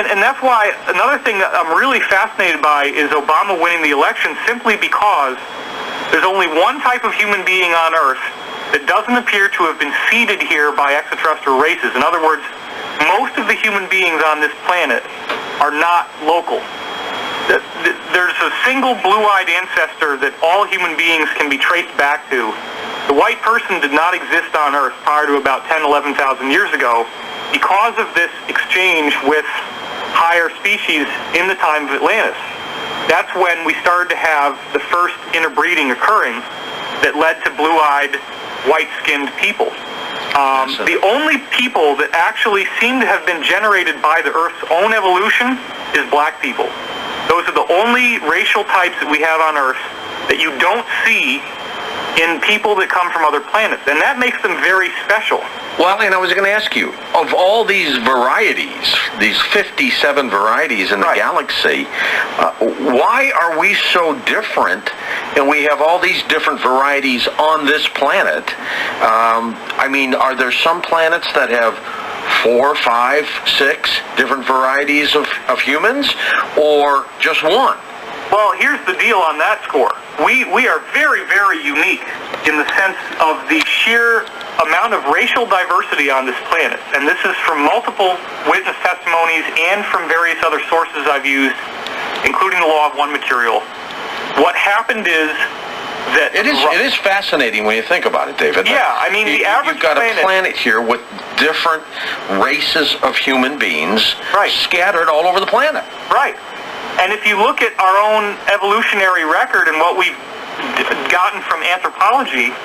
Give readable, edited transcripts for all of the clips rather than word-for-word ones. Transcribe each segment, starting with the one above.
and that's why another thing that I'm really fascinated by is Obama winning the election, simply because there's only one type of human being on Earth that doesn't appear to have been seeded here by extraterrestrial races. In other words, most of the human beings on this planet are not local. There's a single blue-eyed ancestor that all human beings can be traced back to. The white person did not exist on Earth prior to about 10, 11,000 years ago because of this exchange with higher species in the time of Atlantis. That's when we started to have the first interbreeding occurring that led to blue-eyed, white-skinned people. The only people that actually seem to have been generated by the Earth's own evolution is black people. Those are the only racial types that we have on Earth that you don't see in people that come from other planets, and that makes them very special. Well, and I was going to ask you, of all these varieties, these 57 varieties in the galaxy, why are we so different, and we have all these different varieties on this planet? I mean, are there some planets that have 4, 5, 6 different varieties of humans, or just one? Well, here's the deal on that score. We are very, very unique in the sense of the sheer amount of racial diversity on this planet. And this is from multiple witness testimonies and from various other sources I've used, including the Law of One material. What happened is that... It is fascinating when you think about it, David. Yeah, I mean, the average You've got a planet here with different races of human beings scattered all over the planet. Right. And if you look at our own evolutionary record and what we've gotten from anthropology,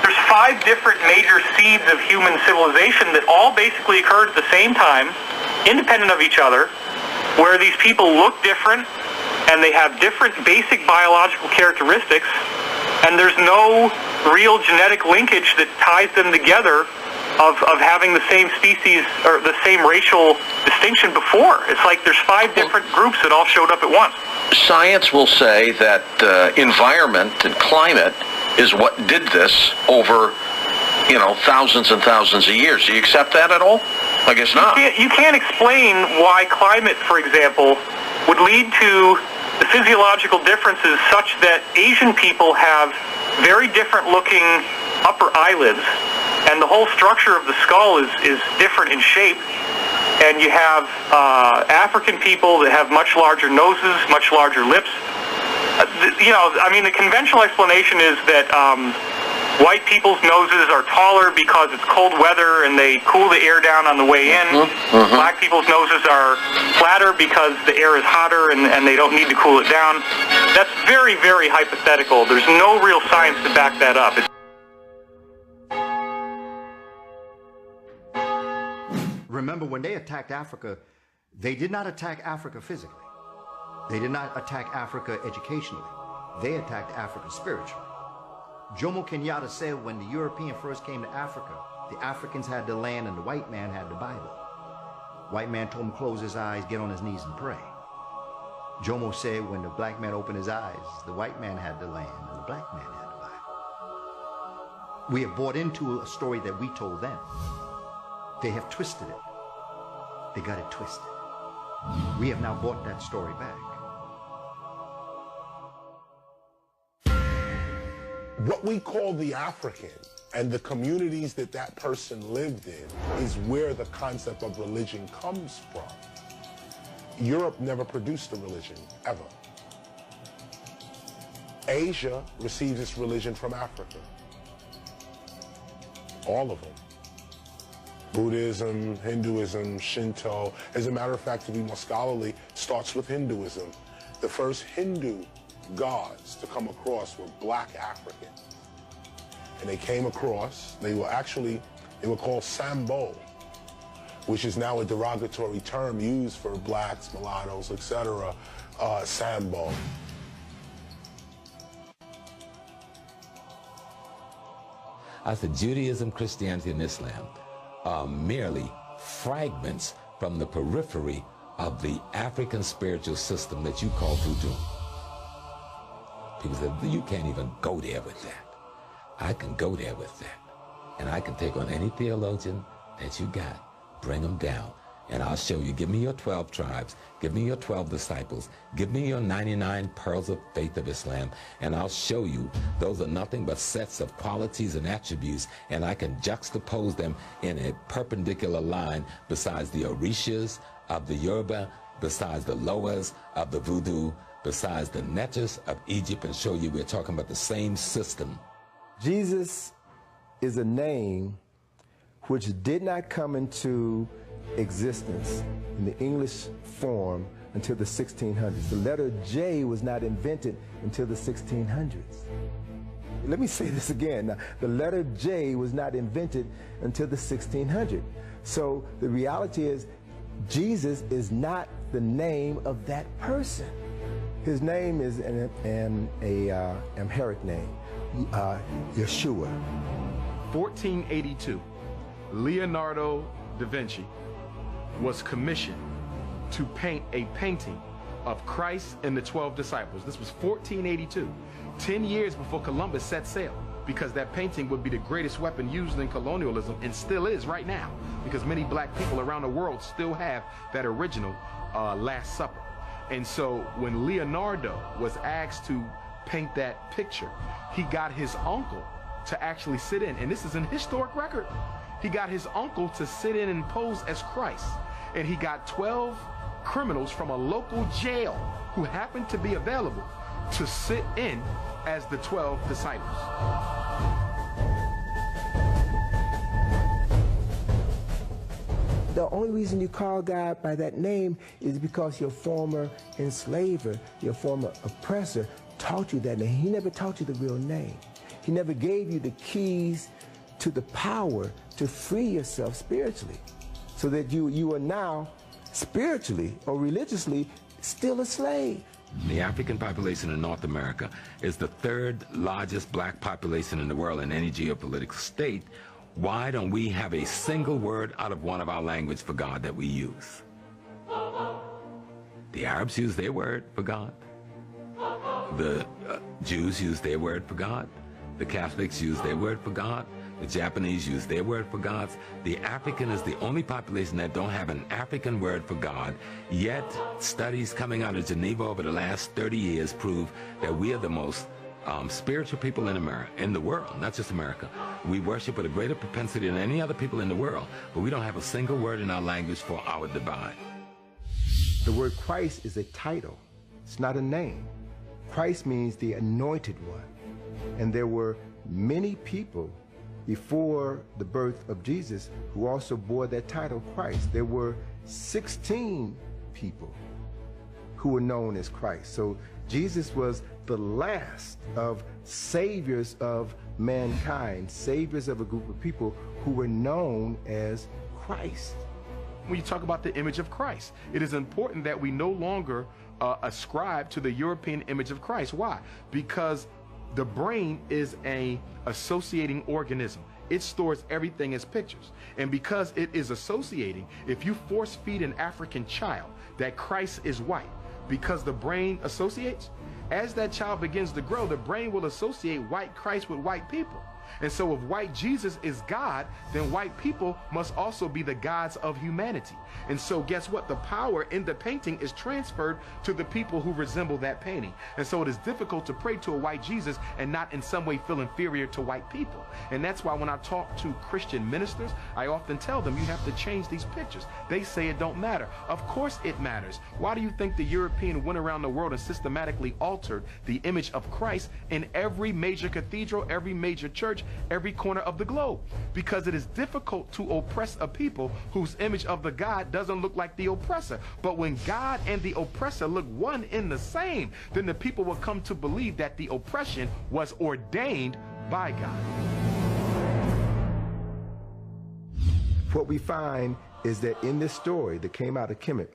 there's 5 different major seeds of human civilization that all basically occurred at the same time, independent of each other, where these people look different and they have different basic biological characteristics, and there's no real genetic linkage that ties them together of having the same species or the same racial distinction before. It's like there's 5 different groups that all showed up at once. Science will say that environment and climate is what did this over, thousands and thousands of years. Do you accept that at all? I guess not. You can't explain why climate, for example, would lead to the physiological differences such that Asian people have very different looking upper eyelids, and the whole structure of the skull is different in shape. And you have African people that have much larger noses, much larger lips. The conventional explanation is that white people's noses are taller because it's cold weather and they cool the air down on the way in. Black people's noses are flatter because the air is hotter and they don't need to cool it down. That's very, very hypothetical. There's no real science to back that up. Remember, when they attacked Africa, they did not attack Africa physically. They did not attack Africa educationally. They attacked Africa spiritually. Jomo Kenyatta said when the European first came to Africa, the Africans had the land and the white man had the Bible. White man told him to close his eyes, get on his knees and pray. Jomo said when the black man opened his eyes, the white man had the land and the black man had the Bible. We have bought into a story that we told them. They have twisted it. They got it twisted. We have now bought that story back. What we call the African and the communities that person lived in is where the concept of religion comes from. Europe never produced a religion, ever. Asia receives its religion from Africa. All of them. Buddhism, Hinduism, Shinto. As a matter of fact, to be more scholarly, starts with Hinduism. The first Hindu gods to come across were black Africans. And they came across, they were called Sambo, which is now a derogatory term used for blacks, mulattoes, etc. Sambo. I said Judaism, Christianity, and Islam are merely fragments from the periphery of the African spiritual system that you call voodoo. People said, you can't even go there with that. I can go there with that. And I can take on any theologian that you got, bring them down, and I'll show you. Give me your 12 tribes. Give me your 12 disciples. Give me your 99 pearls of faith of Islam, and I'll show you those are nothing but sets of qualities and attributes, and I can juxtapose them in a perpendicular line besides the Orishas of the Yoruba, besides the Loas of the Voodoo, besides the Netus of Egypt, and show you we're talking about the same system. Jesus is a name which did not come into existence in the English form until the 1600s. The letter J was not invented until the 1600s. Let me say this again. Now, the letter J was not invented until the 1600s. So the reality is Jesus is not the name of that person. His name is an Amharic name, Yeshua. 1482, Leonardo da Vinci was commissioned to paint a painting of Christ and the 12 disciples. This was 1482, 10 years before Columbus set sail, because that painting would be the greatest weapon used in colonialism, and still is right now, because many black people around the world still have that original Last Supper. And so when Leonardo was asked to paint that picture, he got his uncle to actually sit in, and this is an historic record. He got his uncle to sit in and pose as Christ, and he got 12 criminals from a local jail who happened to be available to sit in as the 12 disciples. The only reason you call God by that name is because your former enslaver, your former oppressor, taught you that name. He never taught you the real name. He never gave you the keys to the power to free yourself spiritually, so that you are now spiritually or religiously still a slave. The African population in North America is the third largest black population in the world in any geopolitical state. Why don't we have a single word out of one of our language for God that we use? The Arabs use their word for God. The Jews use their word for God. The Catholics use their word for God. The Japanese use their word for gods. The African is the only population that don't have an African word for God. Yet, studies coming out of Geneva over the last 30 years prove that we are the most spiritual people in America, in the world, not just America. We worship with a greater propensity than any other people in the world, but we don't have a single word in our language for our divine. The word Christ is a title. It's not a name. Christ means the anointed one. And there were many people before the birth of Jesus who also bore that title, Christ. There were 16 people who were known as Christ. So Jesus was the last of saviors of mankind, saviors of a group of people who were known as Christ. When you talk about the image of Christ, it is important that we no longer ascribe to the European image of Christ. Why? Because the brain is an associating organism. It stores everything as pictures. And because it is associating, if you force feed an African child that Christ is white, because the brain associates, as that child begins to grow, the brain will associate white Christ with white people. And so if white Jesus is God, then white people must also be the gods of humanity. And so guess what? The power in the painting is transferred to the people who resemble that painting. And so it is difficult to pray to a white Jesus and not in some way feel inferior to white people. And that's why when I talk to Christian ministers, I often tell them you have to change these pictures. They say it don't matter. Of course it matters. Why do you think the European went around the world and systematically altered the image of Christ in every major cathedral, every major church, every corner of the globe? Because it is difficult to oppress a people whose image of the God doesn't look like the oppressor. But when God and the oppressor look one in the same, then the people will come to believe that the oppression was ordained by God. What we find is that in this story that came out of Kemet,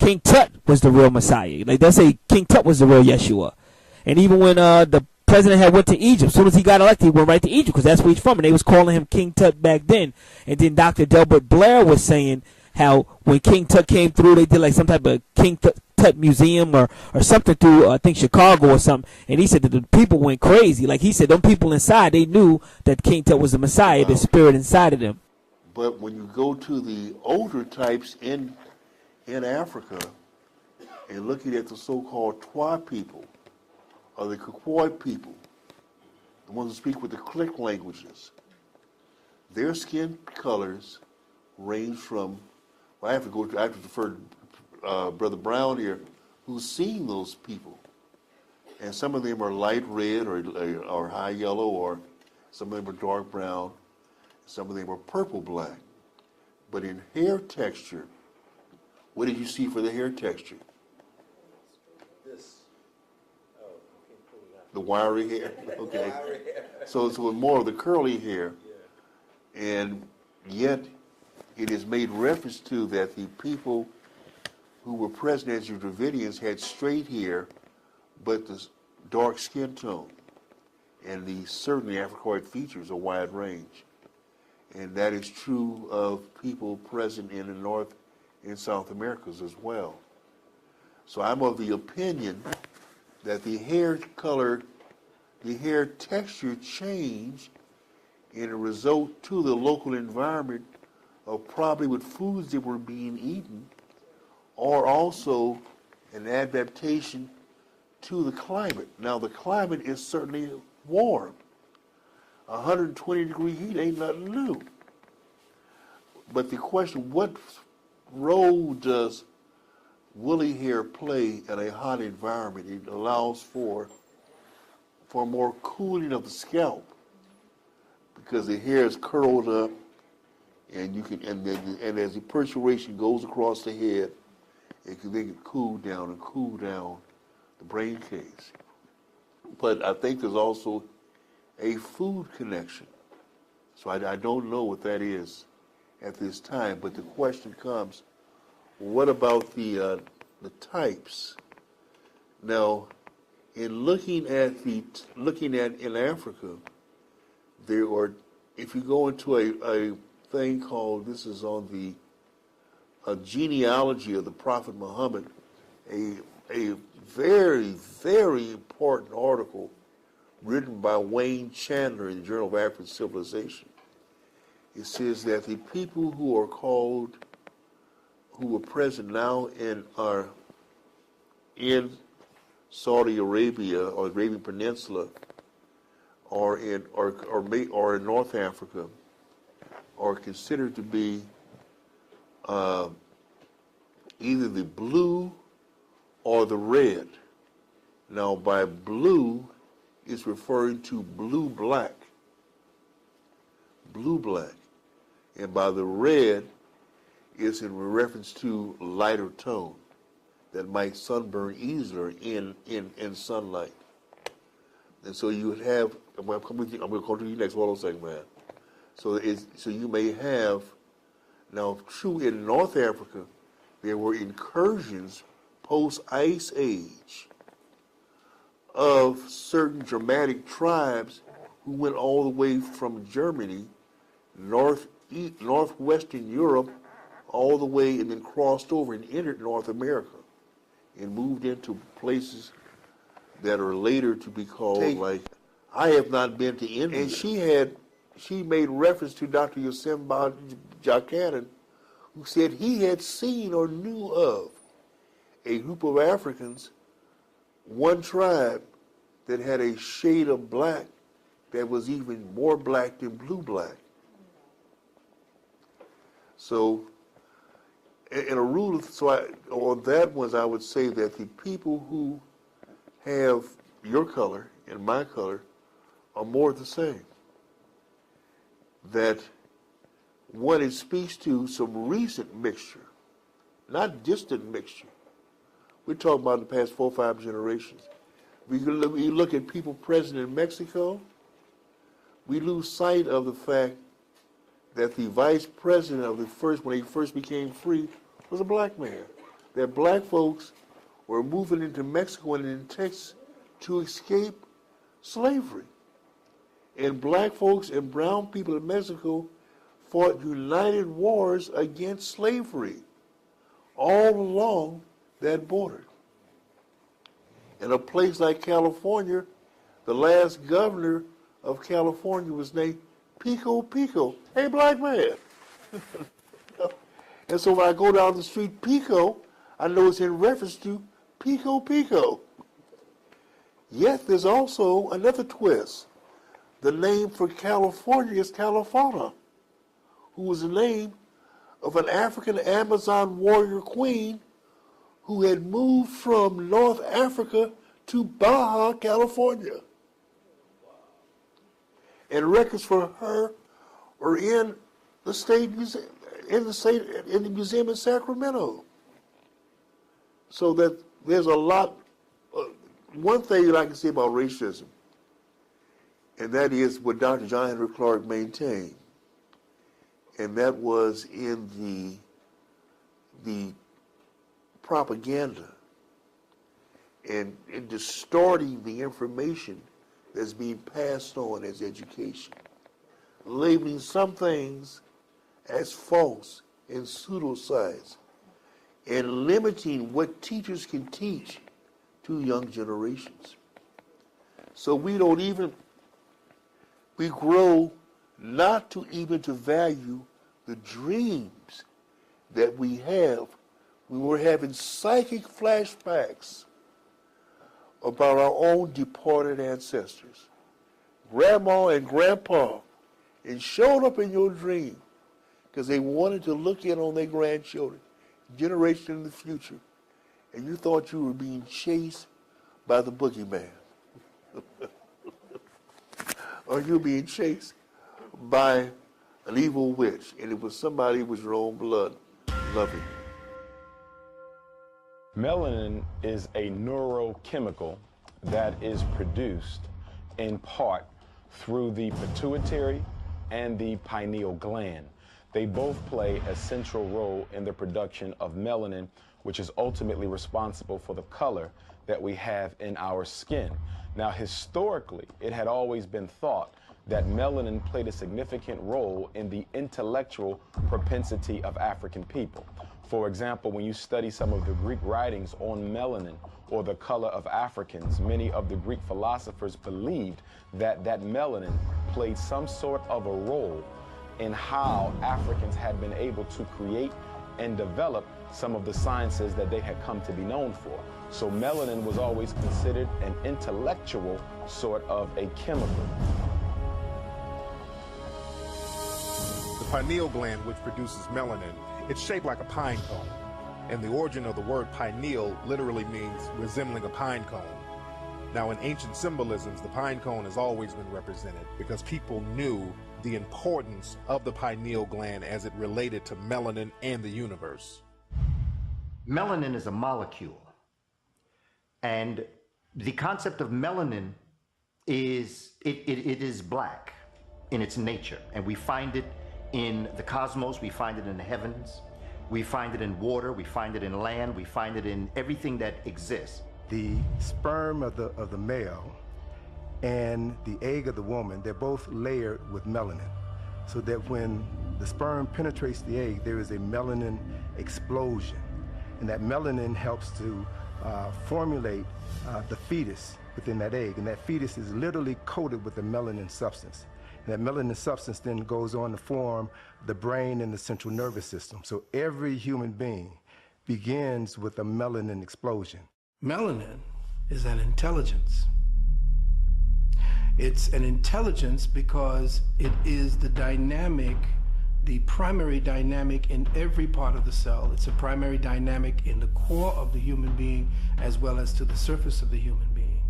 King Tut was the real Messiah. Like they say King Tut was the real Yeshua. And even when the president had went to Egypt, as soon as he got elected, he went right to Egypt because that's where he's from. And they was calling him King Tut back then. And then Dr. Delbert Blair was saying how when King Tut came through, they did like some type of King Tut museum or something through, I think, Chicago or something. And he said that the people went crazy. Like he said, them people inside, they knew that King Tut was the Messiah, the spirit inside of them. But when you go to the older types in Africa and looking at the so-called Twa people or the Kakoi people, the ones who speak with the click languages, their skin colors range from, well, I have to defer to Brother Brown here, who's seen those people. And some of them are light red or high yellow, or some of them are dark brown, some of them are purple black. But in hair texture, what did you see for the hair texture? The wiry hair? Okay. So it's more of the curly hair. And yet it is made reference to that the people who were present as your Dravidians had straight hair, but the dark skin tone. And certainly Africoid features a wide range. And that is true of people present in the North and South Americas as well. So I'm of the opinion that the hair color, the hair texture change in a result to the local environment of probably what foods that were being eaten, or also an adaptation to the climate. Now the climate is certainly warm. 120-degree heat ain't nothing new. But the question, what role does woolly hair play in a hot environment? It allows for more cooling of the scalp because the hair is curled up, and you can and as the perspiration goes across the head, it can cool down the brain case. But I think there's also a food connection. So I don't know what that is at this time. But the question comes, what about the types? Now, in looking at in Africa, there are, if you go into a thing called, this is on a genealogy of the Prophet Muhammad, a very, very important article written by Wayne Chandler in the Journal of African Civilization. It says that the people who are present now and are in Saudi Arabia or the Arabian Peninsula or in North Africa are considered to be either the blue or the red. Now, by blue, it's referring to blue-black. Blue-black. And by the red, it's in reference to lighter tone that might sunburn easier in sunlight. And so you would have, I'm going to come to you next. Hold on a second, man. So you may have, now true in North Africa, there were incursions post-Ice Age of certain Germanic tribes who went all the way from Germany, northwestern Europe, all the way and then crossed over and entered North America and moved into places that are later to be called, like, I have not been to India. And she made reference to Dr. Yosemite Jakanen, who said he had seen or knew of a group of Africans, one tribe that had a shade of black that was even more black than blue-black. So, in a rule of, on that one, I would say that the people who have your color and my color are more the same. That one, it speaks to some recent mixture, not distant mixture. We're talking about the past 4 or 5 generations. You look at people present in Mexico, we lose sight of the fact that the vice president of when they first became free, was a black man. that black folks were moving into Mexico and in Texas to escape slavery. And black folks and brown people in Mexico fought united wars against slavery all along that border. In a place like California, the last governor of California was named Pico Pico. Hey, black man. And so when I go down the street Pico, I know it's in reference to Pico Pico. Yet there's also another twist. The name for California is Califana, who was the name of an African Amazon warrior queen who had moved from North Africa to Baja, California. And records for her are in the state museum, in the museum in Sacramento. So that there's a lot. One thing that I can say about racism, and that is what Dr. John Henry Clarke maintained, and that was in the propaganda and in distorting the information that's being passed on as education, labeling some things as false and pseudoscience, and limiting what teachers can teach to young generations. So we grow not to even to value the dreams that we have. We were having psychic flashbacks about our own departed ancestors. Grandma and grandpa, and showed up in your dream because they wanted to look in on their grandchildren, generation in the future, and you thought you were being chased by the boogeyman. Or you were being chased by an evil witch, and it was somebody who was your own blood. Love you. Melanin is a neurochemical that is produced in part through the pituitary and the pineal gland. They both play a central role in the production of melanin, which is ultimately responsible for the color that we have in our skin. Now, historically, it had always been thought that melanin played a significant role in the intellectual propensity of African people. For example, when you study some of the Greek writings on melanin or the color of Africans, many of the Greek philosophers believed that melanin played some sort of a role in how Africans had been able to create and develop some of the sciences that they had come to be known for. So melanin was always considered an intellectual sort of a chemical. The pineal gland, which produces melanin, it's shaped like a pine cone. And the origin of the word pineal literally means resembling a pine cone. Now, in ancient symbolisms, the pine cone has always been represented because people knew the importance of the pineal gland as it related to melanin and the universe. Melanin is a molecule. And the concept of melanin is, it is black in its nature. And we find it in the cosmos, we find it in the heavens, we find it in water, we find it in land, we find it in everything that exists. The sperm of the male and the egg of the woman, they're both layered with melanin. So that when the sperm penetrates the egg, there is a melanin explosion. And that melanin helps to formulate the fetus within that egg. And that fetus is literally coated with the melanin substance. And that melanin substance then goes on to form the brain and the central nervous system. So every human being begins with a melanin explosion. Melanin is an intelligence. It's an intelligence because it is the dynamic, the primary dynamic in every part of the cell. It's a primary dynamic in the core of the human being as well as to the surface of the human being.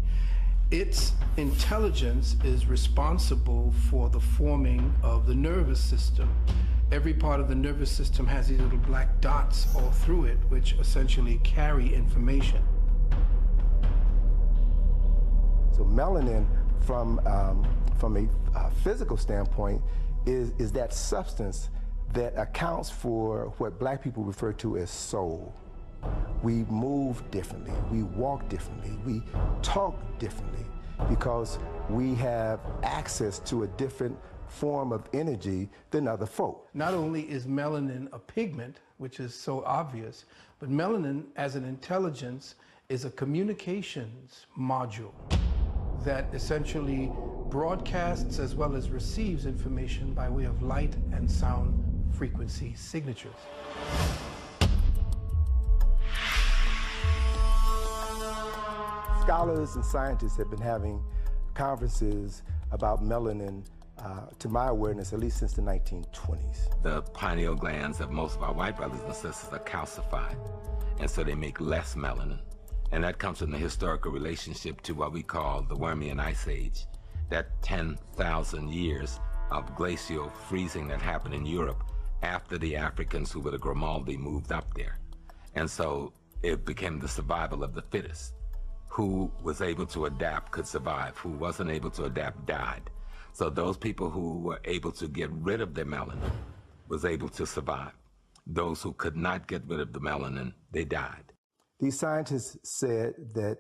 Its intelligence is responsible for the forming of the nervous system. Every part of the nervous system has these little black dots all through it, which essentially carry information. So melanin, from a physical standpoint, is that substance that accounts for what black people refer to as soul. We move differently, we walk differently, we talk differently, because we have access to a different form of energy than other folk. Not only is melanin a pigment, which is so obvious, but melanin as an intelligence is a communications module that essentially broadcasts as well as receives information by way of light and sound frequency signatures. Scholars and scientists have been having conferences about melanin, to my awareness, at least since the 1920s. The pineal glands of most of our white brothers and sisters are calcified, and so they make less melanin. And that comes from the historical relationship to what we call the Wormian Ice Age, that 10,000 years of glacial freezing that happened in Europe after the Africans who were the Grimaldi moved up there. And so it became the survival of the fittest. Who was able to adapt could survive. Who wasn't able to adapt died. So those people who were able to get rid of their melanin was able to survive. Those who could not get rid of the melanin, they died. These scientists said that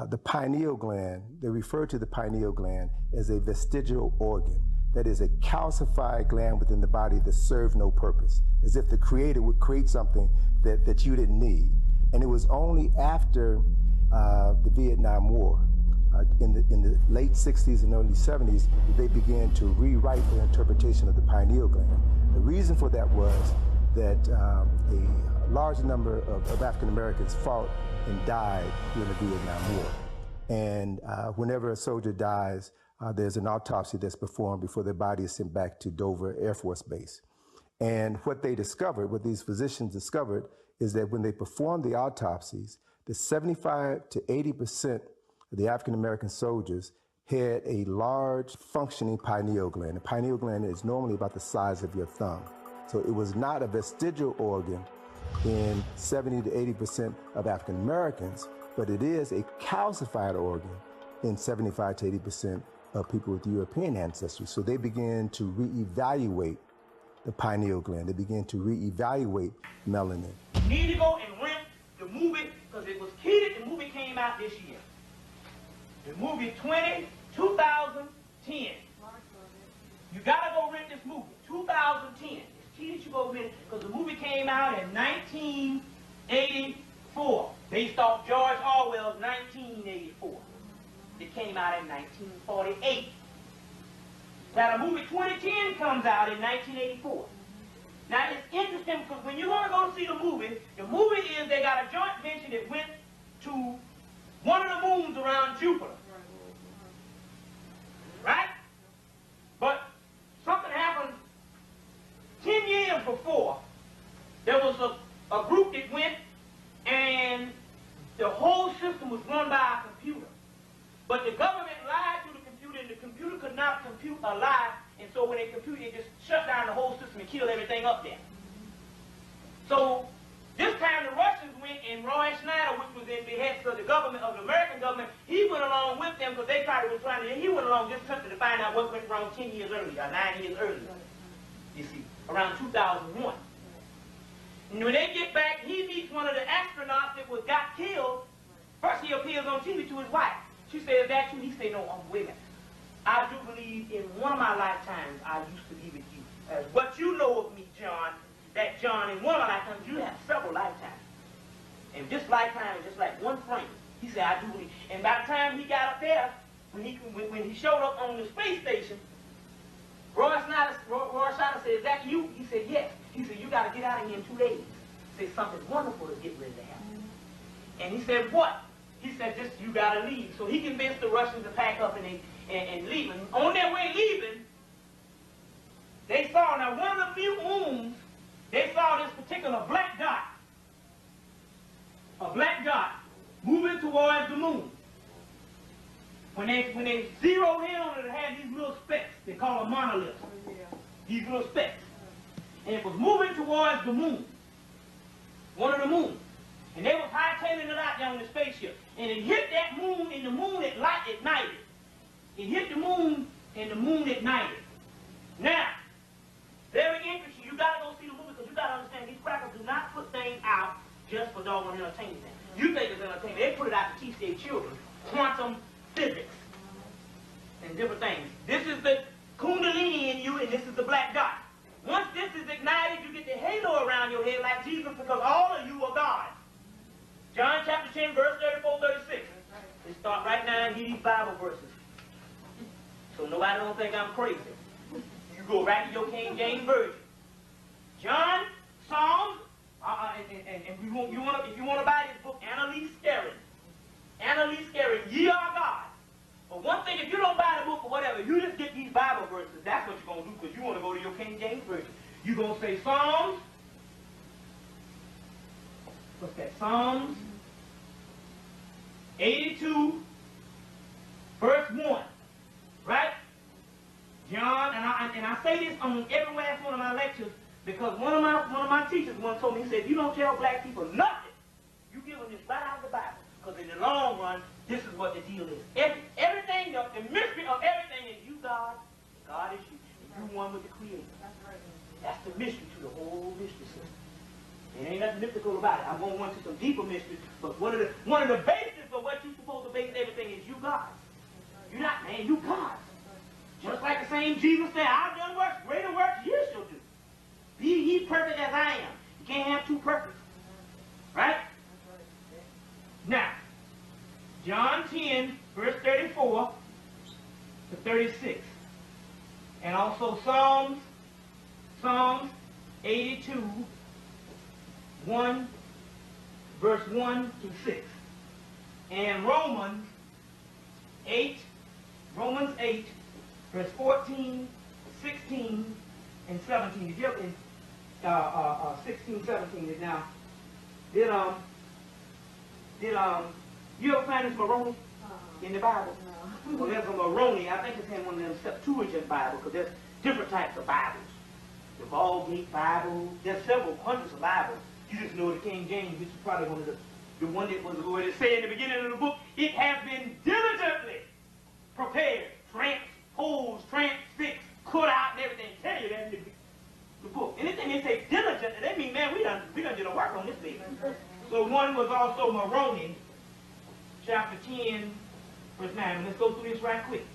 the pineal gland, they refer to the pineal gland as a vestigial organ, that is a calcified gland within the body that served no purpose, as if the creator would create something that you didn't need. And it was only after the Vietnam War, in the late 60s and early 70s, that they began to rewrite their interpretation of the pineal gland. The reason for that was that a large number of African Americans fought and died during the Vietnam War. And whenever a soldier dies, there's an autopsy that's performed before their body is sent back to Dover Air Force Base. And what they discovered, what these physicians discovered, is that when they performed the autopsies, the 75 to 80% of the African American soldiers had a large functioning pineal gland. The pineal gland is normally about the size of your thumb. So it was not a vestigial organ in 70 to 80% of African Americans, but it is a calcified organ in 75 to 80% of people with European ancestry. So they began to reevaluate the pineal gland. They began to reevaluate melanin. You need to go and rent the movie, because it was key that the movie came out this year. The movie 2010. You gotta go rent this movie, 2010. It's key that you go rent it, because the movie came out in 1984, based off George Orwell's 1984. It came out in 1948. Now the movie 2010 comes out in 1984. Now it's interesting because when you're going to go see the movie is they got a joint venture that went to one of the moons around Jupiter. Right? But something happened 10 years before. There was a group that went, and the whole system was run by a computer. But the government lied to the computer, and the computer could not compute a lie, and so when they computed, it just shut down the whole system and killed everything up there. So this time the Russians went, and Roy Schneider, which was in behest of the government, of the American government, he went along with them because they probably were trying to, he went along just simply to find out what went wrong 10 years earlier, or 9 years earlier, you see, around 2001. And when they get back, he meets one of the astronauts that got killed. First he appears on TV to his wife. She said, "Is that you?" He said, "No, I'm women. I do believe in one of my lifetimes I used to be with you. As what you know of me, John, that John, in one of my lifetimes, you have several lifetimes. And this lifetime is just like one frame." He said, "I do believe." And by the time he got up there, when he showed up on the space station, Roy Schneider said, "Is that you?" He said, "Yes." He said, "You got to get out of here in 2 days." He said, "Something wonderful is getting ready to happen." And he said, "What?" He said, "Just, you got to leave." So he convinced the Russians to pack up and leave. And on their way leaving, they saw, now one of the few moons, they saw this particular black dot. A black dot moving towards the moon. When they zeroed in on it, it had these little specks. They call them monoliths. These little specks. And it was moving towards the moon. One of the moons. And they was hightailing it out there on the spaceship. And it hit that moon, and the moon ignited. It hit the moon, and the moon ignited. Now, very interesting. You got to go see the movie because you got to understand these crackers do not put things out just for doggone entertainment. You think it's entertainment. They put it out to teach their children quantum physics and different things. This is the Kundalini in you, and this is the black dot. Once this is ignited, you get the halo around your head like Jesus, because all of you are God. John chapter 10, verse 34, 36. Let's start right now and get these Bible verses. So nobody don't think I'm crazy. You go right to your King James Version. John, Psalms, and if you want to buy this book, Annalise Scarron. Annalise Scarron, ye are God. But one thing, if you don't buy the book or whatever, you just get these Bible verses. That's what you're going to do, because you want to go to your King James Version. You're going to say Psalms. What's that? Psalms 82, verse 1. Right? John, and I say this on every last one of my lectures, because one of my teachers once told me, he said, you don't tell black people nothing. You give them this right out of the Bible. Because in the long run, this is what the deal is. Everything, the mystery of everything is you, God. God is you. And you one with the Creator. That's the mystery to the whole mystery system. There ain't nothing mystical about it. I'm going to go into some deeper mystery, but one of the bases of what you're supposed to base everything is you, God. You're not man, you God. Just like the same Jesus said, I've done works, greater works you shall do. Be ye perfect as I am. You can't have two perfects. Right? Now, John 10, verse 34 to 36. And also Psalms 82, 1, verse 1 to 6. And Romans 8, verse 14, 16, and 17. 16, 17 is now. Did you ever find this Moroni in the Bible? No. Well, there's a Moroni. I think it's in one of them Septuagint Bibles, because there's different types of Bibles. The Vulgate Bible. There's several hundreds of Bibles. You just know the King James, which is probably one of the one that was what it said in the beginning of the book. It has been diligently prepared, transposed, transfixed, cut out, and everything. Tell you that in the book. Anything they say diligently, they mean, man, we done did a work on this thing. So one was also Moroni, chapter 10, verse 9. Let's go through this right quick.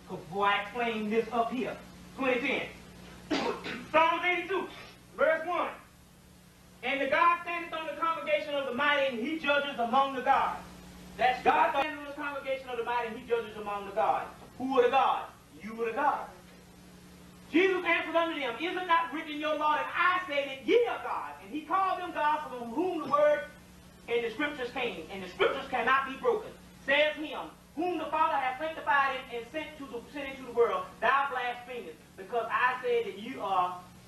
Before I explain this up here, 2010. Psalms 82, verse 1. And the God standeth on the congregation of the mighty, and he judges among the gods. That's God standeth on the congregation of the mighty, and he judges among the gods. Who are the gods? You are the gods. Jesus answered unto them, is it not written in your law that I say that ye are gods? And he called them gods, from whom the word and the scriptures came, and the scriptures cannot be broken. Saith him, whom the Father hath sanctified and sent into the world, thou blasphemest, because I said that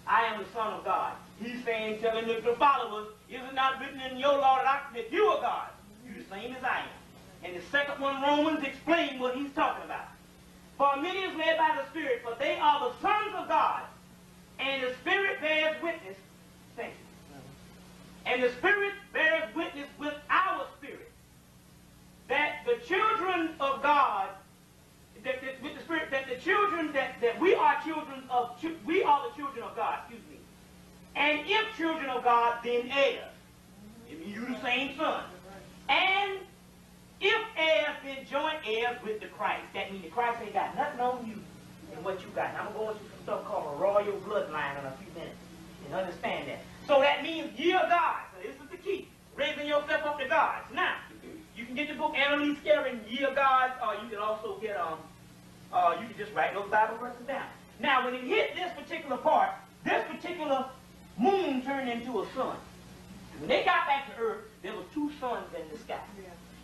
I am the Son of God. He's saying, telling the followers, is it not written in your law that you are God? You the same as I am. And the second one, Romans, explain what he's talking about. For many is led by the Spirit, for they are the sons of God, and the Spirit bears witness. Thank you. And the Spirit bears witness with our spirit that the children of God, with the Spirit, that the children, that we are children of, we are the children of God, excuse me. And if children of God, then heirs. It means you the same son. And if heirs, then joint heirs with the Christ. That means the Christ ain't got nothing on you than what you got. And I'm going to go into some stuff called a royal bloodline in a few minutes. And understand that. So that means ye are God. So this is the key. Raising yourself up to God. Now, you can get the book Annalise Scarron, Ye Are God, or you can also get, you can just write those Bible verses down. Now, when it hit this particular part, this particular moon turned into a sun. When they got back to earth, there was two suns in the sky.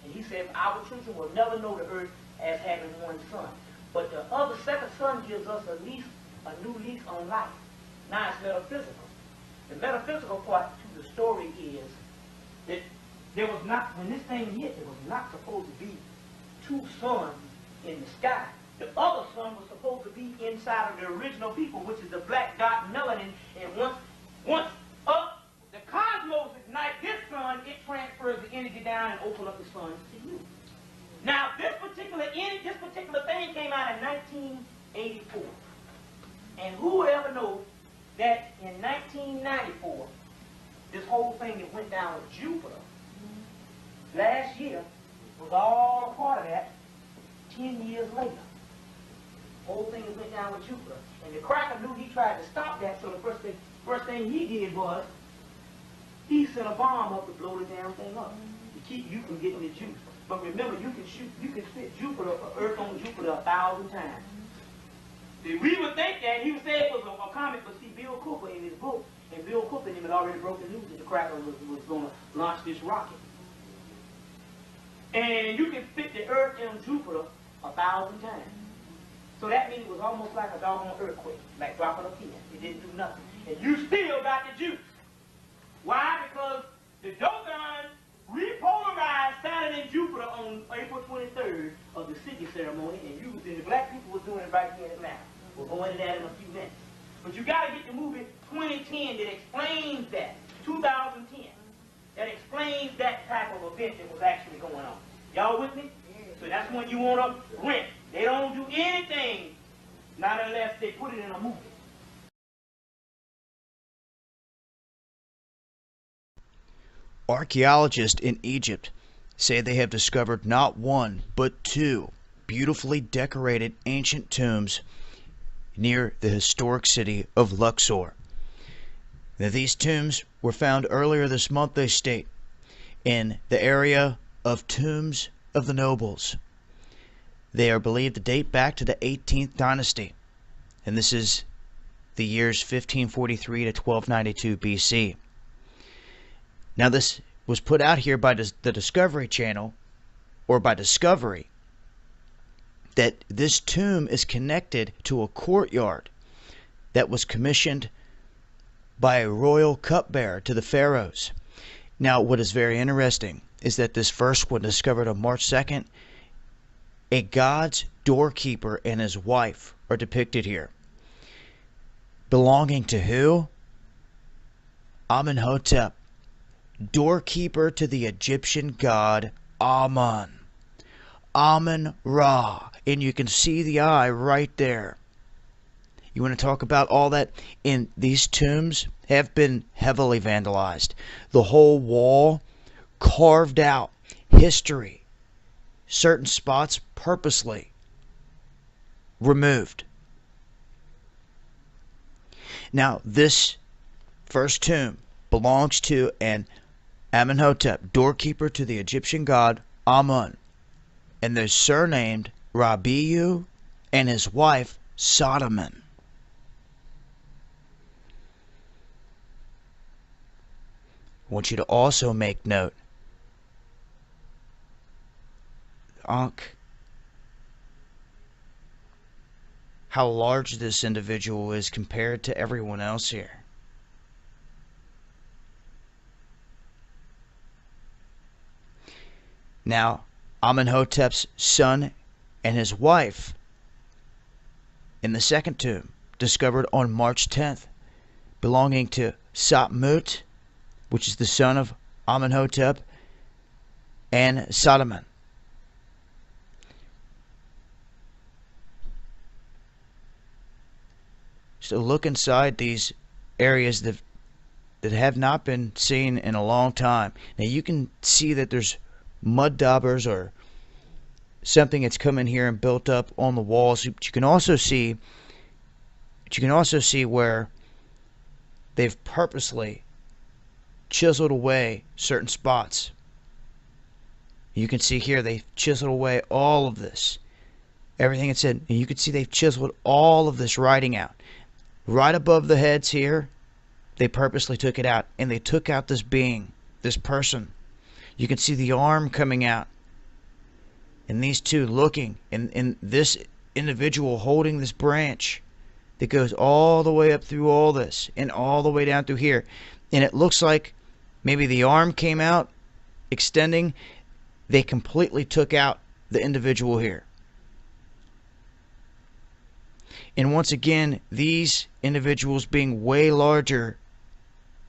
And he said, our children will never know the earth as having one sun. But the other second sun gives us a new lease on life. Now it's metaphysical. The metaphysical part to the story is that there was not, when this thing hit, there was not supposed to be two suns in the sky. The other sun was supposed to be inside of the original people, which is the black dot melanin. And once up the cosmos ignites this sun, it transfers the energy down and opens up the suns to you. Now, this particular thing came out in 1984. And who would ever know that in 1994, this whole thing that went down with Jupiter last year was all a part of that 10 years later. The whole thing that went down with Jupiter. And the cracker knew he tried to stop that, so the first thing he did was he sent a bomb up to blow the damn thing up to keep you from getting the juice. But remember, you can spit Jupiter, Earth on Jupiter 1,000 times. See, we would think that he would say it was a comet, but see, Bill Cooper in his book, and Bill Cooper and him had already broken news that the cracker was going to launch this rocket. And you can spit the Earth on Jupiter 1,000 times. So that means it was almost like a doggone earthquake, like dropping a pin. It didn't do nothing. And you still got the juice. Why? Because the Dogon repolarized Saturn and Jupiter on April 23rd of the Sigil ceremony, and the black people was doing it right here and now. We'll go into that in a few minutes. But you got to get the movie 2010 that explains that, 2010, that explains that type of event that was actually going on. Y'all with me? So that's when you want to rent. They don't do anything, not unless they put it in a movie. Archaeologists in Egypt say they have discovered not one, but two beautifully decorated ancient tombs near the historic city of Luxor. Now, these tombs were found earlier this month, they state, in the area of Tombs of the Nobles. They are believed to date back to the 18th dynasty, and this is the years 1543 to 1292 BC. Now, this was put out here by the Discovery Channel, or by Discovery, that this tomb is connected to a courtyard that was commissioned by a royal cupbearer to the pharaohs. Now, what is very interesting is that this first one, discovered on March 2nd, a god's doorkeeper and his wife are depicted here. Belonging to who? Amenhotep, doorkeeper to the Egyptian god Amun. Amun-Ra. And you can see the eye right there. You want to talk about all that? And these tombs have been heavily vandalized. The whole wall carved out. History. Certain spots purposely removed. Now, this first tomb belongs to an Amenhotep, doorkeeper to the Egyptian god Amun, and they're surnamed Rabiu and his wife Sodomen. I want you to also make note, Ankh, how large this individual is compared to everyone else here. Now, Amenhotep's son and his wife in the second tomb, discovered on March 10th, belonging to Satmut, which is the son of Amenhotep, and Sodomen. So look inside these areas that have not been seen in a long time. Now you can see that there's mud daubers or something that's come in here and built up on the walls. But you can also see where they've purposely chiseled away certain spots. You can see here they've chiseled away all of this. Everything it said, and you can see they've chiseled all of this writing out. Right above the heads here, they purposely took it out, and they took out this being, this person, You can see the arm coming out. And these two looking, and this individual holding this branch that goes all the way up through all this and all the way down through here. And it looks like maybe the arm came out, extending. They completely took out the individual here. And once again, these individuals being way larger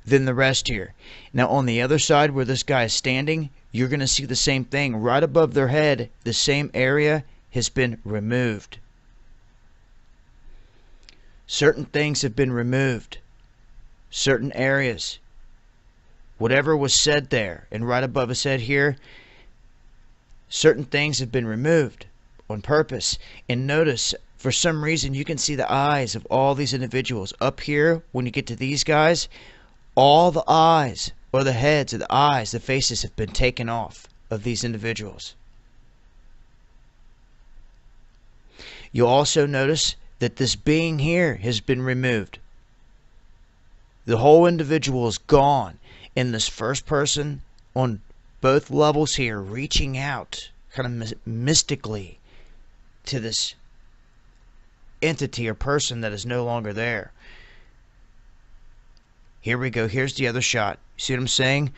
than the rest here. Now on the other side where this guy is standing, you're going to see the same thing. Right above their head, the same area has been removed. Certain things have been removed. Certain areas. Whatever was said there, and right above his head here, certain things have been removed on purpose. And notice, for some reason, you can see the eyes of all these individuals. Up here, when you get to these guys, all the eyes, or the heads of the eyes, the faces have been taken off of these individuals. You'll also notice that this being here has been removed. The whole individual is gone. And this first person on both levels here reaching out kind of mystically to this entity or person that is no longer there. Here we go. Here's the other shot. See what I'm saying?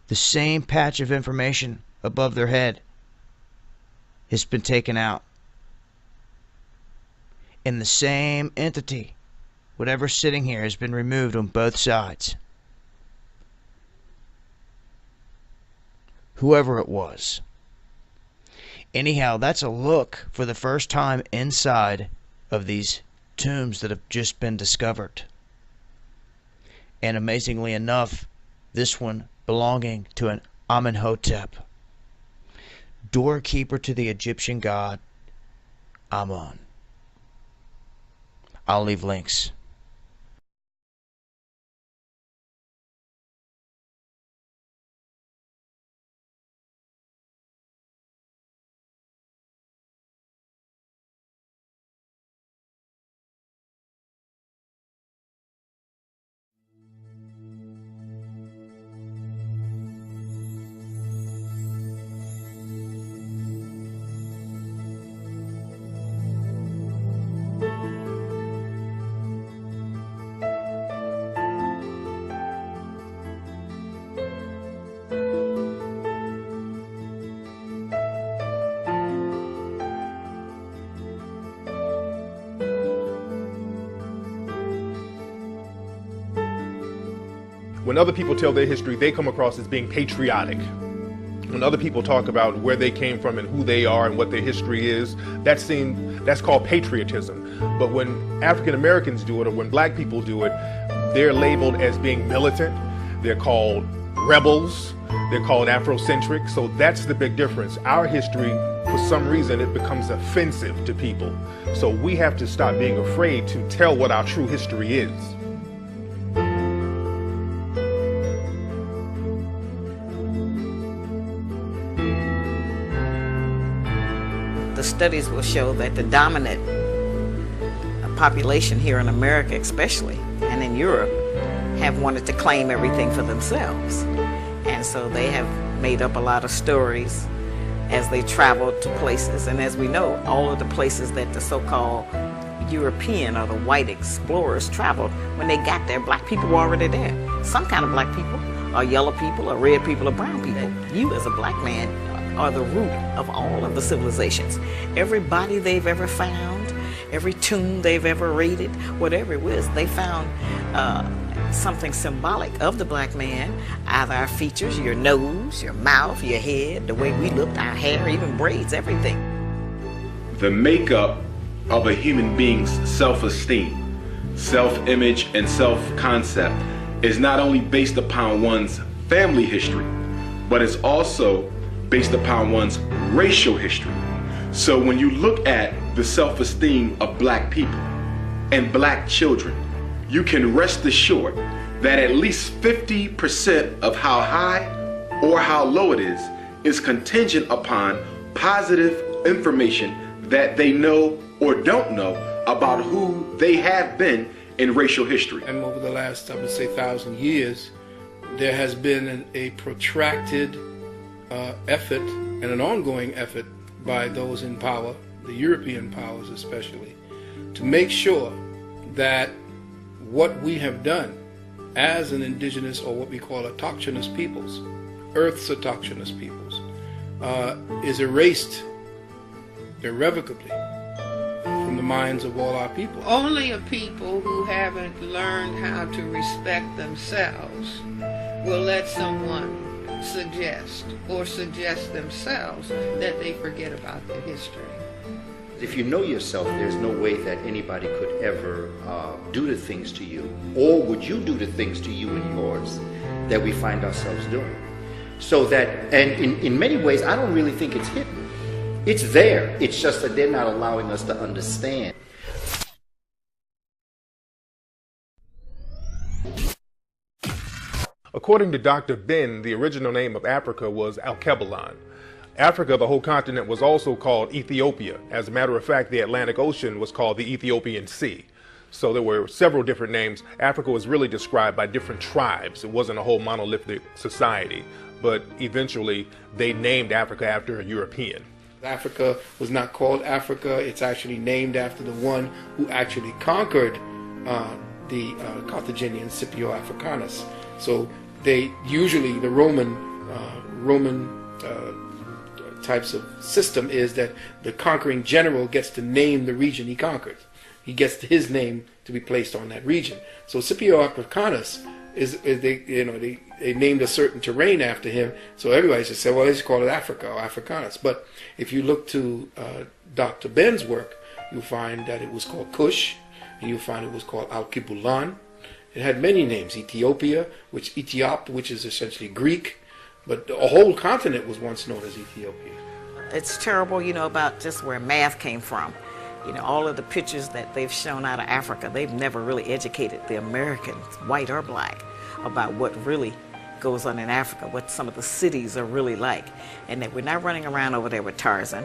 The same patch of information above their head has been taken out. And the same entity, whatever's sitting here, has been removed on both sides. Whoever it was. Anyhow, that's a look for the first time inside of these tombs that have just been discovered. And amazingly enough, this one belonging to an Amenhotep, doorkeeper to the Egyptian god Amun. I'll leave links. When other people tell their history, they come across as being patriotic. When other people talk about where they came from and who they are and what their history is, that's called patriotism. But when African Americans do it, or when black people do it, they're labeled as being militant. They're called rebels. They're called Afrocentric. So that's the big difference. Our history, for some reason, it becomes offensive to people. So we have to stop being afraid to tell what our true history is. Studies will show that the dominant population here in America especially, and in Europe, have wanted to claim everything for themselves. And so they have made up a lot of stories as they traveled to places. And as we know, all of the places that the so-called European or the white explorers traveled, when they got there, black people were already there. Some kind of black people, or yellow people, or red people, or brown people. You as a black man are the root of all of the civilizations. Every body they've ever found, every tomb they've ever raided, whatever it was, they found something symbolic of the black man, either our features, your nose, your mouth, your head, the way we looked, our hair, even braids, everything. The makeup of a human being's self-esteem, self-image, and self-concept is not only based upon one's family history, but it's also based upon one's racial history. So when you look at the self-esteem of black people and black children, you can rest assured that at least 50% of how high or how low it is contingent upon positive information that they know or don't know about who they have been in racial history. And over the last, I would say, 1,000 years, there has been a protracted effort and an ongoing effort by those in power, the European powers especially, to make sure that what we have done as an indigenous, or what we call autochthonous peoples, Earth's autochthonous peoples, is erased irrevocably from the minds of all our people. Only a people who haven't learned how to respect themselves will let someone suggest themselves that they forget about their history. If you know yourself, there's no way that anybody could ever do the things to you, or would you do the things to you and yours that we find ourselves doing. So that, and in many ways, I don't really think it's hidden. It's there. It's just that they're not allowing us to understand. According to Dr. Ben, the original name of Africa was Alkebulan. Africa, the whole continent, was also called Ethiopia. As a matter of fact, the Atlantic Ocean was called the Ethiopian Sea. So there were several different names. Africa was really described by different tribes. It wasn't a whole monolithic society, but eventually they named Africa after a European. Africa was not called Africa. It's actually named after the one who actually conquered the Carthaginian, Scipio Africanus. So they usually, the Roman types of system is that the conquering general gets to name the region he conquered. He gets his name to be placed on that region. So Scipio Africanus they named a certain terrain after him. So everybody just said, well, let's call it Africa or Africanus. But if you look to Dr. Ben's work, you'll find that it was called Kush, and you'll find it was called Alkebulan. It had many names: Ethiopia, which is essentially Greek, but a whole continent was once known as Ethiopia. It's terrible, about just where math came from. All of the pictures that they've shown out of Africa, they've never really educated the Americans, white or black, about what really goes on in Africa, what some of the cities are really like, and that we're not running around over there with Tarzan.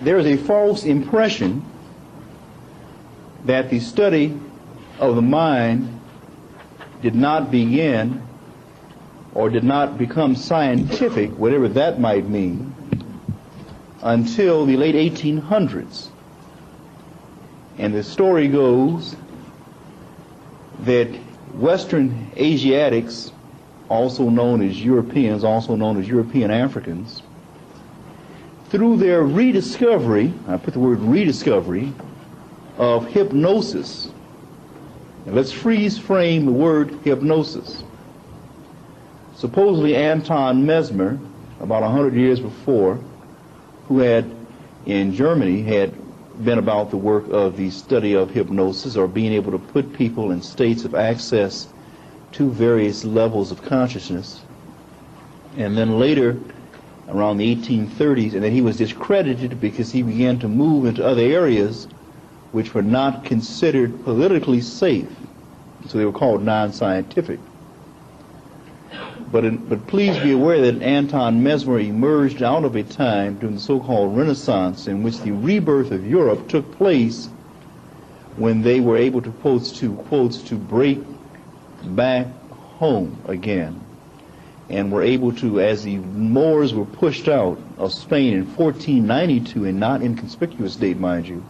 There is a false impression that the study of the mind did not begin or did not become scientific, whatever that might mean, until the late 1800s. And the story goes that Western Asiatics, also known as Europeans, also known as European Africans, through their rediscovery, I put the word rediscovery, of hypnosis. And let's freeze frame the word hypnosis. Supposedly Anton Mesmer, about 100 years before, who had in Germany had been about the work of the study of hypnosis, or being able to put people in states of access to various levels of consciousness. And then later, around the 1830s, and then he was discredited because he began to move into other areas which were not considered politically safe. So they were called non-scientific. But please be aware that Anton Mesmer emerged out of a time during the so-called Renaissance in which the rebirth of Europe took place, when they were able to, quotes, to break back home again and were able to, as the Moors were pushed out of Spain in 1492, a not inconspicuous date, mind you,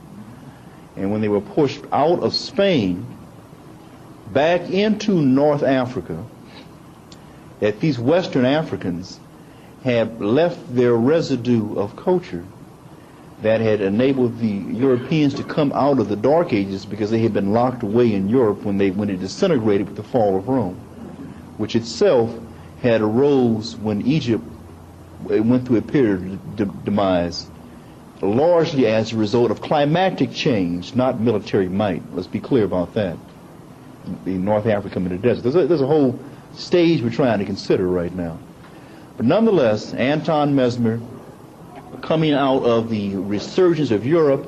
and when they were pushed out of Spain back into North Africa, that these Western Africans had left their residue of culture that had enabled the Europeans to come out of the Dark Ages, because they had been locked away in Europe when it disintegrated with the fall of Rome, which itself had arose when Egypt went through a period of demise, largely as a result of climatic change, not military might. Let's be clear about that. The North Africa in the desert. There's a whole stage we're trying to consider right now. But nonetheless, Anton Mesmer, coming out of the resurgence of Europe,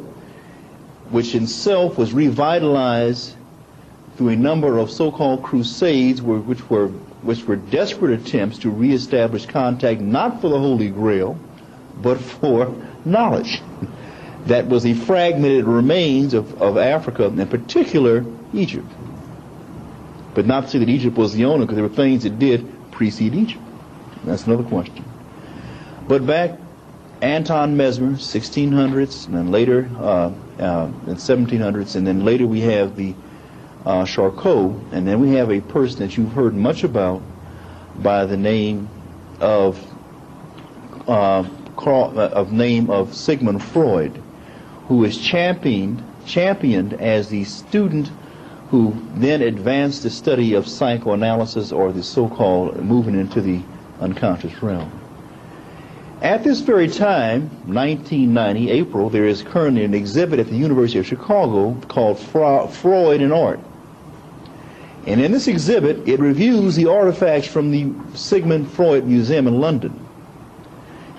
which itself was revitalized through a number of so-called crusades, which were desperate attempts to reestablish contact not for the Holy Grail, but for knowledge. That was the fragmented remains of Africa, in particular Egypt. But not to say that Egypt was the owner, because there were things that did precede Egypt. That's another question. But back, Anton Mesmer, 1600s, and then later in 1700s, and then later we have the Charcot, and then we have a person that you've heard much about by the name of Sigmund Freud, who is championed as the student who then advanced the study of psychoanalysis, or the so-called moving into the unconscious realm. At this very time, 1990, April, there is currently an exhibit at the University of Chicago called Freud and Art. And in this exhibit, it reviews the artifacts from the Sigmund Freud Museum in London.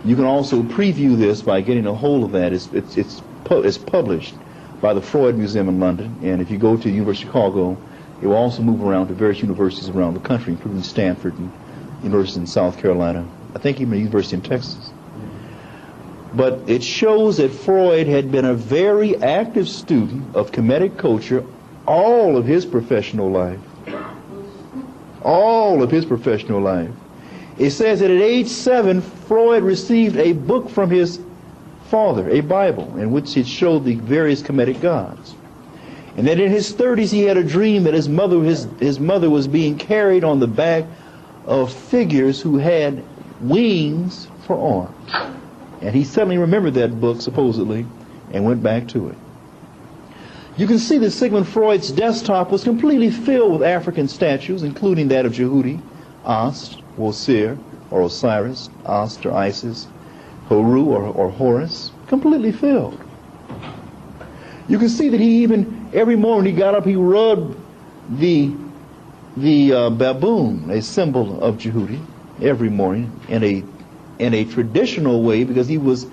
You can also preview this by getting a hold of that. It's published by the Freud Museum in London, and if you go to the University of Chicago, it will also move around to various universities around the country, including Stanford and University in South Carolina, I think even the University in Texas. But it shows that Freud had been a very active student of Kemetic culture all of his professional life. All of his professional life. It says that at age 7, Freud received a book from his father, a Bible, in which it showed the various Kemetic gods. And then in his 30s, he had a dream that his mother was being carried on the back of figures who had wings for arms. And he suddenly remembered that book, supposedly, and went back to it. You can see that Sigmund Freud's desktop was completely filled with African statues, including that of Jehudi, Ast, Wosir, or Osiris, Ast or Isis, Horu or Horus, completely filled. You can see that he even, every morning he got up, he rubbed the baboon, a symbol of Jehudi, every morning in a traditional way, because he was,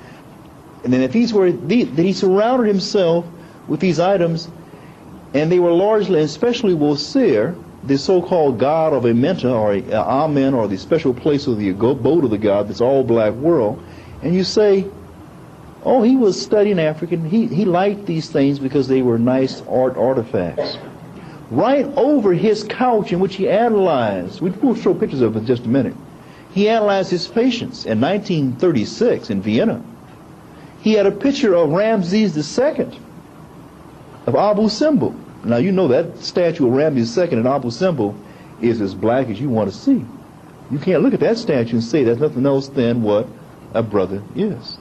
and then if these were, that he surrounded himself with these items, and they were largely, especially Wosir, the so-called god of Amenta, or Amen, or the special place of the abode of the god, this all-black world, and you say, oh, he was studying African, he liked these things because they were nice artifacts. Right over his couch, in which he analyzed, we'll show pictures of it in just a minute, he analyzed his patients in 1936 in Vienna. He had a picture of Ramses II of Abu Simbel. Now you know that statue of Ramses II and Abu Simbel is as black as you want to see. You can't look at that statue and say that's nothing else than what a brother is.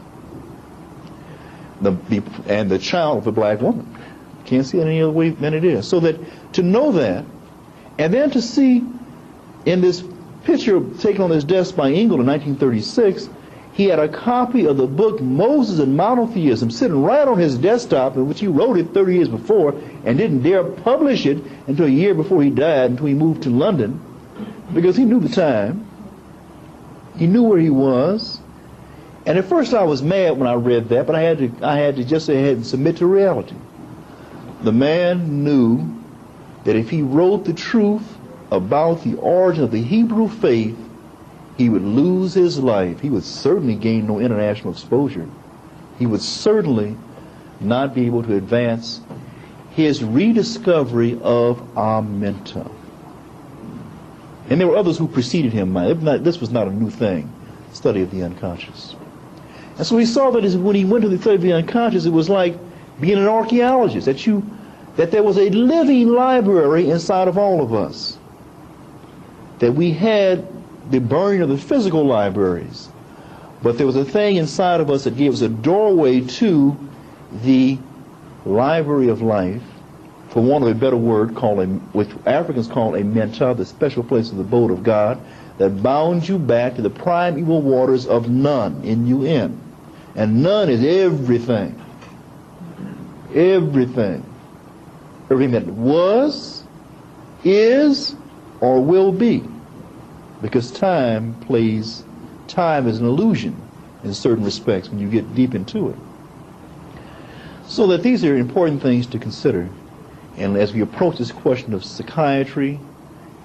And the child of a black woman. Can't see it any other way than it is. So that to know that, and then to see in this picture taken on his desk by Engel in 1936, he had a copy of the book Moses and Monotheism sitting right on his desktop, in which he wrote it 30 years before and didn't dare publish it until a year before he died, until he moved to London, because he knew the time. He knew where he was. And at first I was mad when I read that, but I had to just say, and submit to reality. The man knew that if he wrote the truth about the origin of the Hebrew faith, he would lose his life. He would certainly gain no international exposure. He would certainly not be able to advance his rediscovery of Amenta. And there were others who preceded him. This was not a new thing, study of the unconscious. And so he saw that when he went to the study of the unconscious, it was like being an archaeologist, that there was a living library inside of all of us. That we had the burning of the physical libraries, but there was a thing inside of us that gave us a doorway to the library of life, for want of a better word, which Africans call a menta, the special place of the abode of God, that bound you back to the primeval waters of Nun, N-U-N. And Nun is everything. Everything. Everything that was, is, or will be. Because time is an illusion in certain respects when you get deep into it. So that these are important things to consider. And as we approach this question of psychiatry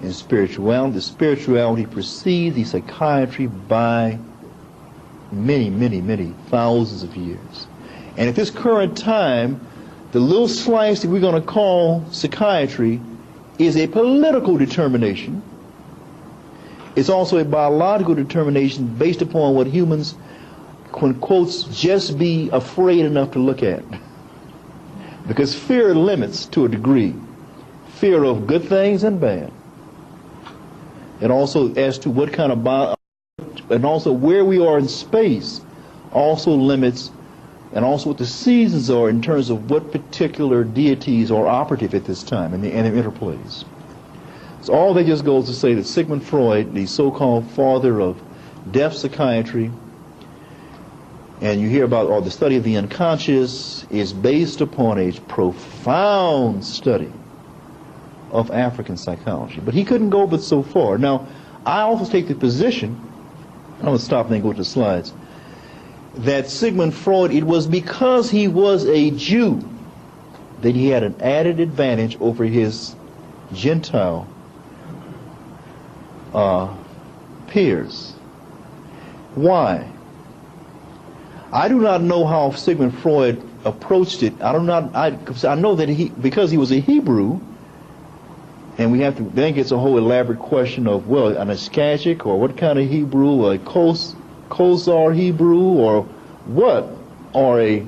and spirituality, the spirituality precedes the psychiatry by many, many, many thousands of years. And at this current time, the little slice that we're going to call psychiatry is a political determination. It's also a biological determination based upon what humans, in quotes, just be afraid enough to look at. Because fear limits to a degree. Fear of good things and bad. And also as to what kind of and also where we are in space also limits, and also what the seasons are in terms of what particular deities are operative at this time and their interplays. So all that just goes to say that Sigmund Freud, the so-called father of deaf psychiatry, and you hear about, or the study of the unconscious, is based upon a profound study of African psychology. But he couldn't go but so far. Now, I also take the position, I'm going to stop and then go to the slides, that Sigmund Freud, it was because he was a Jew that he had an added advantage over his Gentile peers. Why? I do not know how Sigmund Freud approached it. I know that because he was a Hebrew, and we have to, then gets a whole elaborate question of, well, an Iskazhic, or what kind of Hebrew, a Khazar Hebrew, or what? Or a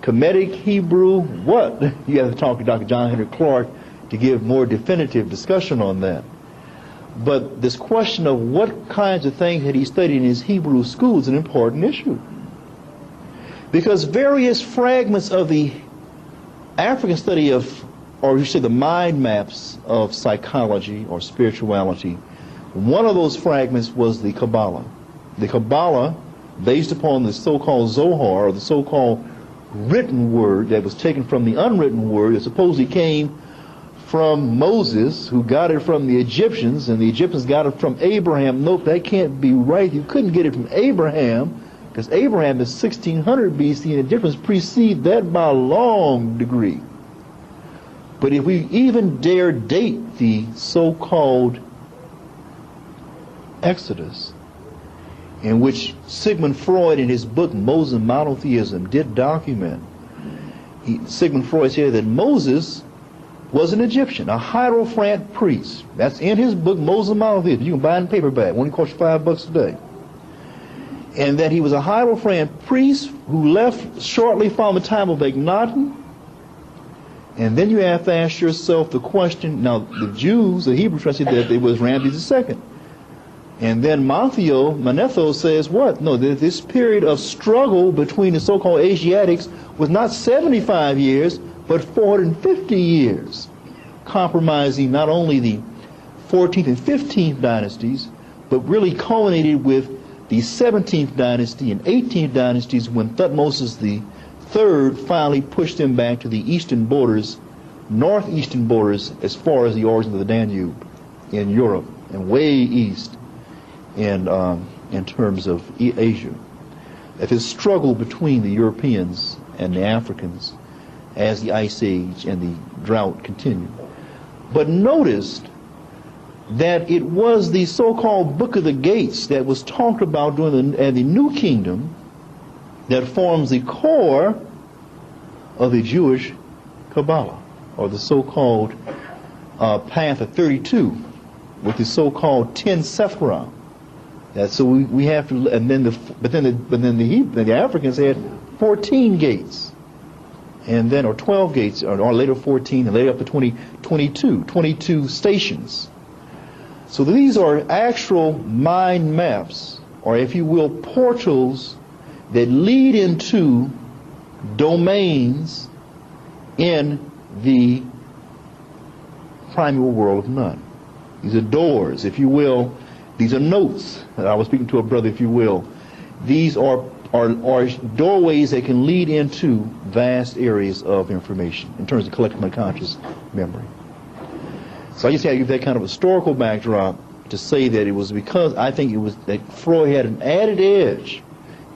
Kemetic Hebrew, what? You have to talk to Dr. John Henry Clark to give more definitive discussion on that. But this question of what kinds of things had he studied in his Hebrew school is an important issue. Because various fragments of the African study of, or you say the mind maps of psychology or spirituality, one of those fragments was the Kabbalah. The Kabbalah, based upon the so-called Zohar, or the so-called written word that was taken from the unwritten word that supposedly came from Moses, who got it from the Egyptians, and the Egyptians got it from Abraham. Nope, that can't be right. You couldn't get it from Abraham, because Abraham is 1600 BC, and the Egyptians precede that by a long degree. But if we even dare date the so-called Exodus, in which Sigmund Freud in his book Moses Monotheism did document, Sigmund Freud said that Moses was an Egyptian, a Hierophant priest. That's in his book Moses Monotheism. You can buy it in paperback. It only costs you $5 a day. And that he was a Hierophant priest who left shortly from the time of Akhenaten. And then you have to ask yourself the question, now the Jews, the Hebrew trusted that it was Ramses II. And then Manetho says what? No, this period of struggle between the so-called Asiatics was not 75 years, but 450 years, compromising not only the 14th and 15th dynasties, but really culminated with the 17th dynasty and 18th dynasties when Thutmose III finally pushed them back to the eastern borders, northeastern borders, as far as the origin of the Danube in Europe and way east in terms of Asia. If his struggle between the Europeans and the Africans as the Ice Age and the drought continued. But noticed that it was the so-called Book of the Gates that was talked about during the New Kingdom that forms the core of the Jewish Kabbalah, or the so-called Path of 32, with the so-called 10 sephira. So we have to, and then the Africans had 14 gates, and then or 12 gates, or later 14, and later up to 22 stations. So these are actual mind maps, or if you will, portals that lead into domains in the primeval world of none. These are doors, if you will. These are notes. I was speaking to a brother, if you will. These are doorways that can lead into vast areas of information in terms of collective unconscious memory. So I just had to give that kind of historical backdrop to say that it was because I think it was that Freud had an added edge.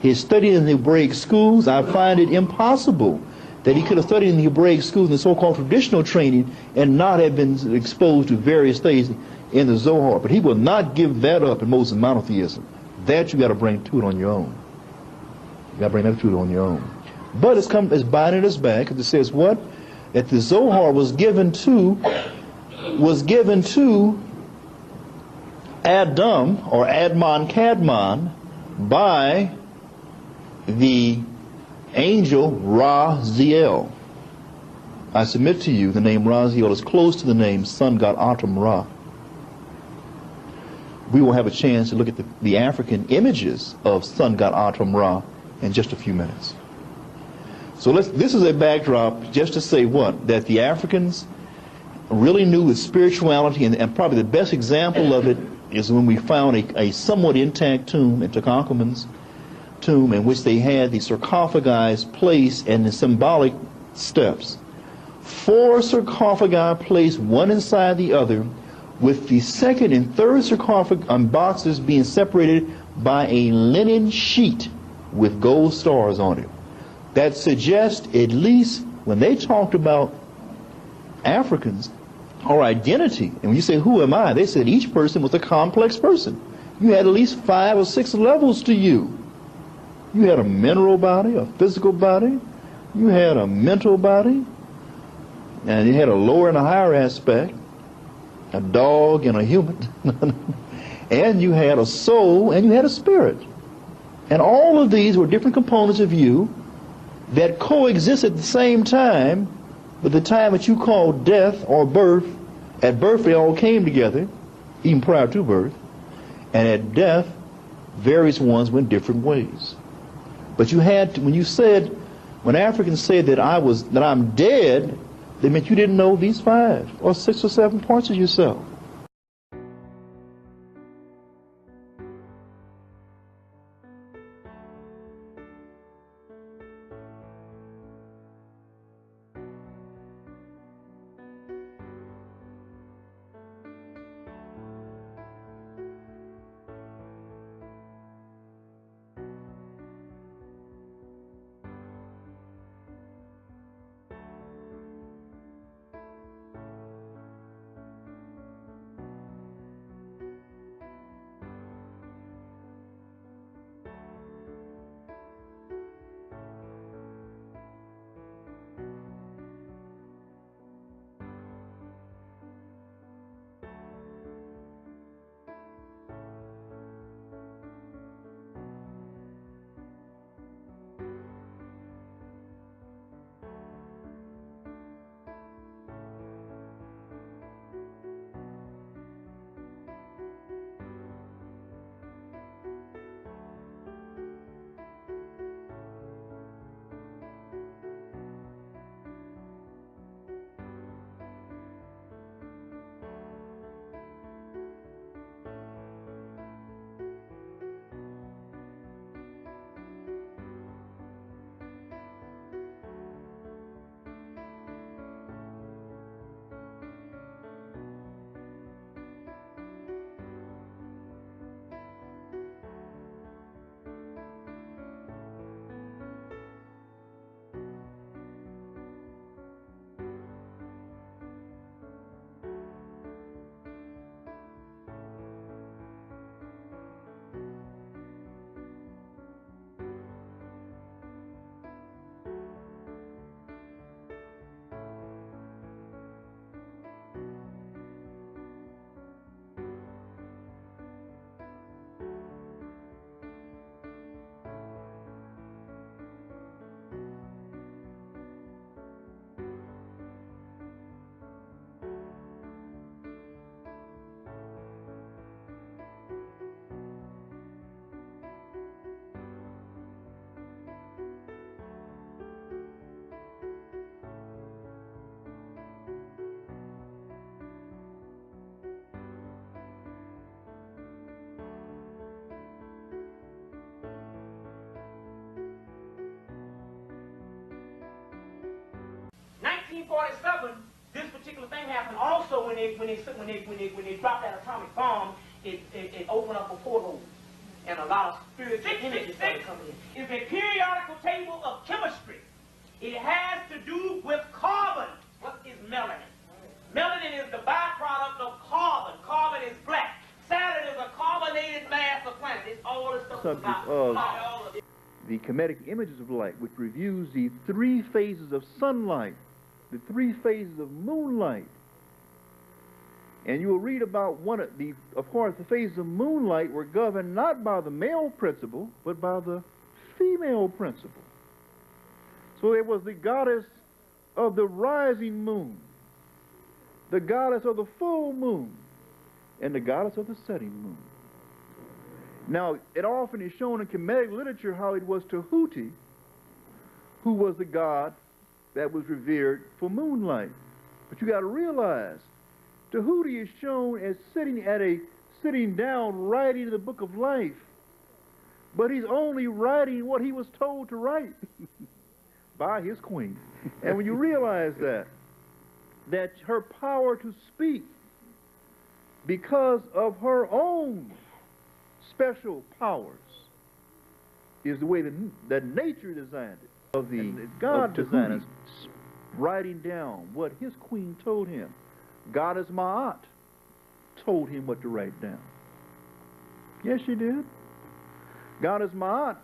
His study in the Hebraic schools, I find it impossible that he could have studied in the Hebraic schools in the so-called traditional training and not have been exposed to various things in the Zohar. But he will not give that up in Moses monotheism. That you got to bring to it on your own. You got to bring that to it on your own. But it's binding us back, because it says what? That the Zohar was given to Adam, or Admon Kadmon, by the angel Raziel. I submit to you the name Raziel is close to the name sun god Atum Ra. We will have a chance to look at the African images of sun god Atum Ra in just a few minutes. So this is a backdrop just to say what? That the Africans really knew with spirituality, and probably the best example of it is when we found a somewhat intact tomb in Tutankhamun's tomb, in which they had the sarcophagi placed and the symbolic steps. 4 sarcophagi placed one inside the other, with the second and third sarcophagus boxes being separated by a linen sheet with gold stars on it. That suggests, at least when they talked about Africans, our identity, and when you say, who am I? They said each person was a complex person. You had at least 5 or 6 levels to you. You had a mineral body, a physical body, you had a mental body, and you had a lower and a higher aspect, a dog and a human, and you had a soul and you had a spirit. And all of these were different components of you that coexist at the same time, but the time that you call death or birth, at birth they all came together, even prior to birth, and at death, various ones went different ways. But you had to, when Africans said that I'm dead, they meant you didn't know these 5 or 6 or 7 parts of yourself. 1947, this particular thing happened. Also, when they dropped that atomic bomb, it opened up a portal, and a lot of spiritual images started coming in. It's a periodical table of chemistry. It has to do with carbon. What is melanin? Melanin is the byproduct of carbon. Carbon is black. Saturn is a carbonated mass of planets. It's all this stuff Subject about of all of it. the kinetic images of light, which reviews the 3 phases of sunlight, the 3 phases of moonlight. And you will read about one of the, of course, the phases of moonlight were governed not by the male principle, but by the female principle. So it was the goddess of the rising moon, the goddess of the full moon, and the goddess of the setting moon. Now, it often is shown in Kemetic literature how it was Tahuti who was the god that was revered for moonlight. But you got to realize, Tahuti is shown as sitting down writing the book of life, but he's only writing what he was told to write by his queen. And when you realize that her power to speak, because of her own special powers, is the way that nature designed it, of the God designers writing down what his queen told him. Goddess Ma'at told him what to write down. Yes, she did. Goddess Ma'at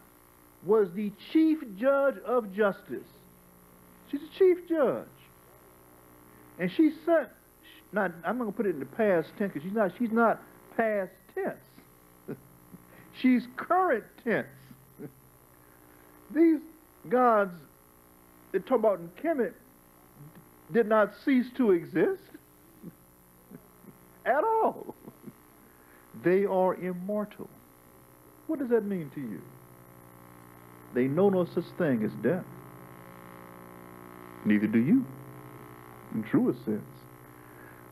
was the chief judge of justice. She's the chief judge. And she sent, I'm not going to put it in the past tense because she's not past tense. She's current tense. These gods that talk about in Kemet did not cease to exist at all. They are immortal. What does that mean to you? They know no such thing as death. Neither do you, in truest sense.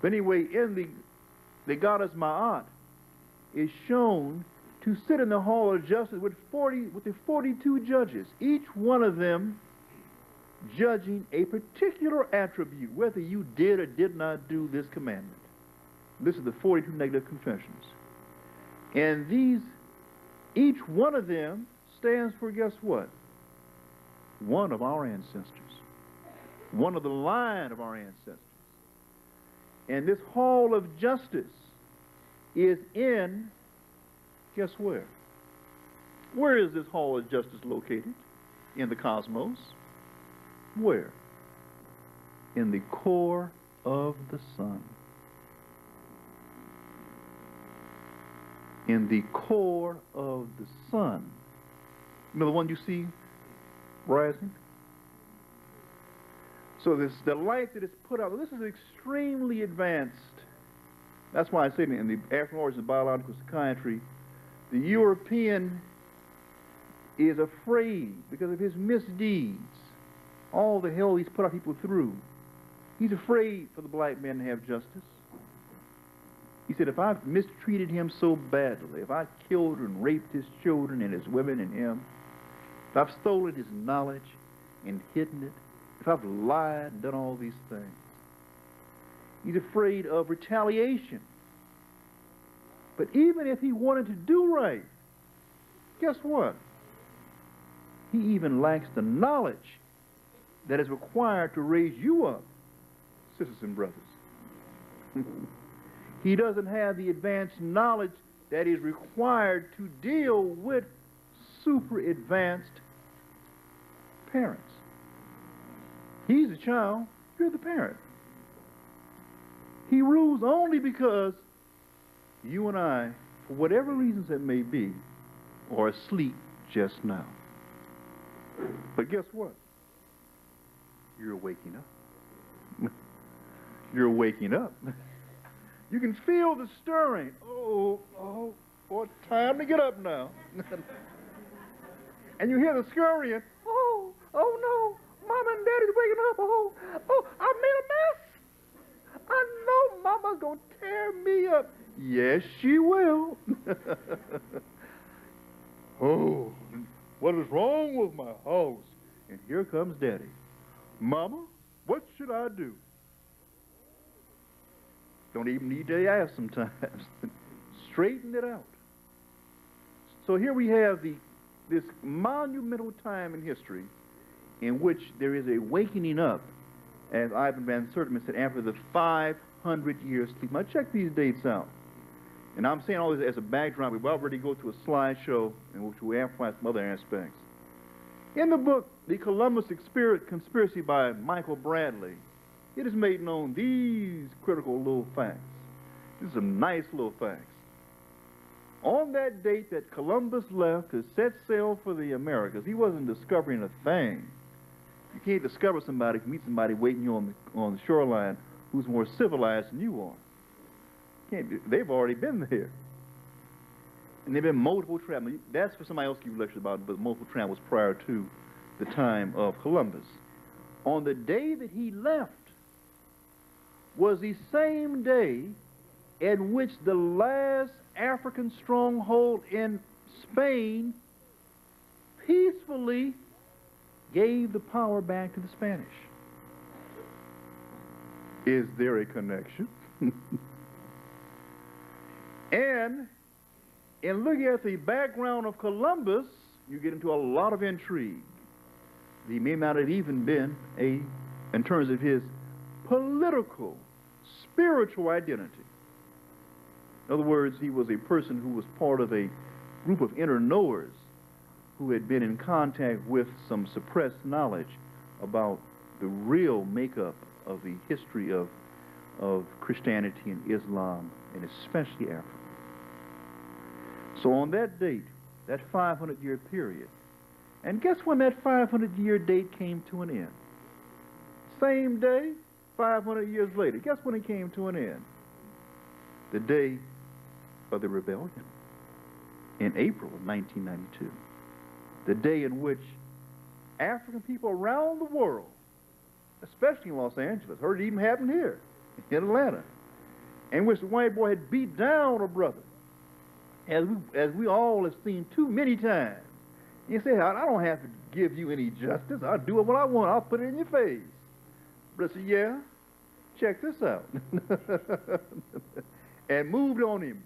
But anyway, in the goddess Ma'at is shown to sit in the hall of justice with the 42 judges, each one of them judging a particular attribute, whether you did or did not do this commandment. This is the 42 negative confessions. And each one of them stands for, guess what? One of our ancestors. One of the line of our ancestors. And this hall of justice is in, guess where? Where is this hall of justice located? In the cosmos. Where? In the core of the sun. In the core of the sun. You know the one you see rising? So the light that is put out, this is extremely advanced. That's why I say in the African Origins of Biological Psychiatry, the European is afraid because of his misdeeds, all the hell he's put our people through. He's afraid for the black man to have justice. He said, if I've mistreated him so badly, if I killed and raped his children and his women and him, if I've stolen his knowledge and hidden it, if I've lied and done all these things, he's afraid of retaliation. But even if he wanted to do right, guess what? He even lacks the knowledge that is required to raise you up, sisters and brothers. He doesn't have the advanced knowledge that is required to deal with super advanced parents. He's a child, you're the parent. He rules only because you and I, for whatever reasons it may be, are asleep just now. But guess what? You're waking up. You're waking up. You can feel the stirring. Oh, time to get up now. And you hear the scurrying. Oh no, Mama and Daddy's waking up. Oh, I made a mess. I know Mama's gonna tear me up. Yes, she will. Oh, what is wrong with my house? And here comes Daddy. Mama, What should I do? Don't even need to ask sometimes. Straighten it out. So here we have this monumental time in history in which there is a wakening up, as Ivan Van Sertima said, after the 500 years sleep. Now check these dates out. And I'm saying all this as a backdrop. We've already go to a slideshow in which we amplify some other aspects. In the book, The Columbus Conspiracy by Michael Bradley, it is made known these critical little facts. These are some nice little facts. On that date that Columbus left to set sail for the Americas, he wasn't discovering a thing. You can't discover somebody, meet somebody waiting you on the shoreline who's more civilized than you are. They've already been there. And there have been multiple travels. That's for somebody else to give lectures about, but multiple travels prior to the time of Columbus. On the day that he left was the same day at which the last African stronghold in Spain peacefully gave the power back to the Spanish. Is there a connection? And in looking at the background of Columbus, you get into a lot of intrigue. He may not have even been in terms of his political, spiritual identity. In other words, he was a person who was part of a group of inner knowers who had been in contact with some suppressed knowledge about the real makeup of the history of Christianity and Islam, and especially Africa. So on that date, that 500-year period, and guess when that 500-year date came to an end? Same day, 500 years later. Guess when it came to an end? The day of the rebellion in April of 1992. The day in which African people around the world, especially in Los Angeles, heard it even happen here in Atlanta, in which the white boy had beat down a brother, as we all have seen too many times. You say, I don't have to give you any justice. I'll do what I want. I'll put it in your face. But I said, yeah, check this out. And moved on him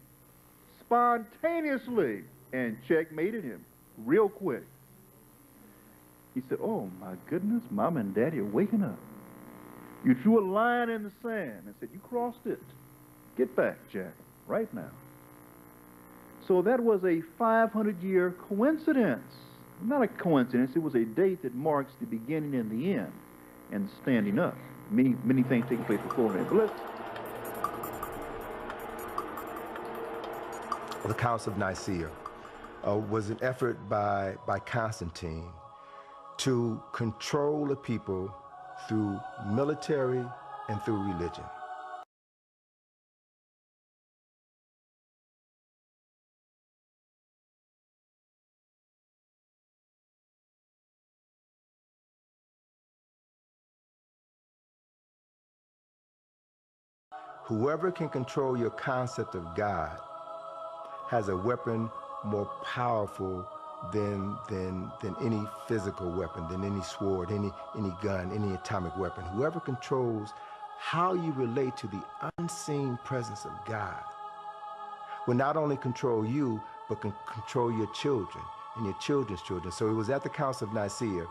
spontaneously and checkmated him real quick. He said, oh my goodness, Mom and Daddy are waking up. You drew a line in the sand and said, you crossed it. Get back, Jack, right now. So that was a 500-year coincidence. Not a coincidence, it was a date that marks the beginning and the end, and standing up. Many things taking place beforehand. But let's... The Council of Nicaea was an effort by Constantine to control the people through military and through religion. Whoever can control your concept of God has a weapon more powerful than any physical weapon, than any sword, any gun, any atomic weapon. Whoever controls how you relate to the unseen presence of God will not only control you, but can control your children and your children's children. So it was at the Council of Nicaea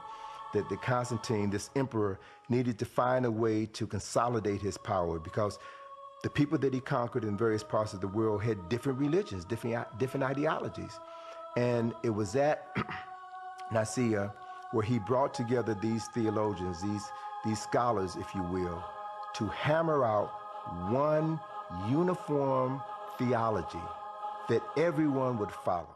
that the Constantine, this emperor, needed to find a way to consolidate his power, because the people that he conquered in various parts of the world had different religions, different ideologies. And it was at Nicaea where he brought together these theologians, these scholars, if you will, to hammer out one uniform theology that everyone would follow.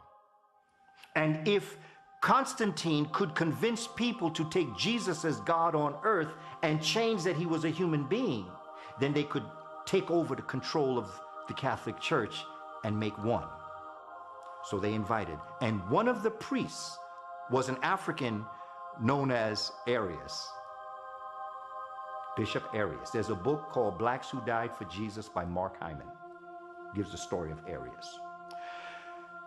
And if Constantine could convince people to take Jesus as God on earth and change that he was a human being, then they could take over the control of the Catholic Church and make one. So they invited. And one of the priests was an African known as Arius, Bishop Arius. There's a book called Blacks Who Died for Jesus by Mark Hyman. Gives the story of Arius.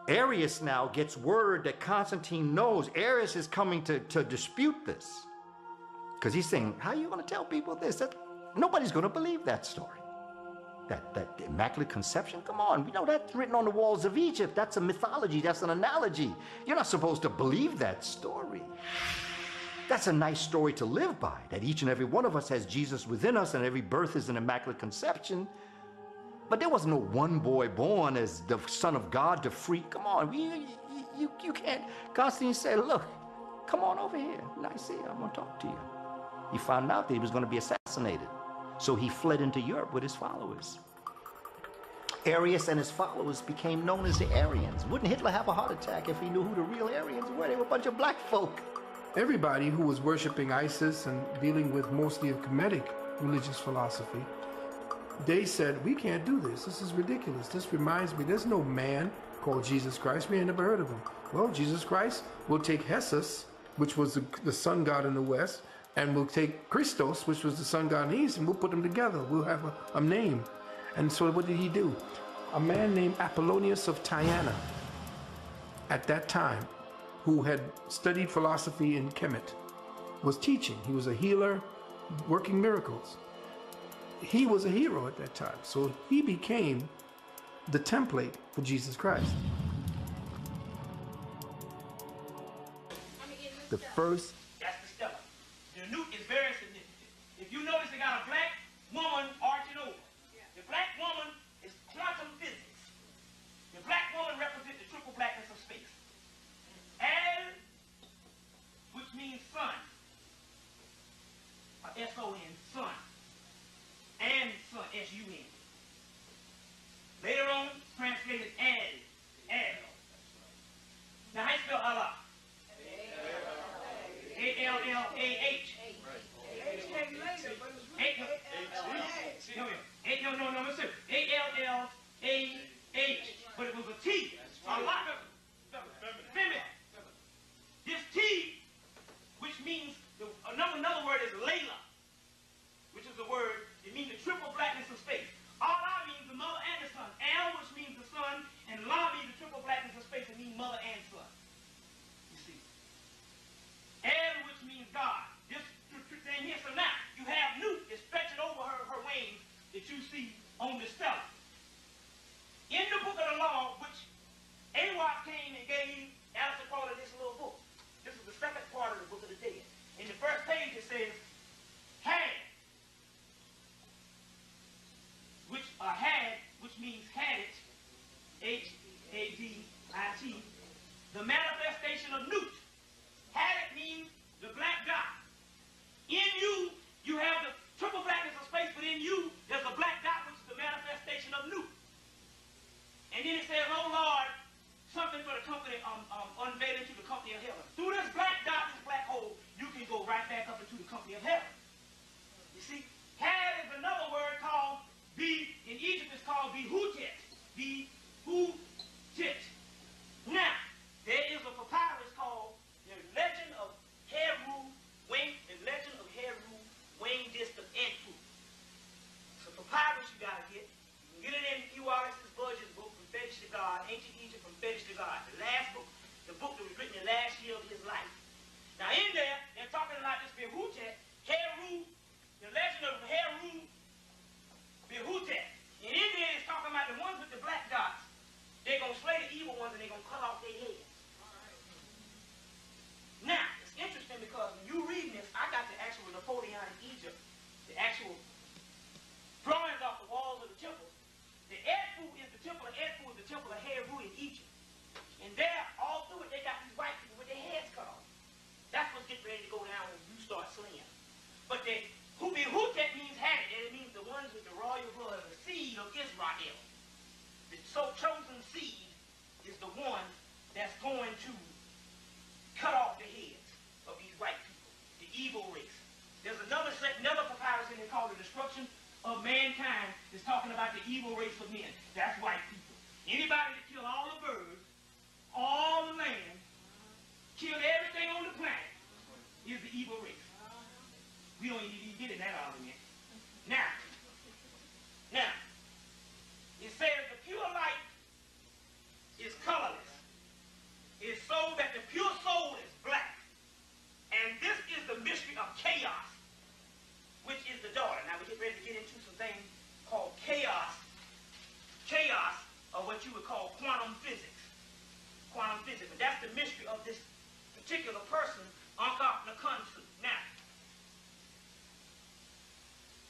Arius now gets word that Constantine knows Arius is coming to dispute this. Because he's saying, how are you going to tell people this? Nobody's going to believe that story. That Immaculate Conception? Come on, that's written on the walls of Egypt. That's a mythology, that's an analogy. You're not supposed to believe that story. That's a nice story to live by, that each and every one of us has Jesus within us and every birth is an Immaculate Conception. But there was no one boy born as the Son of God to free. Come on, you can't. Constantine said, look, come on over here. Nicaea, I'm going to talk to you. He found out that he was going to be assassinated. So he fled into Europe with his followers. Arius and his followers became known as the Arians. Wouldn't Hitler have a heart attack if he knew who the real Aryans were? They were a bunch of black folk. Everybody who was worshiping Isis and dealing with mostly a Kemetic religious philosophy, they said, we can't do this. This is ridiculous. This reminds me, there's no man called Jesus Christ. We ain't never heard of him. Well, Jesus Christ will take Jesus, which was the sun god in the West, and we'll take Christos, which was the sun god in the East, and we'll put them together. We'll have a name. And so what did he do? A man named Apollonius of Tyana, at that time, who had studied philosophy in Kemet, was teaching. He was a healer, working miracles. He was a hero at that time. So he became the template for Jesus Christ. The first. That's the stellar. The newt is very significant. If you notice, they got a black woman arching over. The black woman is quantum physics. The black woman represents the triple blackness of space. Al, which means sun. Or S-O-N, sun. And sun, S-U-N. Later on, translated Al. Al. Now, how you spell Allah? A-L-L-A-H. No, listen. A-L-L-A-H. But it was a T. Allah. Feminine. This T, which means, another word is Layla, which is the word, it means the triple blackness of space. Allah means the mother and the son. Al, which means the son, and La means the triple blackness of space. It means mother and son. You see. El, which means God. This thing here. So now, you have Nut is stretching over her wings that you see on the stellar. In the book of the law, which Awad came and gave Alistair Crowley this little book. This is the second part of the Book of the Dead. In the first page it says, had, which means had it, H-A-D-I-T, the manifestation of Nut. Had it means the black dot. In you, you have the triple blackness of space, but in you, there's a black dot, which is the manifestation of Nut. And then it says, oh Lord, something for the company, unveiling to the company of heaven. Through this black dot, this black hole, you can go right back up into the company of heaven. You see, had is another word called, in Egypt it's called Behutet. Behutet. Now, there is a papyrus called the Legend of Heru Wing Disc of Anpu. It's a papyrus you gotta get. You can get it in Hugh Wallace's Budget's book, From Fetish to God, Ancient Egypt from Fetish to God. The last book, the book that was written the last year of his life. Now in there, they're talking about this Behutet, Heru, the legend of Heru Behutet. And in there it's talking about the ones with the black dots. They're going to slay the evil ones and they're going to cut off their heads. Now, it's interesting because when you reading this, I got the actual Napoleonic Egypt, the actual drawings off the walls of the temple. The Edfu is the temple of Edfu, is the temple of Heru in Egypt. And there, all through it, they got these white people with their heads cut off. That's what's getting ready to go down when you start slaying. But the Behutet means had it, and it means the ones with the royal blood, the seed of Israel. The chosen seed is the one that's going to cut off the heads of these white people, the evil race. There's another papyrus in there called The Destruction of Mankind that's talking about the evil race of men. That's white people. Anybody that kill all the birds, all the land, kill everything on the planet is the evil race. We don't even get in that argument. Now, it says the pure light is colorless. It's so that the pure soul is black. And this is the mystery of chaos. visit. But that's the mystery of this particular person, Angkor Nakhunsu. Now,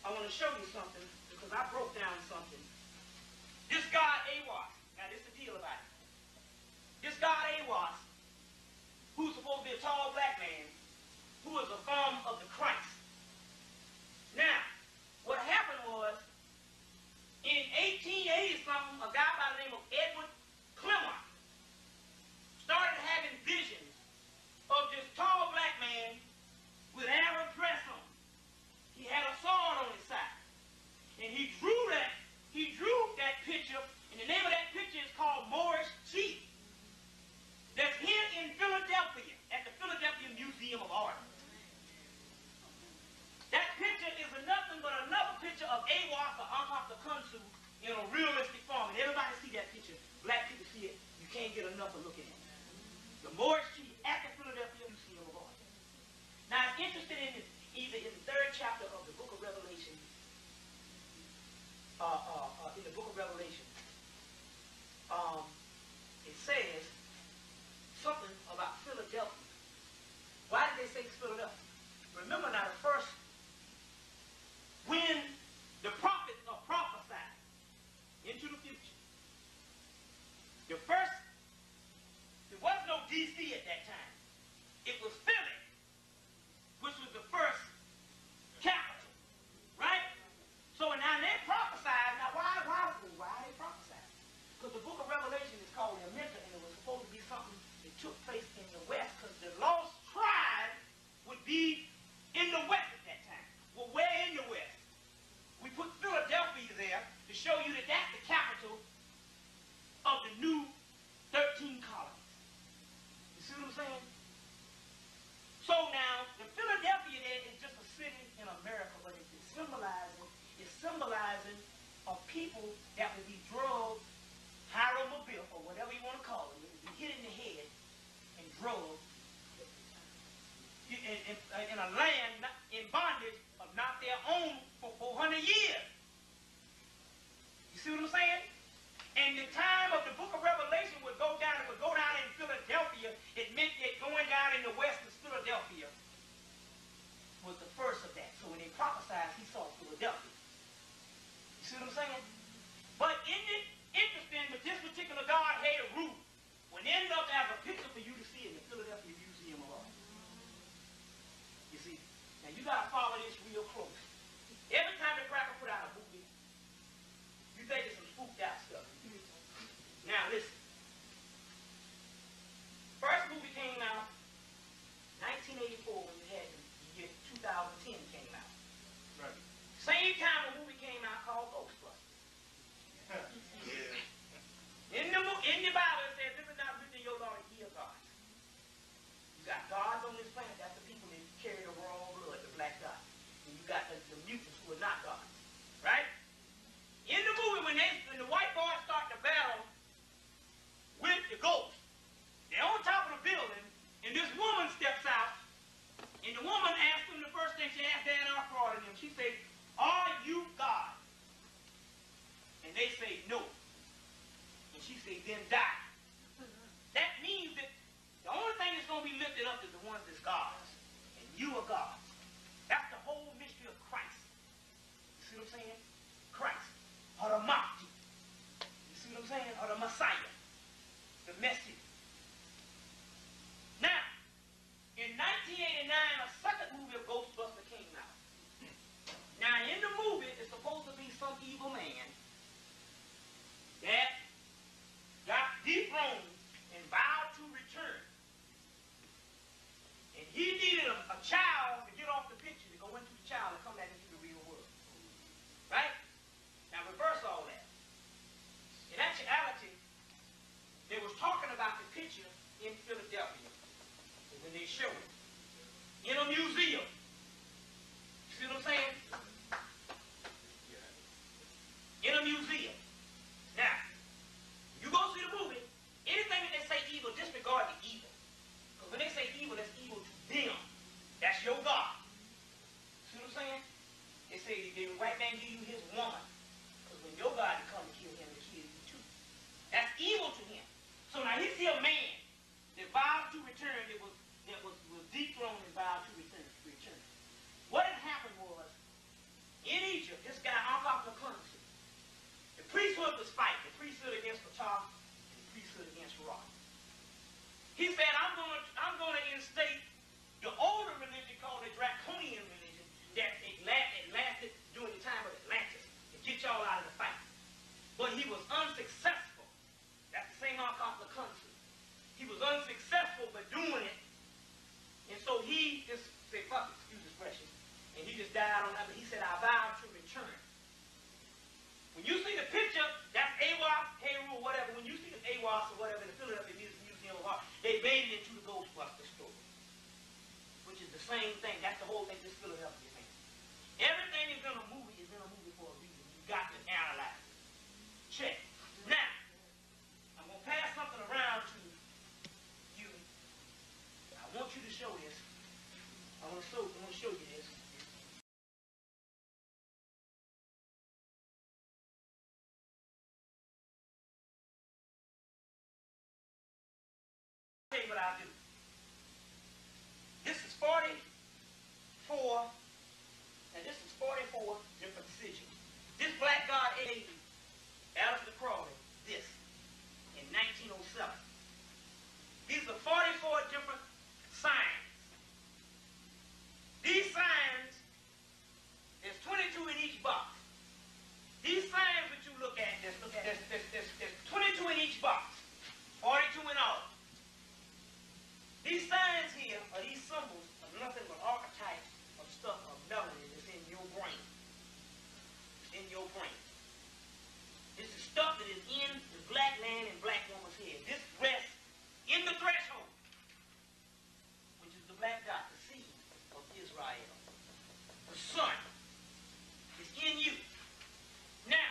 I want to show you something because I broke down something. This god Aiwass, now this is the deal about it. This god Aiwass, who's supposed to be a tall black man, who is a form of the Christ. Now, what happened was, in 1880-something, a guy by the name of Edward Clemart started having visions of this tall black man with Arab dress on. He had a sword on his side. And he drew that picture, and the name of that picture is called Moorish Chief. That's here in Philadelphia, at the Philadelphia Museum of Art. That picture is nothing but another picture of Aiwass or Angkor Nakhunsu in a realistic form. And everybody see that picture. Black people see it. You can't get enough of looking at it. The Moorish Chief at the Philadelphia Museum of Art. Now, it's interested in this, either in the 3rd chapter of the book of Revelation, in the book of Revelation, it says something about Philadelphia. Why did they say it's Philadelphia? Remember now, the first, when the prophets are prophesied into the future, the first, there was no D.C. at that time. It was Philly, which was the first capital, right? So now they prophesied. Now why they prophesied? Because the book of Revelation is called the Amenta, and it was supposed to be something that took place in the West, because the lost tribe would be in the West at that time. Well, where in the West? We put Philadelphia there to show you that that's the capital of the new 13 colonies. You see what I'm saying? So now, the Philadelphia there is just a city in America, but it's symbolizing a people that will be drugged, hieromobile, or whatever you want to call it. It will be hit in the head and drugged in a land in bondage of not their own for 400 years. You see what I'm saying? And the time of the book of Revelation would go down in Philadelphia. It meant that going down in the west is Philadelphia was the first of that. So when they prophesied, he saw Philadelphia. You see what I'm saying? But isn't it interesting that this particular God had a roof would end up as a picture for you to see in the Philadelphia Museum of Art. You see? Now you got to follow this real close. Every time the cracker put out a movie, you think it's some spooked out stuff. Now listen. First movie came out 1984 when you had the year 2010 came out. Right. Same time a movie came out called Ghostbusters. In the Bible it says, this is not written in your law to hear God. You got gods on this planet, that's the people that carry the wrong blood, the black God. And you got the mutants who are not gods. Right? In the movie, when the white boys start to battle with the ghost, they're on top of the building, and this woman steps out, and the woman asks them the first thing she asked Dan Aykroyd and them. She says, "Are you God?" And they say, "No." And she says, "Then die." That means that the only thing that's going to be lifted up is the ones that's gods, and you are gods. That's the whole mystery of Christ. You see what I'm saying? Christ. Or the Mahdi. You see what I'm saying? Or the Messiah. The message. Now, in 1989, a second movie of Ghostbusters came out. Now, in the movie, it's supposed to be some evil man that got dethroned and vowed to return. And he needed a child to get off the picture, to go into the child and come back into the real world. Right? Now reverse all that. In actuality, they was talking about the picture in Philadelphia when they showed it in a museum. You see what I'm saying? In a museum. Now, you go see the movie, anything that they say evil, disregard the evil. Because when they say evil, that's evil to them. That's your God. See what I'm saying? They say the white man give you his woman. Because when your God to come to kill him, to kill you too. That's evil to him. So now he see a man Western state, the older religion called the draconian religion, that it lasted during the time of Atlantis to get y'all out of the fight. But he was unsuccessful. That's the same Alcatraz country. He was unsuccessful by doing it. And so he just said, fuck it, excuse expression. And he just died on that. But he said, I vow to return. When you see the picture, that's AWAS, Heru, whatever. When you see the AWAS or whatever in the Philadelphia Museum of Art, they made it into the Ghostbuster story, which is the same thing. That's the whole thing this Philadelphia thing. Everything is in a movie for a reason. You got to analyze it. Check. Now, I'm going to pass something around to you. I want you to show this. I want to show you this. Tell you what I'll do. This is 44, and this is 44 different decisions. This black god ate Aleister Crowley, this, in 1907. These are 44 different signs. These signs, there's 22 in each box. These signs that you look at, there's 22 in each box, 42 in all. These signs here, or these symbols, are nothing but archetypes of stuff of melanin that's in your brain. In your brain. This is stuff that is in the black man and black woman's head. This rests in the threshold, which is the black dot, the seed of Israel. The sun is in you. Now,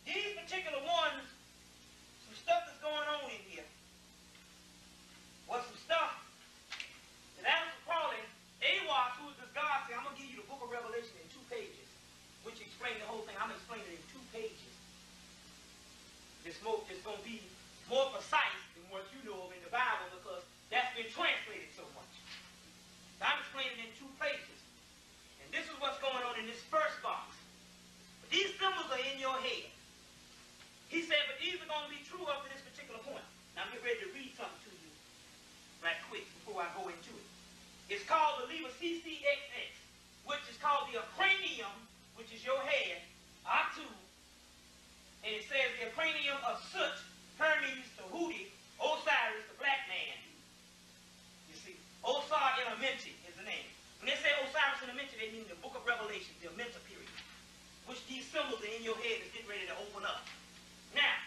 these particular ones, some stuff that's going on in here, was some stuff that Aleister Crowley, AWAS, who is this God, said, I'm going to give you the book of Revelation in 2 pages, which explains the whole thing. I'm going to explain it in 2 pages. It's going to be more precise than what you know of in the Bible because that's been translated so much. So I'm explaining it in 2 pages. And this is what's going on in this first box. But these symbols are in your head. He said, but these are going to be true up to this particular point. Now I'm getting ready to read something to you right quick before I go into it. It's called the Liber CCXX, which is called the acranium, which is your head, Atu, and it says the acranium of Sut, Hermes, Tahuti, Osiris, the black man. You see, Osar in Amenti is the name. When they say Osiris in Amenti, they mean the book of Revelation, the Amenta period, which these symbols are in your head is getting ready to open up. Now,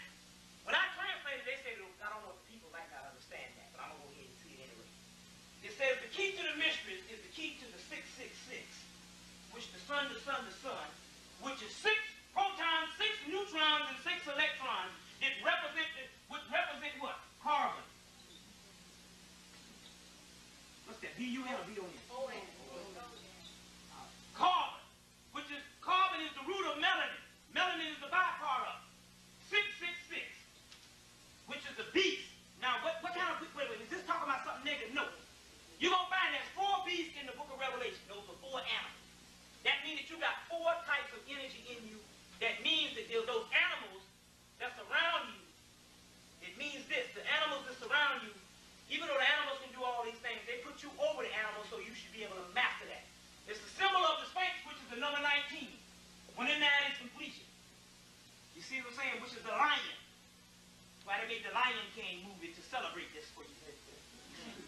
when I translated, they say, I don't know if the people might not understand that, but I'm going to go ahead and see it anyway. It says the key to the mysteries is the key to the 666, which the sun, which is 6 protons, 6 neutrons, and 6 electrons, which represent what? Carbon. What's that? B-U-N or B-O-N? O-N. Carbon, which is, carbon is the root of melanin. Melanin is the byproduct. 666. Which is the beast. Now, what kind of, wait, is this talking about something negative? No. You're going to find there's 4 beasts in the book of Revelation. Those are 4 animals. That means that you got 4 types of energy in you. That means that those animals that surround you, it means this, the animals that surround you, even though the animals can do all these things, they put you over the animals, so you should be able to master that. It's the symbol of the Sphinx, which is the number 19. When in that is completion. You see what I'm saying? Which is the lion. Why they made the Lion King movie to celebrate this for you.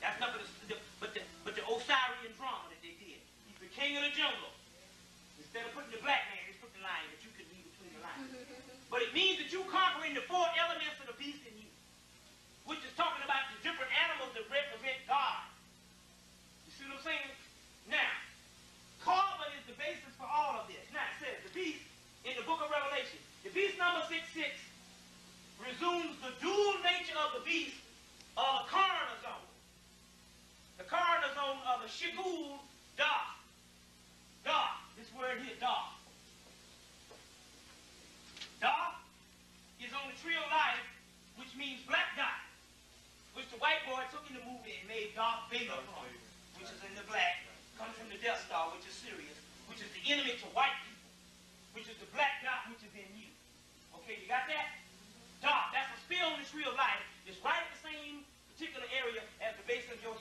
That's not but the Osirian drama that they did. He's the king of the jungle. Instead of putting the black man, they put the lion, that you could read between the lines. But it means that you're conquering the 4 elements of the beast in you, which is talking about the different animals that represent God. You see what I'm saying? Now, carbon is the basis for all of this. Now it says the beast in the book of Revelation. The beast number 66 resumes the dual nature of the beast of the carnazone. The carnazone of the Shigul Da. Da. This word here, Da. Da is on the tree of life, which means black dot, which the white boy took in the movie and made Darth Vader from, which is in the black, comes from the Death Star, which is Sirius, which is the enemy to white people, which is the black dot, which is in you. Okay, you got that? Dark, that's a spear on the tree of life. It's right at the same particular area as the base of your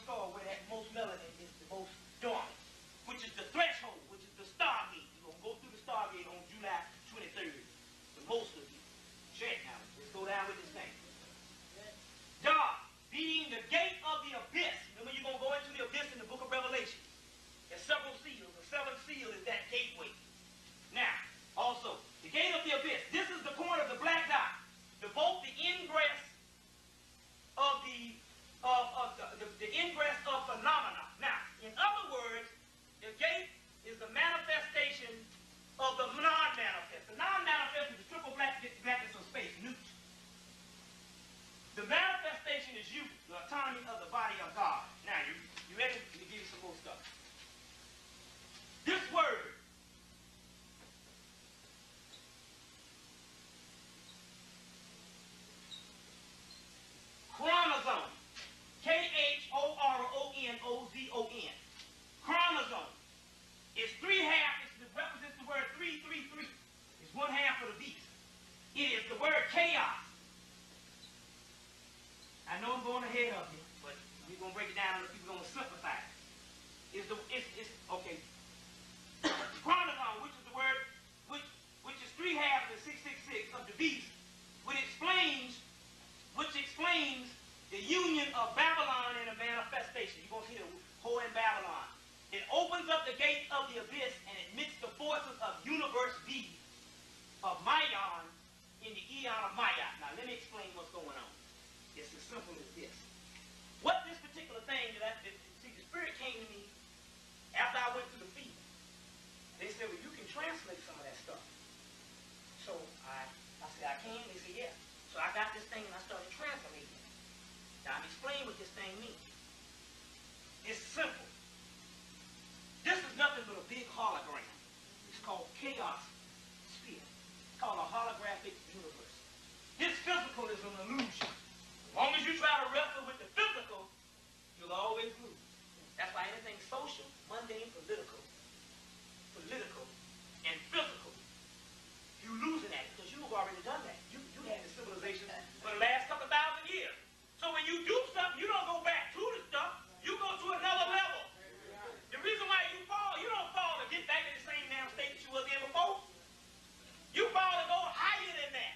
ahead of you, but we're gonna break it down and we're gonna simplify it. Okay. Chronicon, which is the word which is 3 halves of the 666 of the beast, which explains the union of Babylon and a manifestation. You're going to see the whore in Babylon. It opens up the gates of the abyss and admits the forces of universe V of Mayan in the eon of Maya. Now let me explain what's going on. It's as simple as this. What this particular thing see, the Spirit came to me after I went through the fever. They said, well, you can translate some of that stuff. So I said, I can? They said, yeah. So I got this thing and I started translating it. Now I'm explaining what this thing means. It's simple. This is nothing but a big hologram. It's called chaos sphere. It's called a holographic universe. This physical is an illusion. As long as you try to wrestle with the physical, you'll always lose. That's why anything social, mundane, political, and physical, you're losing that because you've already done that. You had the civilization for the last couple thousand years. So when you do something, you don't go back to the stuff. You go to another level. The reason why you fall, you don't fall to get back in the same damn state that you was in before. You fall to go higher than that.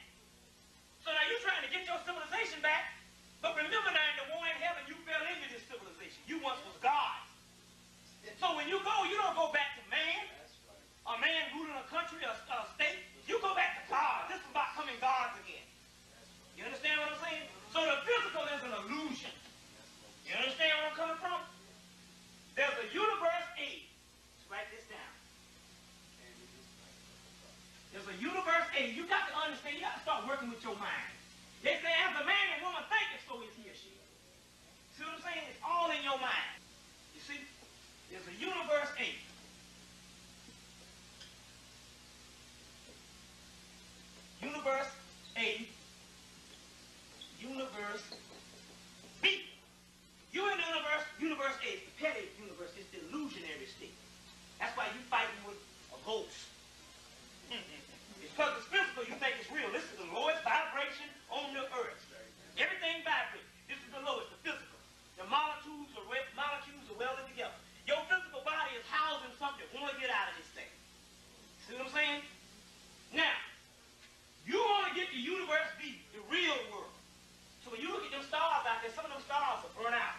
So now you're trying to get your civilization back, but remember now in the war in heaven, you fell into this civilization. You once was God. So when you go, you don't go back to man, a man ruling a country, a state. You go back to God. This is about coming gods again. You understand what I'm saying? So the physical is an illusion. You understand where I'm coming from? There's a universe A. Let's write this down. There's a universe A. You got to understand, you got to start working with your mind. They say, as a man and woman thinketh, so is he or she. See what I'm saying? It's all in your mind. You see? There's a universe A. Universe A. Universe B. You're in the universe A. It's the petty universe. It's the illusionary state. That's why you're fighting with a ghost. It's because it's physical, you think it's real. This is the lowest vibration on the earth. Everything vibrates. This is the lowest, the physical. The molecules are welded together. Your physical body is housing something that want to get out of this thing. See what I'm saying? Now, you want to get to universe B, the real world. So when you look at them stars out there, some of them stars are burnt out.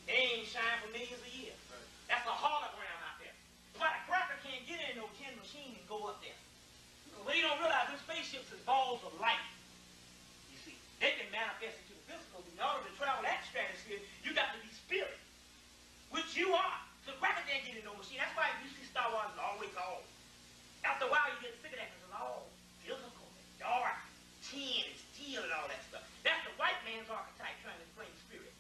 They ain't shine for millions of years. That's a hologram out there. But a cracker can't get in no tin machine and go up there. What you don't realize, them spaceships is balls of light. You see, they can manifest into the physical, but in order to travel that stratosphere, you got to be spirit, which you are. So cracker can't get in no machine. That's why you see Star Wars is always on. After a while, you get sick of that because it's all physical, dark, tin, and steel, and all that stuff. That's the white man's archetype trying to explain spirit.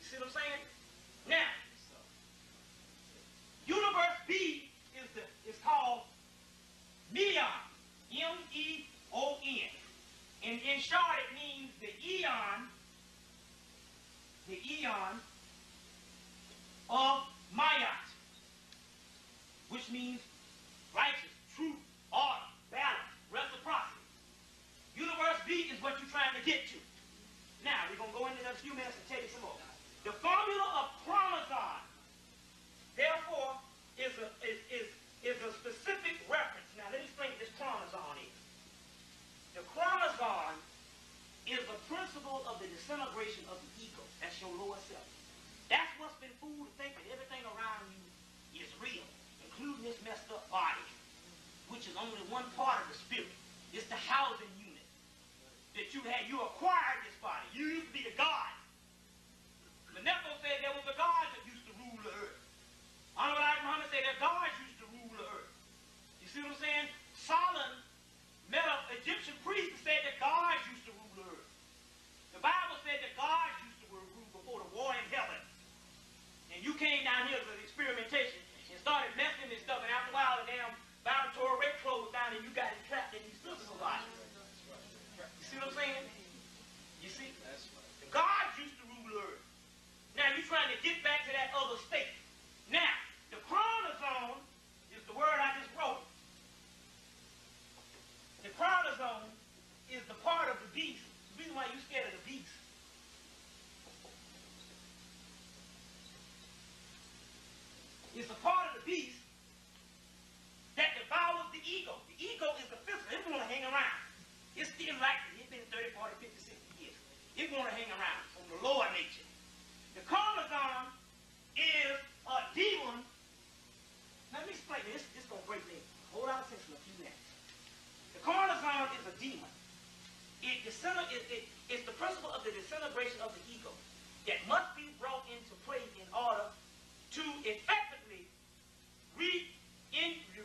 You see what I'm saying? Now, universe B is called Meon, M-E-O-N. And in short, it means the eon of Mayat, which means righteous, truth, order, balance, reciprocity. Universe B is what you're trying to get to. Now, we're going to go into a few minutes and tell you some more. The formula of chromosome, therefore, is a specific reference. Now, let me explain what this chromosome is. The chromosome is the principle of the disintegration of the ego. That's your lower self. That's what's been fooled to think that everything around you is real, including this messed up body, which is only one part of the spirit. It's the housing unit that you had. You acquired this body. You used to be the God. Manetho said there was a God that used to rule the earth. Honorable Muhammad said that gods used to rule the earth. You see what I'm saying? Solomon met an Egyptian priest and said that gods used to rule the earth. The Bible said that gods used to rule before the war in heaven. And you came down here for the experimentation and started messing this stuff, and after a while the damn laboratory red closed down and you got trapped in these physical bodies. You see what I'm saying? You see? The gods used to rule the earth. Now you're trying to get back to that other state. Now, the chromosome is the word I just wrote. The chromosome is the part of the beast. The reason why you're scared of the beast. carnazon is a demon. It's the principle of the disintegration of the ego that must be brought into play in order to effectively the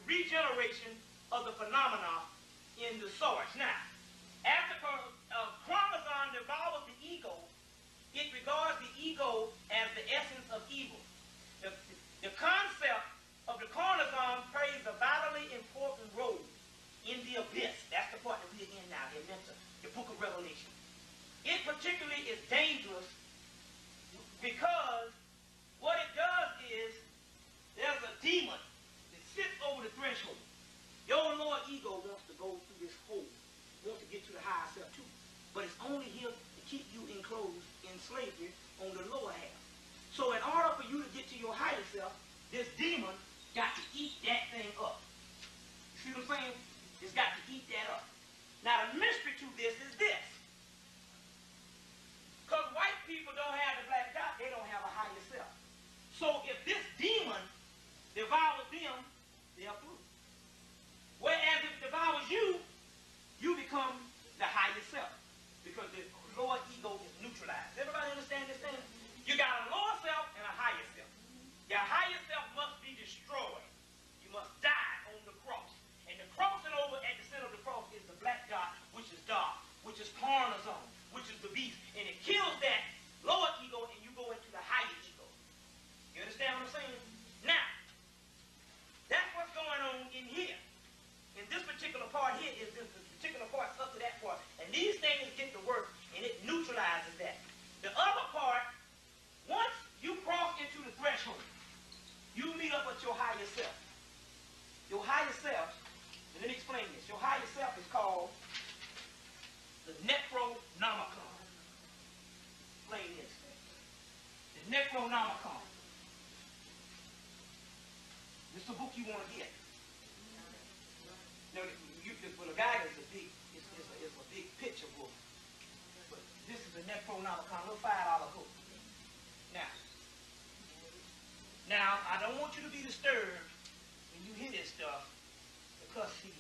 regeneration of the phenomena in the source. Now, after carnazon devours the ego, it regards the ego as the essence of evil. The concept of the carnazon plays a vitally important role in the abyss. That's the part that we're in now, the book of Revelation. It particularly is dangerous because what it does is there's a demon that sits over the threshold. Your lower ego wants to go through this hole, wants to get to the higher self too. But it's only here to keep you enclosed in slavery on the lower half. So in order for you to get to your higher self, this demon got to eat that thing up. See what I'm saying? It's got to eat that up. Now the mystery to this is this. Because white people don't have the black dot, they don't have a higher self. So if this demon devours them, they're through. Whereas if it devours you, you become the higher self. Because the lower ego is neutralized. Everybody understand this thing? You got a lower self and a higher self. Your higher self must be destroyed. You must die on the cross. And the crossing over at the center of the cross is the black dot, which is dark, which is carnazon, which is the beast. And it kills that lower ego and you go into the higher ego. You understand what I'm saying? Now, that's what's going on in here. In this particular part here is this particular part up to that part. And these things get to work and it neutralizes that. The other part, once you cross into the threshold, you meet up with your higher self. Your higher self, and let me explain this. Your higher self is called the Necronomicon. Explain this. The Necronomicon. This is a book you want to get. Now, the guy is a big picture book. But this is the Necronomicon, a little $5 book. Now, I don't want you to be disturbed when you hear this stuff, because see,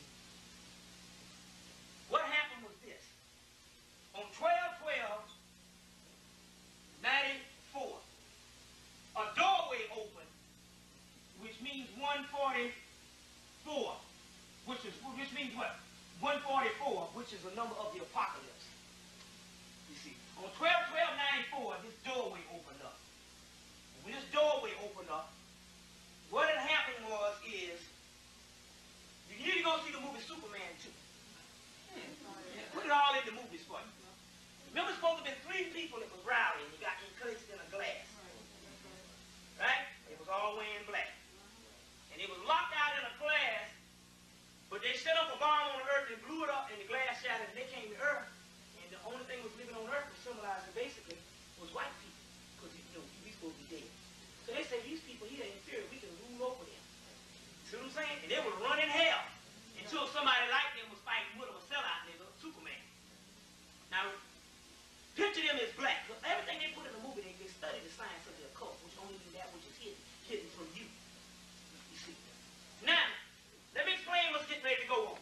what happened was this. On 12/12/94, a doorway opened, which means 144, which means what? 144, which is the number of the apocalypse. You see, on 12/12/94, this doorway opened up. And when this doorway opened up, what had happened is, you need to go see the movie Superman 2. Put it all in the movies for you. Remember, it's supposed to have been 3 people that was rowdy, and you got encased in a glass. Right? It was all wearing black. And it was locked out in a glass, but they set up a bomb on the earth and blew it up, and the glass shattered, and they came to earth. And the only thing that was living on earth was symbolizing basically was white people, because we supposed to be dead. So they say, these people here, in theory, we can rule over them. See what I'm saying? And they were running hell until somebody like them was fighting with them, a sellout nigga, Superman. Now, picture them as black. Look, everything they put in the movie, they study the science of the occult, which only means that which is hidden from you. You see? Now, let me explain what's getting ready to go on.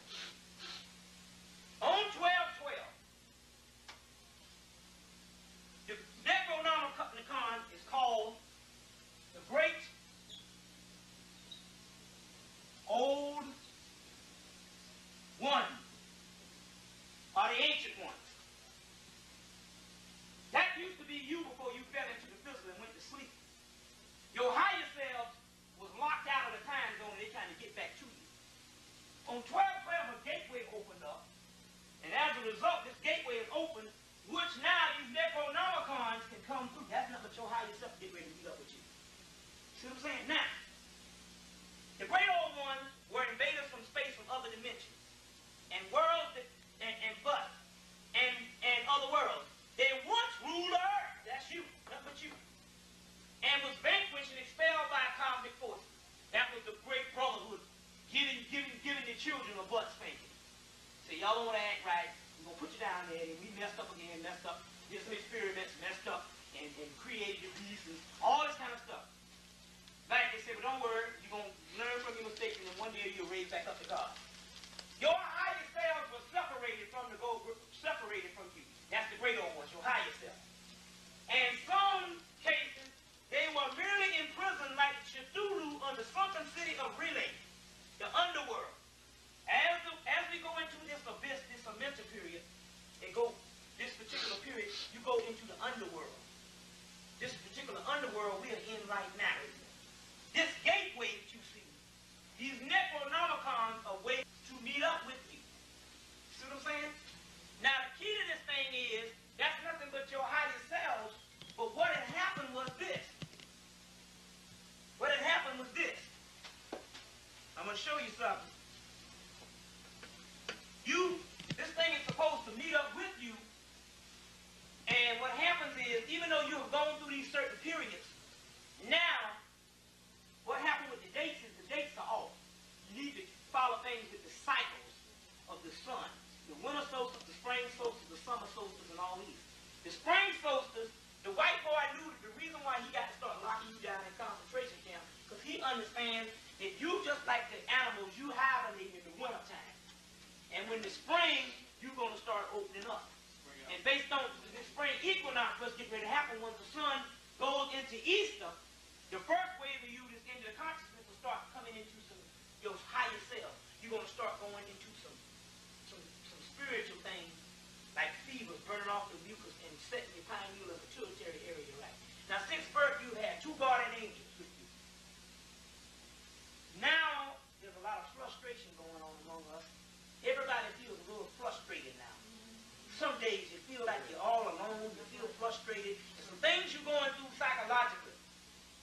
On 12/12, the Necronomicon is called the Great Old One, or the Ancient Ones. That used to be you before you fell into the physical and went to sleep. Your higher self was locked out of the time zone and they're trying to get back to you. On 12/12, a gateway opened up, and as a result, this gateway is open, which now these Necronomicons can come through. That's not what your higher self get ready to meet up with you. See what I'm saying? Now, the Great Old Ones were invaders from space, from other dimensions, and worlds and other worlds. They once ruled the earth. That's you, not but you. And was vanquished and expelled by cosmic forces. That was the great brotherhood, giving the children a butt spanking. Say, y'all don't want to act right. We're going to put you down there, and we messed up again, did some experiments, messed up, and created the beast, and all this kind of stuff. Like they said, but don't worry, you're going to learn from your mistakes, and then one day you'll raise back up to God. Your higher selves right now. This gateway that you see, these Necronomicons are ways to meet up with you. See what I'm saying? Now the key to this thing is, that's nothing but your higher selves, but what had happened was this. What had happened was this. I'm going to show you something. This thing is supposed to meet up with you, and what happens is, even though you have gone through these certain periods, now, what happened with the dates is the dates are off. You need to follow things with the cycles of the sun. The winter solstice, the spring solstice, the summer solstice, and all these. The spring solstice, the white boy knew that the reason why he got to start locking you down in concentration camp, because he understands that you, just like the animals, you hibernate in the wintertime. And when the spring, you're going to start opening up. And based on the spring equinox, what's getting ready to happen when the sun goes into Easter, the first wave of you that's into the consciousness will start coming into your higher self. You're going to start going into some spiritual things like fever, burning off the mucus and setting your pineal and pituitary area right. Now, since birth, you had 2 guardian angels with you. Now, there's a lot of frustration going on among us. Everybody feels a little frustrated now. Some days you feel like you're all alone, you feel frustrated. There's some things you're going through psychologically.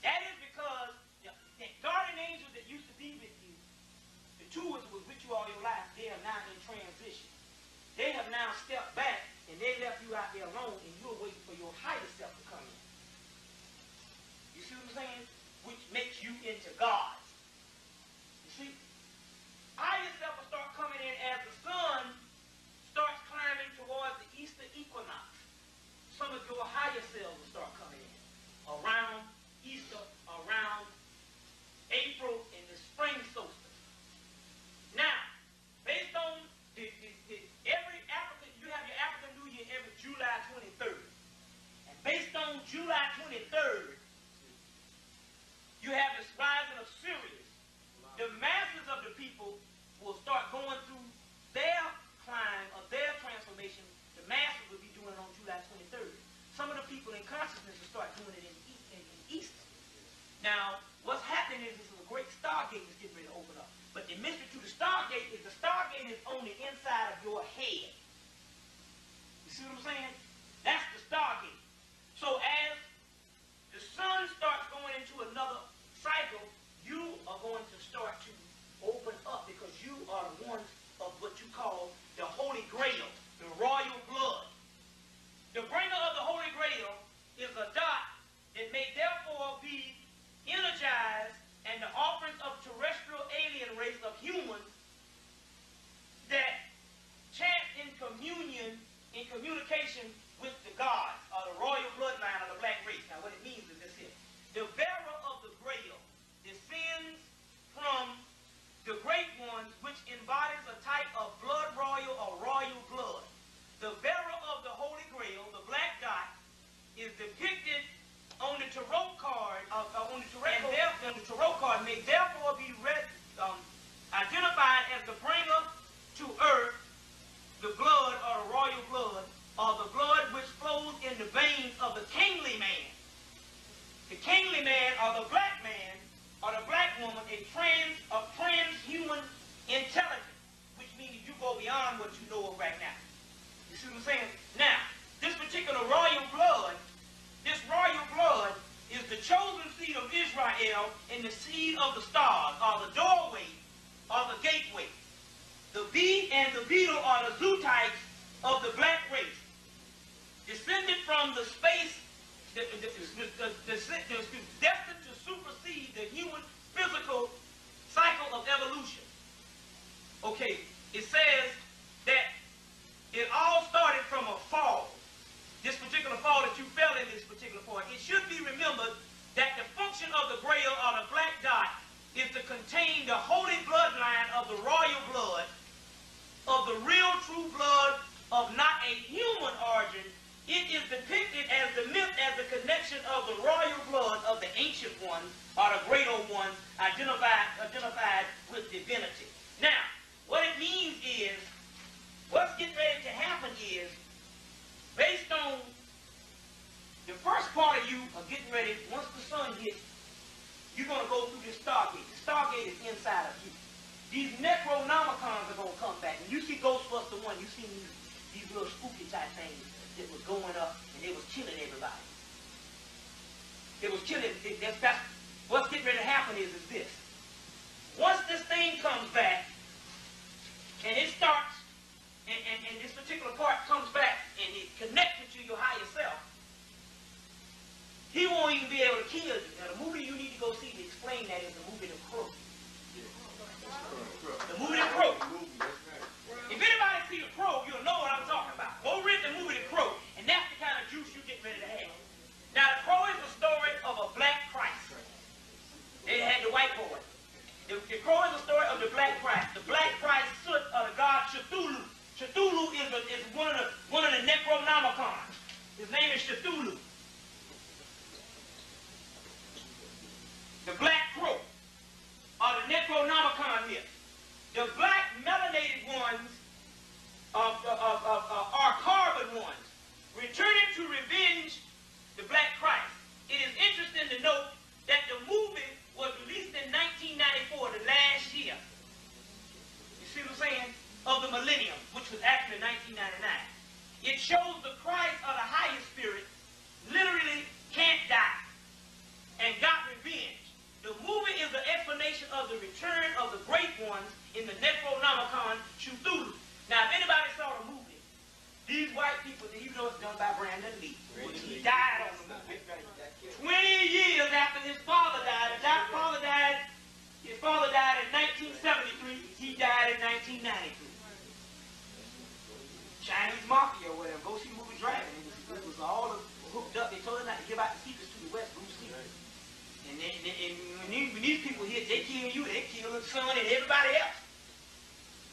That is because the guardian angels that used to be with you, the 2 was with you all your life, they are now in transition. They have now stepped back and they left you out there alone, and you're waiting for your higher self to come in. You see what I'm saying? Which makes you into God. You see? Higher self will start coming in as the sun starts climbing towards the Easter equinox. Some of your higher selves will start coming in around Easter, around April, and the spring solstice. Now, based on every African, you have your African New Year every July 23rd. And based on July 23rd, you have this rising of Sirius. The masses of the people will start going through their climb of their transformation. The masses will be doing it on July 23rd. Some of the people in consciousness will start doing it in Easter. Now, what's happening is this is a great stargate that's getting ready to open up. But the mystery to the stargate is on the inside of your head. You see what I'm saying? That's the stargate. So as the sun starts going into another cycle, you are going to start to open up because you are one of what you call the Holy Grail, the royal blood. The bringer of the Holy Grail is a dot that may therefore be energized, and the offerings of terrestrial alien race of humans that chant in communion, in communication with the gods, or the royal bloodline of the black race. Now what it means is this here. The bearer of the Grail descends from the great ones, which embodies a type of blood royal or royal blood. The bearer of the Holy Grail, the black dot, is depicted on the tarot card, the tarot card may therefore be identified as the bringer to earth, the blood or the royal blood, or the blood which flows in the veins of the kingly man. The kingly man or the black man or the black woman, a transhuman intelligence, which means you go beyond what you know of right now. You see what I'm saying? Now, this particular royal blood, is the chosen seed of Israel and the seed of the stars, or the doorway, or the gateway. The bee and the beetle are the zootypes of the black race, descended from the space, destined to supersede the human physical cycle of evolution. Okay, it says that it all started from a fall. This particular fall that you fell in this particular part, it should be remembered that the function of the Grail or the black dot is to contain the holy bloodline of the royal blood, of the real true blood of not a human origin. It is depicted as the myth, as the connection of the royal blood of the ancient ones, or the great old ones, identified with divinity. Now, what it means is, what's getting ready to happen is, based on the first part of you are getting ready, once the sun hits, you're going to go through this Stargate. The Stargate is inside of you. These Necronomicons are going to come back. And you see Ghostbuster 1, you see these little spooky type things that was going up and they was killing everybody. It was killing, that's what's getting ready to happen is this. Once this thing comes back, and it starts, and this particular part comes back, and it connects to your higher self, he won't even be able to kill you. Now, the movie you need to go see to explain that is the movie The Crow. The movie The Crow. If anybody see The Crow, you'll know what I'm talking about. Go read the movie The Crow, and that's the kind of juice you get ready to have. Now, The Crow is the story of a black Christ. They had the white boy. The Crow is the story of the black Christ. The black Christ Soot of the god Cthulhu. Cthulhu is one of the Necronomicons. His name is Cthulhu. The black crow are the Necronomicon myth. The black melanated ones are carbon ones, returning to revenge the black Christ. It is interesting to note that the movie was released in 1994, the last year. You see what I'm saying? Of the millennium, which was actually 1999. It shows the Christ of the highest spirit literally can't die and got revenge. The movie is an explanation of the return of the great ones in the Necronomicon Cthulhu. Now, if anybody saw the movie, these white people, even though it's done by Brandon Lee, which he died on the movie 20 years after his father died. His father died in 1973. He died in 1993. Chinese Mafia or whatever. Go see the movie Dragon. It was all hooked up. They told him not to give out the secrets to the West. Bruce Lee. And when these people here, they kill you, they kill the son and everybody else.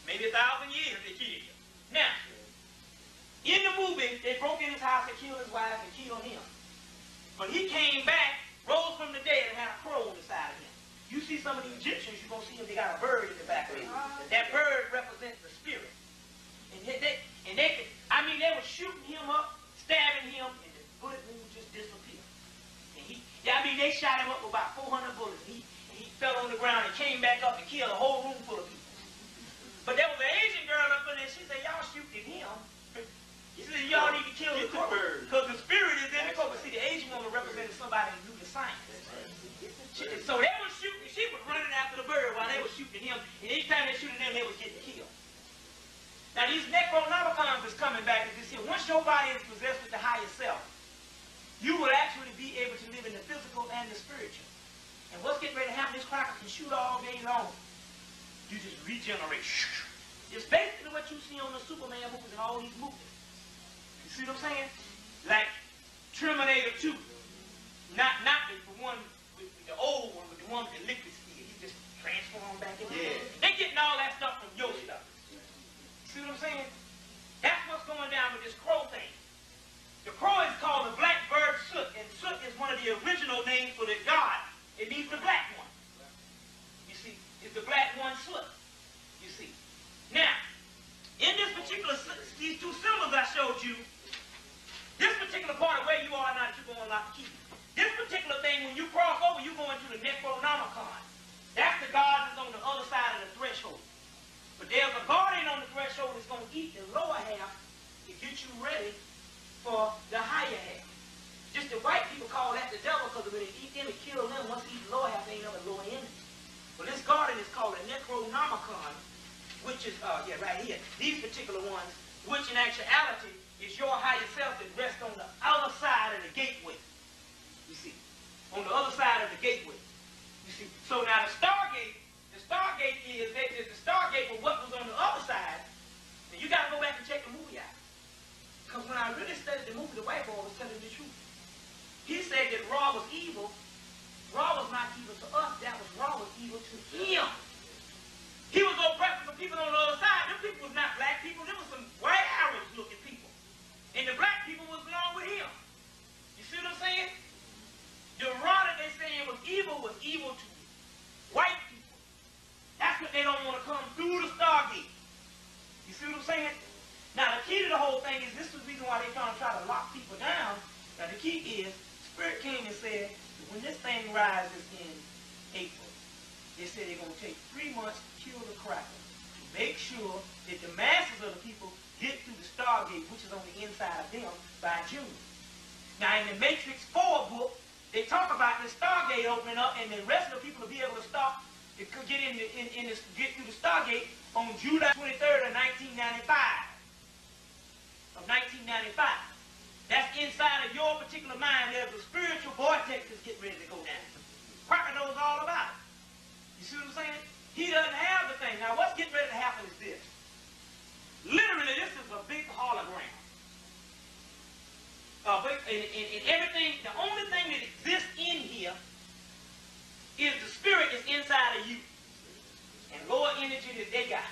Maybe 1,000 years they kill you. Now, in the movie, they broke in his house and killed his wife and killed him. But he came back, rose from the dead, and had a crow on the side of him. You see some of the Egyptians, you're going to see them, they got a bird in the back of them. That bird represents the spirit. And they were shooting him up, stabbing him, and the bullet wound just disappeared. And they shot him up with about 400 bullets. He fell on the ground and came back up and killed a whole room full of people. But there was an Asian girl up in there, she said, y'all shooting him. She said, y'all need to kill the crow. Because the spirit is in the crow. But see, the Asian woman represented somebody who knew the science. So they were shooting, she was running after the bird while they were shooting him. And each time they shooting him, they was getting killed. Now these Necronomicons is coming back and this here. Once your body is possessed with the higher self, you will actually be able to live in the physical and the spiritual. And what's getting ready to happen, this cracker can shoot all day long. You just regenerate. It's basically what you see on the Superman movies and all these movies. You see what I'm saying? Like Terminator 2. Not the one with the old one, but the one with the liquid steel. He just transformed back into it. They're getting all that stuff from your stuff. See what I'm saying? That's what's going down with this crow thing. The crow is called the black bird Soot, and Soot is one of the original names for the god. It means the black one. You see, it's the black one Soot. You see. Now, in this particular, these two symbols I showed you, this particular part of where you are now, you're going to unlock the key. This particular thing, when you cross over, you go into the Necronomicon. That's the god that's on the other side of the threshold. But there's a guardian on the threshold that's going to eat the lower half to get you ready for the higher half. Just the white people call that the devil because when they eat them, it kills them. Once they eat the lower half, they ain't never lower enemy. But this guardian is called a Necronomicon, which is, right here. These particular ones, which in actuality is your higher self that rests on the other side of the gateway. You see, on the other side of the gateway. You see, so now the Stargate is, the Stargate for what was on the other side, and you got to go back and check the movie out. Because when I really studied the movie, the white boy was telling the truth. He said that Ra was evil. Ra was not evil to us, Ra was evil to him. He was oppressing the people on the other side. Them people was not black people, them was some white Arabs looking people. And the black people was along with him. You see what I'm saying? The Ra that they saying was evil to white people. That's what they don't want to come through the Stargate. You see what I'm saying? Now the key to the whole thing is, this is the reason why they're trying to lock people down. Now the key is, Spirit came and said, when this thing rises in April. They said they're going to take 3 months to kill the cracker to make sure that the masses of the people get through the Stargate, which is on the inside of them, by June. Now, in the Matrix 4 book, they talk about the Stargate opening up, and the rest of the people will be able to stop, to get get through the Stargate on July 23rd of 1995. That's inside of your particular mind. There's a spiritual vortex that's getting ready to go down. Cracker knows all about it. You see what I'm saying? He doesn't have the thing. Now, what's getting ready to happen is this. Literally, this is a big hologram. In everything, the only thing that exists in here is the spirit that's inside of you and lower energy that they got.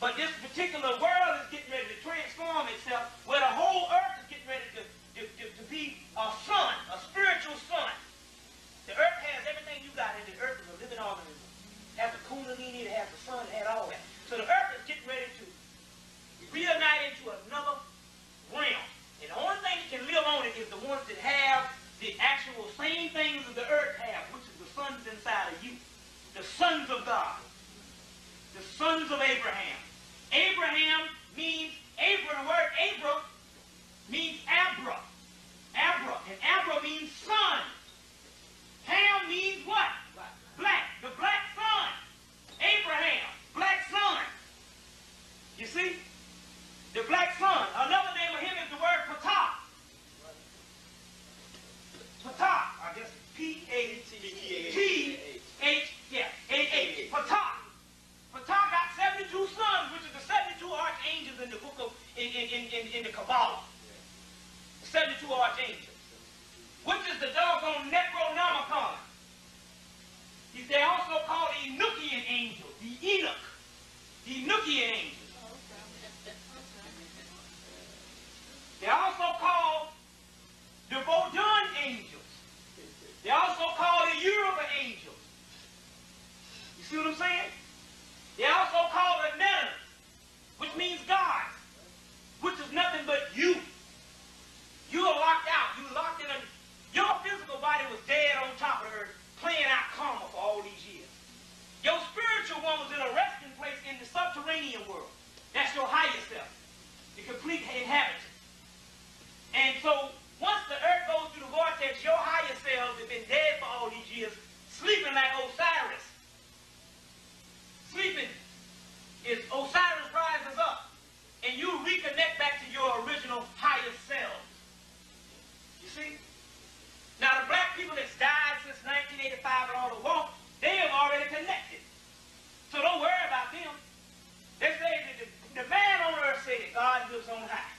But this particular world is getting ready to transform itself, where the whole earth is getting ready to be a sun, a spiritual sun. The earth has everything you got, and the earth is a living organism. It has the kundalini, it has the sun, it has all that. So the earth is getting ready to reunite into another realm. And the only thing that can live on it is the ones that have the actual same things that the earth has, which is the sons inside of you. The sons of God. The sons of Abraham. Abraham means, the word Abra means Abra. Abra. And Abra means son. Ham means what? Black. The black son. Abraham. Black son. You see? The black son. Another name of him is the word Patah. Patah. I guess P-A-T-H. Yeah. A-A. Patah. Patah got 72 sons, which is the 72 archangels in the book of, in the Kabbalah. The 72 archangels. Which is the doggone Necronomicon. They also call the Enochian angels. The Enoch. The Enochian angels. They also call the Vodun angels. They also call the Yoruba angels. You see what I'm saying? They also call the Nether, which means God, which is nothing but you. You are locked out. You locked in your physical body was dead on top of the earth, playing out karma for all these years. Your spiritual one was in a resting place in the subterranean world. That's your higher self, the complete inhabitant. And so, once the earth goes through the vortex, your higher selves have been dead for all these years, sleeping like Osiris. Sleeping is Osiris rises up, and you reconnect back to your original higher selves. You see? Now, the black people that's died since 1985 and all the war, they have already connected. So don't worry about them. They say that the man on earth say that God lives on high,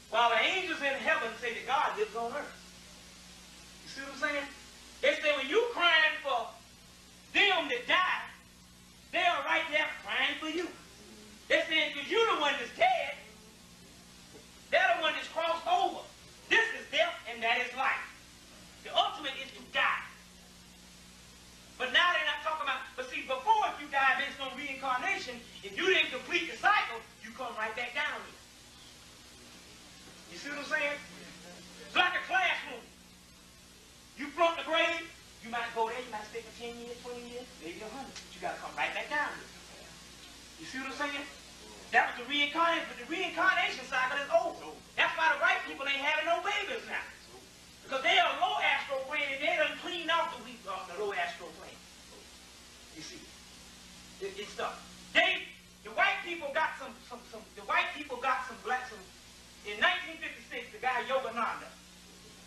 while the angels in heaven say that God lives on earth. You see what I'm saying? They say when you crying for them that died, they are right there crying for you. They're saying because you're the one that's dead, they're the one that's crossed over. This is death and that is life. The ultimate is to die. But now they're not talking about, but see, before if you die based on reincarnation, if you didn't complete the cycle, you come right back down here. You see what I'm saying? It's like a classroom. You flunk the grade, you might go there, you might stay for 10 years, 20 years, maybe 100. But you got to come right back down here. You see what I'm saying? That was the reincarnation, but the reincarnation cycle is over. That's why the white people ain't having no babies now. Because they are low astral plane and they done cleaned out the weak off the low astral plane. You see? It's stuff. The white people got some in 1956, the guy Yogananda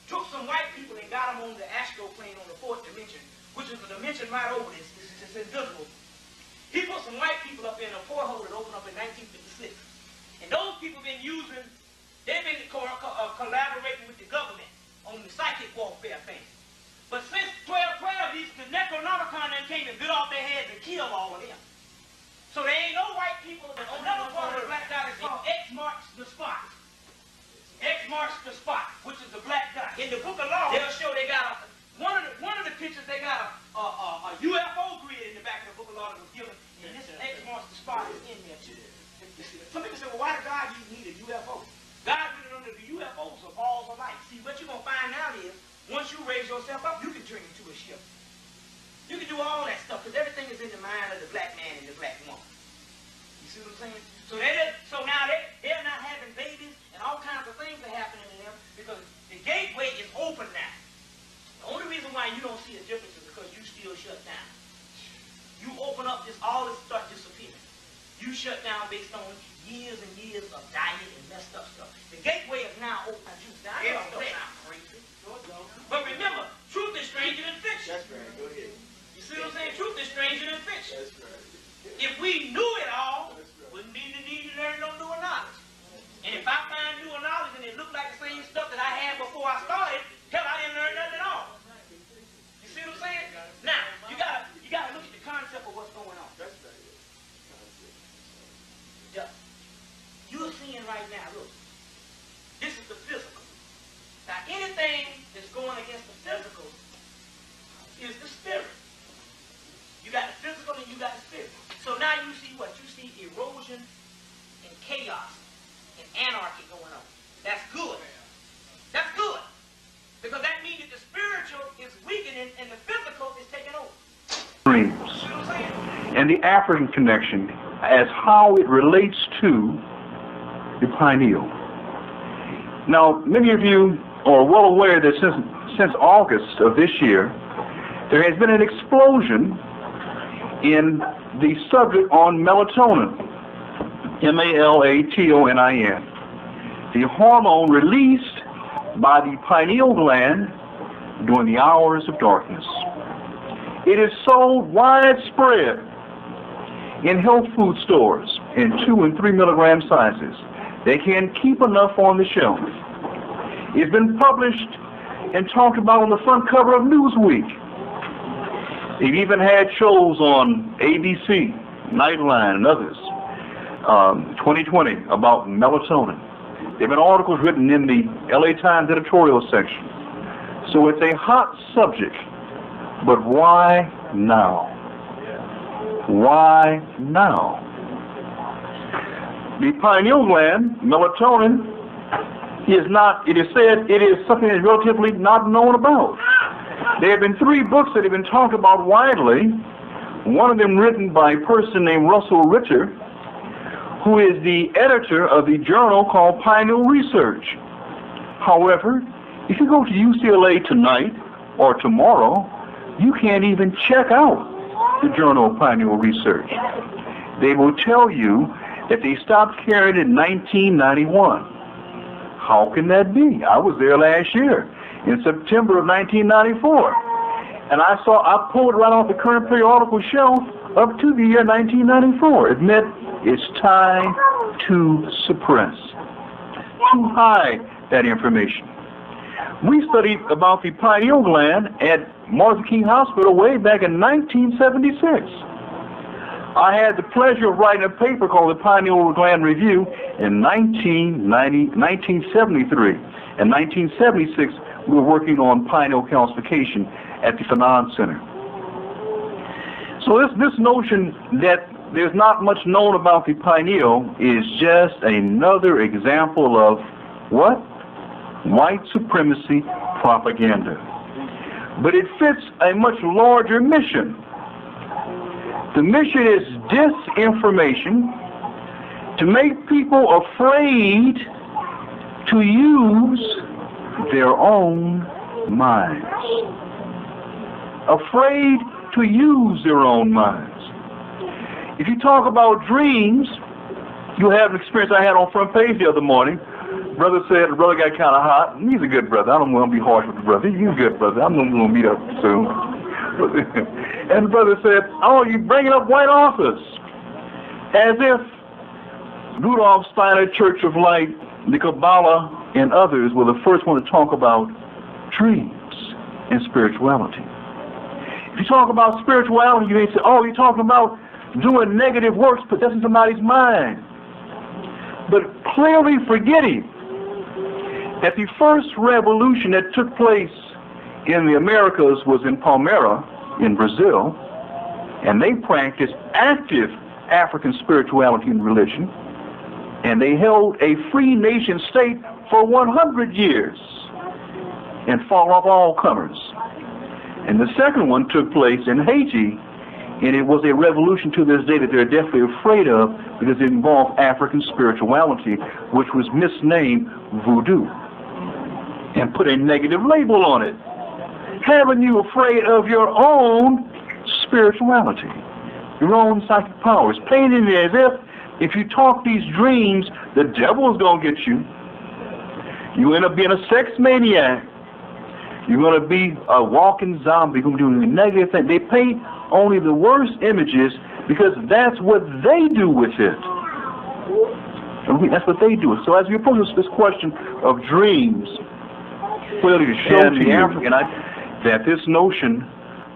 took some white people and got them on the astral plane on the 4th dimension, which is the dimension right over this. It's invisible. He put some white people up in a porthole that opened up in 1956. And those people been using, they've been collaborating with the government on the psychic warfare thing. But since 1212, the Necronomicon then came and bit off their heads and killed all of them. So there ain't no white people. Another part of the black dot is called X marks the spot. X marks the spot, which is the black dot. In the Book of Law, they'll show they got one of the pictures. They got a UFO grid in the back of the Book of Law that was given, and this X marks the spot is in there too. Some people say, well, why did God need a UFO? God did it under the UFOs of balls of light. See, what you're gonna find out is once you raise do all that stuff because everything is in the mind of the black man and the black woman. You see what I'm saying? So now they're not having babies and all kinds of things are happening to them because the gateway is open now. The only reason why you don't see a difference is because you still shut down. You open up, all this start disappearing. You shut down based on years and years of diet and messed up stuff. The gateway is now open. Now, I know that sounds crazy. But remember, truth is stranger than fiction. That's right. Go ahead. You see what I'm saying? Truth is stranger than fiction. That's right. If we knew it all, wouldn't be the need to learn no newer knowledge. And if I find newer knowledge and it looked like the same stuff that I had before I started, hell, I didn't learn nothing at all. You see what I'm saying? Now, you gotta look at the concept of what's going on. That's right. You're seeing right now, look, this is the physical. Now, anything that's going against the physical is the spirit. You got the physical and you got the spirit. So now you see what? You see erosion and chaos and anarchy going on. That's good. That's good. Because that means that the spiritual is weakening and the physical is taking over. Dreams and the African connection as how it relates to the pineal. Now, many of you are well aware that since August of this year, there has been an explosion in the subject on melatonin, M-A-L-A-T-O-N-I-N, the hormone released by the pineal gland during the hours of darkness. It is sold widespread in health food stores in 2 and 3 milligram sizes. They can't keep enough on the shelf. It's been published and talked about on the front cover of Newsweek. They've even had shows on ABC, Nightline, and others, 2020, about melatonin. There have been articles written in the LA Times editorial section. So it's a hot subject, but why now? Why now? The pineal gland, melatonin, it is said it is something that is relatively not known about. There have been 3 books that have been talked about widely, one of them written by a person named Russell Ritter, who is the editor of the journal called Pineal Research. However, if you go to UCLA tonight or tomorrow, you can't even check out the Journal of Pineal Research. They will tell you that they stopped carrying it in 1991. How can that be? I was there last year in September of 1994, and I pulled it right off the current periodical shelf up to the year 1994. It meant it's time to suppress, to hide that information. We studied about the pineal gland at Martha King Hospital way back in 1976. I had the pleasure of writing a paper called the Pineal Gland Review in 1973. In 1976, we were working on pineal calcification at the Fanon Center. So this notion that there's not much known about the pineal is just another example of what? White supremacy propaganda. But it fits a much larger mission. The mission is disinformation, to make people afraid to use their own minds. Afraid to use their own minds. If you talk about dreams, you have an experience I had on Front Page the other morning. The brother got kind of hot. He's a good brother. I don't want to be harsh with the brother. He's a good brother. I'm going to meet up soon. And the brother said, "Oh, you bringing up white authors." As if Rudolf Steiner, Church of Light, the Kabbalah, and others were the first one to talk about dreams and spirituality. If you talk about spirituality, you may say, "Oh, you're talking about doing negative works, possessing somebody's mind." But clearly forgetting that the first revolution that took place in the Americas was in Palmyra, in Brazil, and they practiced active African spirituality and religion, and they held a free nation state for 100 years and fought off all comers. And the second one took place in Haiti, and it was a revolution to this day that they're definitely afraid of because it involved African spirituality, which was misnamed voodoo, and put a negative label on it, having you afraid of your own spirituality, your own psychic powers, painting it as if you talk these dreams, the devil is going to get you. You end up being a sex maniac. You're going to be a walking zombie. You're going to do negative things. They paint only the worst images because that's what they do with it. That's what they do. So as we approach this question of dreams, clearly to show to the African that this notion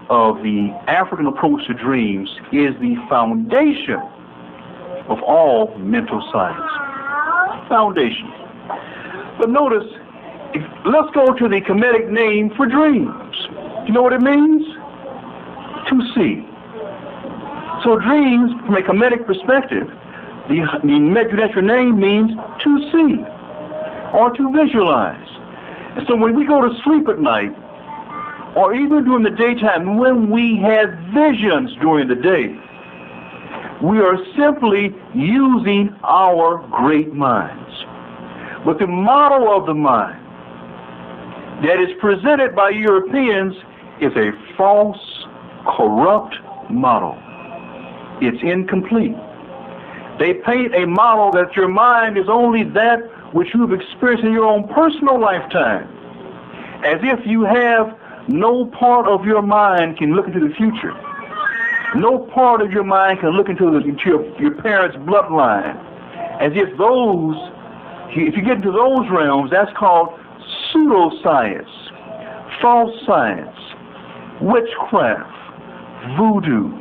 of the African approach to dreams is the foundation of all mental science. Foundation. But notice, let's go to the Kemetic name for dreams. You know what it means? To see. So dreams, from a Kemetic perspective, the Medu name means to see or to visualize. And so when we go to sleep at night, or even during the daytime, when we have visions during the day, we are simply using our great minds. But the model of the mind that is presented by Europeans is a false, corrupt model. It's incomplete. They paint a model that your mind is only that which you've experienced in your own personal lifetime, as if you have no part of your mind can look into the future. No part of your mind can look into your parents' bloodline, as if those, if you get into those realms, that's called pseudoscience, false science, witchcraft, voodoo,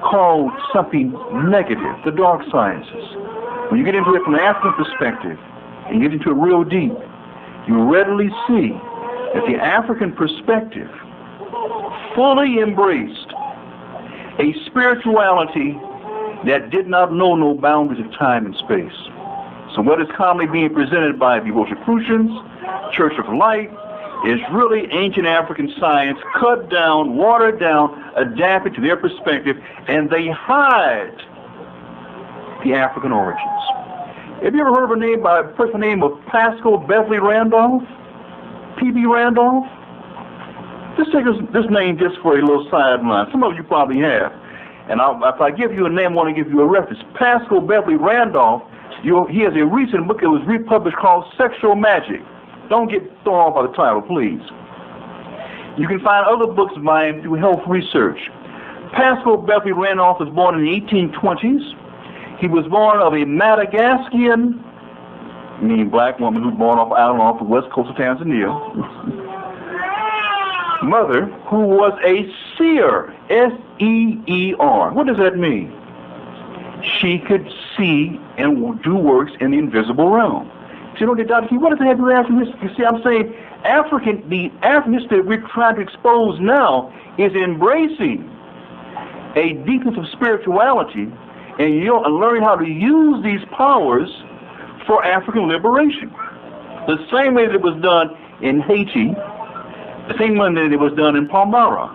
called something negative, the dark sciences. When you get into it from an African perspective, and you get into it real deep, you readily see that the African perspective fully embraced a spirituality that did not know no boundaries of time and space. So what is commonly being presented by the Rosicrucians, Church of Light, is really ancient African science, cut down, watered down, adapted to their perspective, and they hide the African origins. Have you ever heard of a name by a person named of Pascal Beverly Randolph? P.B. Randolph? Just take this name just for a little sideline. Some of you probably have. And if I give you a name, I want to give you a reference. Pascal Beverly Randolph, he has a recent book that was republished called Sexual Magic. Don't get thrown off by the title, please. You can find other books of mine through health research. Pascal Beverly Randolph was born in the 1820s. He was born of a Madagascan, meaning black woman who was born off island off the west coast of Tanzania, mother who was a seer, S-E-E-R. What does that mean? She could see and do works in the invisible realm. So, you know, what does that have to do with African history? You see, I'm saying the African history that we're trying to expose now is embracing a deepness of spirituality and learning how to use these powers for African liberation. The same way that it was done in Haiti, the same way that it was done in Palmyra,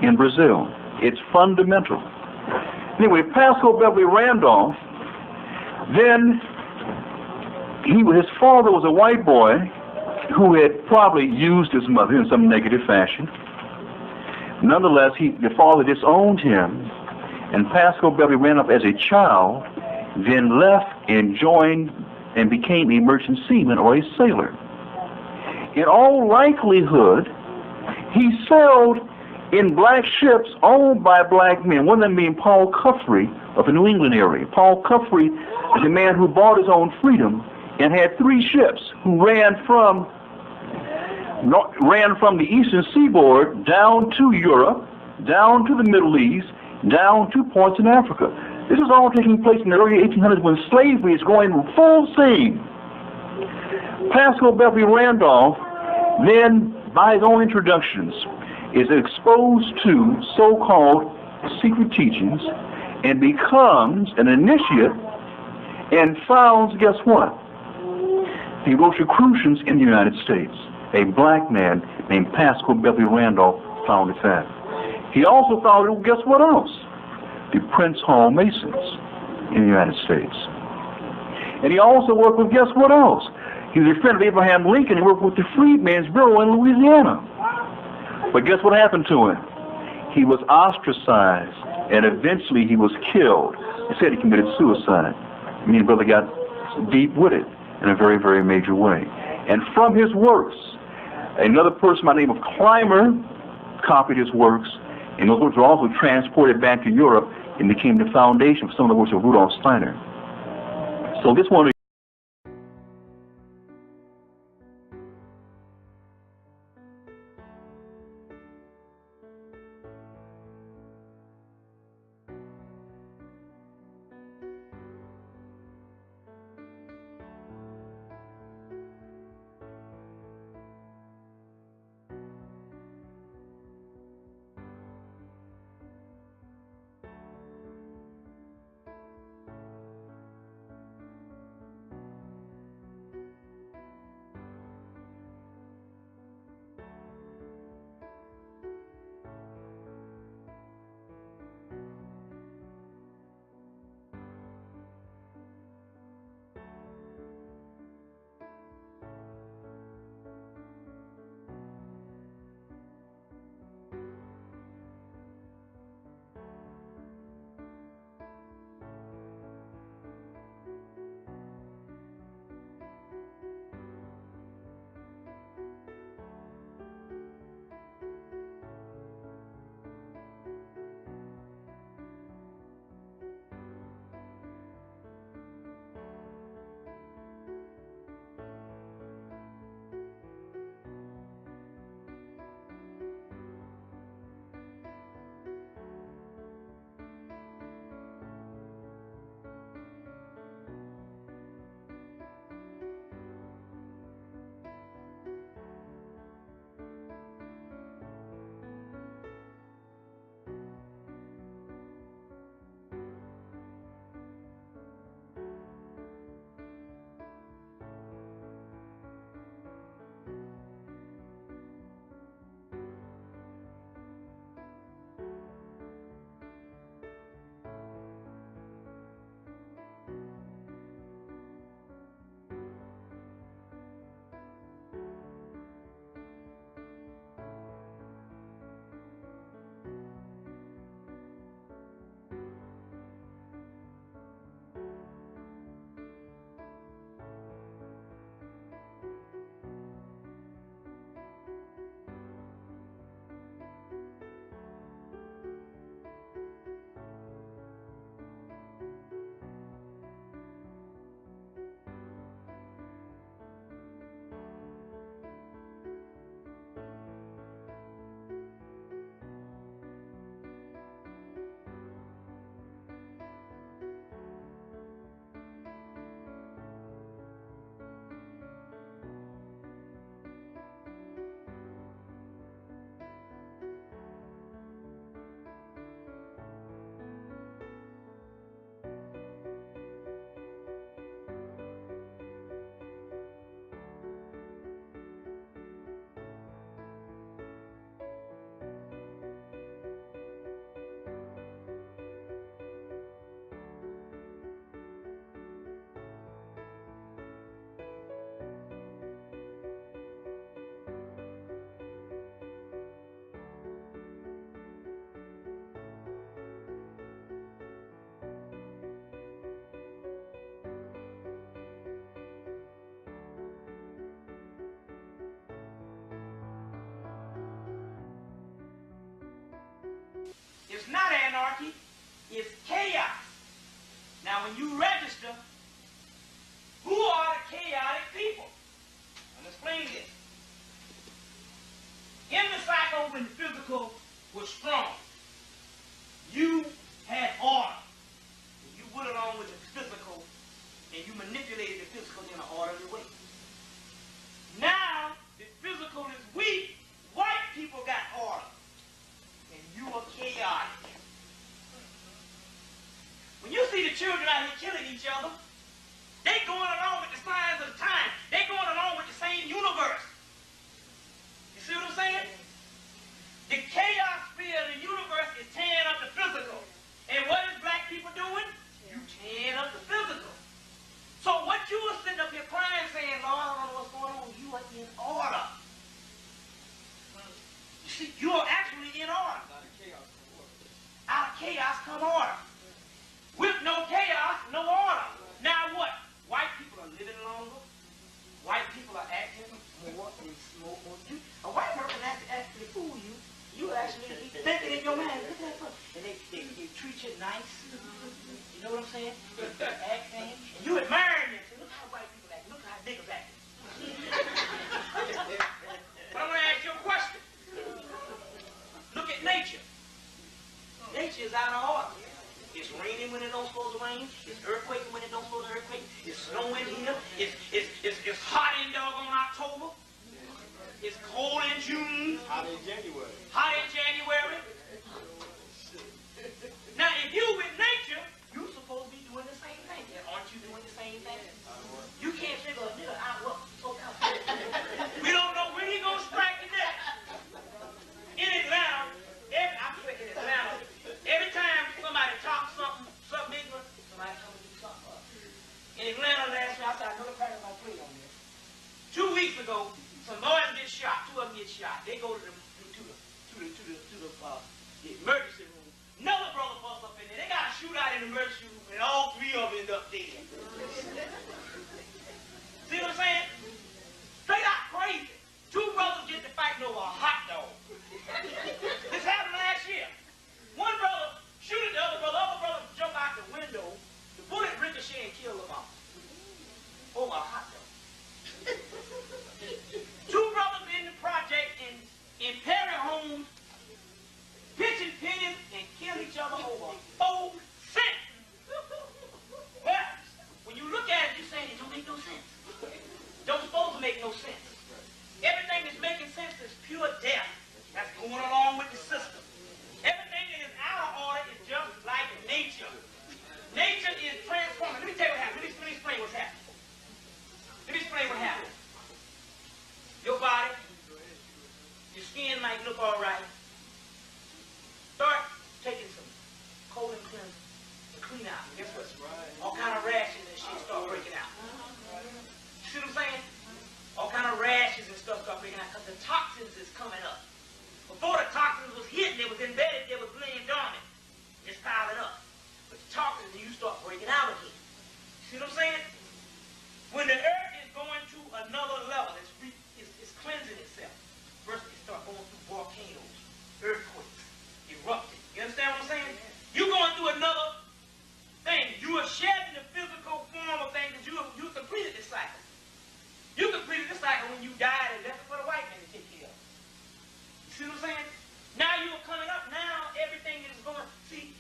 in Brazil. It's fundamental. Anyway, Pascal Beverly Randolph, then his father was a white boy who had probably used his mother in some negative fashion. Nonetheless, the father disowned him, and Pascal Beverly Randolph as a child then left and joined and became a merchant seaman or a sailor. In all likelihood, he sailed in black ships owned by black men, one of them being Paul Cuffrey of the New England area. Paul Cuffrey is a man who bought his own freedom and had 3 ships who ran from the eastern seaboard down to Europe, down to the Middle East, down to points in Africa. This is all taking place in the early 1800s when slavery is going full steam. Pascal Beverly Randolph then, by his own introductions, is exposed to so-called secret teachings and becomes an initiate and founds, guess what? The Rosicrucians in the United States. A black man named Pascal Beverly Randolph found its at. He also founded, guess what else? The Prince Hall Masons in the United States. And he also worked with, guess what else? He was a friend of Abraham Lincoln. He worked with the Freedmen's Bureau in Louisiana. But guess what happened to him? He was ostracized, and eventually he was killed. They said he committed suicide. I mean, brother got deep with it in a very, very major way. And from his works, another person by the name of Clymer copied his works, and those works were also transported back to Europe and became the foundation for some of the works of Rudolf Steiner. So this one It's not anarchy, it's chaos. Now when you register, who are the chaotic people? I'll explain this. In the cycle when the physical was strong, you had order. You went along with the physical and you manipulated the physical in an orderly way. Now the physical is weak, white people got order. And you are chaotic. When you see the children out here killing each other, they going along with the signs of the time. They going along with the same universe. You see what I'm saying? The come order. With no chaos, no order. Now what? White people are living longer. White people are acting more and more. A white person has to actually fool you. You actually be thinking in your mind, look at that person. And they treat you nice. You know what I'm saying? Acting. And you admire them. Say, look how white people act. Look how niggas act. But I'm going to ask you a question. Look at nature. Nature is out of order. It's raining when it don't supposed to rain. It's earthquaking when it don't supposed to earthquake. It's snowing here. It's hot in doggone October. It's cold in June. Hot in January. Hot in January. Now, if you with nature, you supposed to be doing the same thing. Aren't you doing the same thing? You can't figure a nigga out what so we don't know when he gonna strike the next. In Atlanta, every time somebody talks something ignorant, somebody come and do something up. In Atlanta last year, I saw another part of my plate on this. 2 weeks ago, some boys get shot. 2 of them get shot. They go to the emergency room. Another brother busts up in there. They got a shootout in the emergency room, and all 3 of them end up dead. See what I'm saying? Straight out crazy. 2 brothers get to fighting over a hot dog. This happened last year. One brother shoot at the other brother jump out the window. The bullet ricochet and kill them all. Over a hot dog. 2 brothers in the project in Perry homes, pitching pennies and kill each other over 4 cents. Well, when you look at it, you're saying it don't make no sense. Don't supposed to make no sense. Everything that's making sense is pure death. That's going along with the system. Everything that is out of order is just like nature. Nature is transforming. Let me tell you what happened. Let me explain what's happening. Let me explain what happened. Your body, your skin might look all right. Start taking some colon cleanser and clean out. Guess what? All kind of rashes and shit start breaking out. You see what I'm saying? All kind of rashes and stuff start breaking out because the toxins is coming up. Before the toxins was hitting, it was embedded, it was laying dormant. It's piling up. But the toxins, you start breaking out again. See what I'm saying? When the earth is going to another level, it's cleansing itself. First, it starts going through volcanoes, earthquakes, erupting. You understand what I'm saying? You're going through another thing. You are shedding the physical form of things that you completed this cycle. You completed this cycle when you died and left it for the white man to take care of. You see what I'm saying? Now you're coming up. Now everything is going. See,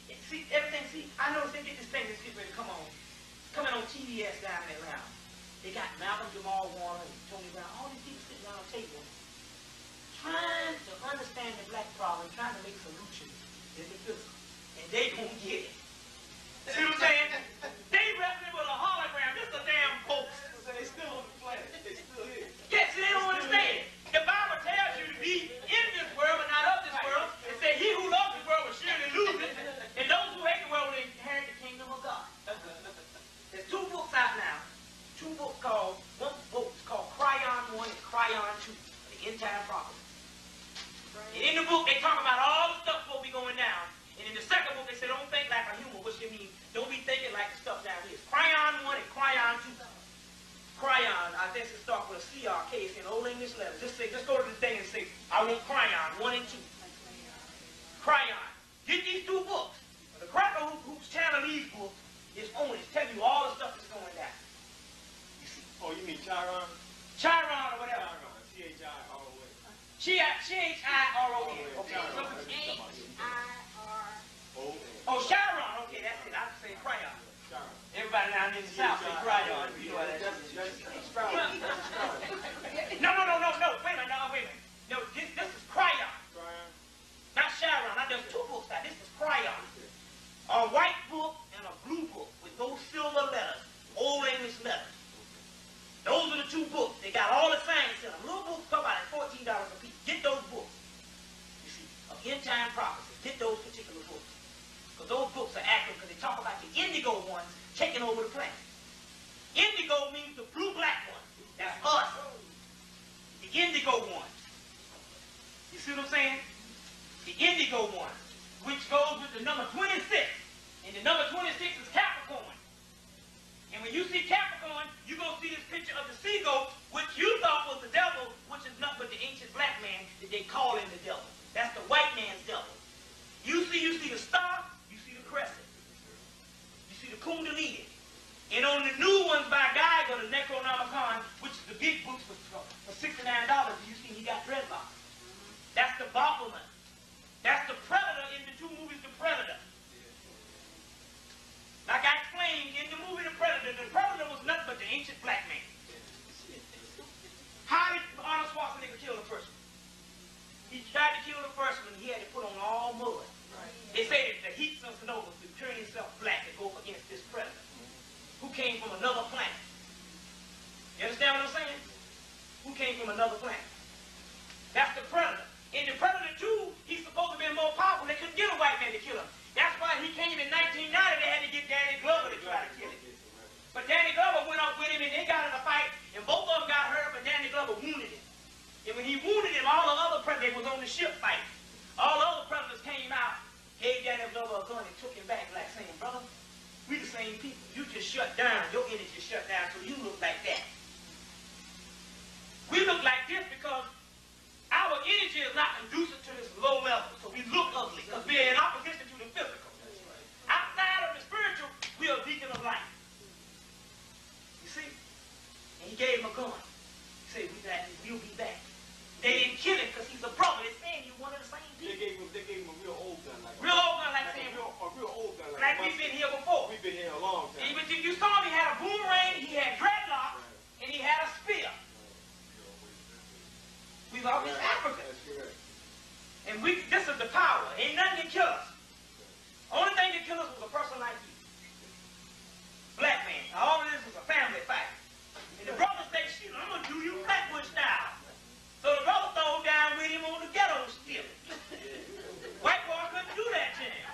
everything. See, I noticed they get this thing that's getting ready to come on. It's coming on TBS down in Atlanta. They got Malcolm Jamal Warner and Tony Brown. All these people sitting around a table trying to understand the black problem, trying to make solutions in the physical. And they don't get it. See what I'm saying? They wrestling with a hologram. This is a damn hoax. They still on the planet. They still here. Yes, they don't understand. The Bible tells you to be in this world but not of this world. It says he who loves this world will surely lose it. And those who hate the world will inherit the kingdom of God. There's 2 books out now. 2 books called, one book is called Cryon 1 and Cryon 2, the end time prophecy. And in the book, they talk about all the stuff that will be going down. And in the second book, they say, don't think like a human, which means don't be thinking like the stuff down here. It's Cryon 1 and Cryon 2. Cryon, I think it starts with a CRK. It's in Old English letters. Just go to the thing and say, I want Cryon 1 and 2. Cryon. Get these 2 books. The cracker who's channeling these books is on it. It's telling you all the stuff that's going down. Oh, you mean Chiron? Chiron or whatever. Chiron. C-H-I-R-O-N. C-H-I-R-O-N. Okay. Oh, Chiron. Okay, that's it. I was saying Cryon. Everybody down in the South say Cryon. You know what that is. No. Wait a minute. No, this is Cryon. Not Chiron. Now, there's 2 books out. This is Cryon. A white book and a blue book with those silver letters, Old English letters. Those are the 2 books. They got all the science in them. Little books come out at $14 a piece. Get those books. You see, of end time prophecy. Get those particular books. Because those books are accurate because they talk about the indigo ones taking over the planet. Indigo means the blue-black one. That's us. The indigo ones. You see what I'm saying? The indigo ones, which goes with the number 26. And the number 26 is Capricorn. And when you see Capricorn, you're going to see this picture of the sea goat, which you thought was the devil, which is nothing but the ancient black man that they call him the devil. That's the white man's devil. You see the star, you see the crescent. You see the Kundalini. And on the new ones by Geiger, the Necronomicon, which is the big books for $69, you see he got dreadlocks. That's the Baphomet. That's the Predator in the two movies, The Predator. Like I explained in the movie The Predator was nothing but the ancient black man. How did Arnold Schwarzenegger kill the first one? He tried to kill the first one, he had to put on all mud. They say that the heat supernova would turn himself black to go up against this Predator, who came from another planet. You understand what I'm saying? Who came from another planet. That's the Predator. In the Predator 2, he's supposed to be more powerful. They couldn't get a white man to kill him. That's why he came in 1990. They had to get Danny Glover to try to kill him. But Danny Glover went up with him, and they got in a fight, and both of them got hurt, but Danny Glover wounded him. And when he wounded him, all the other Predators was on the ship fighting. All the other Predators came out, gave Danny Glover a gun, and took him back like saying, brother, we the same people. You just shut down. Your energy shut down, so you look like that. We look like this because our energy is not conducive to this low level, so we look ugly because we're in opposition to the physical. Outside of the spiritual, we are a beacon of light. You see? And he gave him a gun. He said, we'll be back. They didn't kill him because he's a brother. They're saying you're one of the same people. They gave him a real old gun. Like real old gun, like saying, a real old gun. Like we've been here before. We've been here a long time. But you saw him, he had a boomerang, he had dreadlocks, and he had a spear. We love East Africa. And this is the power. Ain't nothing can kill us. Only thing that killed us was a person like you. Black man. All of this was a family fight. And the brother said, shoot, I'm going to do you Flatbush style. So the brother threw down with him on the ghetto still. White boy couldn't do that to him.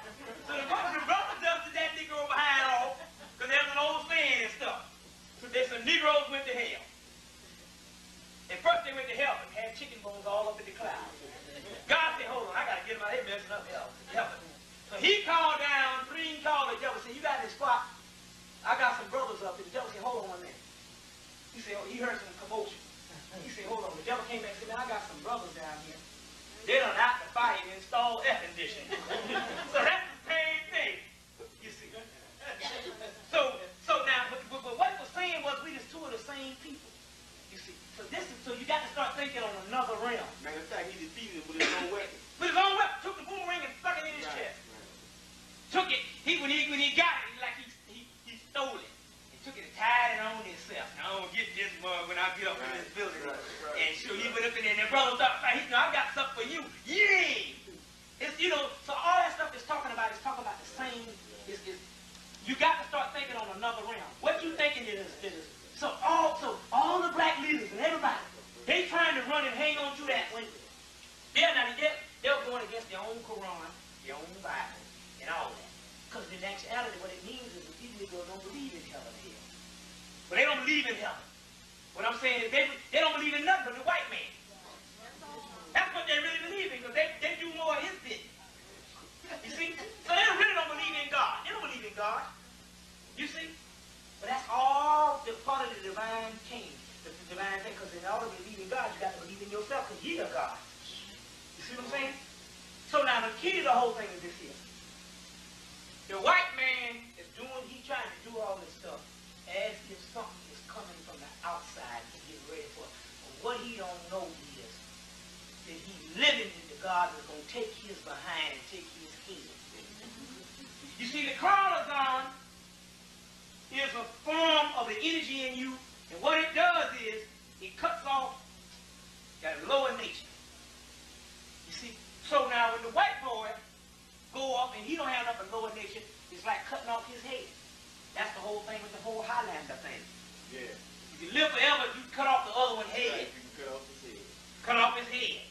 So the brother dusted that Negro behind off, because there's an old saying and stuff. So there's some Negroes went to hell. And first they went to heaven, had chicken bones all up in the clouds. God said, hold on, I got to get him out of here messing up heaven. So he called down, three called the devil, said, you got this spot? I got some brothers up there. The devil said, hold on a minute. He said, he heard some commotion. He said, hold on. The devil came back and said, man, I got some brothers down here. They done out the fire and installed air conditioning. So that's the same thing. You see. So now, but what he was saying was we just two of the same people. You see. So you got to start thinking on another realm. Matter of fact, he defeated him with his own weapon. With his own weapon. Took the boomerang and stuck it in his chest. Took it. When he got it, like he stole it. He took it and tied it on himself. Now, I'm going to get this mug when I get up in this building. And so he went up in there and the brother started fighting. He said, I got something for you. Yeah. It's, so all that stuff is talking about the same. You got to start thinking on another realm. What you thinking is so all the black leaders and everybody, they trying to run and hang on to that when they're going against their own Quran, their own Bible, and all that. Because in actuality, what it means is that these Negroes don't believe in heaven or hell. But they don't believe in heaven. What I'm saying is they don't believe in nothing but the white man. That's what they really believe in, because they do more of his business. You see? So they really don't believe in God. They don't believe in God. You see? But that's all the part of the divine king. The divine thing, because in order to believe in God, you got to believe in yourself, because you're God. You see what I'm saying? So now the key to the whole thing is this here. The white man is he's trying to do all this stuff as if something is coming from the outside to get ready for it. But what he don't know is that he's living in the God that's going to take his behind and take his head. You see, the chronozone is a form of the energy in you, and what it does is it cuts off that lower nature. You see? So now when the white boy go up and he don't have nothing lower nature, it's like cutting off his head. That's the whole thing with the whole Highlander thing. Yeah. If you live forever, you cut off the other one's head. Right, you can cut off his head. Cut off his head.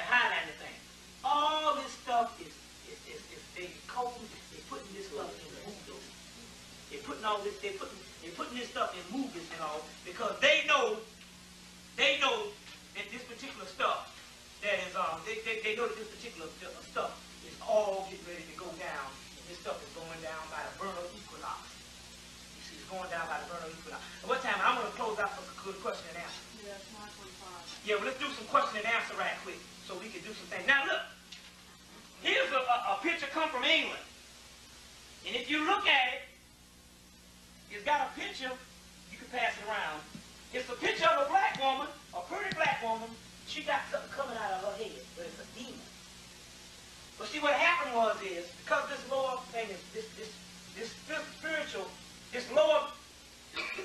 The Highlander thing. All this stuff is they putting this stuff in movies. They're putting all this, they're putting this stuff in movies and all, because they know that this particular stuff that is they know that this particular stuff is all getting ready to go down. This stuff is going down. go to question and answer. Yeah, 9:45. Yeah, well, let's do some question and answer right quick so we can do some things. Now, look. Here's a picture come from England. And if you look at it, it's got a picture. You can pass it around. It's a picture of a black woman, a pretty black woman. She got something coming out of her head, but it's a demon. But see, what happened is, because this lower thing is, this spiritual, this lower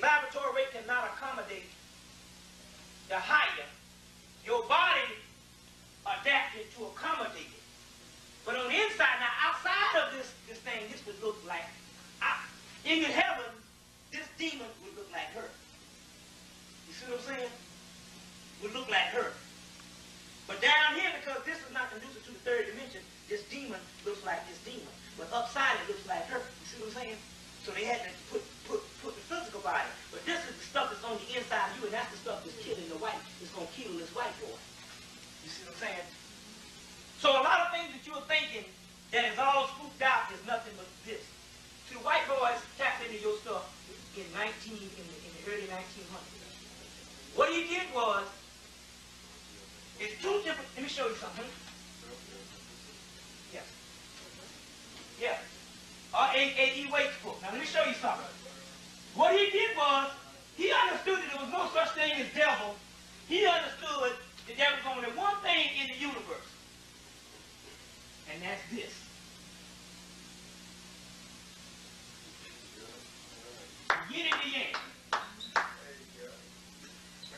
vibratory rate cannot accommodate the higher, your body adapted to accommodate it. But on the inside, now outside of this thing, this would look like, in heaven, this demon would look like her. You see what I'm saying? Would look like her. But down here, because this is not conducive to the third dimension, this demon looks like this demon. But upside, it looks like her. You see what I'm saying? So they had to put the physical body. But this is the stuff that's on the inside of you, and that's the stuff that's killing the white. It's going to kill this white boy. You see what I'm saying? So a lot of things that you're thinking that is all spooked out is nothing but this. See, the white boys tapped into your stuff in the early 1900s. What he did was, it's two different, let me show you something. Yes. Yeah. A.E. Waite's book. Now let me show you something. What he did was, he understood that there was no such thing as devil. He understood that there was only one thing in the universe. And that's this. Yin and the yang.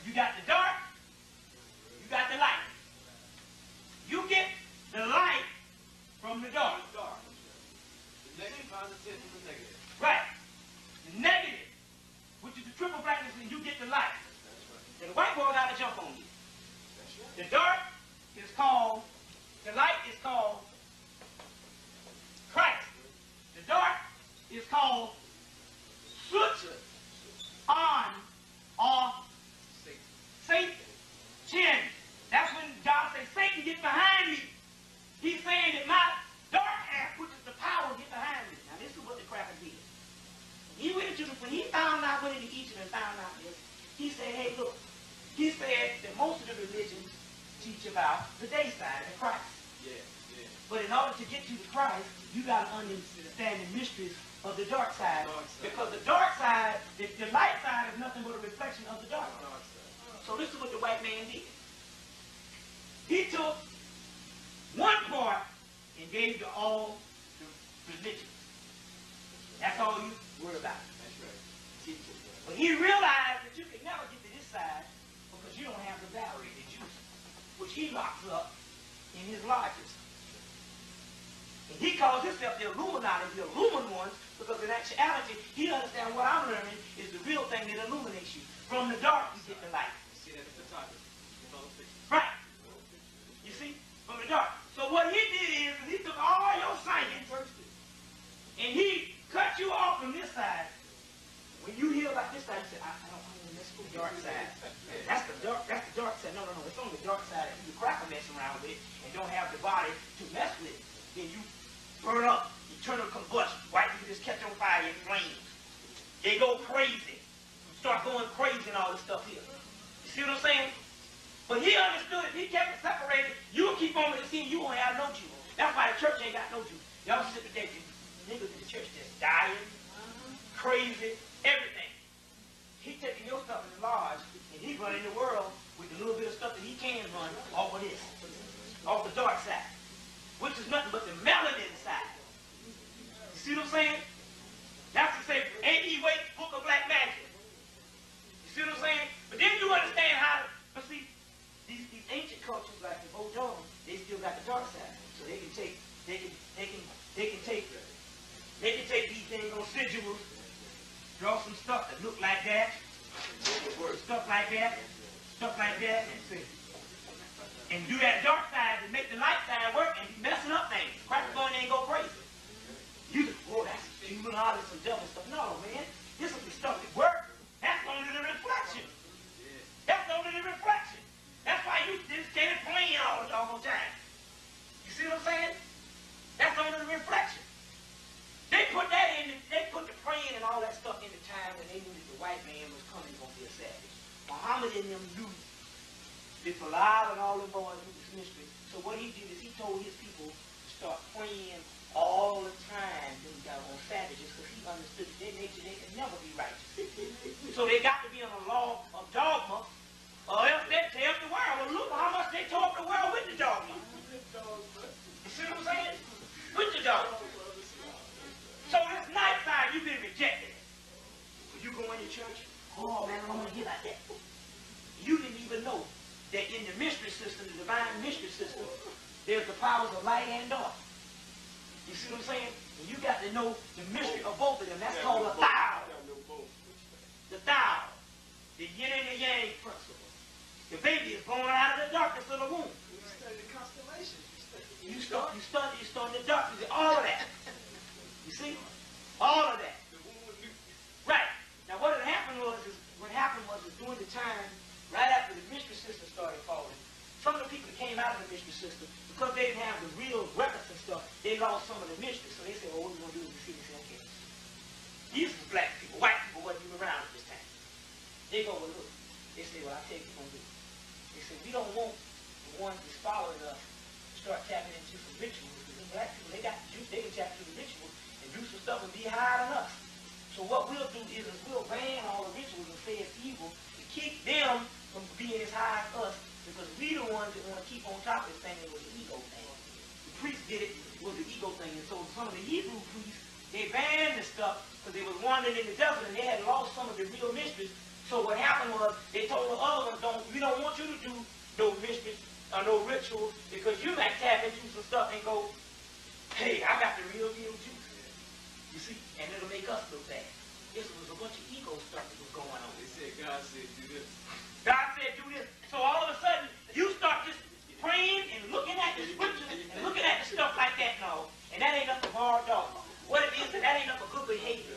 You got the dark, you got the light. You get the light from the dark. The negative, positive, and the negative. Right. The negative, which is the triple blackness, and you get the light. And the white boy got to jump on you. The dark is called, the light is called Christ. The dark is called Soot, On, Off, Satan. Chin. That's when God says, Satan, get behind me. He's saying that my dark half, which is the power, get behind me. Now this is what the cracker did. He went into when he found out, went into Egypt and found out this, he said, hey, look. He said that most of the religions teach about the day side of Christ. Yeah, yeah. But in order to get you to Christ, you got to understand the mysteries of the dark side. Because the dark side, the light side is nothing but a reflection of the dark side. So this is what the white man did. He took one part and gave to all the religions. That's all you worry about. That's right. But he realized that you could never get to this side because you don't have the battery that you, which he locks up in his lodges. And he calls himself the Illuminati, the Illumined ones, because in actuality, he understands what I'm learning is the real thing that illuminates you. From the dark, you get the light. See that in photography. Right. You see? From the dark. So what he did is he took all your science and he cut you off from this side. When you hear about this side, you say, I don't want to mess with the dark side. That's the dark side. No. It's on the dark side that you cracker mess around with and don't have the body to mess with. Then you burn up, eternal combustion. White people just catch on fire in flames. They go crazy. Start going crazy and all this stuff here. You see what I'm saying? But he understood, he kept it separated. You'll keep on with the scene, you won't have no Jew. That's why the church ain't got no Jew. Y'all sit there, niggas in the church that's dying, crazy, everything. He taking your stuff in the lodge, and he running the world with the little bit of stuff that he can run off of this, off the dark side, which is nothing but the melanin side. You see what I'm saying? That's to say, A.E. Waite's Book of Black Magic. You see what I'm saying? But then you understand how to, but see, these ancient cultures like the Vodou, they still got the dark side. So they can take these things on sigils, draw some stuff that look like that, stuff like that, and do that dark side to make the light side work and be messing up things. Crack going in and go crazy. You just, oh, that's Illuminati and devil stuff. No, man. This is the stuff that works. That's only the reflection. That's only the reflection. That's why you just can't play all the doggone time. You see what I'm saying? That's only the reflection. They put that in, they put the praying and all that stuff in the time when they knew that the white man was coming and going to be a savage. You see what I'm saying? And you got to know the mystery of both of them. That's called the thou. The thou. The yin and the yang principle. The baby is born out of the darkness of the womb. You study the constellations. You study the darkness, all of that. You see? All of that. Right. Now what happened was during the time, right after the mystery system started falling, some of the people that came out of the mystery system, because they didn't have the real records and stuff, they lost some of the mystery. So they said, well, what we're going to do is we see this, okay. These are black people. White people wasn't even around at this time. They go, well, look. They say, well, I tell you what we're going to do. They say, we don't want the ones that's following us to start tapping into some rituals. Because the black people, they can tap into the rituals and do some stuff and be higher than us. So what we'll do is we'll ban all the rituals and say it's evil to keep them from being as high as us, because we the ones that want to keep on top of this thing. It was an ego thing. The priests did it, it was an ego thing. And so some of the Hebrew priests, they banned this stuff because they was wandering in the desert and they had lost some of the real mysteries. So what happened was they told the other ones, we don't want you to do no mysteries or no rituals, because you might tap into some stuff and go, hey, I got the real juice. You see? And it'll make us look bad. This was a bunch of ego stuff that was going on. They said God said do this. God said do this. So all of a sudden, you start just praying and looking at the scriptures and looking at the stuff like that. No. And that ain't nothing bar dog. What it is, that ain't nothing good behavior.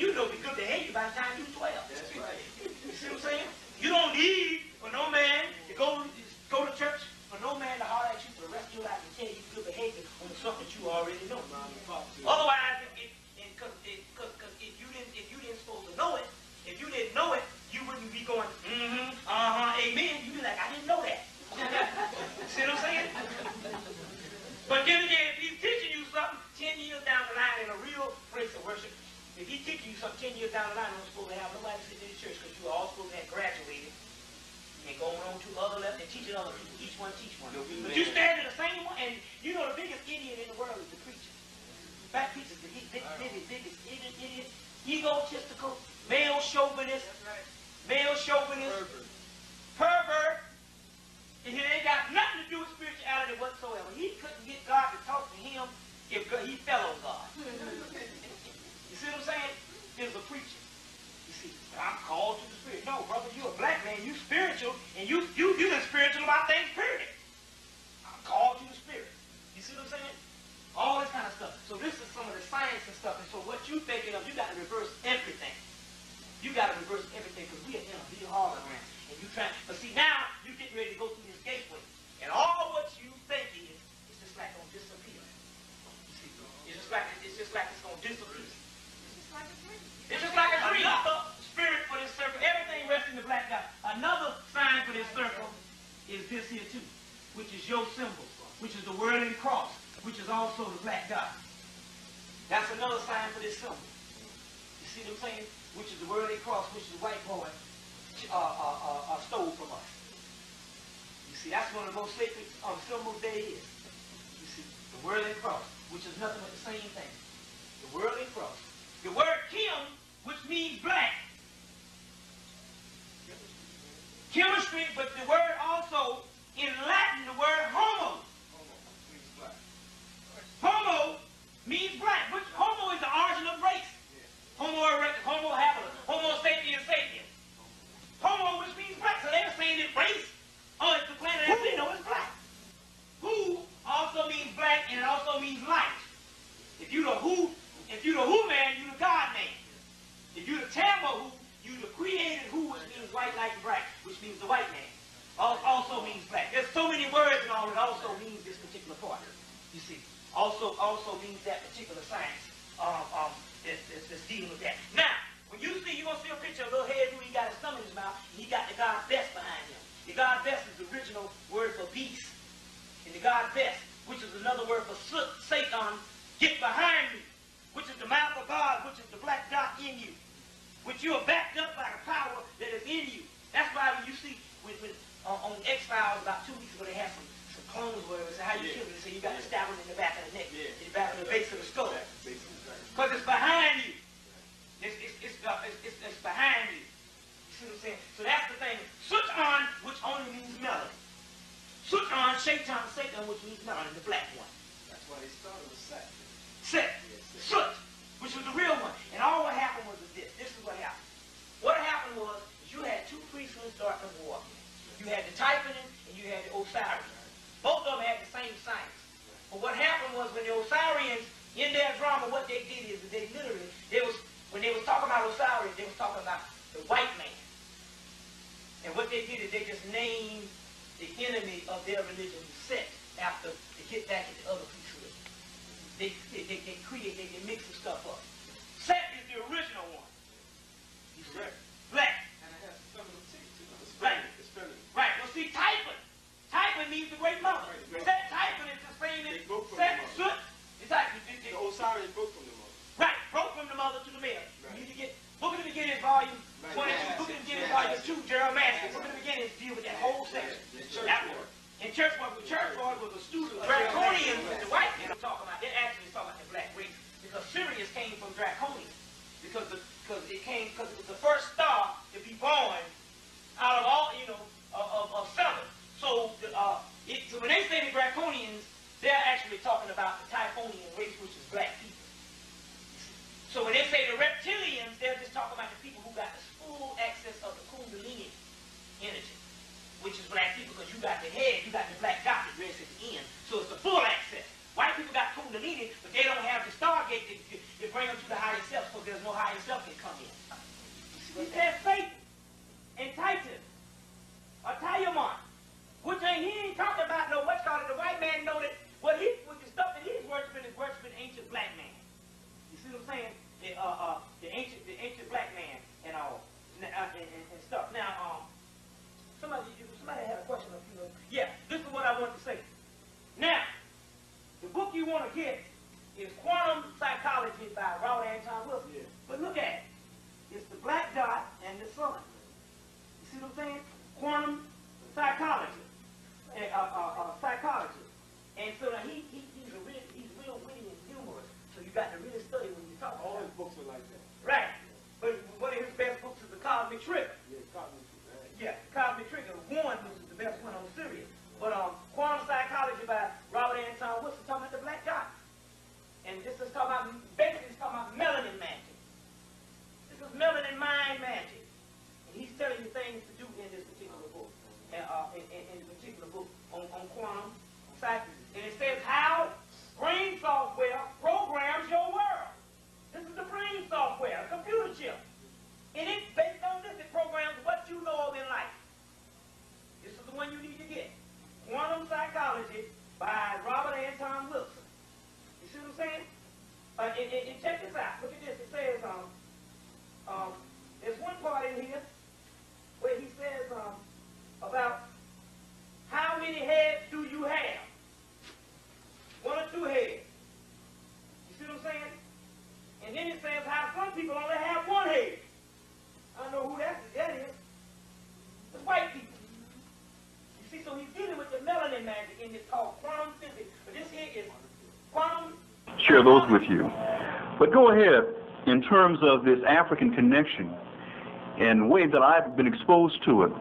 You know the good behavior by the time you're 12. That's right. You see what I'm saying? You don't need for no man to go to church, for no man to holler at you for the rest of your life and tell you good behavior on the stuff that you already know. Otherwise, because if you didn't supposed to know it, if you didn't know it, you wouldn't be going, amen. You'd be like, I didn't know that. See what I'm saying? But then again, if he's teaching you something 10 years down the line in a real place of worship, if he's teaching you something 10 years down the line, you're supposed to have nobody sitting in the church, because you are all supposed to have graduated and going on to other levels and teaching other people. Each one teach one. But you stand in the same one, and you know the biggest idiot in the world is the preacher. Black preachers, the biggest idiot, egotistical, male chauvinist, pervert, and he ain't got nothing to do with spirituality whatsoever. He couldn't get God to talk to him if he fell on God. You see what I'm saying? There's a preacher. You see, I'm called to the Spirit. No, brother, you're a black man. You spiritual, and you just spiritual about things, period. I'm called to the Spirit. You see what I'm saying? All this kind of stuff. So this is some of the science and stuff. And so what you thinking of, you got to reverse everything. You got to reverse everything, because we are in a big hologram. And you trying, but see, now you're getting ready to go through this gateway. And all what you think is, it's just like going to disappear. You see, it's just like it's going to disappear. It's just like a dream. Another spirit for this circle. Everything rests in the black dot. Another sign for this circle is this here too, which is your symbol, which is the whirling cross, which is also the black dot. That's another sign for this symbol. You see what I'm saying? Which is the whirling cross, which the white boy stole from us. You see, that's one of the most sacred symbols there is. You see, the whirling cross, which is nothing but the same thing. The whirling cross. The word Kim, which means black. Chemistry, but the word also, in Latin, the word homo. Homo means black. Which homo is the origin of race. Homo erectus, homo habilis, homo sapiens sapiens. Homo, which means black. So they were saying it's race. Oh, it's the planet that they know it's black. Who also means black, and it also means light. If you the who man, you the God man. If you the Tamma who, you the created who, which means white, light, and bright, which means the white man. Also means black. There's so many words and all that also means this particular part. You see, also means that particular science that's dealing with that. Now, when you're gonna see a picture of a little head dude, he got his thumb in his mouth, and he got the God best behind him. The God best is the original word for beast. And the God best, which is another word for Satan, get behind me, which is the mouth of God, which is the black dot in you, which you are backed up by the power that is in you. That's why when you see on X-Files about 2 weeks ago, they had some clones where it said, how you kill me? They say you got to stab him in the back of the neck, in the back of the base of the skull. Because it's behind you. It's behind you. You see what I'm saying? So that's the thing. Sutan, which only means melon. Sutan, Shaitan, Satan, which means melon, the black one. That's why they started with Satan. which was the real one. And all what happened was this. This is what happened. What happened was you had two priesthoods starting to war. You had the Typhonians and you had the Osirians. Both of them had the same science. But what happened was when the Osirians, in their drama, what they did is they literally, when they was talking about Osiris, they was talking about the white man. And what they did is they just named the enemy of their religion, Set, after they get back at the other priesthood. They mix the stuff up. Set is the original one. He's black. And it has some of the teeth. Right. Right. Well, see, Typhon. Typhon means the great mother. Set, Typhon is the same as Set, Soot. It's like the Osiris broke from the mother. Right. Broke from the mother to the male. Right. You need to get Book of the Beginning, volume 22. Book of the Beginning, volume 2, Gerald Massey. Book of the Beginning deal with that whole section. And church was a student of Draconians that the white people talk about. They're actually talking about the black race. Because Sirius came from Draconians. Because it was the first star to be born out of all, of seven. So when they say the Draconians, they're actually talking about the Typhonian race, which is black people. So when they say the reptilians, they're just talking about the people who got the full access of the Kundalini energy, which is black people, because you got the head, you got the black dot that rests at the end. So it's the full access. White people got Kundalini, but they don't have the Stargate to bring them to the higher self, because there's no higher self can come in. He says Satan and Titan, or Tiamat, which he ain't talking about no what's called it. The white man know that with the stuff that he's worshiping is worshiping ancient black man. You see what I'm saying? The ancient black man and all and stuff. Now, somebody had a question. Yeah, this is what I want to say. Now, the book you want to get is Quantum Psychology by Robert Anton Wilson. Yeah. But look at it. It's the black dot and the sun. You see what I'm saying? Quantum Psychology. Psychology. And so now he's real witty and humorous. So you got to really study when you talk. All his books are like that. Right. But one of his best books is The Cosmic Trigger. Yeah, Cosmic Trigger. Yeah, Cosmic Trigger. One, which is the best one on Sirius. But Quantum Psychology by Robert Anton Wilson talking about the black dot. And this is talking about, basically it's talking about melanin magic. This is melanin mind magic. And he's telling you things to do in this particular book. In the particular book on quantum psychology. And it says how brain software programs your world. This is the brain software, a computer chip. And it's based on this, it programs what you know of in life. This is the one you need to get. Quantum Psychology by Robert Anton Wilson. You see what I'm saying? And check this out. Look at this. It says, there's one part in here where he says about how many heads do you have? One or two heads. You see what I'm saying? And then it says how some people only have one head. I don't know who that is. It's white people. You see, so he's dealing with the melanin magic in this called quantum physics. But this here is quantum. Share those with you. But go ahead, in terms of this African connection, and the way that I've been exposed to it,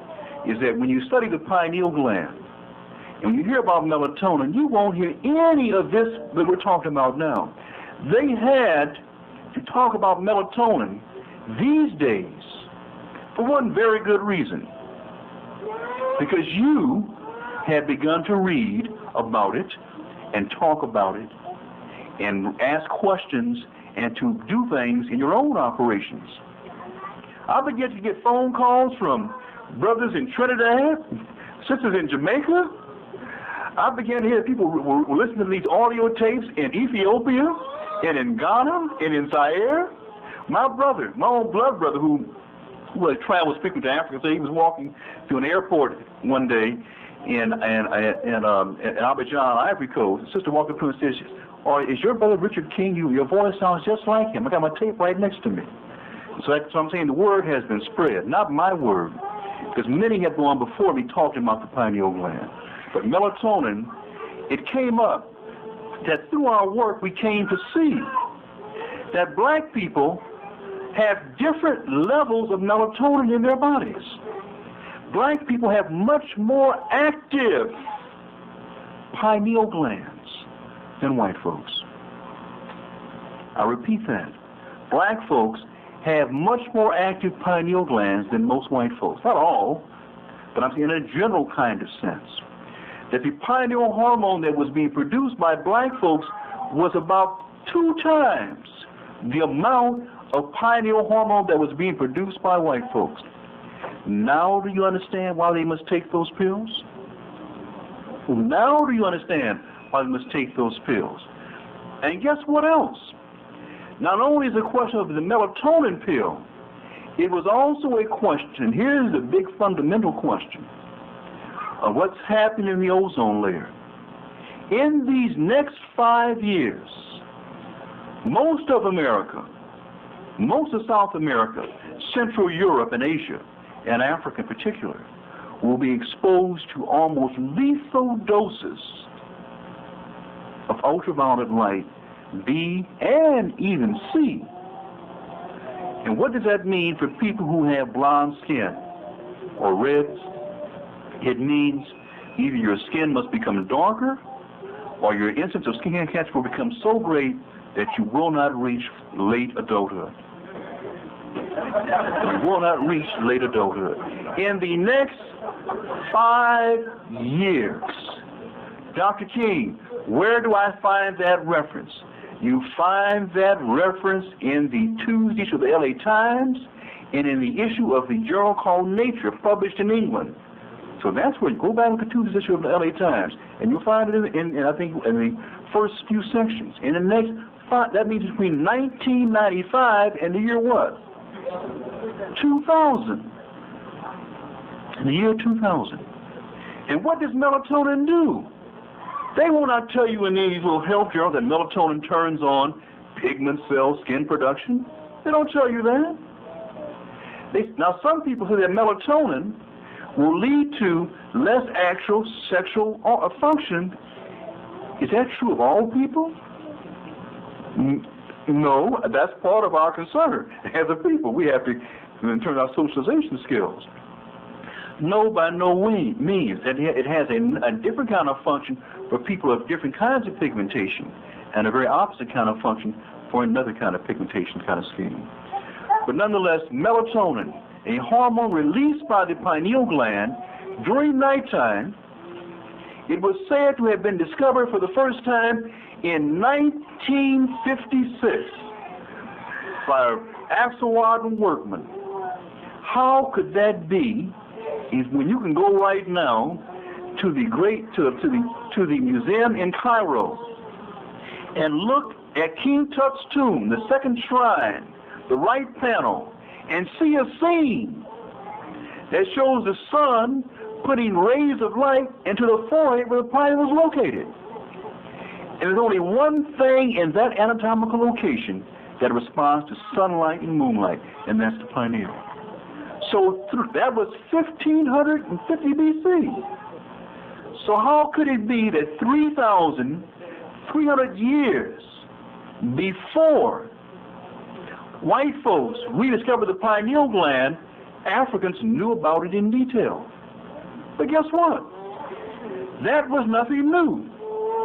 is that when you study the pineal gland, and when you hear about melatonin, you won't hear any of this that we're talking about now. They had to talk about melatonin these days for one very good reason. Because you had begun to read about it and talk about it and ask questions and to do things in your own operations. I began to get phone calls from brothers in Trinidad, sisters in Jamaica. I began to hear people were listening to these audio tapes in Ethiopia and in Ghana and in Zaire. My brother, my own blood brother, who had traveled speaking to Africa, so he was walking through an airport one day in Abidjan, Ivory Coast. The sister walked up to him and said, is your brother Richard King? Your voice sounds just like him. I got my tape right next to me. So I'm saying the word has been spread, not my word, because many have gone before me talking about the pineal gland. But melatonin, it came up that through our work we came to see that black people have different levels of melatonin in their bodies. Black people have much more active pineal glands than white folks. I repeat that. black folks have much more active pineal glands than most white folks. Not all, but I'm saying in a general kind of sense. That the pineal hormone that was being produced by black folks was about 2 times the amount of pineal hormone that was being produced by white folks. Now do you understand why they must take those pills? Now do you understand why they must take those pills? And guess what else? Not only is it a question of the melatonin pill, it was also a question, here's the big fundamental question, of what's happening in the ozone layer. In these next 5 years, most of America, most of South America, Central Europe and Asia, and Africa in particular, will be exposed to almost lethal doses of ultraviolet light, B and even C. And what does that mean for people who have blonde skin or reds? It means either your skin must become darker or your incidence of skin cancer will become so great that you will not reach late adulthood. You will not reach late adulthood. In the next 5 years, Dr. King, where do I find that reference? You find that reference in the Tuesday issue of the LA Times and in the issue of the journal called Nature, published in England. So that's where you go back and look at the Tuesday issue of the LA Times, and you'll find it in I think, in the first few sections. In the next 5, that means between 1995 and the year what? 2000. In the year 2000. And what does melatonin do? They will not tell you in these little health journals that melatonin turns on pigment cells, skin production. They don't tell you that. Now, some people say that melatonin will lead to less actual sexual function. Is that true of all people? No, that's part of our concern as a people. We have to turn our socialization skills. No, by no means. It has a different kind of function for people of different kinds of pigmentation and a very opposite kind of function for another kind of pigmentation kind of scheme. But nonetheless, melatonin, a hormone released by the pineal gland during nighttime, it was said to have been discovered for the first time in 1956 by Axelrod and Workman. How could that be? Is when you can go right now to the museum in Cairo and look at King Tut's tomb, the second shrine, the right panel, and see a scene that shows the sun putting rays of light into the forehead where the pineal was located. And there's only one thing in that anatomical location that responds to sunlight and moonlight, and that's the pineal. So that was 1550 BC. So how could it be that 3,300 years before white folks rediscovered the pineal gland, Africans knew about it in detail? But guess what? That was nothing new.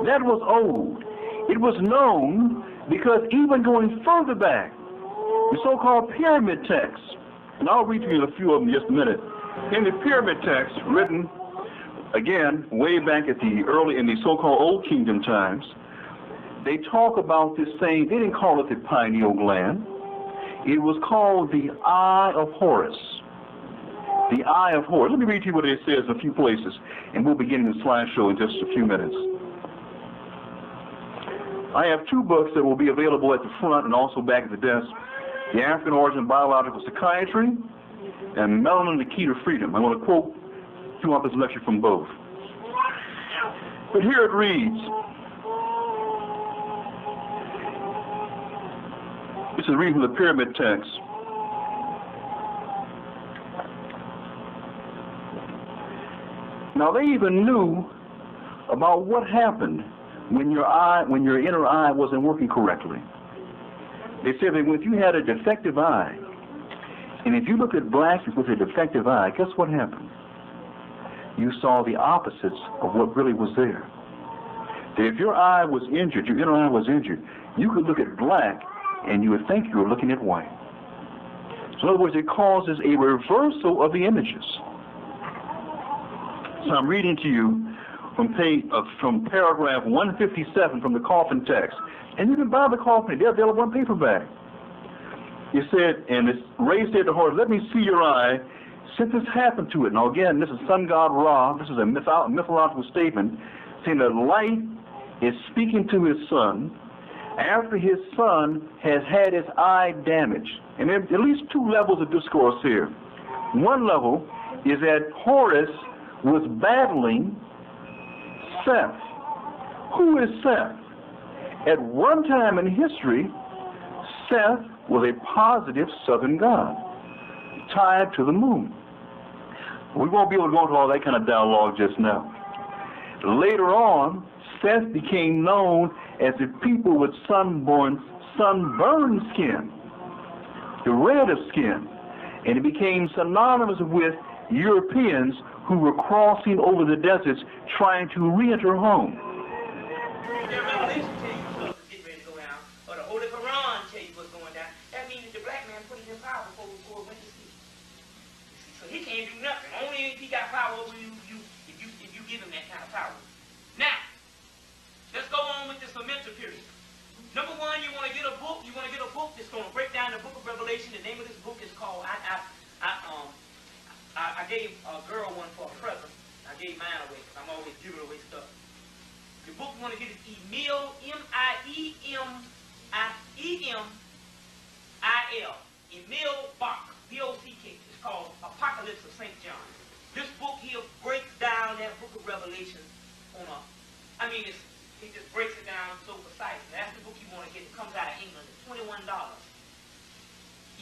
That was old. It was known because even going further back, the so-called pyramid texts, and I'll read to you a few of them in just a minute. In the pyramid texts, written again way back at in the so-called Old Kingdom times, they talk about this thing. They didn't call it the pineal gland. It was called the Eye of Horus. The Eye of Horus. Let me read to you what it says in a few places, and we'll begin the slideshow in just a few minutes. I have 2 books that will be available at the front and also back at the desk. The African Origin of Biological Psychiatry and Melanin, the Key to Freedom. I'm going to quote throughout this lecture from both. But here it reads. This is reading from the pyramid text. Now they even knew about what happened when your inner eye wasn't working correctly. They said that if you had a defective eye, and if you look at blacks with a defective eye, guess what happened? You saw the opposites of what really was there. That if your eye was injured, your inner eye was injured, you could look at black and you would think you were looking at white. So in other words, it causes a reversal of the images. So I'm reading to you from paragraph 157 from the Coffin text. And you can buy the Coffin. They're available in paperback. He said, and Ray said to Horus, let me see your eye since this happened to it. Now again, this is sun god Ra. This is a mythological statement saying that light is speaking to his son after his son has had his eye damaged. And there are at least two levels of discourse here. One level is that Horus was battling Seth. Who is Seth? At one time in history, Seth was a positive southern god tied to the moon. We won't be able to go into all that kind of dialogue just now. Later on, Seth became known as the people with sunburned skin, the red of skin, and it became synonymous with Europeans who were crossing over the deserts trying to re-enter home. The Revelation tell you stuff is getting ready to go down, or the Holy Quran tell you what's going down. That means that the black man put it in power before it went to sleep. So he can't do nothing. Only if he got power over you, if you give him that kind of power. Now, let's go on with this Amenta period. Number one, you want to get a book. You want to get a book that's going to break down the book of Revelation. The name of this book is called. I gave a girl one for a present. I gave mine away because I'm always giving away stuff. The book you want to get is Emil, M-I-E-M-I-E-M-I-L. Emil Bock, B-O-C-K. It's called Apocalypse of St. John. This book here breaks down that book of Revelation on a, it just breaks it down so precise. That's the book you want to get. It comes out of England. It's $21.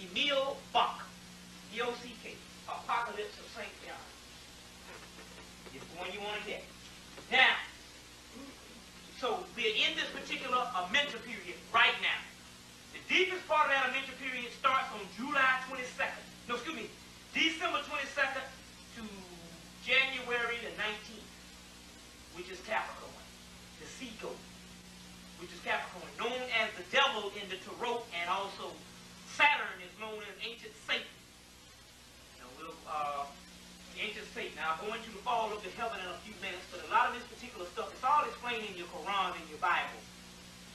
Emil Bock, B-O-C-K. Apocalypse of St. John. It's the one you want to get. Now, so we're in this particular Amenta period right now. The deepest part of that Amenta period starts on July 22nd. No, excuse me, December 22nd to January the 19th, which is Capricorn. The sea goat, which is Capricorn, known as the devil in the Tarot, and also Saturn is known as ancient Satan. Ancient Satan. Now, I'm going to the fall of the heaven in a few minutes, but a lot of this particular stuff, it's all explained in your Quran and your Bible.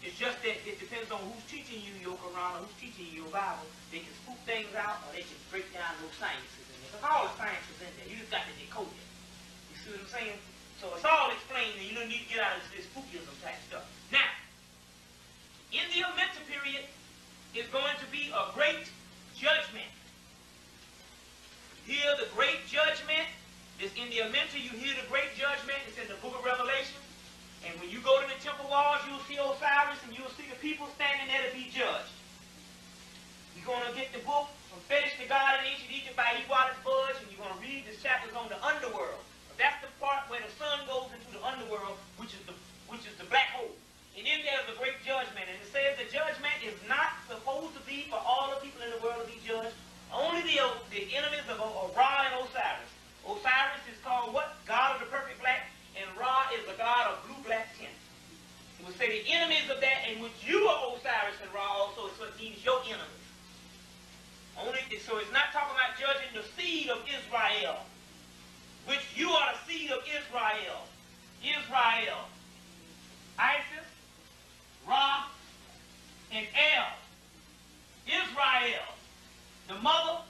It's just that it depends on who's teaching you your Quran or who's teaching you your Bible. They can spook things out, or they can break down those sciences in there. Because all the sciences in there. You just got to decode it. You see what I'm saying? So it's all explained, and you don't need to get out of this spookism type stuff. Now, in the Amenta period is going to be a great judgment. Hear the great judgment. It's in the Amenta. You hear the great judgment. It's in the book of Revelation. And when you go to the temple walls, you'll see Osiris, and you'll see the people standing there to be judged. You're going to get the book from Fetish to God in Ancient Egypt by Ewatis Budge, and you're going to read the chapters on the underworld. That's the part where the sun goes into the underworld, which is the black hole. And in there is a great judgment. And it says the judgment is not supposed to be for all the people in the world to be judged. Only the enemies of Ra and Osiris. Osiris is called what? God of the perfect black. And Ra is the god of blue-black tint. It will say the enemies of that, in which you are Osiris and Ra also, so it means your enemies. So it's not talking about judging the seed of Israel, which you are the seed of Israel. Israel. Isis, Ra, and El. Israel. The mother,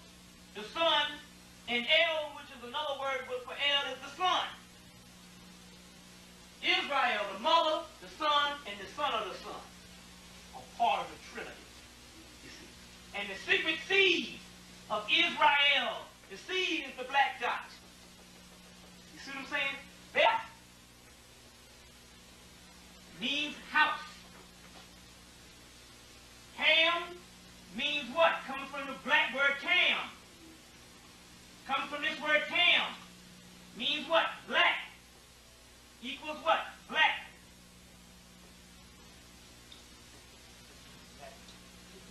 the son, and El, which is another word for El, is the son. Israel, the mother, the son, and the son of the son are part of the Trinity. You see. And the secret seed of Israel, the seed is the black dot. You see what I'm saying? Beth means house. Ham means what? Comes from the black word Cam. Comes from this word Cam. Means what? Black. Equals what? Black.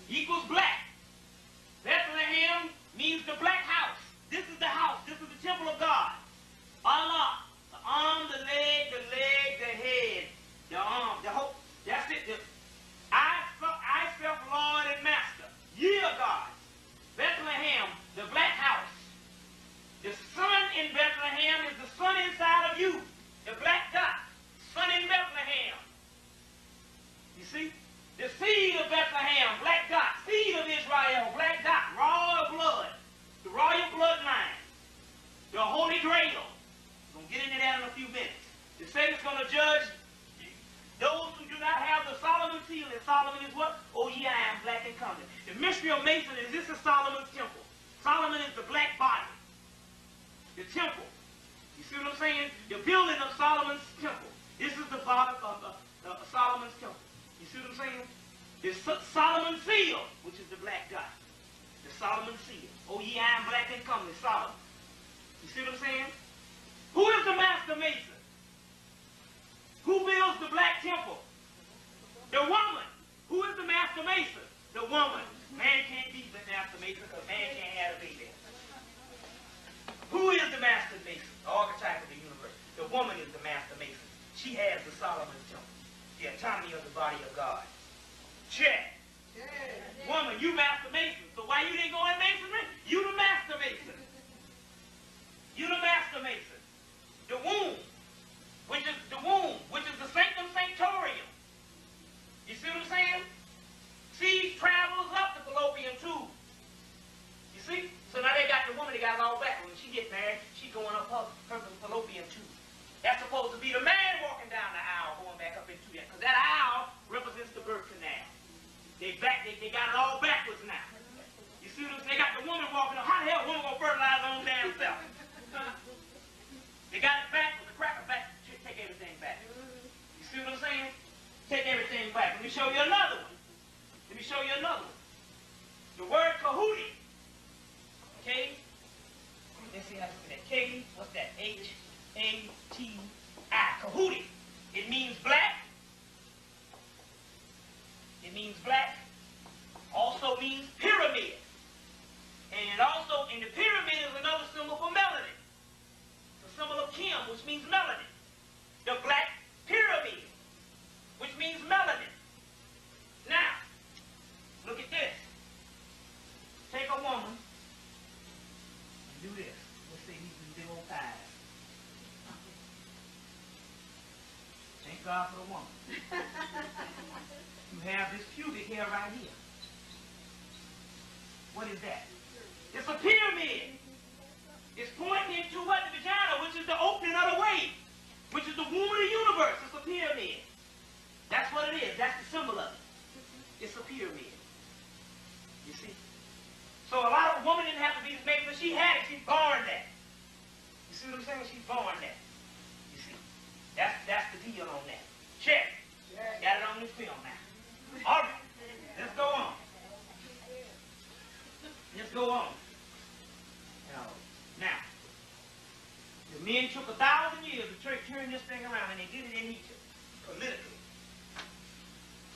Equals black. Bethlehem means the black house. This is the house. This is the temple of God. Allah. The arm, the leg, the head. The arm, the whole. That's it. I self, Lord, and that Solomon is what? Oh, yeah, I am black and comely. The mystery of Mason is this is Solomon's temple. Solomon is the black body. The temple. You see what I'm saying? The building of Solomon's temple. This is the body of Solomon's temple. You see what I'm saying? The Solomon's seal, which is the black dot. The Solomon's seal. Oh, yeah, I am black and comely. Solomon. You see what I'm saying? Who is the master mason? Who builds the black temple? The woman. Who is the master mason? The woman. Man can't be the master mason because man can't have a baby. Who is the master mason? The archetype of the universe. The woman is the master mason. She has the Solomon's temple. The autonomy of the body of God. Check. Woman, you master mason. So why you didn't go in masonry? You the master mason. You the master mason. The womb. Which is the sanctum sanctorium. You see what I'm saying? Seed travels up the fallopian tube. You see? So now they got the woman, they got it all back. When she gets married, she going up her fallopian tube. That's supposed to be the man walking down the aisle, going back up into that. Because that aisle represents the birth canal. They got it all backwards now. You see what I'm saying? They got the woman walking up. How the hell a woman gonna fertilize her own damn self? They got it backwards. The cracker back. Take everything back. You see what I'm saying? Take everything back. Let me show you another one. Let me show you another one. The word Cahuti. Okay? Let's see how to say that. K, what's that? H-A-T-I. Cahuti. It means black. It means black. Also means pyramid. And also, in the pyramid is another symbol for melanin. The symbol of Kim, which means melanin. The black pyramid, which means melanin. Now, look at this. Take a woman and do this. Let's say these big old thighs. Thank God for the woman. You have this pubic hair right here. What is that? It's a pyramid. It's pointing into what? The vagina, which is the opening of the way. Which is the womb of the universe. It's a pyramid. That's what it is. That's the symbol of it. It's a pyramid. You see? So a lot of women didn't have to be made, but she had it. She born that. You see what I'm saying? She born that. You see? That's the deal on that. Check. Got it on this film now. All right. Let's go on. Let's go on. Now. The men took 1,000 years to turn this thing around, and they did it in Egypt, politically.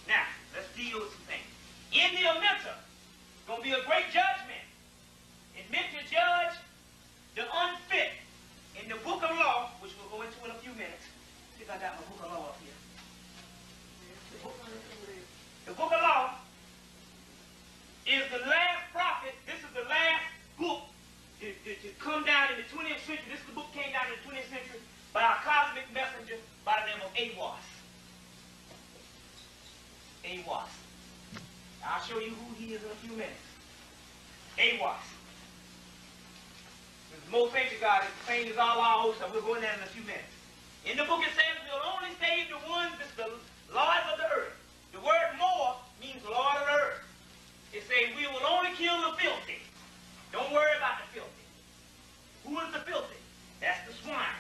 Now, let's deal with some things. In the Amenta, going to be a great judgment. It meant to judge the unfit. In the book of law, which we'll go into in a few minutes. See if I got my book of law up here. The book of law is the last prophet. This is the last book to come down in the 20th century. This book came down in the 20th century by a cosmic messenger by the name of Aiwass. Aiwass. I'll show you who he is in a few minutes. Aiwass. The most ancient God is the same as all our hosts, and we'll go in there in a few minutes. In the book it says we'll only save the ones that's the lords of the earth. The word more means lord of the earth. It says we will only kill the filthy. Don't worry about the filthy. Who is the filthy? That's the swine.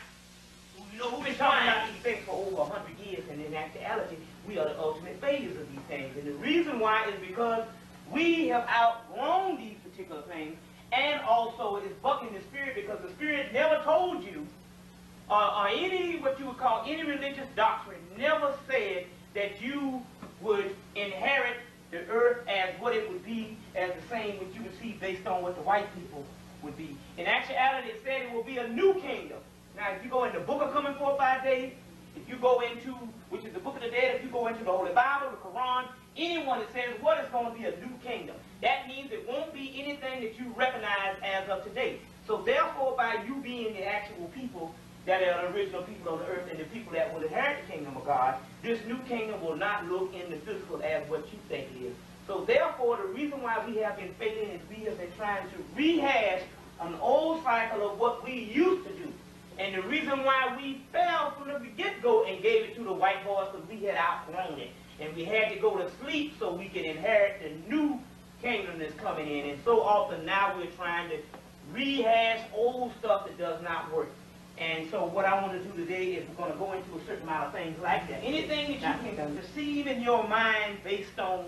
You know, we've been talking about these things for over 100 years, and in actuality, we are the ultimate failures of these things. And the reason why is because we have outgrown these particular things, and also it's bucking the spirit because the spirit never told you, or any, what you would call any religious doctrine, never said that you would inherit the earth as what it would be, as the same what you would see based on what the white people would be. In actuality, it said it will be a new kingdom. Now, if you go in the Book of Coming Forth by Day, if you go into, which is the Book of the Dead, if you go into the Holy Bible, the Quran, anyone that says what is going to be a new kingdom, that means it won't be anything that you recognize as of today. So therefore, by you being the actual people that are the original people on the earth and the people that will inherit the kingdom of God, this new kingdom will not look in the physical as what you think it is. So therefore, the reason why we have been failing is we have been trying to rehash an old cycle of what we used to do. And the reason why we fell from the get-go and gave it to the white boys because we had outgrown it. And we had to go to sleep so we could inherit the new kingdom that's coming in. And so often now we're trying to rehash old stuff that does not work. And so what I want to do today is we're going to go into a certain amount of things like that. Anything that you can perceive in your mind based on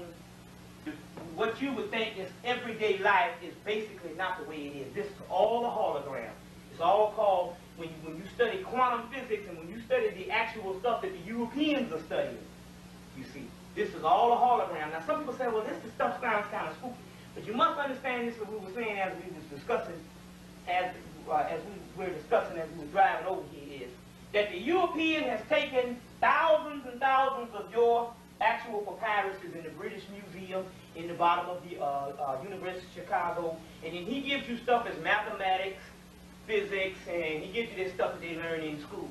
what you would think is everyday life is basically not the way it is. This is all a hologram. It's all called, when you study quantum physics and when you study the actual stuff that the Europeans are studying, you see, this is all a hologram. Now some people say, well, this stuff sounds kind of spooky. But you must understand this, what we were saying as we was discussing, as we were discussing as we were driving over here, is that the European has taken thousands and thousands of your actual papyruses in the British Museum in the bottom of the University of Chicago, and then he gives you stuff as mathematics, physics, and he gives you this stuff that they learn in schools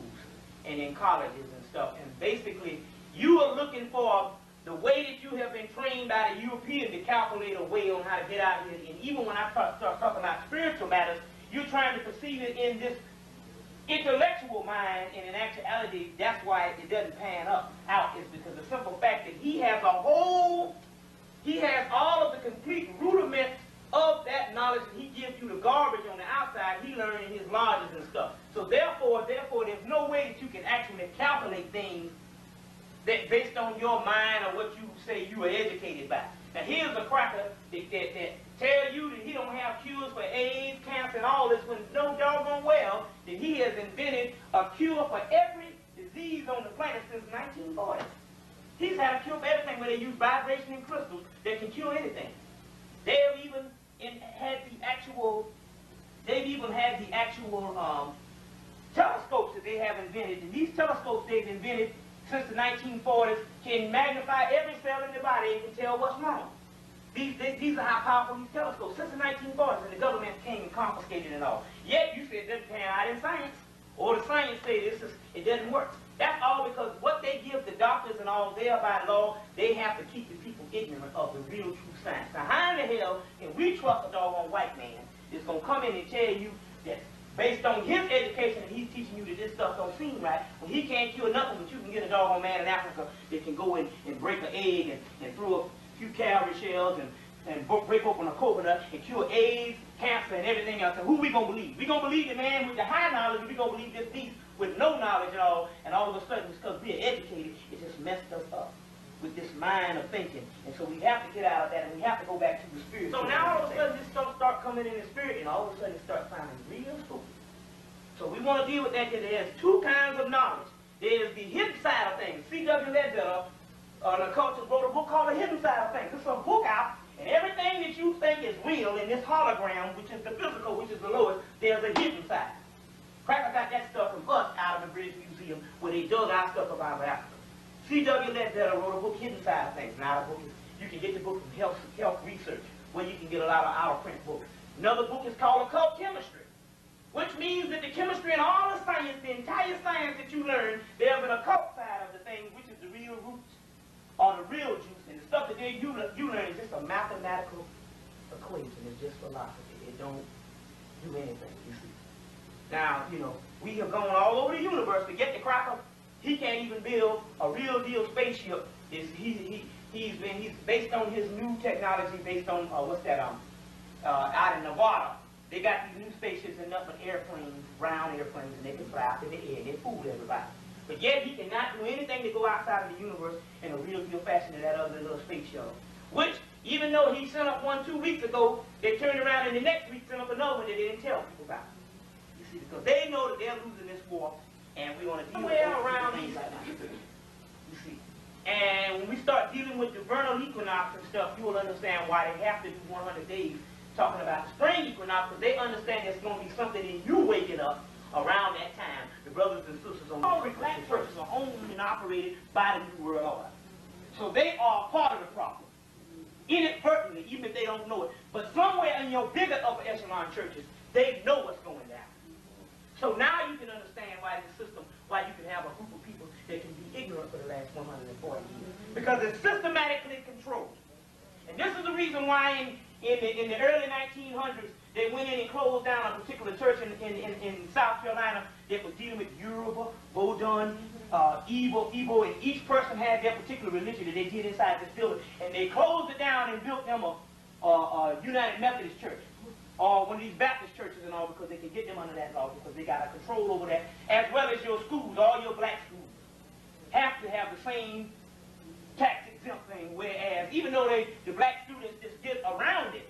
and in colleges and stuff. And basically, you are looking for the way that you have been trained by the European to calculate a way on how to get out here. And even when I start talking about spiritual matters, you're trying to perceive it in this intellectual mind, and in actuality, that's why it doesn't pan out, is because the simple fact that he has all of the complete rudiments of that knowledge, and he gives you the garbage on the outside. He learned in his lodges and stuff. So therefore, there's no way that you can actually calculate things that based on your mind or what you say you were educated by. Now here's a cracker that tell you that he don't have cures for AIDS, cancer, and all this, when no doggone well that he has invented a cure for every disease on the planet since 1940. He's had a cure for everything, where they use vibration and crystals that can cure anything. They've even had the actual telescopes that they have invented, and these telescopes they've invented since the 1940s can magnify every cell in the body and can tell what's wrong. These are how powerful these telescopes. Since the 1940s, and the government came and confiscated it all. Yet you say it doesn't pan out in science, or the science say it doesn't work. That's all because what they give the doctors and all there by law, they have to keep the people ignorant of the real true science. Now how in the hell can we trust a doggone white man that's going to come in and tell you that based on his education and he's teaching you that this stuff don't seem right, when he can't cure nothing, but you can get a doggone man in Africa that can go in and break an egg and throw a few cowrie shells and break open a coconut and cure AIDS, cancer, and everything else. And who we going to believe? We going to believe the man with the high knowledge, or we going to believe this beast with no knowledge at all, and all of a sudden, because we're educated, it just messed us up with this mind of thinking. And so we have to get out of that, and we have to go back to the spirit. So now all of a sudden this stuff start coming in the spirit, and all of a sudden it starts sounding real stupid. So we want to deal with that, because there's two kinds of knowledge. There's the hidden side of things. C.W. Ledbetter, an occultist, wrote a book called The Hidden Side of Things. It's a book out, and everything that you think is real in this hologram, which is the physical, which is the lowest, there's a hidden side. Cracker got that stuff from us out of the British Museum, where they dug our stuff up out of Africa. C.W. Ledbetter wrote a book, Hidden Side of Things. Now the book is, you can get the book from Health Research, where you can get a lot of out-of-print books. Another book is called Occult Chemistry, which means that the chemistry and all the science, the entire science that you learn, there's an occult side of the thing, which is the real roots, or the real juice. And the stuff that you learn is just a mathematical equation. It's just philosophy. It don't do anything, you see. Now, you know, we have gone all over the universe to get the cracker. He can't even build a real deal spaceship. He's based on his new technology, based on out in Nevada. They got these new spaceships and nothing but airplanes, brown airplanes, and they can fly up in the air and they fool everybody. But yet he cannot do anything to go outside of the universe in a real deal fashion to that other little space shuttle. Which, even though he sent up one 2 weeks ago, they turned around and the next week sent up another one that they didn't tell people about. You see, because they know that they're losing this war, and we want to deal with around these like that. You see. And when we start dealing with the vernal equinox and stuff, you will understand why they have to do 100 days talking about the spring equinox, because they understand there's going to be something in you waking up around that time. The brothers and sisters on all the black churches are owned and operated by the New World Order. So they are part of the problem. Inadvertently, even if they don't know it. But somewhere in your bigger upper echelon churches, they know what's going down. So now you can understand why the system, why you can have a group of people that can be ignorant for the last 140 years. Because it's systematically controlled. And this is the reason why in the early 1900s, they went in and closed down a particular church in South Carolina that was dealing with Yoruba, Vodun, Igbo, and each person had their particular religion that they did inside this building. And they closed it down and built them a United Methodist Church, or one of these Baptist churches and all, because they can get them under that law, because they got a control over that, as well as your schools. All your black schools have to have the same tax exempt thing, whereas even though the black students just get around it,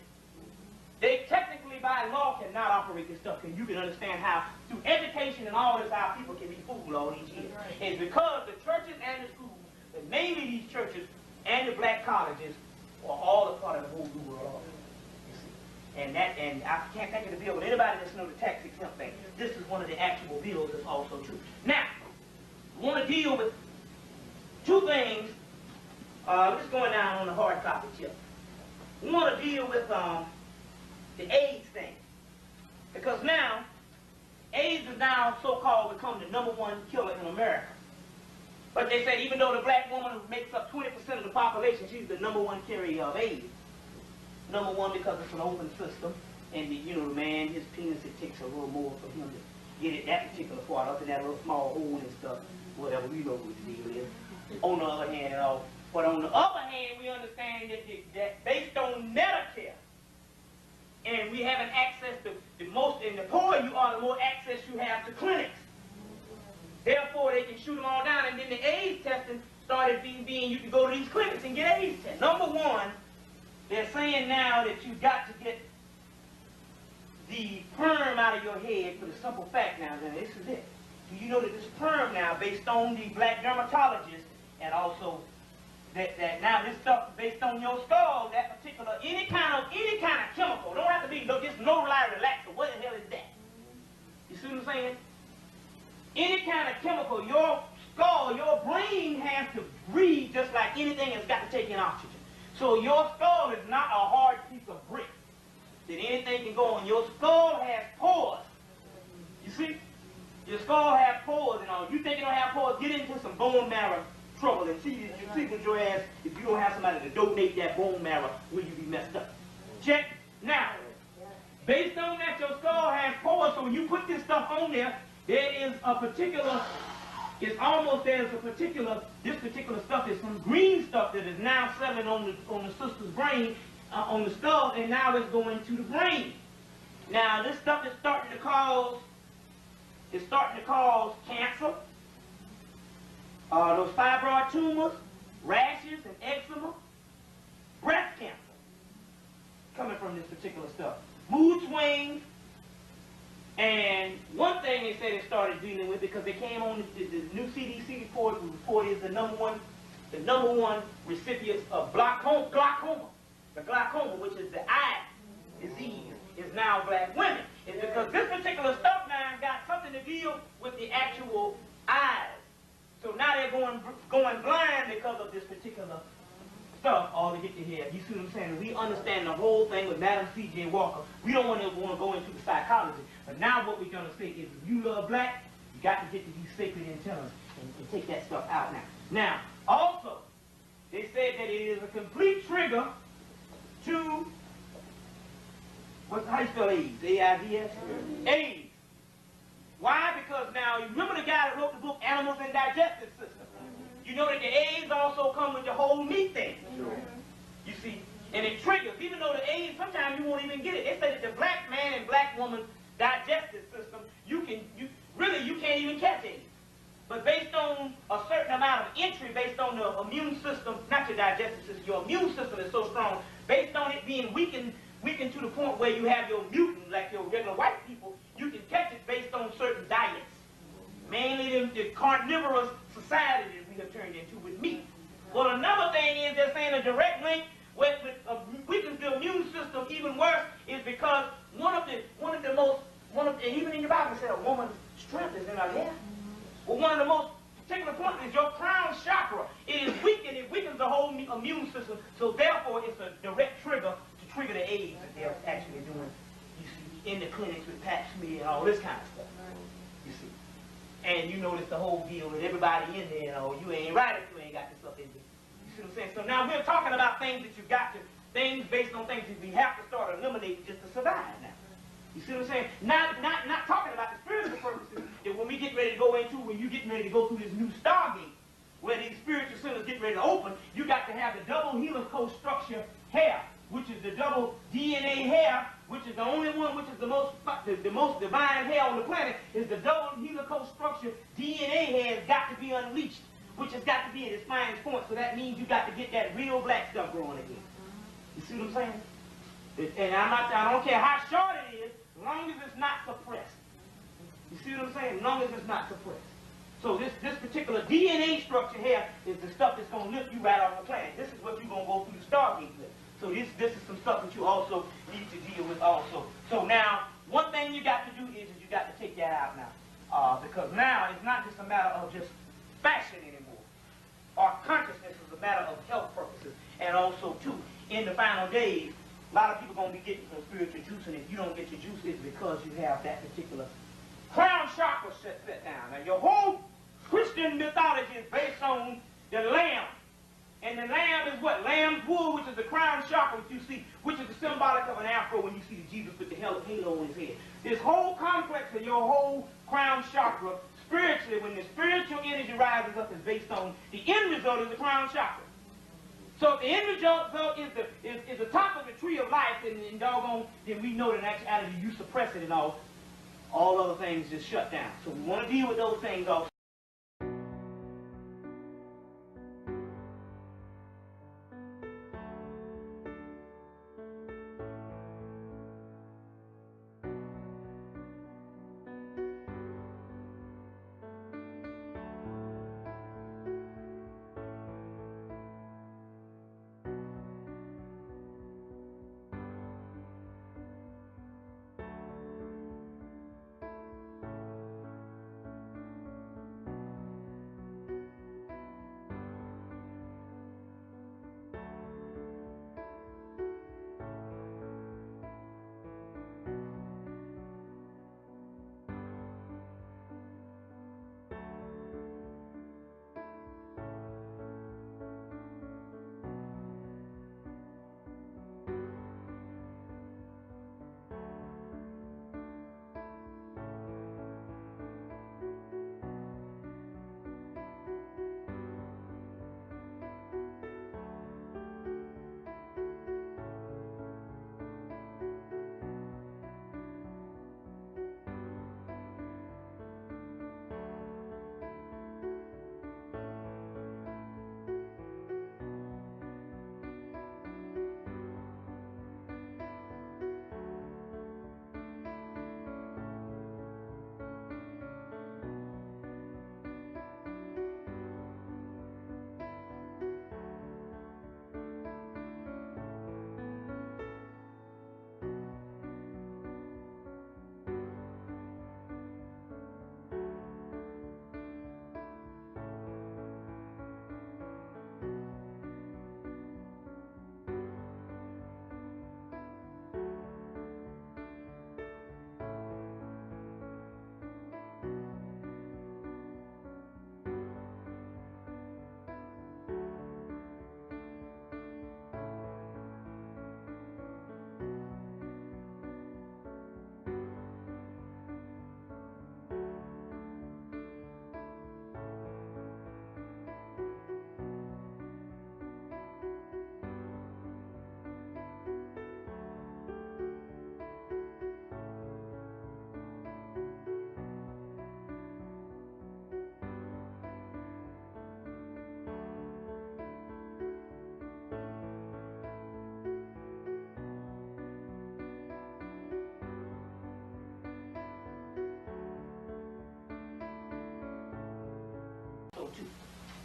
they technically by law cannot operate this stuff. And you can understand how through education and all this, how people can be fooled all these years. It's because the churches and the schools, but mainly these churches and the black colleges, are all a part of the whole new world. And I can't think of the bill, but anybody that's know the tax exempt thing, this is one of the actual bills that's also true. Now, we want to deal with two things. Just going down on the hard topic here. We want to deal with the AIDS thing, because now AIDS is now so-called become the #1 killer in America. But they said even though the black woman makes up 20% of the population, she's the #1 carrier of AIDS. #1 because it's an open system, and the man, his penis, it takes a little more for him to get it that particular part up in that little small hole and stuff, whatever, we know what the deal is. On the other hand, but on the other hand, we understand that based on Medicare, and we having access to the poor you are, the more access you have to clinics. Therefore, they can shoot them all down, and then the AIDS testing started being you can go to these clinics and get AIDS tests. #1, they're saying now that you've got to get the perm out of your head for the simple fact now, that this is it. Do you know that this perm now, based on the black dermatologist, and also that now this stuff based on your skull, that particular, any kind of chemical, don't have to be just no light relaxer, what the hell is that? You see what I'm saying? Any kind of chemical, your skull, your brain has to breathe just like anything that's got to take in oxygen. So your skull is not a hard piece of brick that anything can go on. Your skull has pores. You see? Your skull has pores and all. You think it don't have pores, get into some bone marrow trouble and see with your ass, if you don't have somebody to donate that bone marrow, will you be messed up? Check. Now, based on that, your skull has pores, so when you put this stuff on there, there is a particular, it's almost there's a particular, this particular stuff is some green stuff that is now settling on the sister's brain, on the skull, and now it's going to the brain. Now, this stuff is starting to cause cancer, those fibroid tumors, rashes, and eczema, breast cancer, coming from this particular stuff. Mood swings, and one thing they said they started dealing with, because they came on the new CDC report, the report is the number one recipients of glaucoma. The glaucoma, which is the eye disease, is now black women. It's because this particular stuff now got something to deal with the actual eyes. So now they're going blind because of this particular stuff all to get to here. You see what I'm saying? We understand the whole thing with Madam C.J. Walker. We don't want to go into the psychology. But now what we're going to say is, if you love black, you got to get to these sacred antennas and take that stuff out now. Now, also, they said that it is a complete trigger to, how you spell AIDS? AIDS? AIDS. Why? Because now, you remember the guy that wrote the book, Animals and Digestive System? You know that the AIDS also come with the whole meat thing. You see? And it triggers, even though the AIDS, sometimes you won't even get it. They say that the black man and black woman digestive system, you can't even catch AIDS. But based on a certain amount of entry, based on the immune system, not your digestive system, your immune system is so strong, based on it being weakened to the point where you have your mutant, like your regular white people, you can catch it based on certain diets. Mainly the carnivorous society that we have turned into with meat. Well, another thing is they're saying a direct link with weakens the immune system even worse is because even in your Bible it said a woman's strength is in her hair. Well, one of the most particular points is your crown chakra. It is weakened. It weakens the whole immune system. So therefore, it's a direct trigger to trigger the AIDS that they're actually doing. You see, in the clinics with pap smear and all this kind of stuff. You see, and you notice the whole deal with everybody in there. You ain't right if you ain't got this stuff in there. You see what I'm saying? So now we're talking about things that you've got to, things based on things that we have to start eliminating just to survive now. You see what I'm saying? Not talking about the spiritual purposes that when we get ready to go into, when you getting ready to go through this new stargate, where these spiritual centers get ready to open, you got to have the double helical structure hair, which is the double DNA hair, which is the only one, which is the most divine hair on the planet, is the double helical structure DNA hair has got to be unleashed, which has got to be at its finest point. So that means you got to get that real black stuff growing again. You see what I'm saying? And I don't care how short it is, as long as it's not suppressed. You see what I'm saying? As long as it's not suppressed. So this particular DNA structure here is the stuff that's going to lift you right off the planet. This is what you're going to go through the Stargate with. So this is some stuff that you also need to deal with also. So now, one thing you got to do is you got to take that out now. Because now it's not just a matter of just fashion anymore. Our consciousness is a matter of health purposes. And also, too, in the final days, a lot of people are going to be getting some spiritual juice, and if you don't get your juice, it's because you have that particular crown chakra set down. Now, your whole Christian mythology is based on the lamb. And the lamb is what? Lamb's wool, which is the crown chakra, which you see, which is the symbolic of an afro when you see Jesus with the halo on his head. This whole complex of your whole crown chakra, spiritually, when the spiritual energy rises up, is based on the end result of the crown chakra. So if the end result is the top of the tree of life, and doggone, then we know that in actuality you suppress it and all other things just shut down. So we want to deal with those things also.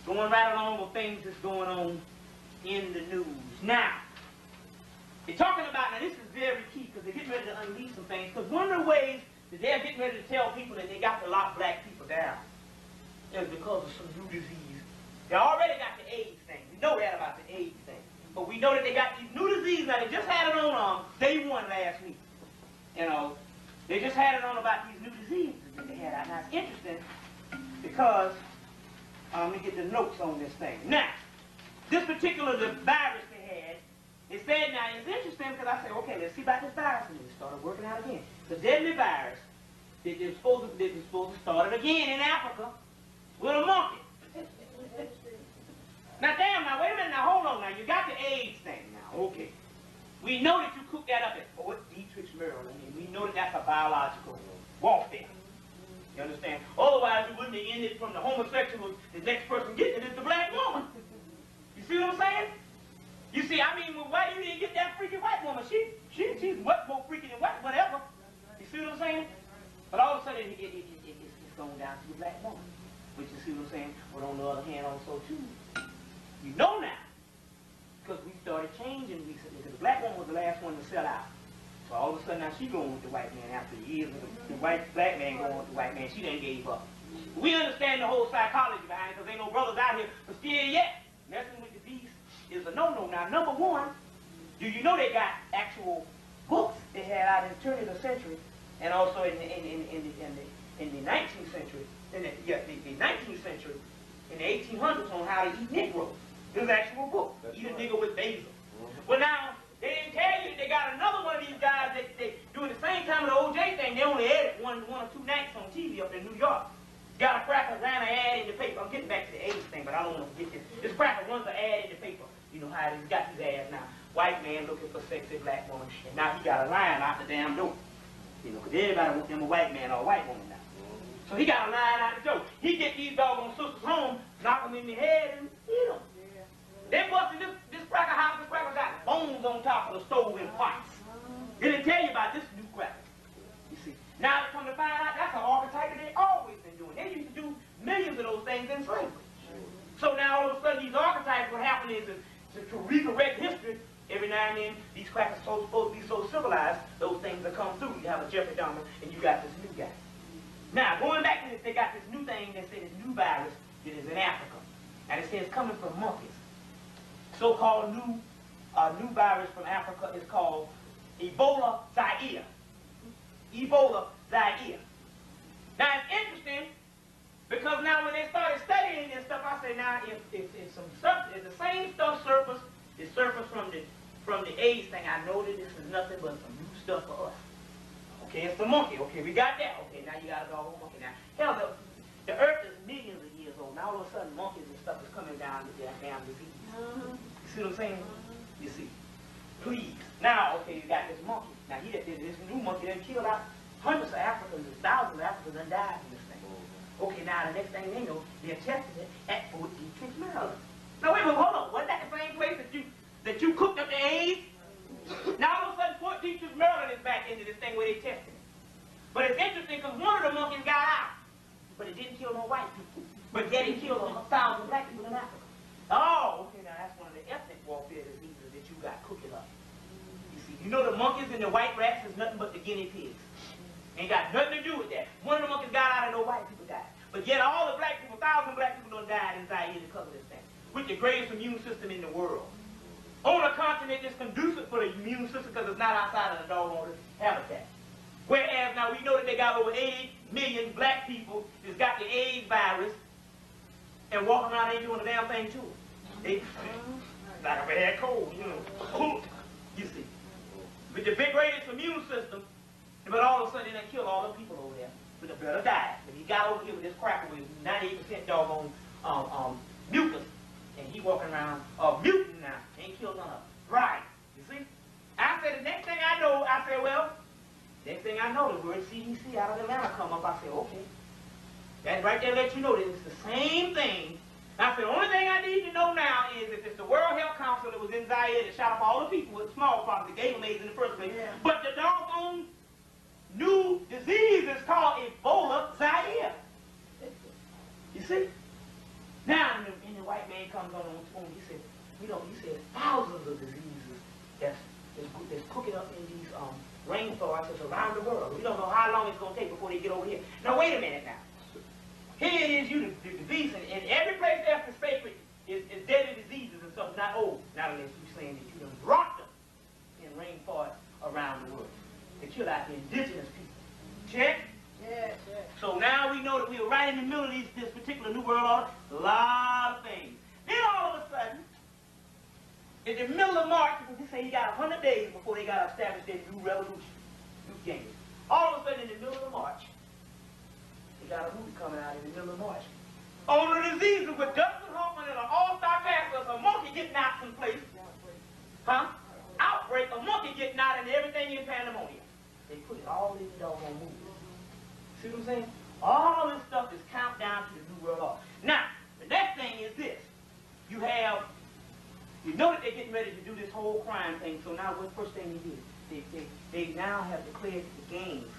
Going right along with things that's going on in the news. Now, they're talking about, now this is very key because they're getting ready to unleash some things, because one of the ways that they're getting ready to tell people that they got to lock black people down is because of some new disease. They already got the AIDS thing. We know that about the AIDS thing. But we know that they got these new diseases. Now, they just had it on day one last week. You know, they just had it on about these new diseases that they had. Now, it's interesting because let me get the notes on this thing. Now, this particular virus they had It said, now it's interesting because I said, okay, let's see about this virus. And it started working out again. The deadly virus, they were supposed to start it again in Africa with a monkey. Now, damn, now, wait a minute, now, hold on, now, you got the AIDS thing now, okay. We know that you cooked that up at Fort Detrick, Maryland, and we know that that's a biological warfare. You understand? Otherwise, you wouldn't have ended from the homosexual, the next person getting it is the black woman. You see what I'm saying? You see, I mean, why you didn't get that freaking white woman? She's much more freaky than white, whatever. You see what I'm saying? But all of a sudden, it's going down to the black woman. Which you see what I'm saying? But on the other hand, also, too, you know now, because we started changing recently, because the black woman was the last one to sell out. So all of a sudden now she going with the white man after years of the black man going with the white man. She done gave up. We understand the whole psychology behind it, because ain't no brothers out here but still yet. Messing with the beast is a no-no. Now, number one, do you know they got actual books they had out in the turn of the century, and also in the 19th century, the 19th century, in the 1800s on how to eat Negroes. There's actual book. Eat a nigger with basil. Well, now, they didn't tell you they got another one of these guys that they doing the same time with the OJ thing. They only aired it one or two nights on TV up in New York. Got a cracker, ran an ad in the paper. I'm getting back to the AIDS thing, but I don't want to get this. This cracker runs an ad in the paper. You know how he's got his ads now. White man looking for sexy black woman, and now he got a line out the damn door. You know, because everybody wants him a white man or a white woman now. So he got a line out the door. He get these doggone sisters home, knock them in the head, and eat them. They busted this cracker house. This cracker got bones on top of the stove in pots. They didn't tell you about this new cracker. You see. Now they come to find out that's an archetype that they always been doing. They used to do millions of those things in slavery. So now all of a sudden these archetypes, what happened is to recorrect history, every now and then these crackers are supposed to be so civilized, those things that come through. You have a Jeffrey Dahmer and you got this new guy. Now going back to this, they got this new thing that said this new virus that is in Africa. And it says coming from monkeys. So-called new virus from Africa is called Ebola Zaire. Ebola Zaire. Now it's interesting because now when they started studying this stuff, I say now if some stuff, if the same stuff surfaced from the AIDS thing, I know that this is nothing but some new stuff for us. Okay, it's the monkey. Okay, we got that. Okay, now you got a doggone monkey. Now, hell, the earth is millions of years old. Now all of a sudden monkeys and stuff is coming down with their damn disease. You see what I'm saying? You see. Please. Now, okay, you got this monkey. Now, this new monkey that killed out hundreds of Africans, thousands of Africans that died from this thing. Okay, now the next thing they know, they're testing it at Fort Detrick, Maryland. Now, wait a minute, hold on. Wasn't that the same place that you cooked up the AIDS? Now, all of a sudden, Fort Detrick, Maryland is back into this thing where they testing it. But it's interesting because one of the monkeys got out, but it didn't kill no white people. But yet it killed 1,000 black people in Africa. Oh, okay, now that's one of the ethnic warfare diseases that you got cooking up. You see, you know the monkeys and the white rats is nothing but the guinea pigs. Ain't got nothing to do with that. One of the monkeys got out and no white people died. But yet all the black people, 1,000 black people done died in Zaire because of this thing. With the greatest immune system in the world. On a continent that's conducive for the immune system because it's not outside of the doggone habitat. Whereas now we know that they got over 8 million black people that's got the AIDS virus and walking around ain't doing a damn thing to it. They like a bad cold, you know. You see. With the big greatest immune system, but all of a sudden they done killed all the people over there with a better diet. But he got over here with this cracker with 98% doggone mucus, and he walking around mutant now. Ain't killed none of them. Right. You see? I said the next thing I know, I said, well, next thing I know, the word CDC out of Atlanta come up. I said, okay. That right there lets you know that it's the same thing. I said, the only thing I need to know now is if it's the World Health Council that was in Zaire that shot up all the people with smallpox that gave them AIDS in the first place. Yeah. But the doggone new disease is called Ebola Zaire. You see? Now, and the white man comes on the phone, he said, you know, he said thousands of diseases that's cooking up in these rainforests around the world. We don't know how long it's going to take before they get over here. Now, wait a minute now. Here it is, you the beast, and every place after sacred is deadly diseases and stuff, not old. Not unless you're saying that you done brought them in rainforests around the world. They kill out the indigenous people. Check? Yes, yes. So now we know that we are right in the middle of this particular New World Order. A lot of things. Then all of a sudden, in the middle of March, this say he got 100 days before they got to establish their new revolution, new January. All of a sudden, in the middle of March, they got a movie coming out in the middle of March. On the diseases with Dustin Hoffman and an all-star cast of a monkey getting out from place. Huh? Outbreak, a monkey getting out and everything in pandemonium. They put it all in the doggone movie. See what I'm saying? All this stuff is countdown to the New World Order. Now, the next thing is this. You know that they're getting ready to do this whole crime thing, so now what first thing you do? They now have declared that the gangs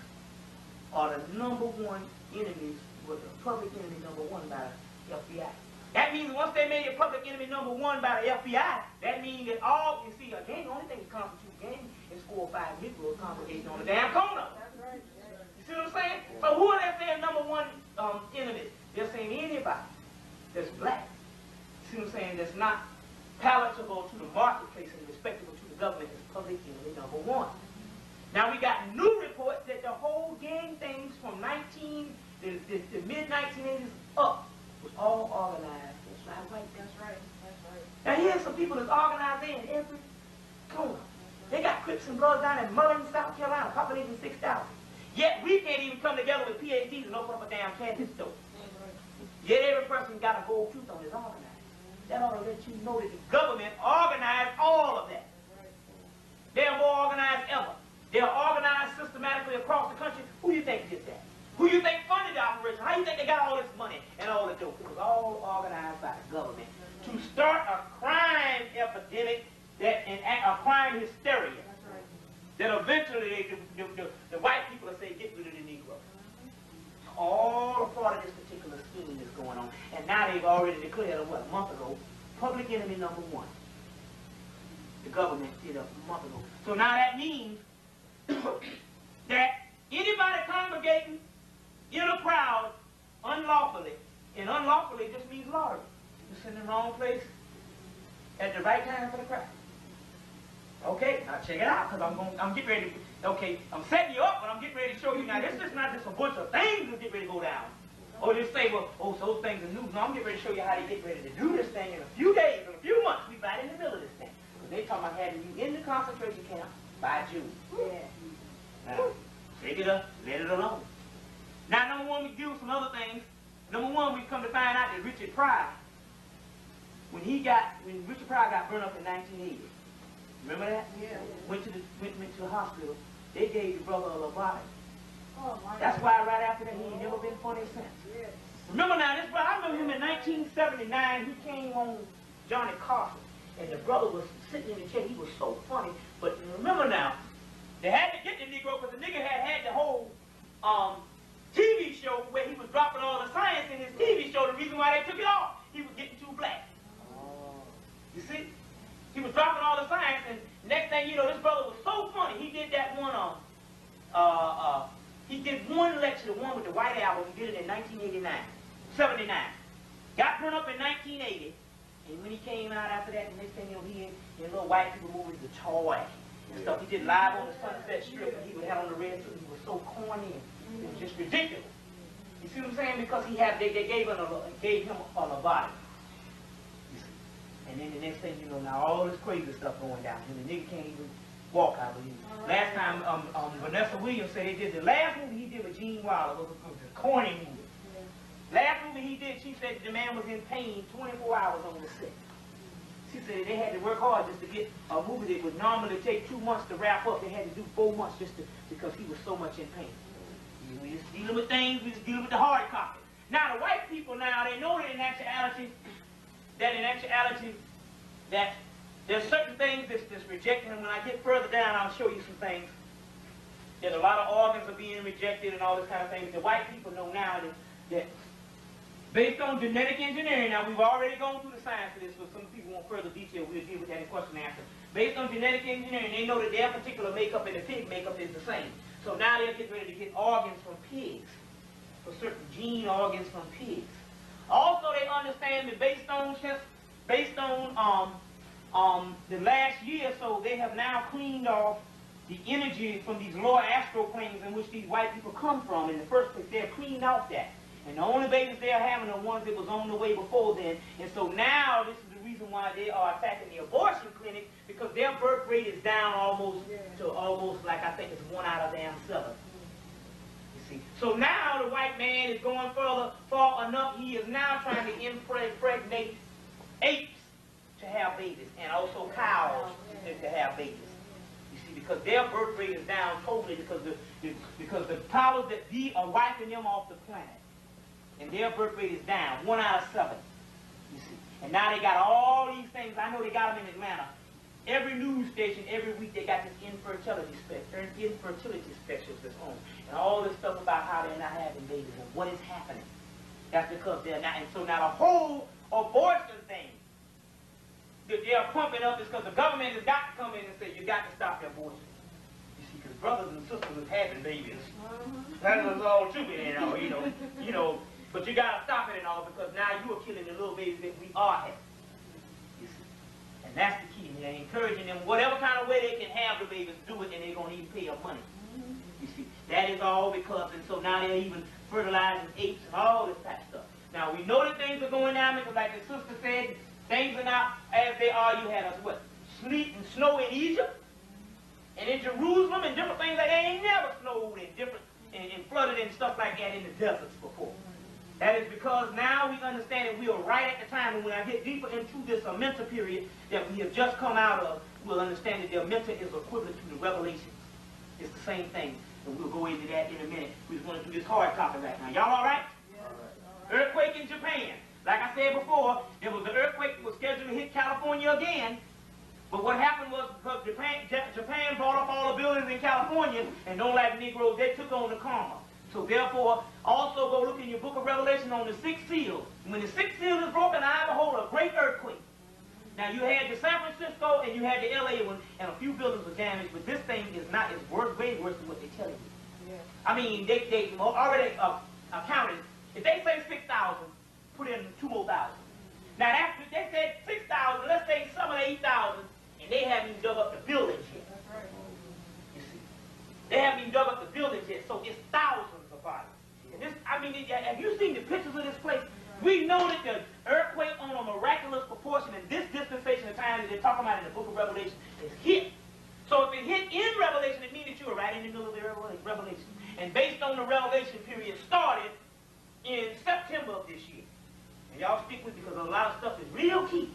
are the #1 enemies, with the public enemy #1 by the FBI. That means once they made a public enemy #1 by the FBI, that means that all, you see, a gang, the only thing that constitutes a gang is 4 or 5 Negroes congregating on the damn corner. You see what I'm saying? So who are they saying #1 enemies? They're saying anybody that's black, you see what I'm saying, that's not palatable to the marketplace and respectable to the government is public enemy #1. Now we got new reports that the whole gang things from the mid-1980s up was all organized. That's right. That's right. Now here's some people that's organized in every corner. They got Crips and Bloods down in Mullins, South Carolina, populating 6,000. Yet we can't even come together with PhDs and open up a damn candy store. Yet every person got a gold tooth on his organized. That ought to let you know that the government organized all of that. They're more organized ever. They're organized systematically across the country. Who do you think did that? Who do you think funded the operation? How do you think they got all this money and all the dope? It was all organized by the government to start a crime epidemic and a crime hysteria. That eventually the white people will say, get rid of the Negro. All a part of this particular scheme is going on. And now they've already declared, a month ago, public enemy #1. The government did a month ago. So now that means that anybody congregating in a crowd unlawfully, and unlawfully just means lottery. Just in the wrong place at the right time for the crowd. Okay, now check it out, because I'm getting ready to, okay, I'm setting you up, but I'm getting ready to show you. Now, this is not just a bunch of things that get ready to go down. Or just say, well, oh, so those things are new. No, I'm getting ready to show you how they get ready to do this thing in a few days, in a few months. We right in the middle of this thing. Because they talking about having you in the concentration camp by June. Yeah. Now, take it up, let it alone. Now, #1, we do some other things. #1, we come to find out that Richard Pryor, when Richard Pryor got burned up in 1980, remember that? Yeah. Went to the hospital. They gave the brother a lobotomy. Oh, that's why right after that he ain't never been funny since. Yeah. Remember now, this brother, I remember him in 1979. He came on Johnny Carson, and the brother was sitting in the chair. He was so funny. But remember now, they had to get the Negro because the nigga had the whole TV show where he was dropping all the science in his TV show. The reason why they took it off, he was getting too black. Oh. You see? He was dropping all the science, and next thing you know, this brother was so funny. He did that one he did one lecture, the one with the White Album. He did it in 79. Got burned up in 1980, and when he came out after that, the next thing you know, he and little white people moving the toy and stuff. He did live on the Sunset Strip, and he would have on the red suit. He was so corny and it was just ridiculous. You see what I'm saying? Because they gave him a lobotomy. And then the next thing you know, now all this crazy stuff going down. And the nigga can't even walk, I believe. Last time, Vanessa Williams said they did the last movie he did with Gene Wilder was a corny movie. Last movie he did, she said the man was in pain 24 hours on the set. She said they had to work hard just to get a movie that would normally take 2 months to wrap up. They had to do 4 months because he was so much in pain. We just dealing with things, we just dealing with the hard copy. Now the white people now, they know that in actuality, that there's certain things that's rejected, and when I get further down, I'll show you some things. That a lot of organs are being rejected and all this kind of things. The white people know now that based on genetic engineering, now we've already gone through the science of this, so some people want further detail, we'll deal with that in question and answer. Based on genetic engineering, they know that their particular makeup and the pig makeup is the same. So now they're getting ready to get organs from pigs, for certain gene organs from pigs. Also, they understand that based on the last year or so, they have now cleaned off the energy from these lower astral planes in which these white people come from. In the first place, they're cleaned off that. And the only babies they're having are ones that was on the way before then. And so now this is the reason why they are attacking the abortion clinic, because because their birth rate is down almost like I think it's 1 out of damn 7. You see. So now the white man is going far enough. He is now trying to impregnate apes to have babies, and also cows to have babies. You see, because their birth rate is down totally because the powers that be are wiping them off the planet, and their birth rate is down 1 out of 7. You see, and now they got all these things. I know they got them in Atlanta. Every news station, every week, they got this infertility specialist that's on, and all this stuff about how they're not having babies and what is happening. That's because they're not. And so now the whole abortion thing that they're pumping up is because the government has got to come in and say, you got to stop the abortion. You see, because brothers and sisters are having babies. That was all stupid and all, you know. But you got to stop it and all, because now you are killing the little babies that we are having. You see. And that's the key. They're encouraging them, whatever kind of way they can have the babies, do it, and they're going to even pay them money. You see. That is all because, and so now they're even fertilizing apes and all this type of stuff. Now, we know that things are going down because, like the sister said, things are not as they are. You had us, what, sleet and snow in Egypt and in Jerusalem and different things like that. Ain't never snowed and flooded and stuff like that in the deserts before. That is because now we understand that we are right at the time, and when I get deeper into this mental period that we have just come out of, we'll understand that the mental is equivalent to the revelations. It's the same thing, and we'll go into that in a minute. We just want to do this hard topic right now. Y'all all right? Earthquake in Japan. Like I said before, there was an earthquake that was scheduled to hit California again. But what happened was because Japan bought up all the buildings in California and don't like Negroes, they took on the karma. So therefore, also go look in your book of Revelation on the 6th seal. When the 6th seal is broken, I behold a great earthquake. Now you had the San Francisco and you had the LA one, and a few buildings were damaged, but this thing is not, it's worse, way worse than what they tell you. Yeah. I mean, they already counted. If they say 6,000, put in 2 more thousand. Now after they said 6,000, let's say some of the 8,000, and they haven't even dug up the buildings yet. You see, they haven't even dug up the buildings yet, so it's thousands of bodies. And this, I mean, have you seen the pictures of this place? We know that the earthquake on a miraculous proportion in this dispensation of time that they're talking about in the book of Revelation is hit. So if it hit in Revelation, it means that you were right in the middle of the Revelation. And based on the Revelation period started in September of this year. And y'all stick with me because a lot of stuff is real key.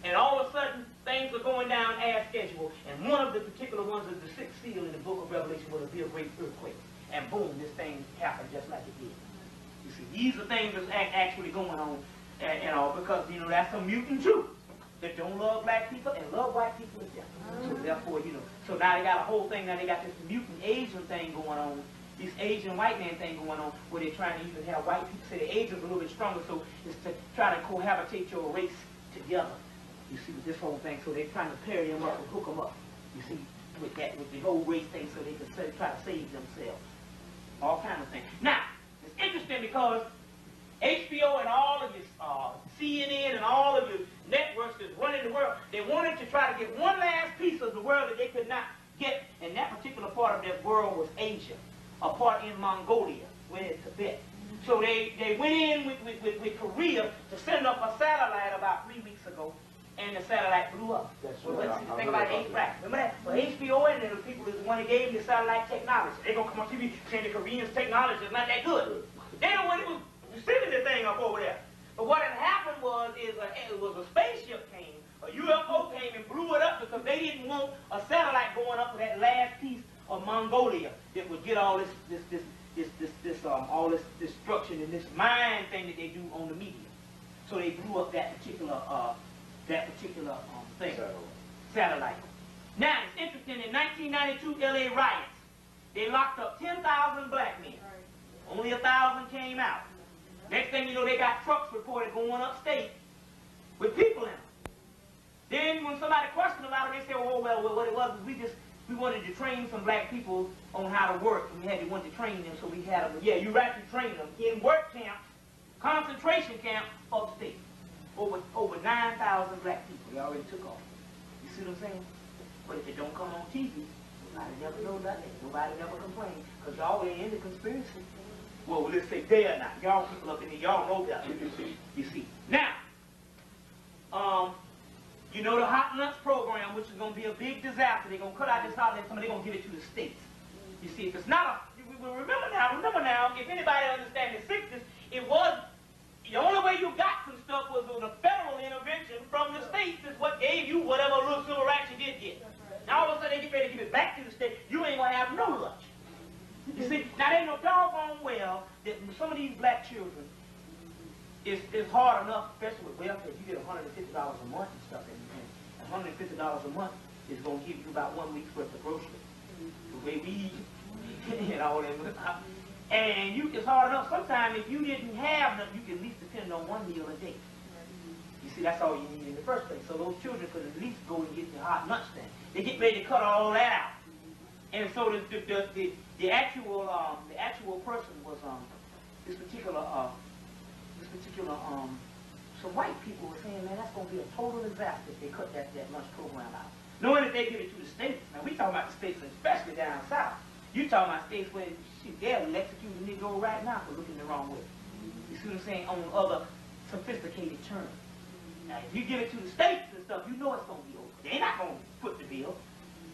And all of a sudden, things are going down as scheduled. And one of the particular ones is the 6th seal in the book of Revelation will be a great earthquake. And boom, this thing happened just like it did. You see, these are things that's actually going on, because, that's a mutant truth that don't love black people and love white people as well. So therefore, so now they got a whole thing, now they got this mutant Asian thing going on, this Asian white man thing going on, where they're trying to even have white people say the Asians are a little bit stronger, so it's to try to cohabitate your race together. You see, with this whole thing, so they're trying to pair them up and hook them up. You see, with the whole race thing, so they can try to save themselves. All kinds of things. Now, it's interesting because HBO and all of your CNN and all of your networks that's running the world, they wanted to try to get one last piece of the world that they could not get, and that particular part of that world was Asia, a part in Mongolia, where it's Tibet. So they went in with Korea to send up a satellite about 3 weeks ago, and the satellite blew up. That's right. Think about HVAC. Remember that? Well, HBO and the people is the one that gave them the satellite technology. They're going to come on TV saying the Koreans' technology is not that good. They don't want to sending the thing up over there. But what had happened was, it was a spaceship came, a UFO came and blew it up because they didn't want a satellite going up to that last piece of Mongolia that would get all this destruction and this mind thing that they do on the media. So they blew up that particular thing, satellite. Now it's interesting. In 1992 LA riots, they locked up 10,000 black men. Only 1,000 came out. Next thing you know, they got trucks reported going upstate with people in them. Then when somebody questioned about it, they said, "Oh well, what it was is we wanted to train some black people on how to work, and we wanted to train them, so we had them." Yeah, you right to train them in work camps, concentration camps upstate. Over 9,000 black people. They already took off. You see what I'm saying? But if it don't come on TV, nobody never know nothing. Nobody never complain. Because y'all ain't in the conspiracy. Well, let's say they are not. Y'all people up in there, y'all know that. You see. Now, You know the hot nuts program, which is going to be a big disaster. They're going to cut out this hot nuts and they're going to give it to the states. You see, if it's not a, remember now, if anybody understands the 60s, it was, the only way you got some stuff was with a federal intervention from the states is what gave you whatever little civil rights you did get. Now all of a sudden they get ready to give it back to the state, you ain't going to have no lunch. You see, now they know doggone well that some of these black children, it's hard enough, especially with welfare, you get $150 a month and stuff, and $150 a month is going to give you about 1 week's worth of groceries. The way we eat and all that. And it's hard enough. Sometimes if you didn't have nothing, you can at least depend on one meal a day. You see, that's all you need in the first place. So those children could at least go and get the hot nuts then. They get ready to cut all that out. And so the actual person was this particular some white people were saying, man, that's going to be a total disaster if they cut that lunch program out. Knowing that they give it to the states. Now we talking about the states, especially down south. You talking about states where they'll execute a Negro right now for looking the wrong way. You see what I'm saying? On other sophisticated terms. Now if you give it to the states and stuff, you know it's going to be over. They're not going to foot the bill.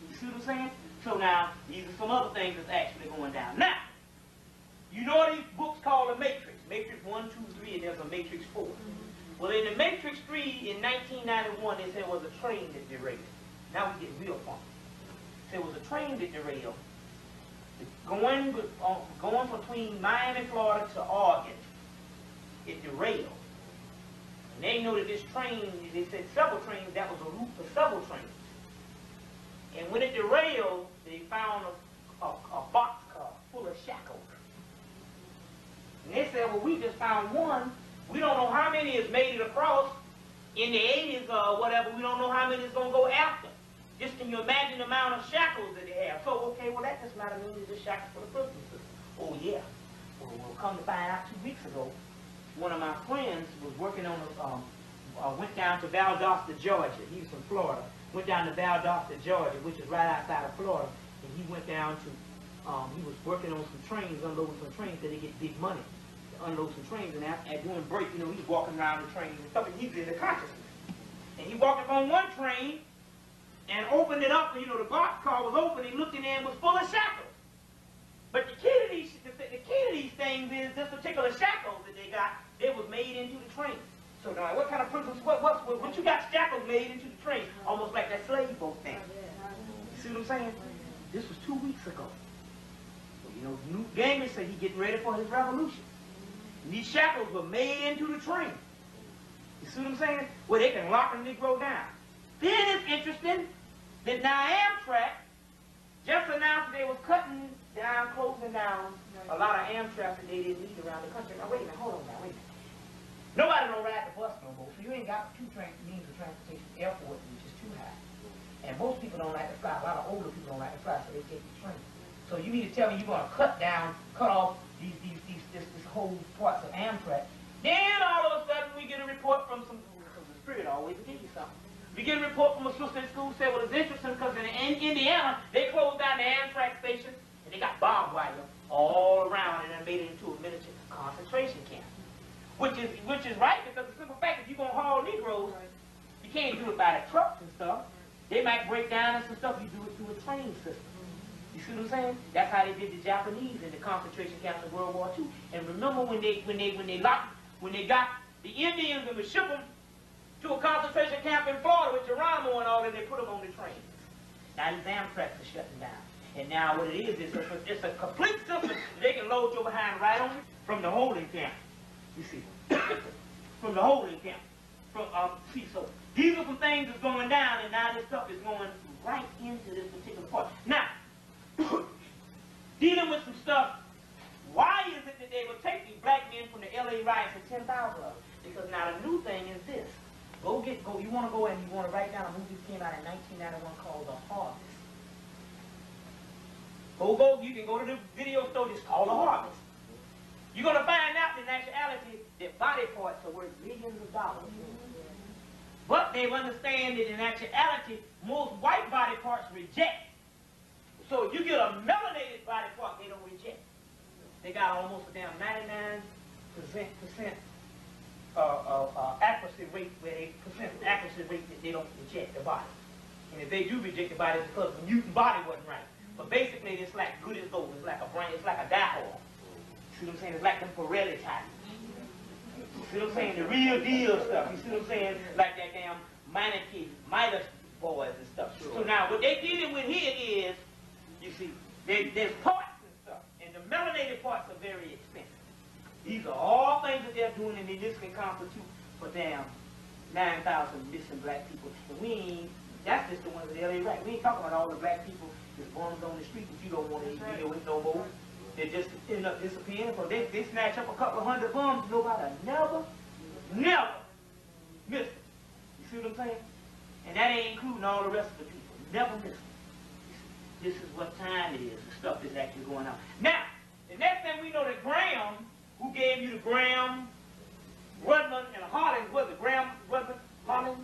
You see what I'm saying? So now, these are some other things that's actually going down. Now, you know these books called the Matrix. Matrix 1, 2, 3, and there's a Matrix 4. Well, in the Matrix 3 in 1991, they said it was a train that derailed. Now we get real funky. There was a train that derailed going between Miami, Florida to Oregon. It derailed. And they know that this train, they said several trains, that was a route for several trains. And when it derailed, they found a boxcar full of shackles. And they said, well, we just found one. We don't know how many has made it across in the 80s or whatever. We don't know how many is going to go after. Just can you imagine the amount of shackles that they have? So, okay, well, that does not mean it's just shackles for the prison system. Oh, yeah. Well, we'll come to find out 2 weeks ago, one of my friends was working on went down to Valdosta, Georgia. He was from Florida. Went down to Valdosta, Georgia, which is right outside of Florida. And he went down to, he was working on some trains, unloading some trains that they get big money to unload some trains. And at doing break, you know, he was walking around the train and stuff, and he's in the consciousness. And he walked up on one train and opened it up, and, you know, the boxcar was open, he looked in there and was full of shackles. But the key to these things is this particular shackles that they got, they was made into the train. So now, what kind of principles, what you got shackles made into the train? Almost like that slave boat thing. You see what I'm saying? This was 2 weeks ago. So, you know, Newt Gingrich said he's getting ready for his revolution. And these shackles were made into the train. You see what I'm saying? Where they can lock a Negro down. Then it's interesting that now Amtrak just announced that they was cutting down, closing down a lot of Amtrak that they didn't need around the country. Now wait a minute, hold on now, wait a minute. Nobody don't ride the bus no more, so you ain't got two means of transportation. Airport, which is too high. And most people don't like to fly. A lot of older people don't like to fly, so they take the train. So you mean to tell me you're going to cut off this whole parts of Amtrak. Then all of a sudden we get a report from the Spirit always will give you something. We get a report from a sister in school said, well, it's interesting because in Indiana, they closed down the Amtrak station and they got barbed wire all around and made it into a miniature concentration camp. Which is right, because the simple fact, if you're going to haul Negroes, you can't do it by the trucks and stuff. They might break down and some stuff, you do it through a train system. You see what I'm saying? That's how they did the Japanese in the concentration camps in World War II. And remember when they got the Indians and would ship them to a concentration camp in Florida with Geronimo and all that, they put them on the trains. Now these Amtrak are shutting down. And now what it is it's a complete system that they can load your behind right on from the holding camp. You see, from the holding camp. So these are some things that's going down, and now this stuff is going right into this particular part. Now, dealing with some stuff, why is it that they will take these black men from the LA riots and 10,000 of them? Because now the new thing is this. You want to go and you want to write down a movie that came out in 1991 called The Harvest. You can go to the video store, just call The Harvest. You're going to find out in actuality that body parts are worth millions of dollars. But they understand that in actuality, most white body parts reject. So if you get a melanated body part, they don't reject. They got almost a damn 99% accuracy rate where they percent accuracy rate that they don't reject the body. And if they do reject the body, it's because the mutant body wasn't right. But basically, it's like good as gold. It's like a brain. It's like a diehole. See what I'm saying? It's like them Pirelli type. You see what I'm saying? The real deal stuff. You see what I'm saying? Like that damn Midas boys and stuff. Sure. So now, what they dealing with here is, you see, there's parts and stuff, and the melanated parts are very expensive. These are all things that they're doing, and this can constitute for damn 9,000 missing black people. And we ain't, that's just the ones in LA, right? We ain't talking about all the black people that's bums on the street that you don't want to deal with no more. They just end up disappearing. So they snatch up a couple of hundred bums, nobody never miss them. You see what I'm saying? And that ain't including all the rest of the people. Never miss them. This is what time it is, the stuff that's actually going on. Now, the next thing we know that Graham, who gave you the Graham, Rudman, and Hollins, was it Graham, Rudman, Hollins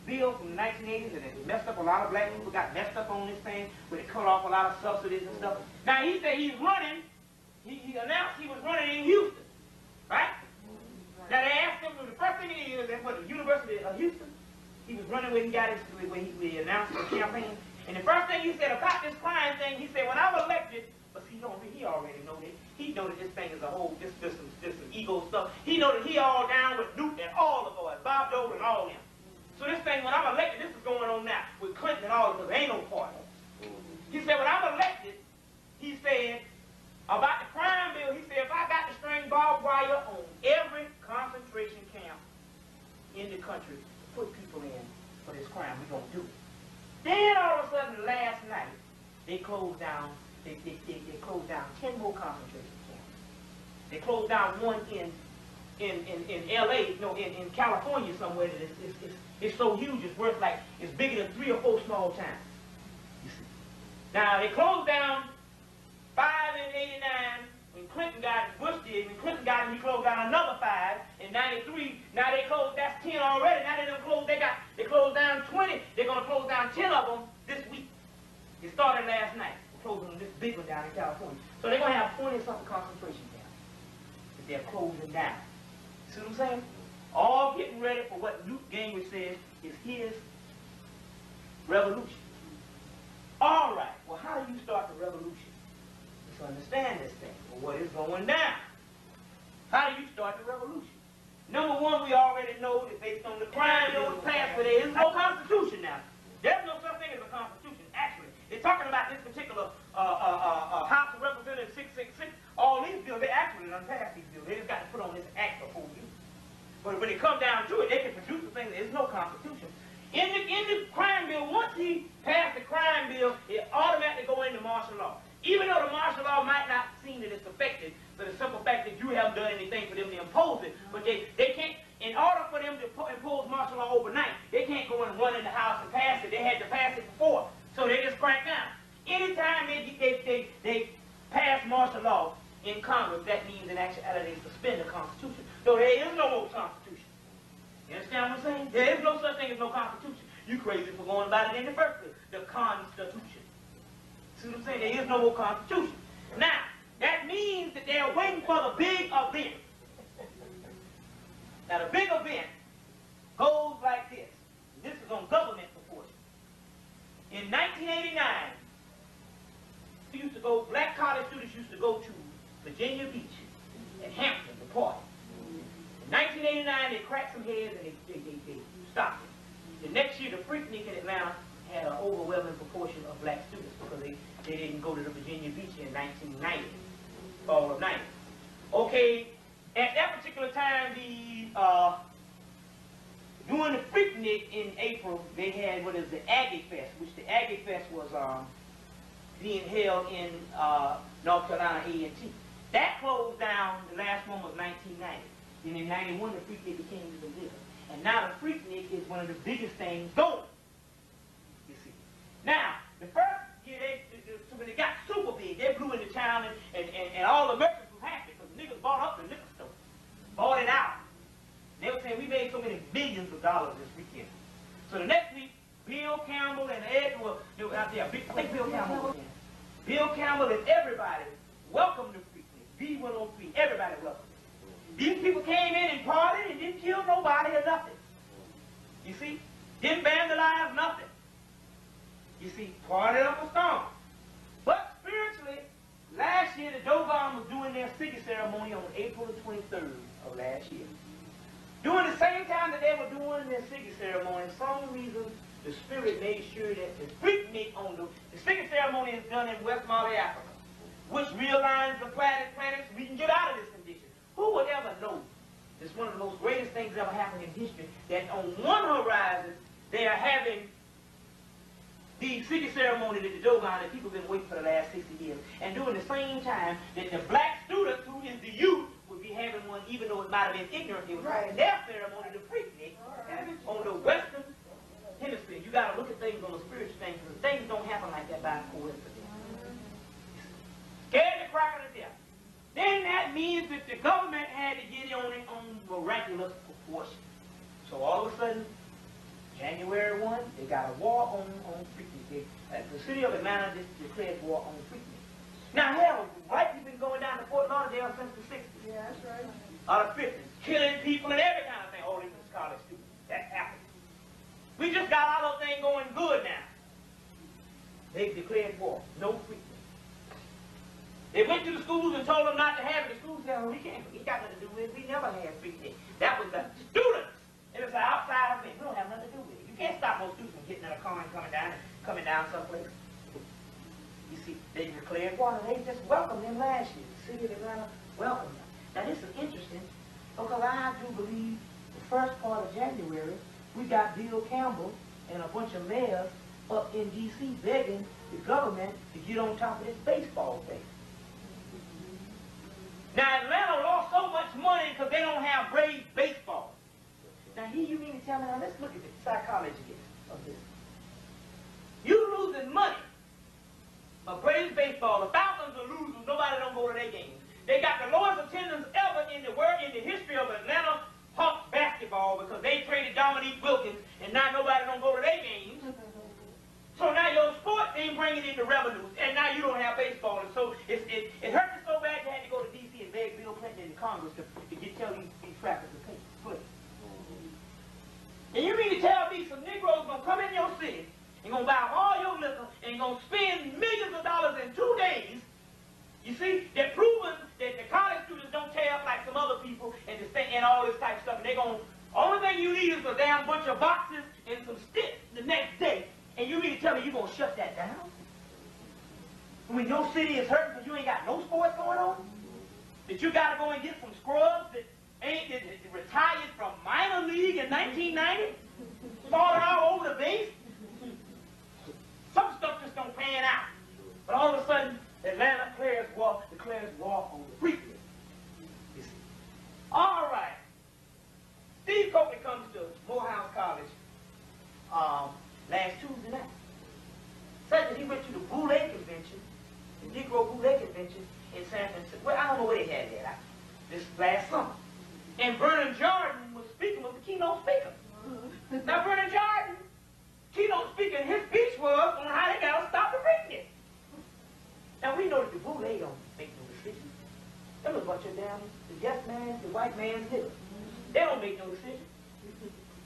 bill from the 1980s, and it messed up a lot of black people, got messed up on this thing, where it cut off a lot of subsidies and stuff. Now, he said he's running, he announced he was running in Houston, right? Now, they asked him, the first thing he did was at the University of Houston. He was running when he got his, when he announced the campaign. And the first thing he said about this crime thing, he said, when I'm elected, but see, he already know that. He know that this thing is a whole, this some ego stuff. He know that he all down with Newt and all the boys, Bob Dole and all them. So this thing, when I'm elected, this is going on now with Clinton and all of them. There ain't no party. He said, when I'm elected, he said, about the crime bill, he said, if I got to string barbed wire on every concentration camp in the country to put people in for this crime, we're going to do it. Then all of a sudden, last night, they closed down, they closed down 10 more concentration camps. They closed down one in LA, no, in California somewhere that it's so huge, it's worth like, it's bigger than 3 or 4 small towns. You see. Now, they closed down 5 in 89, when Clinton got it, Bush did, when Clinton got it, he closed down another 5 in 93. Now they closed, that's 10 already. Now they done closed, they closed down 20. They're gonna close down 10 of them this week. It started last night. We're closing this big one down in California. So they're gonna have 20-something concentration camps that they're closing down. See what I'm saying? All getting ready for what Newt Gingrich says is his revolution. All right, well, how do you start the revolution? Let's understand this thing. Well, what is going down? How do you start the revolution? Number one, we already know that based on the crime bill was passed, but there is no constitution now. There's no such thing as a constitution, actually. They're talking about this particular House of Representatives 666. All these bills, they actually done passed these bills. They just got to put on this act before you. But when it comes down to it, they can produce the thing. There's no constitution. In the crime bill, once he passed the crime bill, it automatically go into martial law. Even though the martial law might not seem that it's effective, for the simple fact that you haven't done anything for them to impose it, but they can't, in order for them to impose martial law overnight, they can't go and run in the house and pass it. They had to pass it before, so they just crack down. Anytime they pass martial law in Congress, that means in actuality they suspend the Constitution. So there is no more Constitution. You understand what I'm saying? There is no such thing as no Constitution. You crazy for going about it in the first place. The Constitution. See what I'm saying? There is no more Constitution. Now, that means that they're waiting for the big event. Now, the big event goes like this. This is on government proportion. In 1989, black college students used to go to Virginia Beach and Hampton to party. In 1989, they cracked some heads and they stopped it. The next year, the Freaknik in Atlanta had an overwhelming proportion of black students because they didn't go to the Virginia Beach in 1990, fall of 90. Okay, at that particular time, during the Freaknik in April, they had what is the Aggie Fest, which the Aggie Fest was being held in North Carolina A&T. That closed down, the last one was 1990. Then in 91, the Freaknik became even bigger. And now the Freaknik is one of the biggest things going. You see. Now, the first year, when they got super big, they blew into town and all the merchants was happy because niggas bought up the liquor store. Bought it out. They were saying, we made so many billions of dollars this weekend. So the next week, Bill Campbell and Ed they were out there. I think Bill Campbell was there. Bill Campbell and everybody welcomed the Freaknik. B103, everybody welcomed it. These people came in and partied and didn't kill nobody or nothing. You see? Didn't vandalize nothing. You see, partied up a storm. But spiritually, last year the Dogon was doing their Siggy ceremony on April the 23rd of last year. During the same time that they were doing their Siggy ceremony, for some reason, the spirit made sure that the Freaknik on the Siggy ceremony is done in West Mali, Africa, which realigns the planets so we can get out of this condition. Who would ever know? It's one of the most greatest things ever happened in history, that on one horizon, they are having the Siggy ceremony that the Dogon that people have been waiting for the last 60 years. And during the same time that the black students, who is the youth, would be having one, even though it might have been ignorant, it was their ceremony, the Freaknik, on the Western Hemisphere. You got to look at things on the spiritual things, because things don't happen like that by coincidence. Scared the crack of the death. Then that means that the government had to get on it on miraculous proportion. So all of a sudden, January 1, they got a war on Freaknik. The city of Atlanta just declared war on Freaknik. Now, hell, white people been going down to Fort Lauderdale since the 60s. Yeah, that's right. Or the 50s, killing people and every kind of thing. Oh, they was college students. That happened. We just got our little thing going good now. They declared war. No Freaknik. They went to the schools and told them not to have it. The schools said, oh, we can't. We got nothing to do with it. We never had Freaknik. That was the students. It was an outside event. We don't have nothing to do with it. You can't stop those students from getting in a car and coming down someplace. You see, they declared war, and they just welcomed them last year. The city of Atlanta welcomed them. Now, this is interesting, because I do believe the first part of January, we got Bill Campbell and a bunch of mayors up in D.C. begging the government to get on top of this baseball thing. Now, Atlanta lost so much money because they don't have Braves baseball. Now, here you mean to tell me, now let's look at the psychology of this. You losing money for Braves baseball. The Falcons are losers. Nobody don't go to their games. They got the lowest attendance ever in the world, in the history of Atlanta Hawks basketball, because they traded Dominique Wilkins, and now nobody don't go to their games. So now your sports ain't bringing in the revenues, and now you don't have baseball. And so it hurt you so bad you had to go to D.C. and beg Bill Clinton and the Congress to tell these crackers to pay. And you mean to tell me some Negroes gonna come in your city and gonna buy all your liquor and gonna spend millions of dollars in 2 days? You see, they're proving that the college students don't tear up like some other people and all this type of stuff. And they're gonna, only thing you need is a damn bunch of boxes and some sticks the next day. And you mean to tell me you're gonna shut that down? When your city is hurting because you ain't got no sports going on? That you gotta go and get some scrubs that retired from minor league in 1990, falling all over the base. Some stuff just don't pan out. But all of a sudden, Atlanta declares war on the Freaknik. You see. All right. Steve Copley comes to Morehouse College last Tuesday night. Said that he went to the Boule Convention, the Negro Boule Convention in San Francisco. Well, I don't know where they had that. This last summer. And Vernon Jordan was the keynote speaker. Now, Vernon Jordan, keynote speaker, his speech was on how they got to stop the Freaknik. Now, we know that the Boule don't make no decisions. Them a bunch of damn, the yes man, the white man's niggas. They don't make no decisions.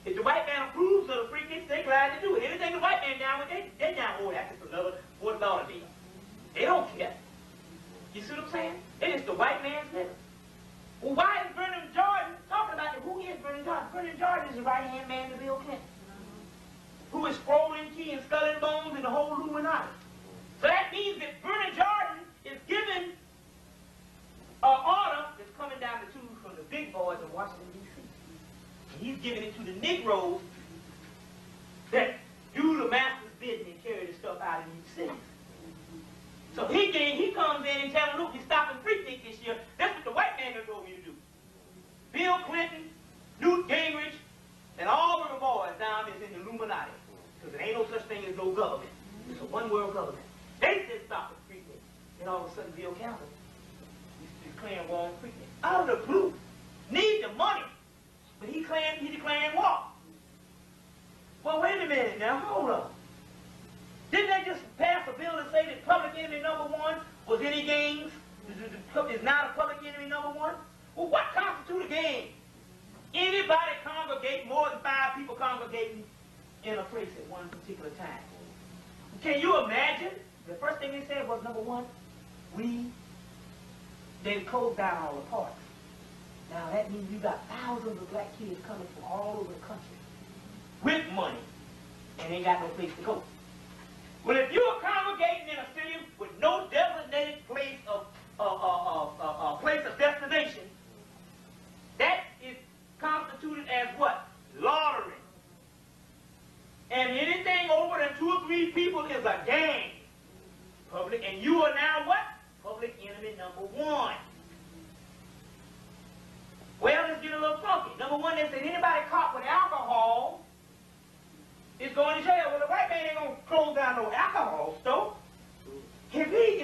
If the white man approves of the Freaknik, they're glad to do it. Anything the white man down with, they down, oh, that's just another Fort Lauderdale. They don't care. You see what I'm saying? It is the white man's niggas. Well, why is Vernon Jordan talking about it? Who is Vernon Jordan? Vernon Jordan is the right-hand man to Bill Clinton, who is Scrolling Key and Skull and Bones and the whole Illuminati. So that means that Vernon Jordan is giving an order that's coming down the tube from the big boys in Washington, D.C. And he's giving it to the Negroes that do the master's bidding and carry the stuff out in these cities. So he comes in and tells them, look, you're stopping Freaknik this year. That's what the white man done told you to do. Bill Clinton, Newt Gingrich, and all of the boys down is in the Illuminati. Because there ain't no such thing as no government. It's a one-world government. They said stop the Freaknik. Then all of a sudden Bill Campbell is declaring war on Freaknik. Out of the blue. Need the money. But he declaring war. Well, wait a minute now. Hold up. Didn't they just pass a bill to say that public enemy number one was any games? Is now the public enemy number one? Well, what constitutes a gang? Anybody congregate, more than 5 people congregating in a place at one particular time. Can you imagine? The first thing they said was, number one, they closed down all the parks. Now that means you got thousands of black kids coming from all over the country with money, and ain't got no place to go. Well, if you are congregating in a city with no designated place of destination, that is constituted as what? Lottery. And anything over than 2 or 3 people is a gang. Public, and you are now what? Public enemy number 1. Well, let's get a little funky. Number 1, they said anybody caught with alcohol is going to jail. Well, the white man ain't gonna close down no alcohol store. If they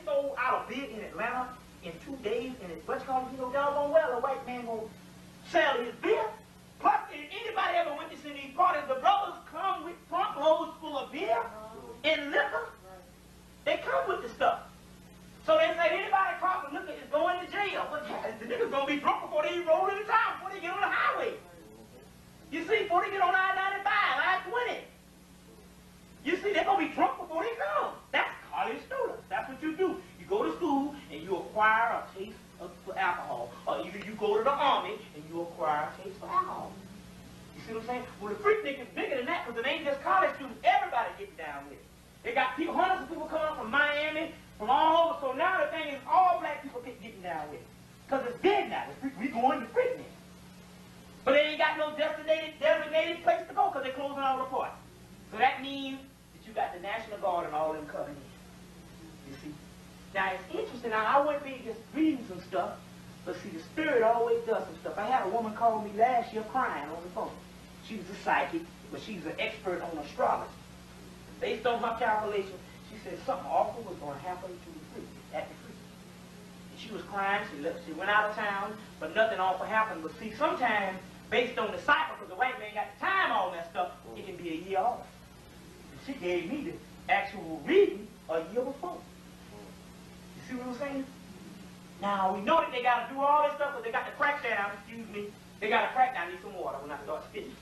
sold out a beer in Atlanta in 2 days, and it's what's called, you know, doggone well, the white man gonna sell his beer. Plus, if anybody ever went to see these parties, the brothers come with trunk loads full of beer and liquor. They come with the stuff. So they say anybody caught with liquor is going to jail. But the niggas gonna be drunk before they roll into town, before they get on the highway. You see, before they get on I-95, I-20. You see, they're gonna be drunk before they come. That's college students. That's what you do. You go to school and you acquire a taste for alcohol. Or either you go to the army and you acquire a taste for alcohol. You see what I'm saying? Well, the Freaknik is bigger than that because it ain't just college students. Everybody getting down with it. They got people, hundreds of people coming from Miami, from all over. So now the thing is, all black people getting down with it. Because it's big now. We going to Freaknik. But they ain't got no designated place to go because they're closing all the parts. So that means that you got the National Guard and all them coming in. You see? Now it's interesting. Now I wouldn't be just reading some stuff, but see, the Spirit always does some stuff. I had a woman call me last year crying on the phone. She was a psychic, but she's an expert on astrology. Based on her calculation, she said something awful was going to happen to the Freaknik, at the Freaknik. And she was crying. She went out of town, but nothing awful happened. But see, sometimes, based on the cycle, because the white man got the time on that stuff, it can be a year off. And she gave me the actual reading a year before. You see what I'm saying? Now, we know that they got to do all this stuff, but they got to crack down, excuse me. They got to crack down. I need some water when I start spitting.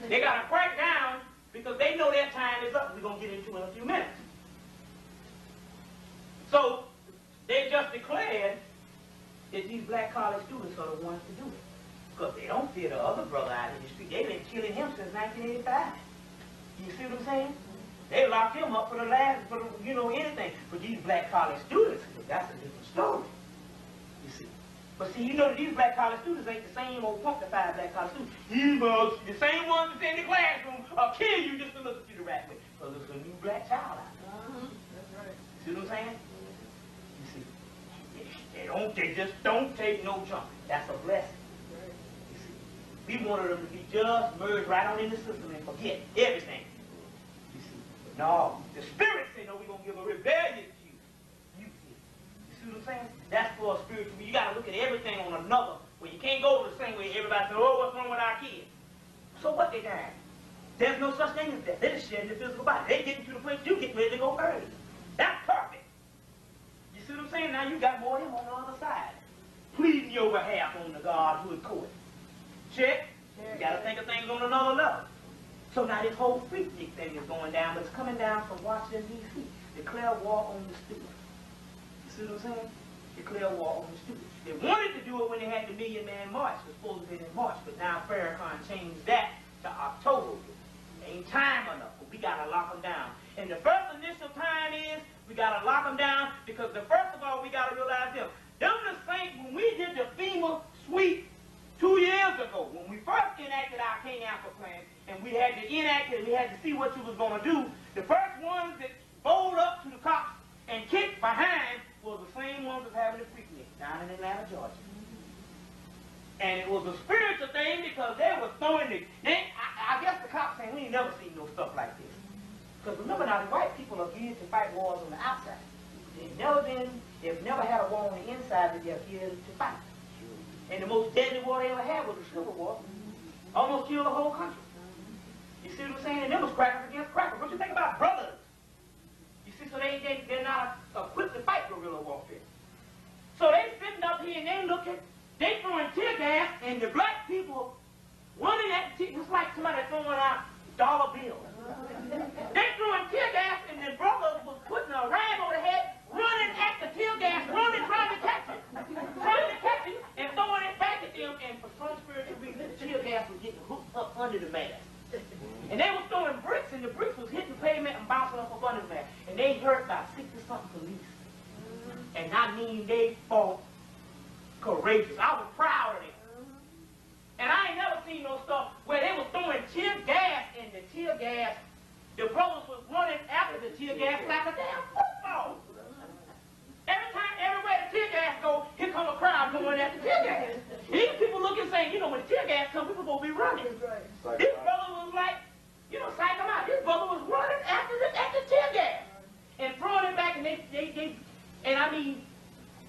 They got to crack down because they know their time is up. We're going to get into it in a few minutes. So, they just declared that these black college students are the ones to do it. Because they don't fear the other brother out in the street. They've been killing him since 1985. You see what I'm saying? They locked him up for the last, you know, anything. But these black college students, that's a different story. You see. But see, you know that these black college students ain't the same old funkified black college students. These bugs, the same ones that's in the classroom, will kill you just to look at you the right way. Because there's a new black child out there. That's right. See what I'm saying? You see. They just don't take no junk. That's a blessing. You see. We wanted them to be just merged right on in the system and forget everything. You see. But no, the Spirit said, no, we're going to give a rebellion to you. You see what I'm saying? That's for a spiritual. You got to look at everything on another. Well, you can't go the same way everybody says, oh, what's wrong with our kids? So what they dying? There's no such thing as that. They're just shedding the physical body. They getting to the place you get ready to go early. That's perfect. You see what I'm saying? Now you got more of him on the other side. Pleading your behalf on the Godhood court. Check. You got to think of things on another level. So now this whole Freaknik thing is going down, but it's coming down from Washington, D.C. Declare war on the students. You see what I'm saying? Declare war on the students. They wanted to do it when they had the Million Man March. It was supposed to be in March, but now Farrakhan changed that to October. Ain't time enough, but we got to lock them down. And the first initial time is we got to lock them down because first of all, we got to realize them. Them the same, when we did the FEMA sweep 2 years ago, when we first enacted our King Alpha plan, and we had to enact it, and we had to see what you was going to do, the first ones that bowled up to the cops and kicked behind were the same ones that's having the Freaknik down in Atlanta, Georgia. And it was a spiritual thing because they were throwing it. I guess the cops saying, we ain't never seen no stuff like this. Because remember now, the white people are geared to fight wars on the outside. They've never had a war on the inside, but they're geared to fight. And the most deadly war they ever had was the Civil War. Almost killed the whole country. You see what I'm saying? And it was crackers against crackers. What you think about brothers? You see, so they're not equipped to fight guerrilla warfare. So they sitting up up here and they looking, they throwing tear gas, and the black people running at the it's like somebody throwing out dollar bills. They throwing tear gas, and the brother was putting a rag over the head, running at the tear gas, running, trying to catch it, and throwing it back at them, and for some spiritual reason, the tear gas was getting hooked up under the mask. And they were throwing bricks, and the bricks was hitting the pavement and bouncing up under the mask. And they hurt about 60-something police. And I mean, they fought courageous. I was proud of them. And I ain't never seen no stuff where they was throwing tear gas, and the tear gas, the brothers was running after the tear gas like a damn football. Every time, everywhere the tear gas go, here come a crowd going at the tear gas. These people looking saying, you know, when the tear gas comes, people gonna be running. This brother was like, you know, psych him out. This brother was running after the tear gas and throwing it back, and they and I mean,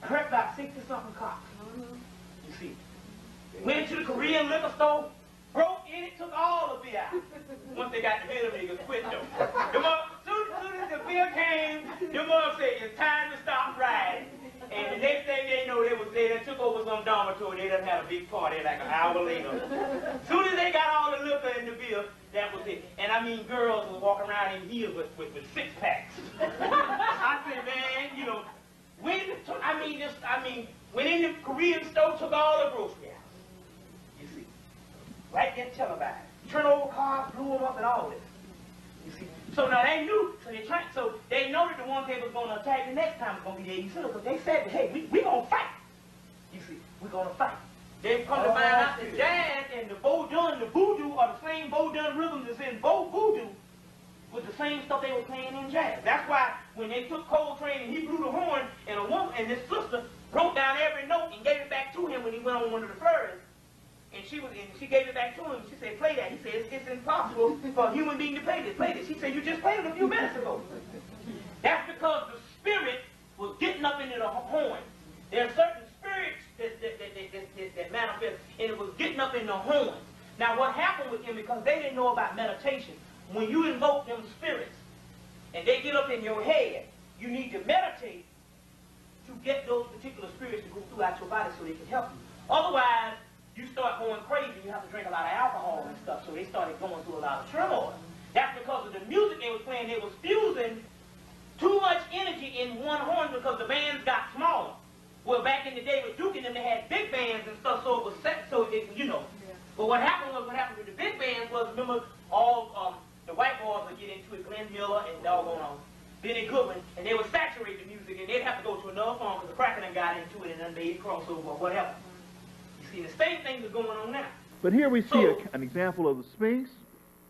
hurt about 60-something cops. You see, went into the Korean liquor store, broke in it, took all the beer out. Once they got the beer, them niggas quit though. Soon as the beer came, them mother said, it's time to stop riding. And the next thing they know, they done took over some dormitory. They done had a big party like an hour later. Soon as they got all the liquor in the beer, that was it. And I mean, girls was walking around in heels with six-packs. I said, man, you know, when in the Korean store, took all the groceries out. You see, right there televised. Turn over cars, blew them up, and all this. You see, so now they knew, so they know that the one they was going to attack the next time was going to be the AEC, but they said, hey, we going to fight. You see, we're going to fight. They come to find out the jazz and the Bodun, the voodoo, are the same Bodun rhythms that's in voodoo, with the same stuff they were playing in jazz. That's why when they took Coltrane and he blew the horn, and a woman and his sister wrote down every note and gave it back to him when he went on one of the furs. And she gave it back to him. She said, play that. He said, it's impossible for a human being to play this. Play this. She said, you just played it a few minutes ago. That's because the spirit was getting up into the horn. There are certain spirits that manifest, and it was getting up in the horns. Now, what happened with him, because they didn't know about meditation, when you invoke them spirits, and they get up in your head, you need to meditate to get those particular spirits to go throughout your body so they can help you. Otherwise, you start going crazy, you have to drink a lot of alcohol and stuff, so they started going through a lot of turmoil. That's because of the music they was playing. They was fusing too much energy in one horn because the bands got smaller. Well, back in the day with Duke and them, they had big bands and stuff, so it was set, so it, you know. But what happened with the big bands was, remember, all the white boys would get into it, Glenn Miller and doggone Benny Goodman, and they would saturate the music, and they'd have to go to another phone because the cracker done got into it and then made crossover or whatever. You see, the same thing is going on now. But here we see an example of the Sphinx.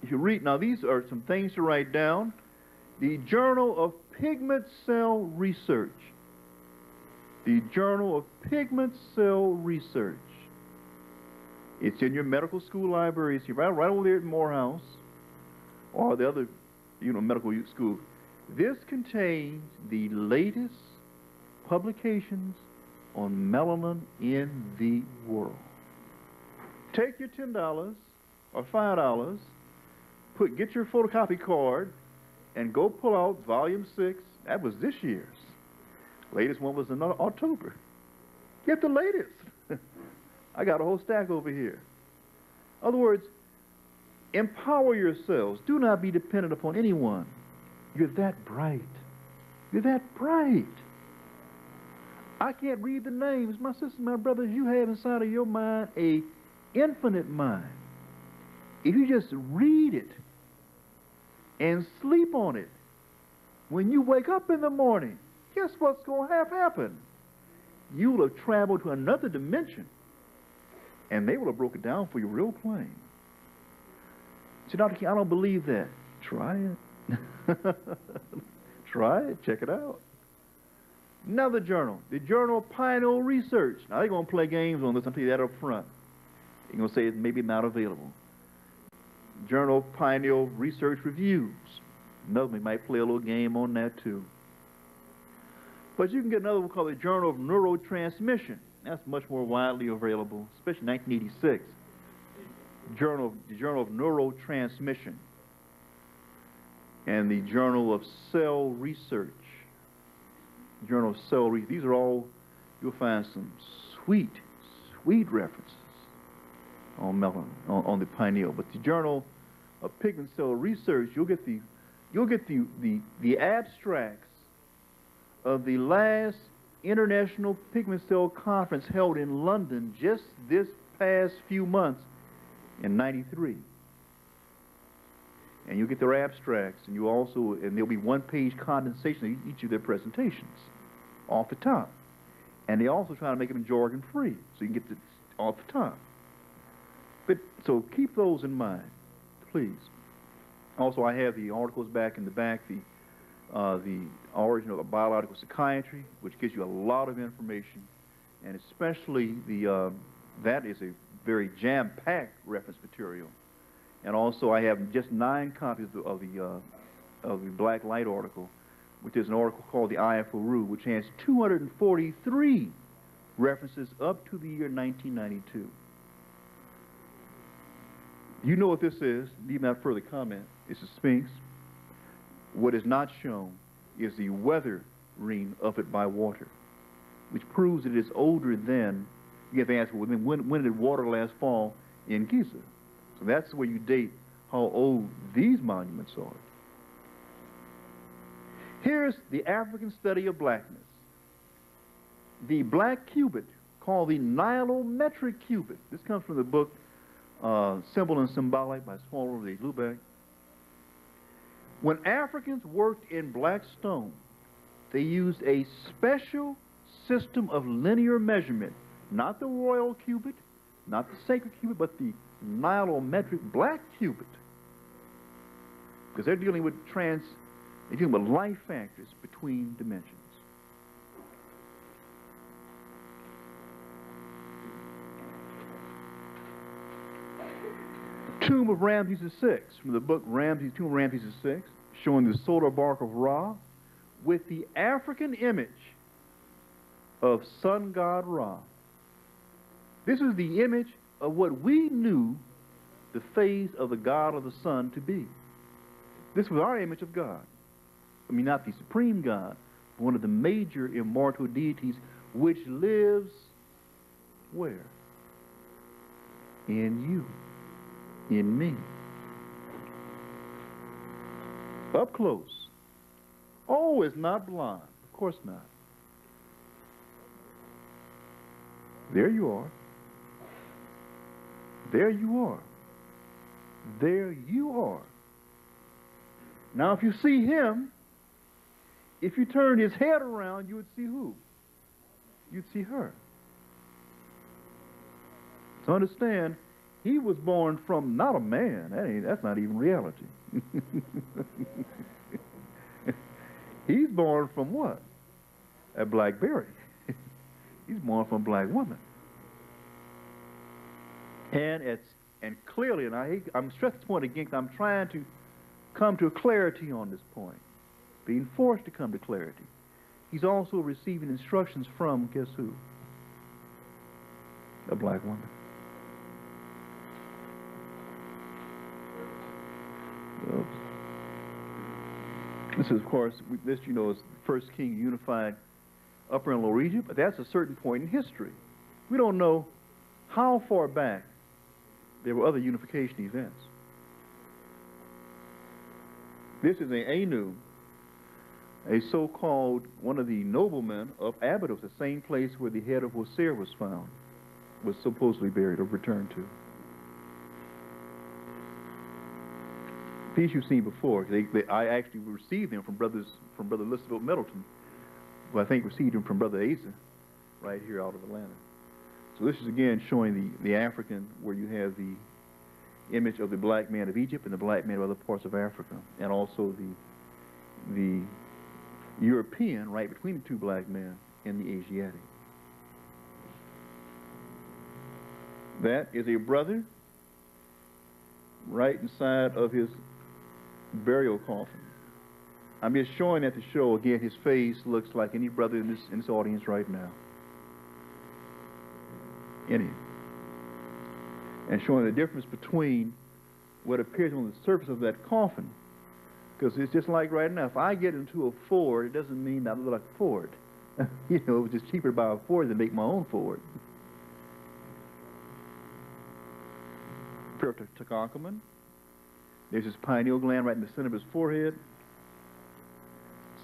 If you read, now these are some things to write down. The Journal of Pigment Cell Research. The Journal of Pigment Cell Research. It's in your medical school libraries, right over there at Morehouse, or the other, medical school. This contains the latest publications on melanin in the world. Take your $10 or $5, get your photocopy card, and go pull out volume 6. That was this year's. Latest one was in October. Get the latest. I got a whole stack over here. In other words, empower yourselves. Do not be dependent upon anyone. You're that bright. You're that bright. I can't read the names. My sisters, my brothers, you have inside of your mind a infinite mind. If you just read it and sleep on it, when you wake up in the morning, guess what's going to have happen? You will have traveled to another dimension, and they will have broken down for you real plain. See, Dr. King, I don't believe that. Try it. Try it. Check it out. Another journal, the Journal of Pioneer Research. Now, they're going to play games on this. I'll tell you that up front. They're going to say it's maybe not available. Journal of Pioneer Research Reviews. Another one might play a little game on that, too. But you can get another one called the Journal of Neurotransmission. That's much more widely available, especially 1986. The Journal of Neurotransmission. And the Journal of Cell Research. Journal of Cell Research. These are all, you'll find some sweet, sweet references on melanin, on the pineal. But the Journal of Pigment Cell Research, you'll get the abstracts of the last International Pigment Cell Conference held in London just this past few months in '93. And you'll get their abstracts, and there'll be one-page condensation of each of their presentations off the top. And they also try to make them jargon-free, so you can get it off the top. But so keep those in mind, please. Also, I have the articles back in the back, the origin of biological psychiatry, which gives you a lot of information, and especially that is a very jam-packed reference material. And also, I have just 9 copies of the Black Light article, which is an article called the Eye of Haru, which has 243 references up to the year 1992. You know what this is. Need not further comment. It's a Sphinx. What is not shown is the weathering of it by water, which proves that it is older than, you have to ask, well, then when did water last fall in Giza? So that's where you date how old these monuments are. Here's the African study of blackness. The black cubit, called the Nilometric cubit. This comes from the book Symbol and Symbolic by Swallow de Lubeck. When Africans worked in black stone, they used a special system of linear measurement, not the royal cubit, not the sacred cubit, but the Nilometric black cubit. Because they're dealing with life factors between dimensions. Tomb of Ramses VI, from the book Tomb of Ramses VI, showing the solar bark of Ra with the African image of sun god Ra. This is the image of what we knew the phase of the god of the sun to be. This was our image of God. I mean, not the supreme God, but one of the major immortal deities which lives where? In you. In me. Up close. Oh, it's not blind. Of course not. There you are. There you are. There you are. Now, if you see him, if you turn his head around, you would see who? You'd see her. So understand, he was born from not a man. That's not even reality. He's born from what? A blackberry. He's born from a black woman. And clearly, and I'm stressing this point again because I'm trying to come to a clarity on this point, being forced to come to clarity. He's also receiving instructions from, guess who? A black woman. Oops. This is, of course, this, you know, is the first king unified Upper and Lower Egypt, but that's a certain point in history. We don't know how far back there were other unification events. This is an Anu, a so-called one of the noblemen of Abydos, the same place where the head of Osir was found, was supposedly buried or returned to. These you've seen before. I actually received them from Brother Listerville Middleton, who I think received them from Brother Asa, right here out of Atlanta. So this is again showing the African, where you have the image of the black man of Egypt and the black man of other parts of Africa, and also the European right between the two black men and the Asiatic. That is a brother right inside of his burial coffin. I'm just showing that to show again his face looks like any brother in this audience right now. Any. And showing the difference between what appears on the surface of that coffin. Because it's just like right now, if I get into a Ford, it doesn't mean that I look like a Ford. You know, it was just cheaper to buy a Ford than make my own Ford. spirit of Tutankhamun. There's his pineal gland right in the center of his forehead.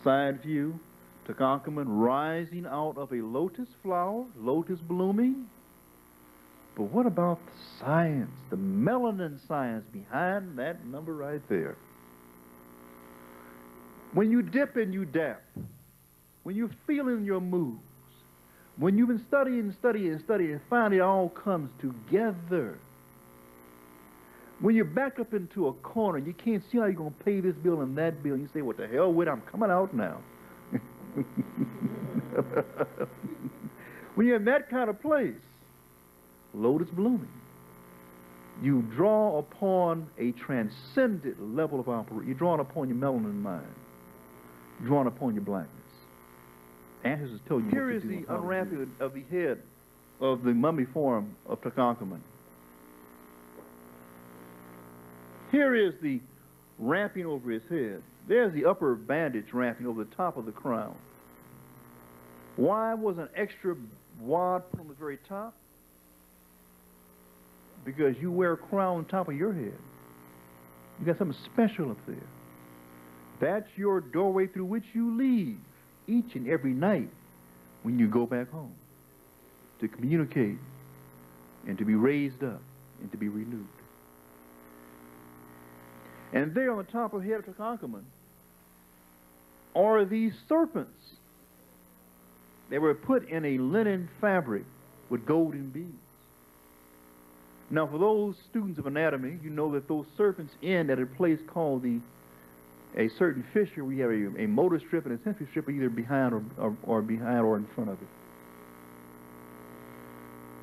Side view, Tutankhamun rising out of a lotus flower, lotus blooming. But what about the science, the melanin science behind that number right there? When you dip and you dap, when you're feeling your moves, when you've been studying and finally it all comes together. When you're back up into a corner, you can't see how you're going to pay this bill and that bill, and you say, what the hell with it, I'm coming out now. When you're in that kind of place, lotus blooming, you draw upon a transcendent level of operation. You're drawing upon your melanin mind. You're drawing upon your blackness. Ancestors tell you. Here is the unwrapping of the head of the mummy form of Tutankhamun. Here is the wrapping over his head. There's the upper bandage wrapping over the top of the crown. Why was an extra wad put on the very top? Because you wear a crown on top of your head. You got something special up there. That's your doorway through which you leave each and every night when you go back home to communicate and to be raised up and to be renewed. And there on the top of the head of Tutankhamun are these serpents. They were put in a linen fabric with golden beads. Now, for those students of anatomy, you know that those serpents end at a place called a certain fissure where you have a motor strip and a sensory strip either behind or behind or in front of it.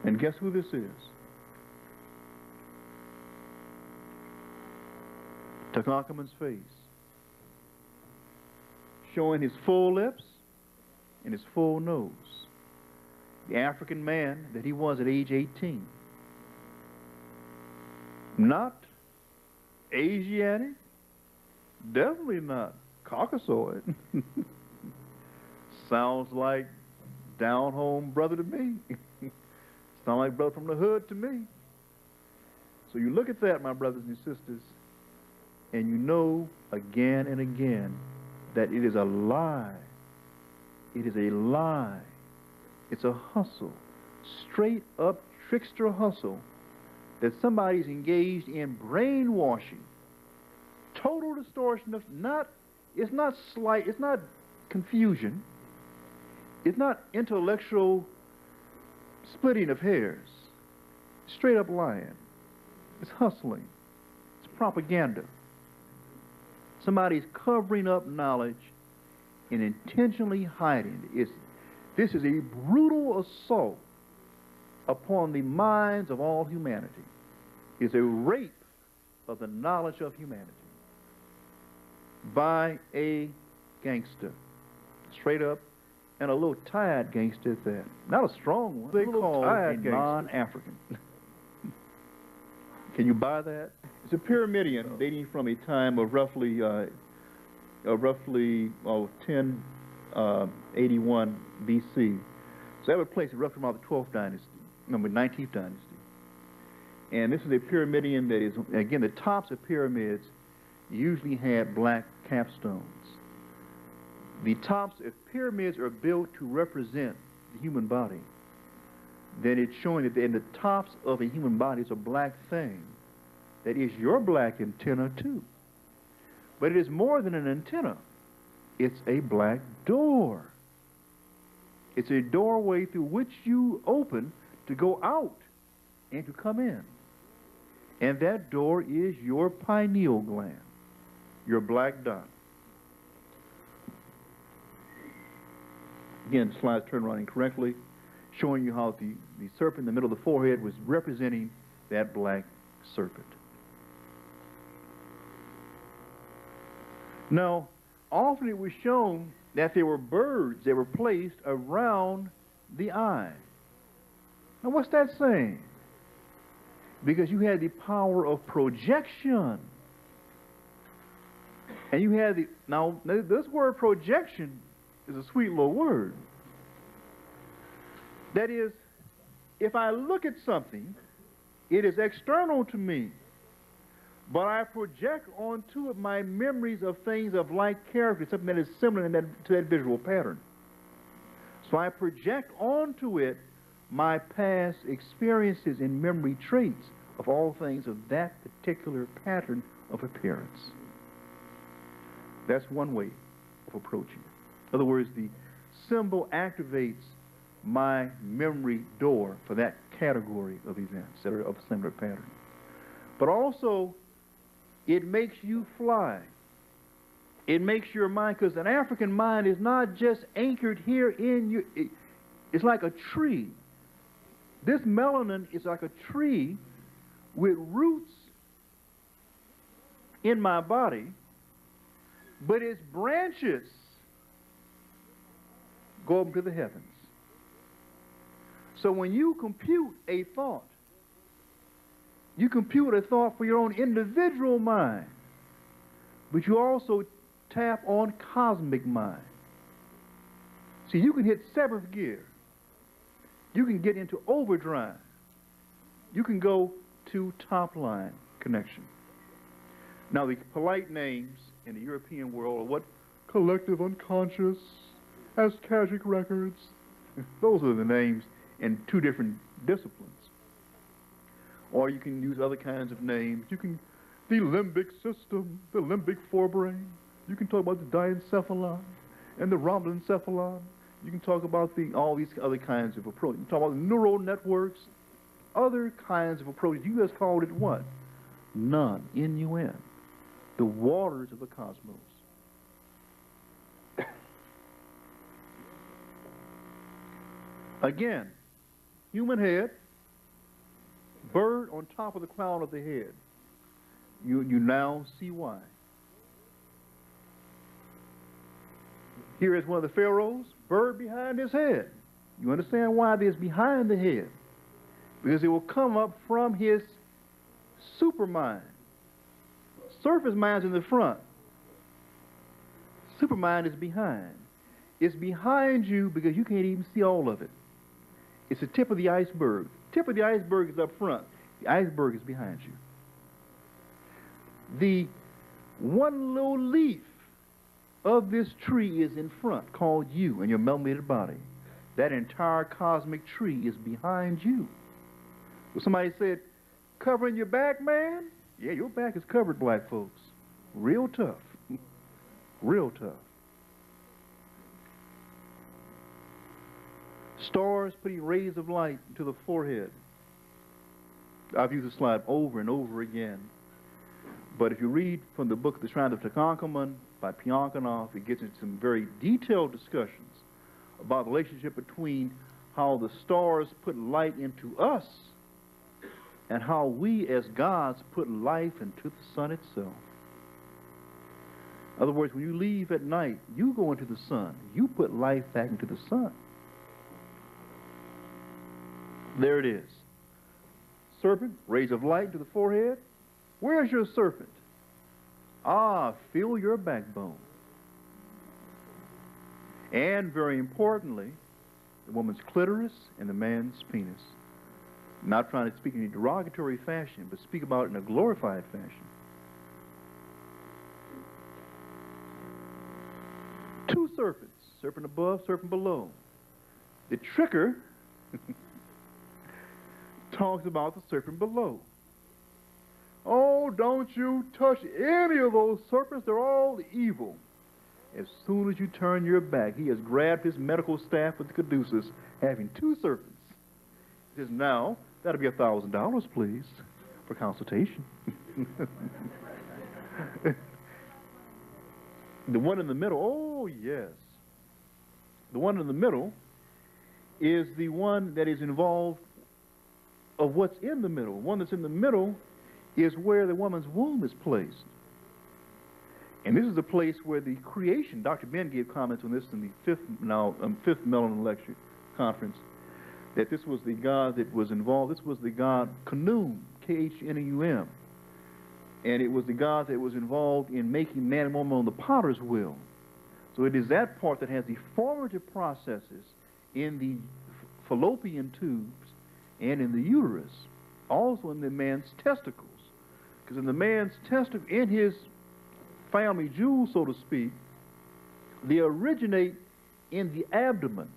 And guess who this is? Tutankhamun's face, showing his full lips and his full nose. The African man that he was at age 18. Not Asiatic, definitely not Caucasoid. Sounds like down-home brother to me. Sound like brother from the hood to me. So you look at that, my brothers and sisters, and you know again and again that it is a lie. It is a lie. It's a hustle, straight up trickster hustle, that somebody's engaged in brainwashing, total distortion of it's not confusion, it's not intellectual splitting of hairs, straight up lying. It's hustling, it's propaganda. Somebody's covering up knowledge and intentionally hiding it. This is a brutal assault upon the minds of all humanity. It's a rape of the knowledge of humanity by a gangster, straight up, and a little tired gangster at that. Not a strong one. They call a non-African. Can you buy that? It's a pyramidion dating from a time of roughly 1081 BC. So that would place it roughly about the 12th dynasty, number 19th dynasty. And this is a pyramidion that is, again, the tops of pyramids usually had black capstones. The tops of pyramids are built to represent the human body. Then it's showing that in the tops of a human body is a black thing. That is your black antenna too. But it is more than an antenna. It's a black door. It's a doorway through which you open to go out and to come in. And that door is your pineal gland, your black dot. Again, the slide's turned around incorrectly, showing you how the serpent in the middle of the forehead was representing that black serpent. Now, often it was shown that there were birds that were placed around the eye. Now, what's that saying? Because you had the power of projection. And you had the, now, this word projection is a sweet little word. That is, if I look at something, it is external to me. But I project onto it my memories of things of like character, something that is similar to that visual pattern. So I project onto it my past experiences and memory traits of all things of that particular pattern of appearance. That's one way of approaching it. In other words, the symbol activates my memory door for that category of events that are of a similar pattern. But also, it makes you fly. It makes your mind, because an African mind is not just anchored here in you. It's like a tree. This melanin is like a tree with roots in my body, but its branches go up to the heavens. So when you compute a thought, you compute a thought for your own individual mind, but you also tap on cosmic mind. See, you can hit seventh gear. You can get into overdrive. You can go to top line connection. Now, the polite names in the European world are what? Collective unconscious, Akashic records. Those are the names in two different disciplines. Or you can use other kinds of names. You can, the limbic system, the limbic forebrain. You can talk about the diencephalon and the rhombencephalon. You can talk about all these other kinds of approaches. You can talk about the neural networks, other kinds of approaches. You just called it what? None, N-U-N. The waters of the cosmos. Again, human head, bird on top of the crown of the head. You now see why. Here is one of the pharaohs, bird behind his head. You understand why this behind the head? Because it will come up from his supermind. Surface mind's in the front. Supermind is behind. It's behind you because you can't even see all of it. It's the tip of the iceberg. Tip of the iceberg is up front. The iceberg is behind you. The one little leaf of this tree is in front, called you and your melanated body. That entire cosmic tree is behind you. Well, somebody said, covering your back, man? Yeah, your back is covered, black folks. Real tough. Real tough. Stars putting rays of light into the forehead. I've used this slide over and over again. But if you read from the book The Shrine of Tutankhamun by Piankanov, it gets into some very detailed discussions about the relationship between how the stars put light into us and how we as gods put life into the sun itself. In other words, when you leave at night, you go into the sun. You put life back into the sun. There it is. Serpent, rays of light to the forehead. Where's your serpent? Ah, feel your backbone. And very importantly, the woman's clitoris and the man's penis. Not trying to speak in a derogatory fashion, but speak about it in a glorified fashion. Two serpents, serpent above, serpent below. The tricker talks about the serpent below. Oh, don't you touch any of those serpents. They're all evil. As soon as you turn your back, he has grabbed his medical staff with the caduceus, having two serpents. He says, now, that'll be $1,000, please, for consultation. The one in the middle, oh, yes. The one in the middle is the one that is involved of what's in the middle. One that's in the middle is where the woman's womb is placed. And this is the place where the creation, Dr. Ben gave comments on this in the fifth Melanin Lecture Conference, that this was the God that was involved. This was the God Khnum, K-H-N-U-M. And it was the God that was involved in making man and woman on the potter's wheel. So it is that part that has the formative processes in the fallopian tubes and in the uterus, also in the man's testicles. Because in the man's testament, in his family jewels, so to speak, they originate in the abdomen.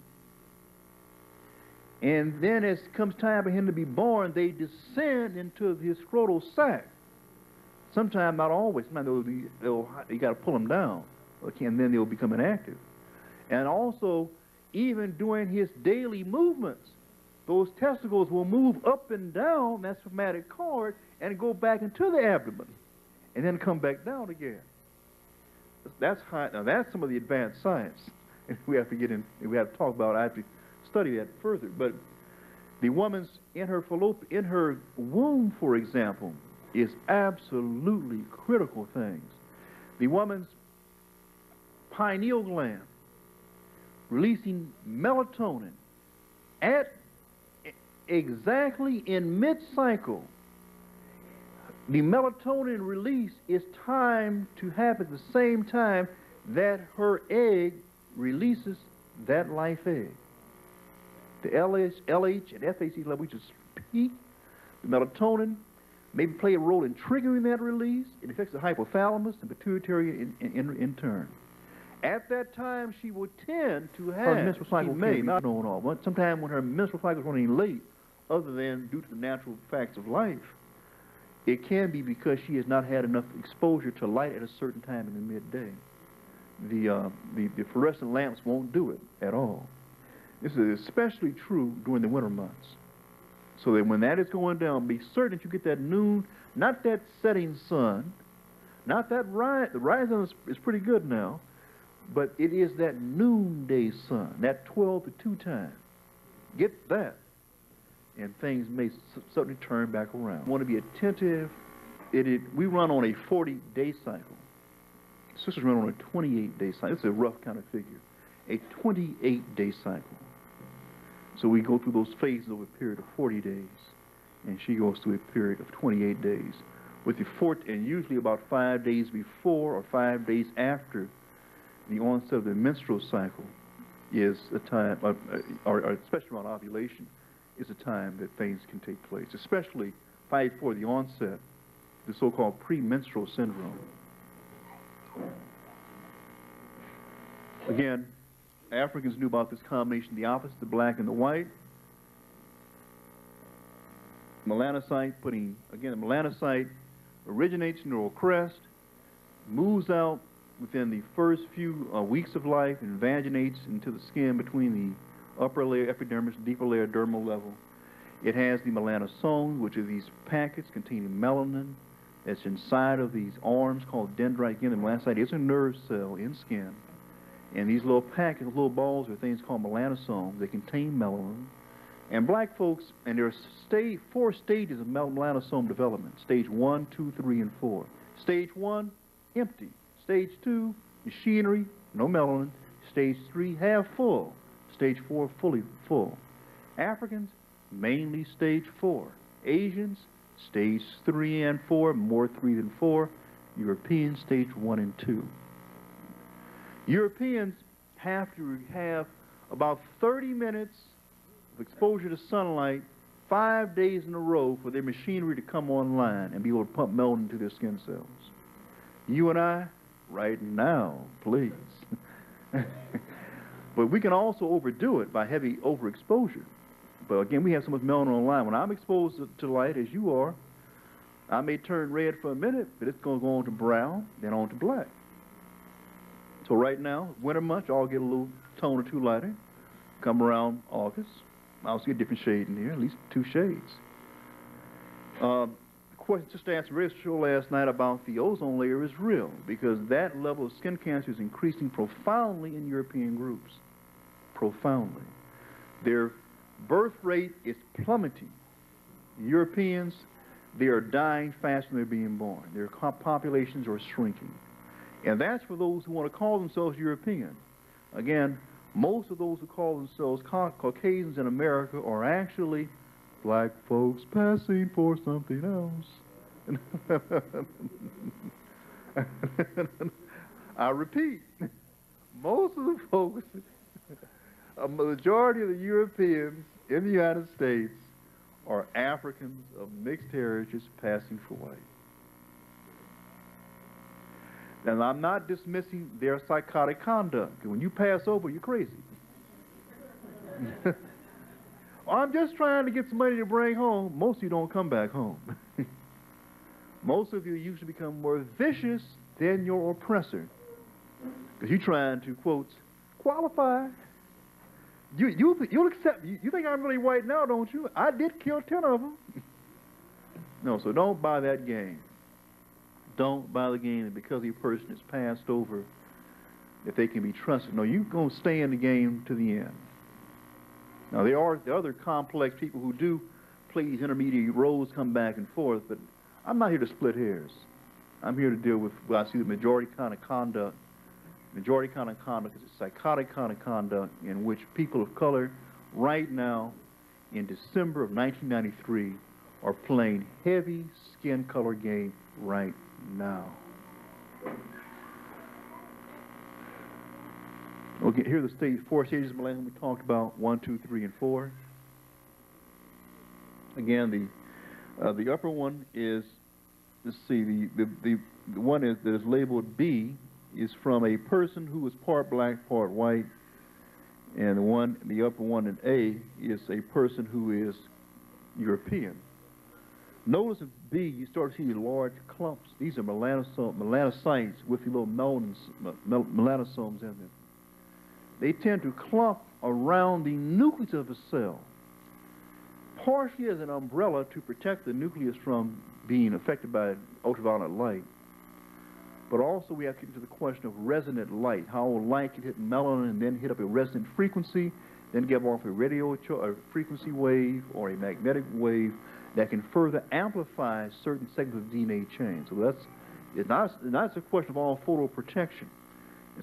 And then as it comes time for him to be born, they descend into his scrotal sac. Sometimes, not always. Sometimes you got to pull them down, okay, and then they'll become inactive. And also, even during his daily movements, those testicles will move up and down that spermatic cord and go back into the abdomen, and then come back down again. That's high. Now that's some of the advanced science. We have to get in. We have to talk about. I have to study that further. But the woman's in her womb, for example, is absolutely critical things. The woman's pineal gland releasing melatonin at exactly in mid-cycle. The melatonin release is timed to happen at the same time that her egg releases that life egg. The LH and FAC level, which is peak, the melatonin maybe play a role in triggering that release. It affects the hypothalamus and pituitary in turn. At that time, she would tend to have her menstrual cycle may not known all, but sometime when her menstrual cycle is running late, other than due to the natural facts of life, it can be because she has not had enough exposure to light at a certain time in the midday. The fluorescent lamps won't do it at all. This is especially true during the winter months. So that when that is going down, be certain that you get that noon, not that setting sun, not that rise. The rising is pretty good now, but it is that noonday sun, that 12 to 2 time. Get that, and things may suddenly turn back around. Want to be attentive. We run on a 40-day cycle. Sisters run on a 28-day cycle. It's a rough kind of figure. A 28-day cycle. So we go through those phases over a period of 40 days, and she goes through a period of 28 days. And usually about 5 days before or 5 days after the onset of the menstrual cycle is a time, or especially around ovulation, is a time that things can take place, especially 5 before the onset, the so-called premenstrual syndrome. Again, Africans knew about this combination, the opposite, the black and the white. Melanocyte the melanocyte originates in neural crest, moves out within the first few weeks of life and vaginates into the skin between the upper layer epidermis and deeper layer dermal level. It has the melanosome, which are these packets containing melanin that's inside of these arms called dendrite. Again, the melanocyte is a nerve cell in skin. And these little packets, little balls, are things called melanosomes. They contain melanin. And black folks, and there are 4 stages of melanosome development. Stage 1, 2, 3, and 4. Stage 1, empty. Stage 2, machinery, no melanin. Stage 3, half full. Stage 4, fully full. Africans, mainly stage 4. Asians, stage 3 and 4, more 3 than 4. Europeans, stage 1 and 2. Europeans have to have about 30 minutes of exposure to sunlight 5 days in a row for their machinery to come online and be able to pump melanin into their skin cells. You and I, right now, please. But we can also overdo it by heavy overexposure. But again, we have so much melanin online. When I'm exposed to light, as you are, I may turn red for a minute, but it's going to go on to brown, then on to black. So right now, winter months, I'll get a little tone or 2 lighter. Come around August, I'll see a different shade in here, at least 2 shades. The question just asked very show last night about the ozone layer is real, because that level of skin cancer is increasing profoundly in European groups. Profoundly. Their birth rate is plummeting. Europeans, they are dying faster than they're being born. Their populations are shrinking. And that's for those who want to call themselves European. Again, most of those who call themselves Caucasians in America are actually black folks passing for something else. I repeat, most of the folks, a majority of the Europeans in the United States are Africans of mixed heritage passing for white. And I'm not dismissing their psychotic conduct. When you pass over, you're crazy. I'm just trying to get some money to bring home. Most of you don't come back home. Most of you usually become more vicious than your oppressor. Because you're trying to, quote, qualify. You'll accept. You think I'm really white now, don't you? I did kill 10 of them. No, so don't buy that game. Don't buy the game that because a person is passed over, that they can be trusted. No, you're going to stay in the game to the end. Now, there are the other complex people who do play these intermediate roles, come back and forth, but I'm not here to split hairs. I'm here to deal with what I see the majority kind of conduct. Majority kind of conduct is a psychotic kind of conduct in which people of color right now in December of 1993 are playing heavy skin color game right now. Okay, here are the four stages of millennium we talked about, 1, 2, 3, and 4. Again, the upper one is, let's see, the one that is labeled B is from a person who is part black, part white, and the upper one in A is a person who is European. Notice in B, you start to see large clumps. These are melanocytes with the little melanosomes in them. They tend to clump around the nucleus of a cell, partially as an umbrella to protect the nucleus from being affected by ultraviolet light. But also we have to get into the question of resonant light, how light can hit melanin and then hit up a resonant frequency, then give off a radio frequency wave or a magnetic wave that can further amplify certain segments of DNA chain. So it's not a question of all photoprotection.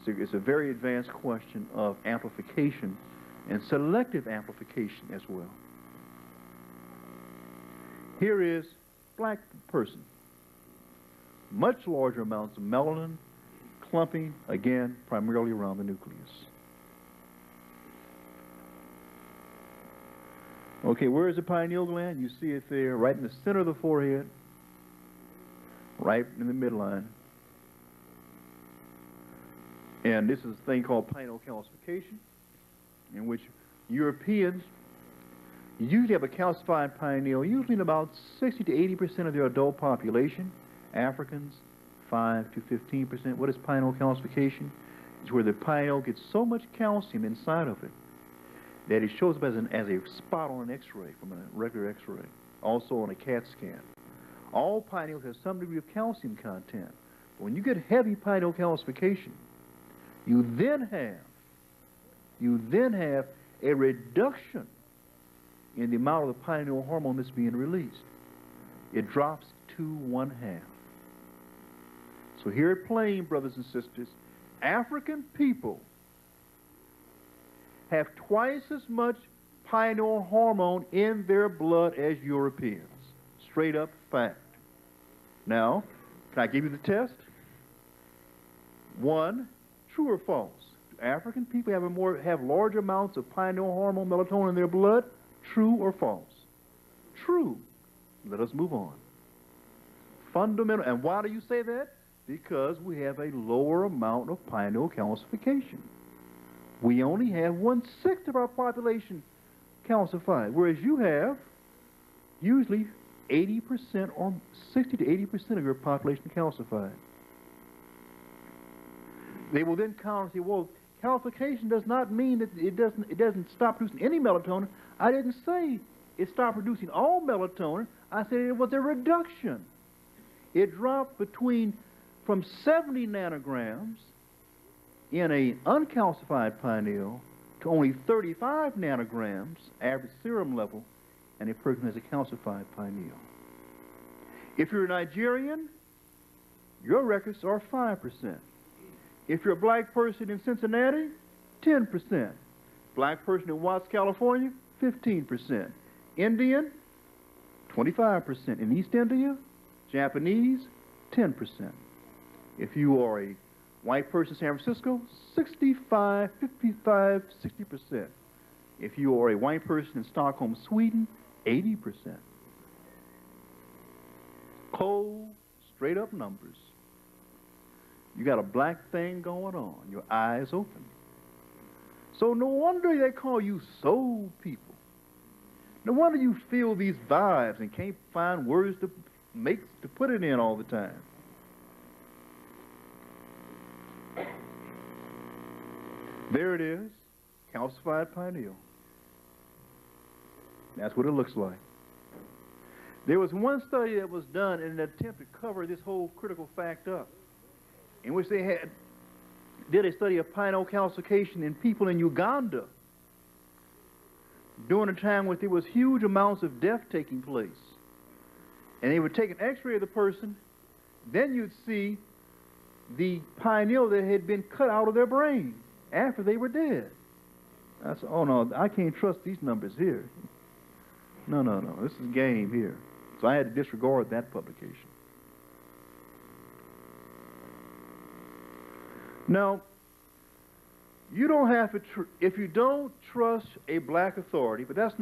It's a very advanced question of amplification and selective amplification as well. Here is black person. Much larger amounts of melanin clumping, again, primarily around the nucleus. Okay, where is the pineal gland? You see it there, right in the center of the forehead, right in the midline. And this is a thing called pineal calcification, in which Europeans usually have a calcified pineal, usually in about 60 to 80% of their adult population. Africans, 5 to 15%. What is pineal calcification? It's where the pineal gets so much calcium inside of it that it shows up as a spot on an X-ray from a regular X-ray, also on a CAT scan. All pineals have some degree of calcium content. But when you get heavy pineal calcification, you then have a reduction in the amount of the pineal hormone that's being released. It drops to 1/2. So here at Plain, brothers and sisters, African people have twice as much pineal hormone in their blood as Europeans. Straight up fact. Now, can I give you the test? 1, true or false? African people have large amounts of pineal hormone, melatonin in their blood? True or false? True. Let us move on. Fundamental. And why do you say that? Because we have a lower amount of pineal calcification. We only have 1/6 of our population calcified, whereas you have usually 80% or 60 to 80% of your population calcified. They will then counter and say, well, calcification does not mean that it doesn't stop producing any melatonin. I didn't say it stopped producing all melatonin. I said it was a reduction. It dropped from 70 nanograms in an uncalcified pineal to only 35 nanograms average serum level in a person who has a calcified pineal. If you're a Nigerian, your records are 5%. If you're a black person in Cincinnati, 10%. Black person in Watts, California, 15%. Indian, 25%. In East India, Japanese, 10%. If you are a white person in San Francisco, 65, 55, 60%. If you are a white person in Stockholm, Sweden, 80%. Cold, straight up numbers. You got a black thing going on. Your eyes open. So no wonder they call you soul people. No wonder you feel these vibes and can't find words to put it in all the time. There it is, calcified pineal. That's what it looks like. There was one study that was done in an attempt to cover this whole critical fact up, in which they did a study of pineal calcification in people in Uganda during a time when there was huge amounts of death taking place. And they would take an x-ray of the person, then you'd see the pineal that had been cut out of their brain after they were dead. I said, oh no, I can't trust these numbers here. No, this is game here. So I had to disregard that publication. Now, you don't have to, if you don't trust a black authority, but this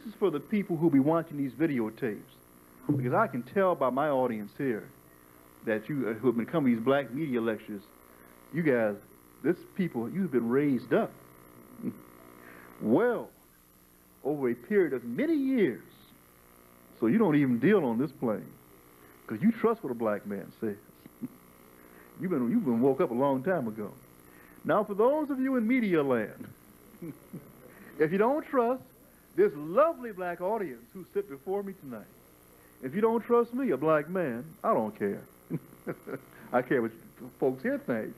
is for the people who be watching these videotapes, because I can tell by my audience here that you who have been coming to these black media lectures, you guys, you've been raised up well over a period of many years, so you don't even deal on this plane, because you trust what a black man says. You've been woke up a long time ago. Now, for those of you in media land, if you don't trust this lovely black audience who sit before me tonight, if you don't trust me, a black man, I don't care. I care what folks here think.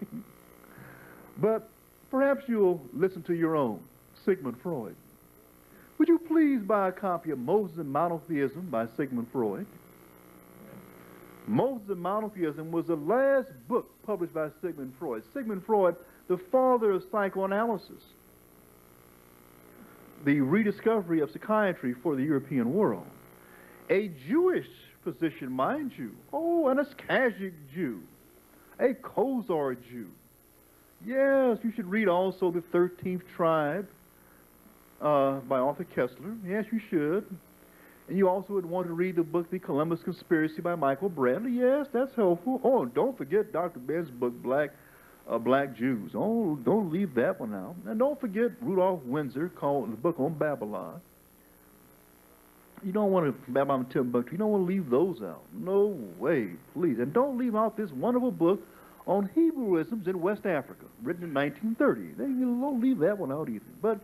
But perhaps you'll listen to your own, Sigmund Freud. Would you please buy a copy of Moses and Monotheism by Sigmund Freud? Moses and Monotheism was the last book published by Sigmund Freud. Sigmund Freud, the father of psychoanalysis, the rediscovery of psychiatry for the European world. A Jewish physician, mind you. Oh, an Askazic Jew. A Khazar Jew. Yes, you should read also The 13th Tribe by Arthur Kessler. Yes, you should. And you also would want to read the book The Columbus Conspiracy by Michael Bradley. Yes, that's helpful. Oh, don't forget Dr. Ben's book, Black Jews. Oh, don't leave that one out. And don't forget Rudolph Windsor, called the book on Babylon. You don't want to, Babylon and Timbuktu, you don't want to leave those out. No way, please. And don't leave out this wonderful book on Hebrewisms in West Africa, written in 1930. Don't leave that one out either. But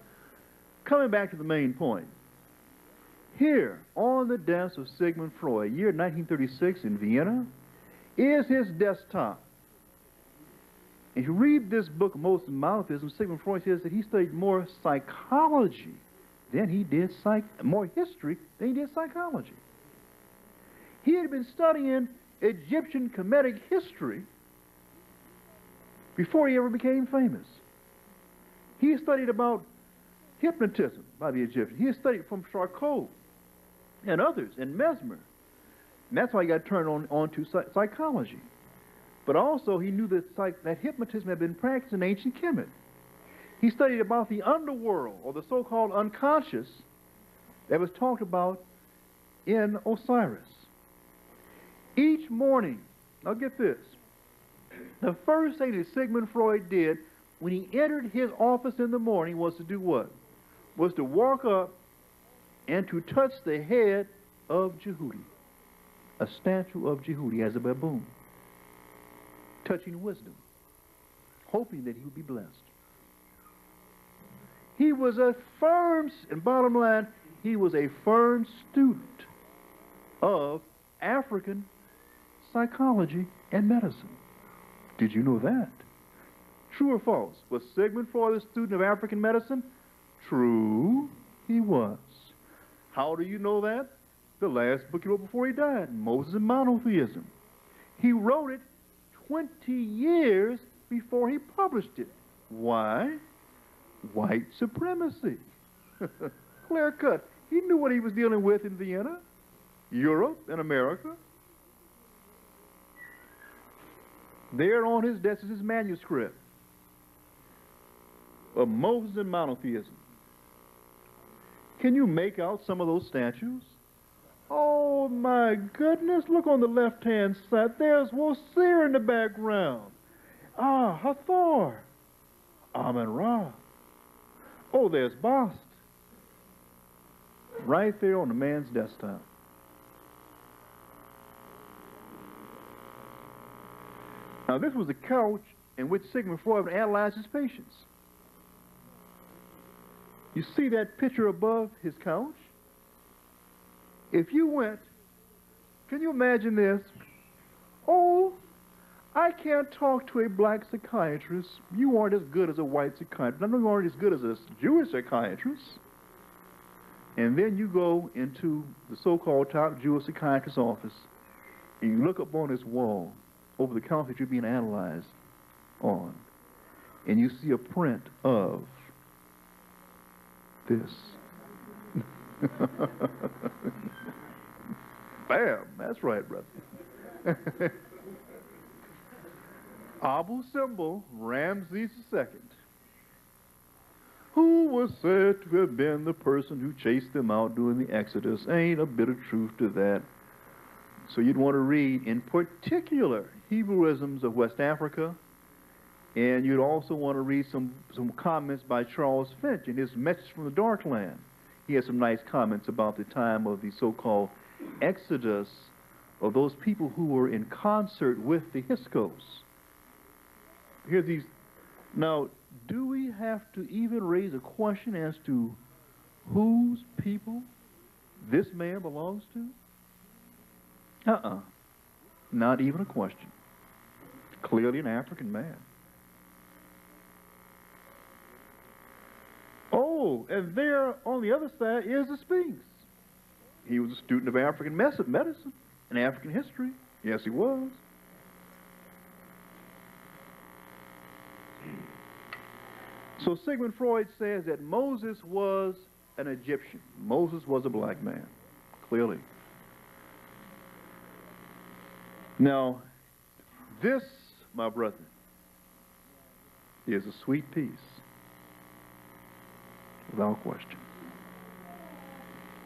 coming back to the main point, here on the desk of Sigmund Freud, year 1936 in Vienna, is his desktop. If you read this book, Moses and Monotheism, Sigmund Freud says that he studied more psychology than he did more history than he did psychology. He had been studying Egyptian Kemetic history before he ever became famous. He studied about hypnotism by the Egyptians. He studied from Charcot and others, and Mesmer. And that's why he got turned on to psychology. But also he knew that hypnotism had been practiced in ancient Kemet. He studied about the underworld, or the so-called unconscious, that was talked about in Osiris. Each morning, now get this, the first thing that Sigmund Freud did when he entered his office in the morning was to do what? Was to walk up and to touch the head of Jehudi, a statue of Jehudi as a baboon, touching wisdom, hoping that he would be blessed. He was a firm, and bottom line, he was a firm student of African psychology and medicine. Did you know that? True or false? Was Sigmund Freud a student of African medicine? True, he was. How do you know that? The last book he wrote before he died, Moses and Monotheism. He wrote it 20 years before he published it. Why? White supremacy. Clear cut. He knew what he was dealing with in Vienna, Europe, and America. There on his desk is his manuscript of Moses and Monotheism. Can you make out some of those statues? Oh my goodness, look on the left-hand side. There's Wosir in the background. Ah, Hathor. Amun-Ra. Oh, there's Bast. Right there on the man's desktop. Now, this was the couch in which Sigmund Freud analyzed his patients. You see that picture above his couch? If you went, can you imagine this? Oh, I can't talk to a black psychiatrist. You aren't as good as a white psychiatrist. I know you aren't as good as a Jewish psychiatrist. And then you go into the so-called top Jewish psychiatrist's office, and you look up on his wall over the couch that you're being analyzed on, and you see a print of this. Bam, that's right, brother. Abu Simbel, Ramses II, who was said to have been the person who chased them out during the Exodus. Ain't a bit of truth to that. So you'd want to read, in particular, Hebrewisms of West Africa, and you'd also want to read some comments by Charles Finch in his Message from the Dark Land. He has some nice comments about the time of the so-called Exodus of those people who were in concert with the Hyksos. Here these. Now, do we have to even raise a question as to whose people this man belongs to? Not even a question. Clearly an African man. Oh, and there on the other side is the Sphinx. He was a student of African medicine and African history. Yes, he was. So Sigmund Freud says that Moses was an Egyptian. Moses was a black man, clearly. Now, this, my brother, is a sweet piece, without question.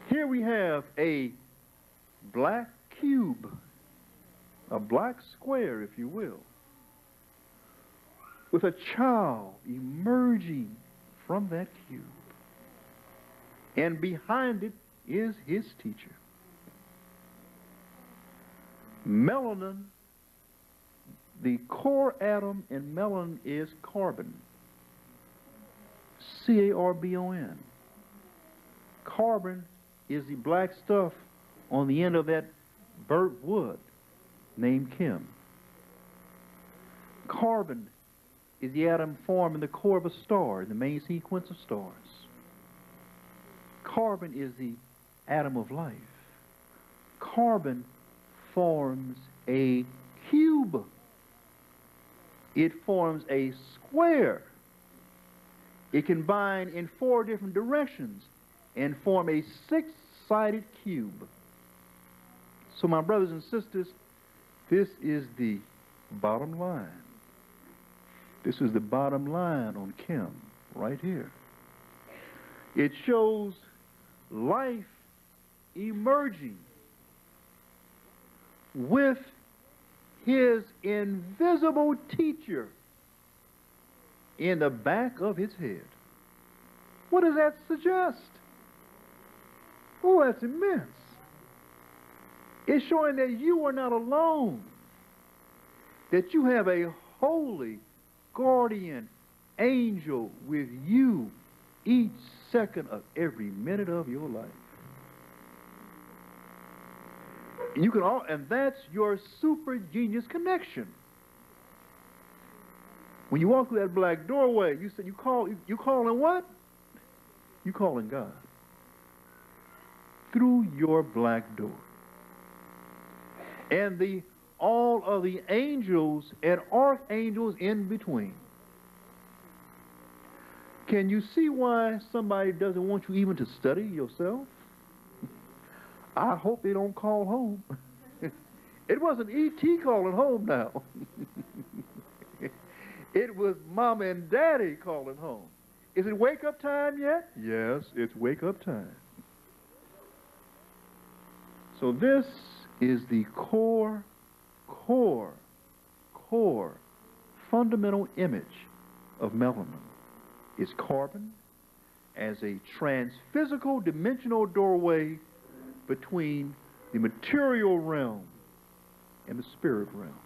Here we have a black cube, a black square, if you will, with a child emerging from that cube. And behind it is his teacher. Melanin, the core atom in melanin is carbon. C-A-R-B-O-N. Carbon is the black stuff on the end of that burnt wood named Kim. Carbon is the atom formed in the core of a star, in the main sequence of stars. Carbon is the atom of life. Carbon forms a cube. It forms a square. It can bind in 4 different directions and form a 6-sided cube. So my brothers and sisters, this is the bottom line. This is the bottom line on Kim, right here. It shows life emerging with his invisible teacher in the back of his head. What does that suggest? Oh, that's immense. It's showing that you are not alone, that you have a holy guardian angel with you each second of every minute of your life. You can and that's your super genius connection. When you walk through that black doorway, you said you calling what? You calling God through your black door. And all of the angels and archangels in between. Can you see why somebody doesn't want you even to study yourself? I hope they don't call home. It wasn't E.T. calling home now. It was Mama and Daddy calling home. Is it wake-up time yet? Yes, it's wake-up time. So this is the core fundamental image of melanin. It's carbon as a transphysical dimensional doorway between the material realm and the spirit realm,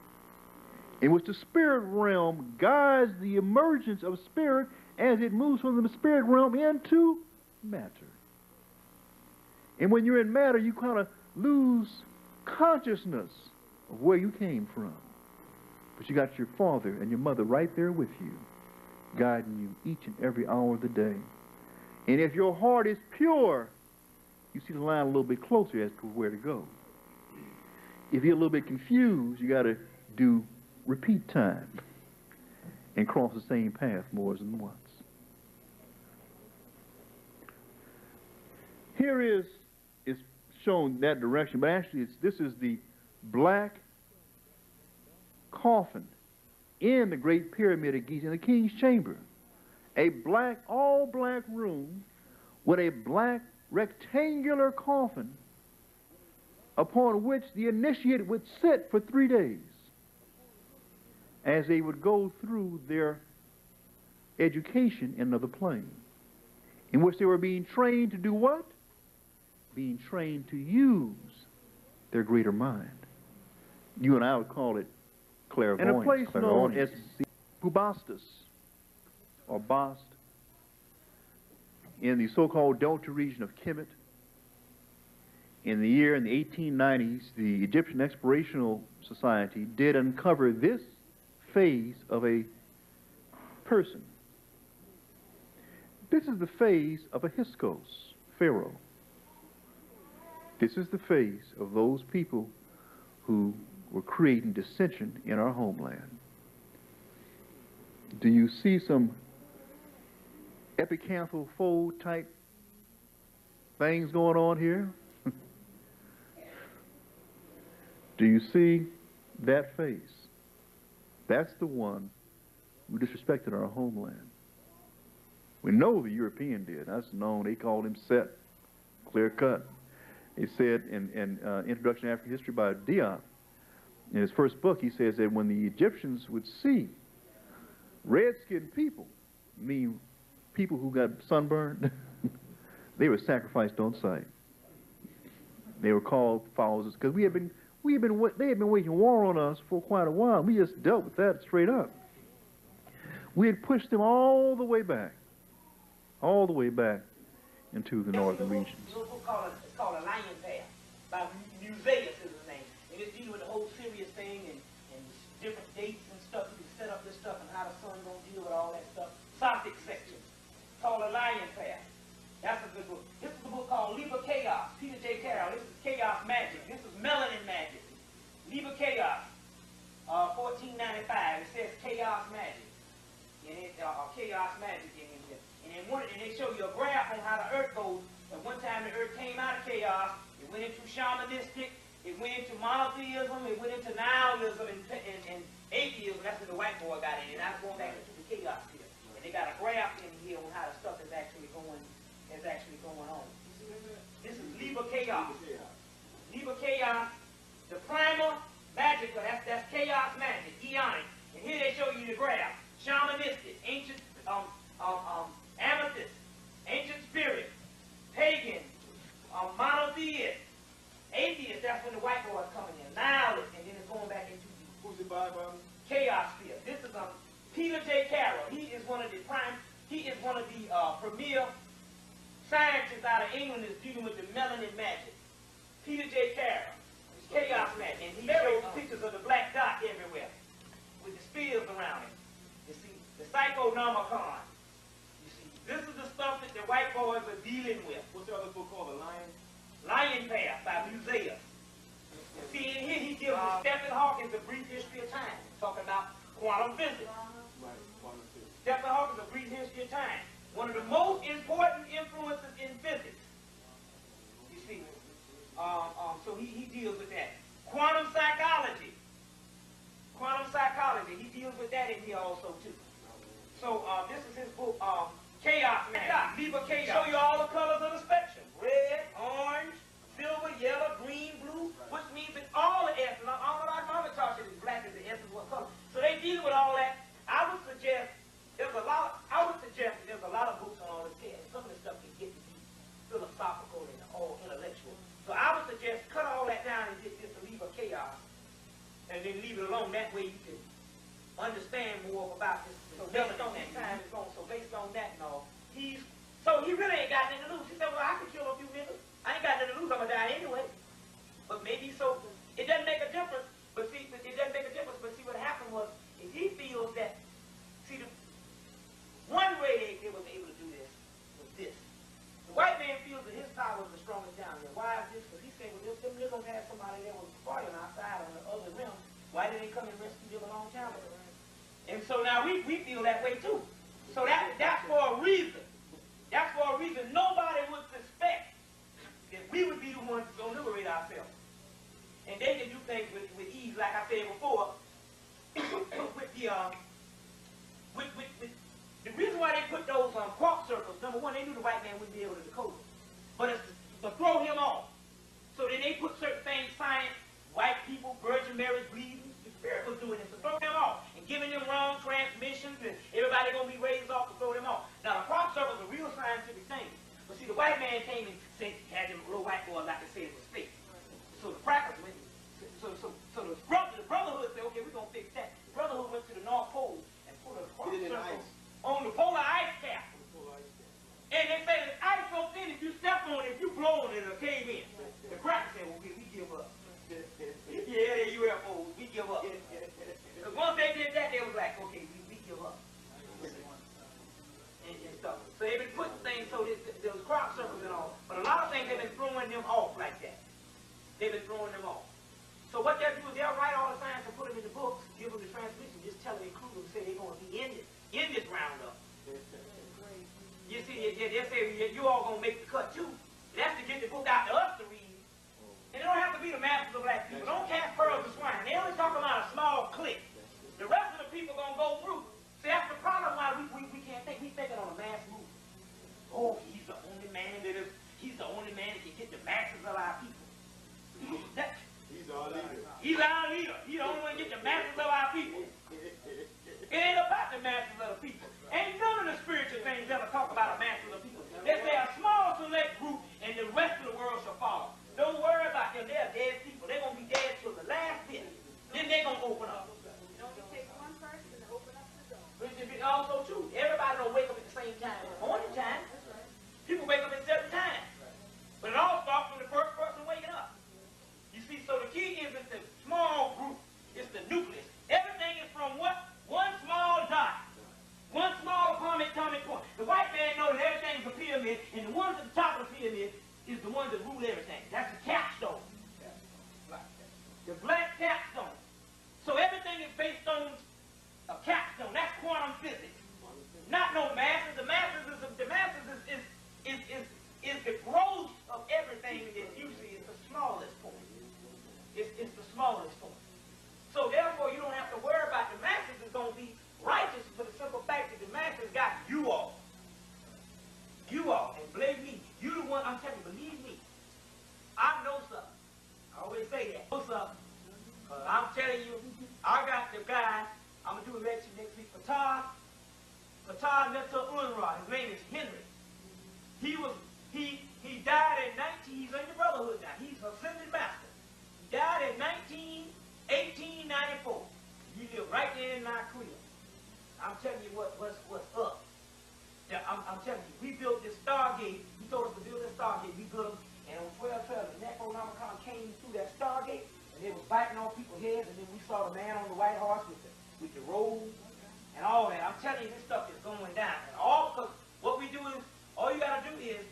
in which the spirit realm guides the emergence of spirit as it moves from the spirit realm into matter. And when you're in matter, you kind of lose consciousness of where you came from. But you got your father and your mother right there with you, guiding you each and every hour of the day. And if your heart is pure, you see the line a little bit closer as to where to go. If you're a little bit confused, you got to do repeat time and cross the same path more than once. Here is shown that direction, but actually this is the black coffin in the Great Pyramid of Giza in the King's Chamber. A black, all black room with a black rectangular coffin upon which the initiated would sit for 3 days as they would go through their education in another plane, in which they were being trained to do what? Being trained to use their greater mind. You and I would call it clairvoyance. In a place known as Bubastis, or Bast, in the so-called Delta region of Kemet. In the 1890s, the Egyptian Explorational Society did uncover this phase of a person. This is the phase of a Hyksos, Pharaoh. This is the phase of those people who were creating dissension in our homeland. Do you see some epicanthal fold type things going on here? Do you see that face? That's the one who disrespected our homeland. We know the European did. That's known. They called him Set, clear cut. He said in Introduction to African History by Diop, in his first book, he says that when the Egyptians would see red-skinned people, mean people who got sunburned, they were sacrificed on sight. They were called followers because they had been waging war on us for quite a while. We just dealt with that straight up. We had pushed them all the way back into the northern regions. It's called A Lion Path by Musaeus is his name. And it's dealing with the whole serious thing and different dates and stuff. You can set up this stuff and how the sun gonna deal with all that stuff. Gothic section called A Lion Path. That's a good book. This is a book called Liber Chaos, Peter J. Carroll. This is Chaos Magic. This is Melanin Magic. Liber Chaos, 1495. It says Chaos Magic. And it Chaos Magic in here. And they show you a graph on how the earth goes. At one time the earth came out of chaos. It went into shamanistic. It went into monotheism. It went into nihilism and atheism. That's when the white boy got in. And now it's going back into the chaos here. And they got a graph in here on how the stuff is actually going on. This is Liber Chaos. Liber Chaos, the primal magic, that's chaos magic, eonic. And here they show you the graph. Shamanistic, ancient amethyst, ancient spirit, pagan, monotheist, atheist, that's when the white boy is coming in. Nihilist, and then it's going back into chaos sphere. This is Peter J. Carroll. He is one of the premier scientists out of England that's dealing with the melanin magic. Peter J. Carroll. Chaos magic. And he shows pictures of the black dot everywhere with the spears around it. You see, the Psychonomicon. You see, this is the stuff that the white boys are dealing with. What's the other book called? Lion Path by Musaeus. See, in here he gives Stephen Hawking A Brief History of Time, talking about quantum physics. Stephen Hawking A Brief History of Time. One of the most important influences in physics. You see, so he deals with that. Quantum psychology. He deals with that in here also too. So this is his book, Chaos Man. Liber Chaos. Show you all the colors of the spectrum: red, orange, silver, yellow, green, blue. then leave it alone. That way you can understand more about this. So based on that time is gone. So based on that and all, he really ain't got nothing to lose. He said, well, I can kill a few niggas. I ain't got nothing to lose. I'm gonna die anyway. But maybe so it doesn't make a difference. But see, it doesn't make a difference. But see, what happened was, if he feels that, see, the one way they was able to do this was this. The white man feels that his power was the strongest down there. Why is this? Because he said, well, them niggas had somebody that was fighting outside on the other rim. Why didn't they come and rescue them a long time ago? And so now we feel that way too. So that's for a reason. That's for a reason. Nobody would suspect that we would be the ones to go liberate ourselves. And they can do things with ease, like I said before, the reason why they put those crop circles, number one, they knew the white man wouldn't be able to decode it. But it's to throw him off. So then they put certain things, science, white people, Virgin Mary's bleeding, the Spirit was doing this to throw them off and giving them wrong transmissions, and everybody going to be raised off to throw them off. Now, the crop circles are real scientific things. But see, the white man came and said, had them little white boys like they said it was fake. So the crackers went, so the Brotherhood said, okay, we're going to fix that. The Brotherhood went to the North Pole and put a crop circle on the polar ice cap. And they say the ice so thin, if you step on it, if you blow on it, it'll cave in. The crackers said, well, we give up. Yeah, the UFOs, we give up. Because once they did that, they was like, okay, we give up. And stuff. So they've been putting things so there was crop circles and all. But a lot of things, they've been throwing them off like that. They've been throwing them off. So what they'll do is they'll write all the science and put them in the books, give them the transmission, just tell them, include them, say they're going to be in this roundup. You see, they'll say, you all going to make the cut too. That's to get the book out to us to read. And it don't have to be the masses of black people. Don't cast pearls to swine. They only talk about a small clique. The rest of the people going to go through. See, that's the problem why we can't think. We thinking on a mass movement. Oh, he's the only man that can get the masses of our people. He's our leader. He's our leader. He's the only one to get the masses of our people. It ain't about the masses of the people. Ain't none of the spiritual things ever talk about a masses of people. They say a small select group and the rest of the world shall follow. Don't worry about them. They're dead people. They're going to be dead till the last bit. Then they're going to open up. Don't it take one person to open up the door? Which is also true. Everybody don't wake up at the same time. Morning time. People wake up at 7 times. But it all starts from the first person waking up. You see, so the key is it's the small group. It's the nucleus. Everything is from what? One small dot. One small atomic point. The white man knows that everything's a pyramid, and the ones at the top of the pyramid is the ones that rule everything. That's the capstone. The black capstone. So everything is based on a capstone. That's quantum physics. Not no masses. The masses is the growth of everything that usually is the smallest point. It's the smallest point. So therefore, you don't have to worry about the masses is going to be righteous for the simple fact that the masses got you all. You all. And believe me, you the one, I'm telling you, believe me. I know something. I always say that. Know something. I'm telling you, I got the guy, I'm going to do a lecture next week, Fatah Neto Unra. His name is Henry. He died in he's in the Brotherhood now. He's ascended master. He died in 1894. He lived right there in Nigeria. I'm telling you what's up. I'm telling you, we built this Stargate. He told us to build this Stargate. We built them, and on 12/12, the Necronomicon came through that Stargate, and they was biting on people's heads, and then we saw the man on the white horse with the robe and all that. I'm telling you, this stuff is going down. And all because what we do is, all you got to do is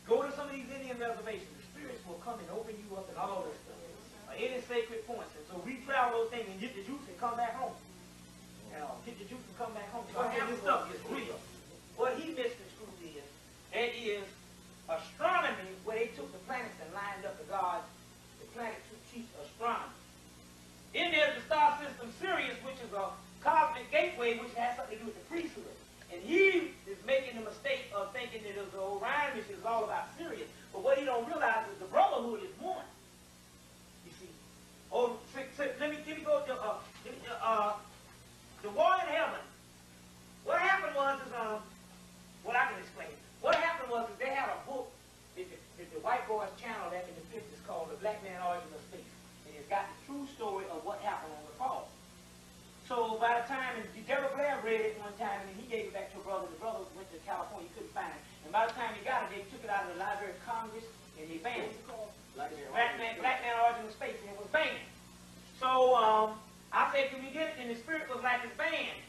go to some of these Indian reservations. The spirits will come and open you up and all this stuff. Any sacred points. And so we travel those things and get the juice and come back home. Get the juice and come back home. So this stuff is real. What he misconstrued is, that is astronomy, where they took the planets and lined up the gods, the planets to teach astronomy. Then there's the star system Sirius, which is a cosmic gateway, which has something to do with the priesthood. And he is making the mistake of thinking that the Orion mission is all about Sirius. But what he don't realize is the Brotherhood is one. You see. Oh, let me go to the war in heaven. What happened was what I can explain. What happened was they had a book that the white boys channel back in the 50s called The Black Man Origin of Space. And it's got the true story of what happened on the So by the time, and Deborah Blair read it one time, and he gave it back to a brother. The brother went to California, he couldn't find it. And by the time he got it, they took it out of the Library of Congress, and they banned it. Black Man Origin of Space, and it was banned. So I said, can we get it? And the spirit was like, it's banned.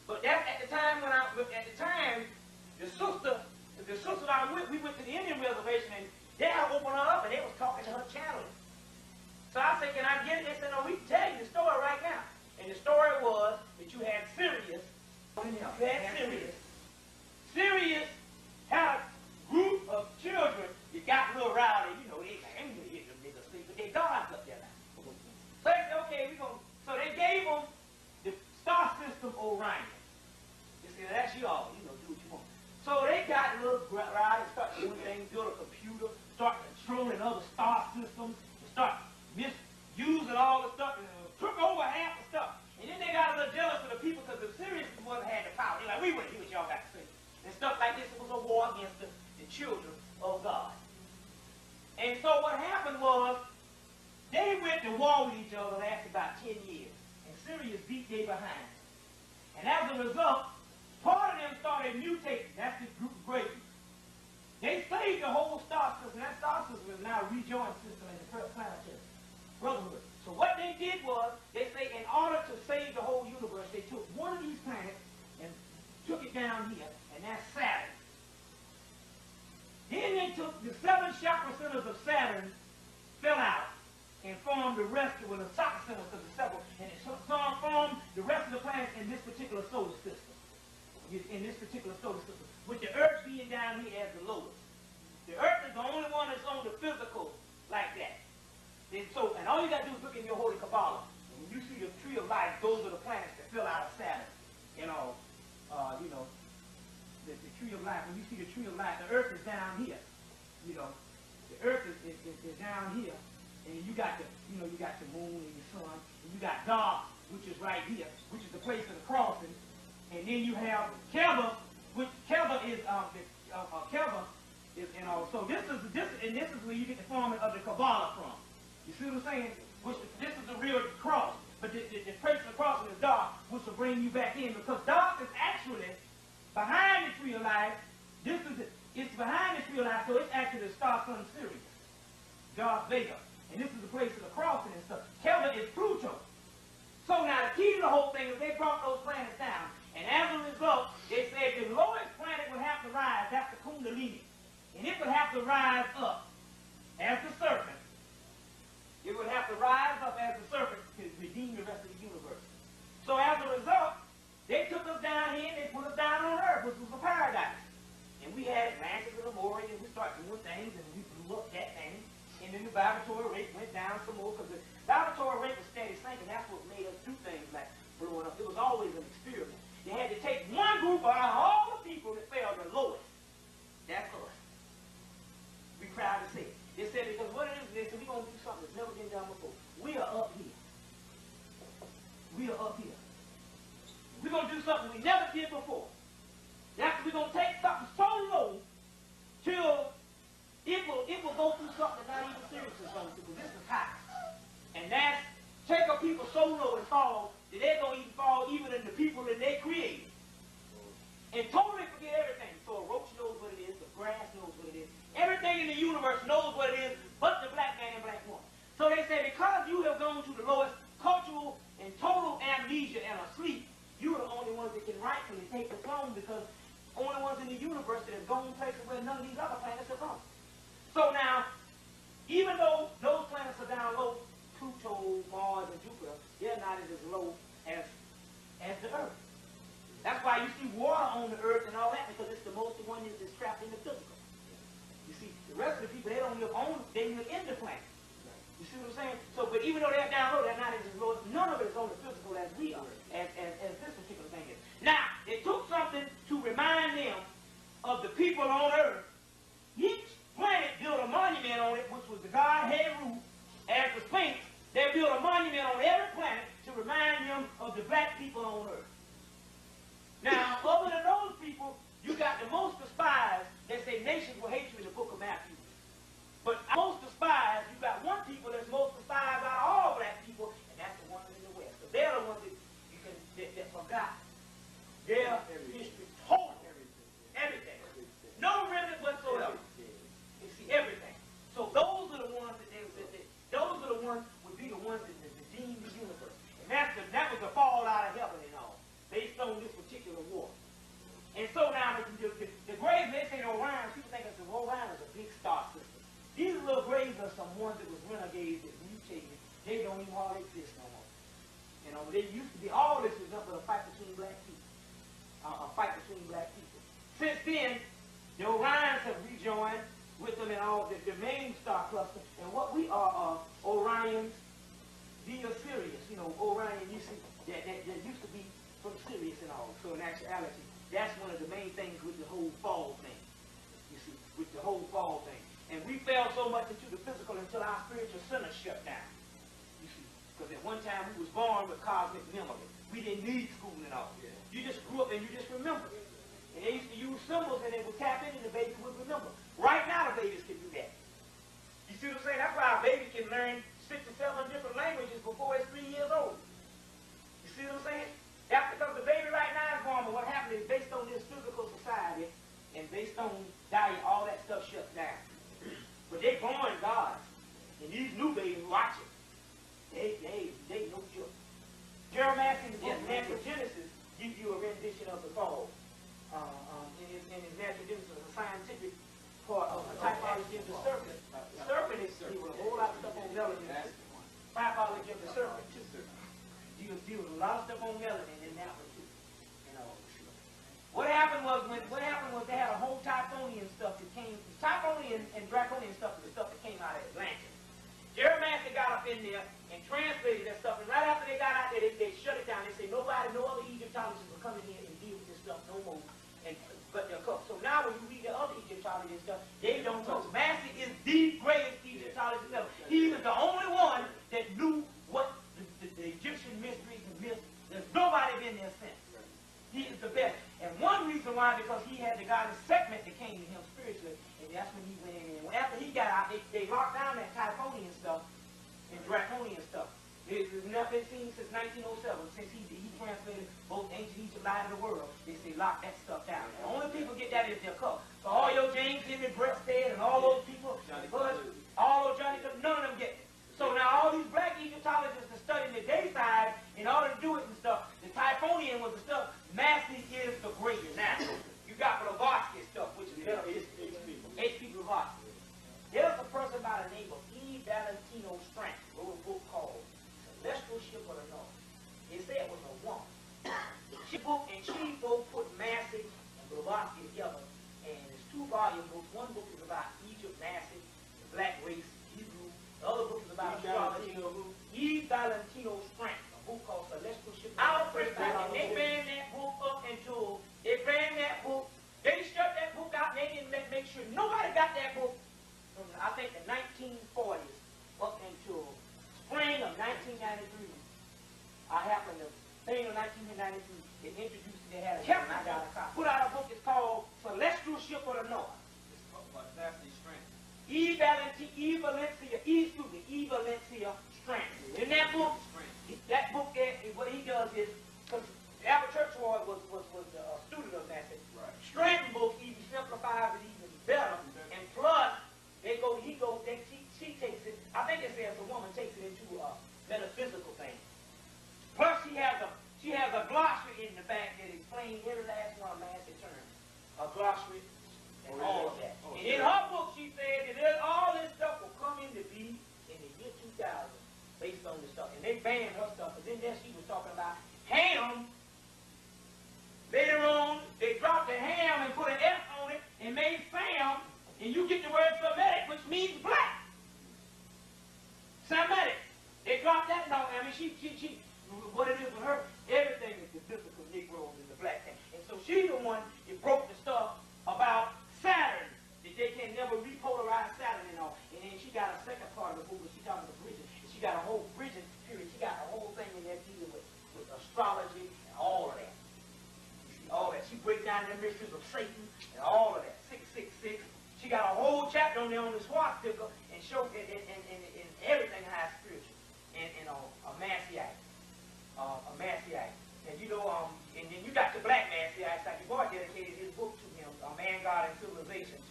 But that's at the time when the sister that I went, we went to the Indian reservation, and they had opened her up, and they was talking to her channel. So I said, can I get it? They said, no, we can tell you the story right now. And the story was that you had Sirius. Sirius had a group of children that got a little rowdy. You know, they like, I'm going to hit them niggas sleep, but they gods up there now. So they said, okay, so they gave them the star system Orion. They said, that's y'all, do what you want. So they got a little rowdy, start doing things, build a computer, start controlling other star systems, start misusing all the stuff, and took over half the stuff. And then they got a little jealous of the people because the Sirius wasn't had the power. They're like, we want to hear what y'all got to say. And stuff like this, it was a war against the children of God. And so what happened was, they went to war with each other, lasted about 10 years. And Sirius beat they behind. And as a result, part of them started mutating. That's this group of Grady. They saved the whole star system. That star system is now a rejoined system in the first planetary brotherhood. So what they did was, they say in order to save the whole universe, they took one of these planets and took it down here, and that's Saturn. Then they took the 7 chakra centers of Saturn, fell out, and formed the rest of the chakra centers of the several, and it formed the rest of the planets in this particular solar system. With the Earth being down here as the lowest. The Earth is the only one that's on the physical like that. And all you got to do is look in your Holy Kabbalah. When you see the tree of life, those are the planets that fill out of Saturn. The tree of life. When you see the tree of life, the Earth is down here. The Earth is down here, and you got the moon and the sun, and you got God, which is right here, which is the place of the crossing, and then you have Keva, which Keva is so this is where you get the forming of the Kabbalah from. You see what I'm saying? This is the real cross. But the place of the crossing is dark, which will bring you back in. Because dark is actually behind the tree of life. It's behind the tree of life, so it's actually the star sun Sirius. Darth Vader. And this is the place of the crossing and stuff. Keva is Pluto. So now the key to the whole thing is they brought those planets down. And as a result, they said the lowest planet would have to rise, that's the Kundalini. And it would have to rise up as the serpent. It would have to rise up as the serpent to redeem the rest of the universe. So as a result, they took us down here and they put us down on Earth, which was a paradise. And we had Atlantis and Lemuria, and we started doing things, and we blew up that thing. And then the vibratory rate went down some more, because the vibratory rate was steady sinking. That's what made us do things like blowing up. It was always an experiment. They had to take one group out of all the people that fell the lowest. That's us. We proud to say it. They said, because what it is, they said, we're going to do something that's never been done before. We are up here. We are up here. We're going to do something we never did before. We're going to take something so low till it will go through something that not even Sirius is going to do, because this is high. And that's take a people so low and fall that they're going to even fall even in the people that they created. And totally forget everything. So a roach knows what it is, the grass knows what it is. Everything in the universe knows what it is, but the black man and black woman. So they say, because you have gone to the lowest cultural and total amnesia and asleep, you're the only ones that can rightfully take the throne, because only ones in the universe that have gone places where none of these other planets have gone. So now, even though those planets are down low, Pluto, Mars, and Jupiter, they're not as low as the Earth. That's why you see water on the Earth and all that, because it's the most one that's trapped in the physical. You see, the rest of the people, they don't live on, they live in the planet. You see what I'm saying? So, but even though they're down low, they're not as low. None of it is on the physical as we are, as this particular thing is. Now, it took something to remind them of the people on Earth. Each planet built a monument on it, which was the god Heru, as the Sphinx. They built a monument on every planet to remind them of the black people on Earth. Now, other than those people, you got the most despised. They say nations will hate you in the book of Matthew. But most despised, you got one people that's most despised out of all black people, and that's the ones in the West. So they're the ones that the ones that was renegades that mutated, they don't even hardly exist no more. You know, they used to be, all this was nothing but a fight between black people. A fight between black people. Since then, the Orions have rejoined with them and all the main star cluster. And what we are Orions, the Sirius. You know, Orion used to, that used to be from Sirius and all. So in actuality, that's one of the main things with the whole fall thing. You see, with the whole fall thing. And we fell so much into the physical until our spiritual center shut down. You see, because at one time we was born with cosmic memory. We didn't need school and all. You just grew up and you just remembered. And they used to use symbols and they would tap in and the baby would remember. Right now the babies can do that. You see what I'm saying? That's why our baby can learn 6 or 7 different languages before it's 3 years old. You see what I'm saying? That's because the baby right now is born, but what happened is based on this physical society and based on diet, all that stuff shuts down. But they born gods. And these new babies watch it. They no joke. Jeremiah in the book Natural Genesis gives you a rendition of the fall. In his Natural Genesis, a scientific part of the typology of the serpent. The serpent is with a whole lot of stuff on melanin. Typology of the serpent too. Deal with a lot of stuff on melanin in that one too. You know. What happened was they had a whole Typhonian stuff that came. Typhonian and Draconian stuff is the stuff that came out of Atlantis. Jeremiah got up in there and translated that stuff, and right after they got out there, they shut it down. They say no other Egyptologists will come in here and deal with this stuff no more. But they'll come. So now when you read the other Egyptology and stuff, they don't know. Massey is the greatest Egyptologist ever. He is the only one that knew what the Egyptian mysteries and myths. There's nobody been there since. He is the best. And one reason why, because he had the godly segment that came to him spiritually, and that's when he went in. And after he got out, they locked down that Typhonian stuff and Draconian stuff. It's never been seen since 1907, since he translated both ancient Egypt light of the world. They say lock that stuff down. The only people get that is their cup. So all your James Henry Breaststead and all those people, all those Johnny, none of them get it. So now all these black Egyptologists are studying the day side in order to do it and stuff. The Typhonian was the stuff. Massey is the greatest. Now, you got Blavatsky stuff, which is H.P. Blavatsky. There's a person by the name of E. Valentino Strand, wrote a book called Celestial Ship of the North. They say it was a woman. She both put Massey and Blavatsky together, and it's 2-volume books. One book is about Egypt, Massey, the black race, Hebrew. The other book is about astrology. E. Valentino Strand, a book called Celestial Ship of the North. And they banned that book up until they banned that book. They shut that book out and they didn't make sure nobody got that book from, I think, the 1940s up until spring of 1993. I happened to, spring of 1993, they introduced it, they had a put out a book, it's called Celestial Ship of the North. E. Valencia Strand. In that book there, what he does is, because Albert Churchward was a student of Massey. Strand book even simplifies it even better, and plus she takes it. I think it says the woman takes it into a metaphysical thing. Plus she has a glossary in the back that explains every last one of Massey terms. A glossary and all of that. And in her book she said that all this stuff will come into being in the year 2000 based on this stuff. And they banned her stuff. But then she was talking about Ham. Later on, they dropped the Ham and put an F on it and made Sam, and you get the word Semitic, which means black. Semitic. They dropped that now. I mean, she what it is with her, everything is the physical Negroes and the black thing. And so she's the one that broke the stuff about Saturn, that they can never repolarize Saturn and all. And then she got a second part of the book where she talking about bridging. And she got a whole bridging period. She got a whole thing in there dealing with astrology and all of that. All that. She breaks down the mysteries of Satan and all of that. 666. She got a whole chapter on there on the swastika and show and everything high spiritual and a Masseyite. A Masseyite. And you know, and then you got the black Masseyite, like your boy dedicated his book to him, Man, God, and Civilization.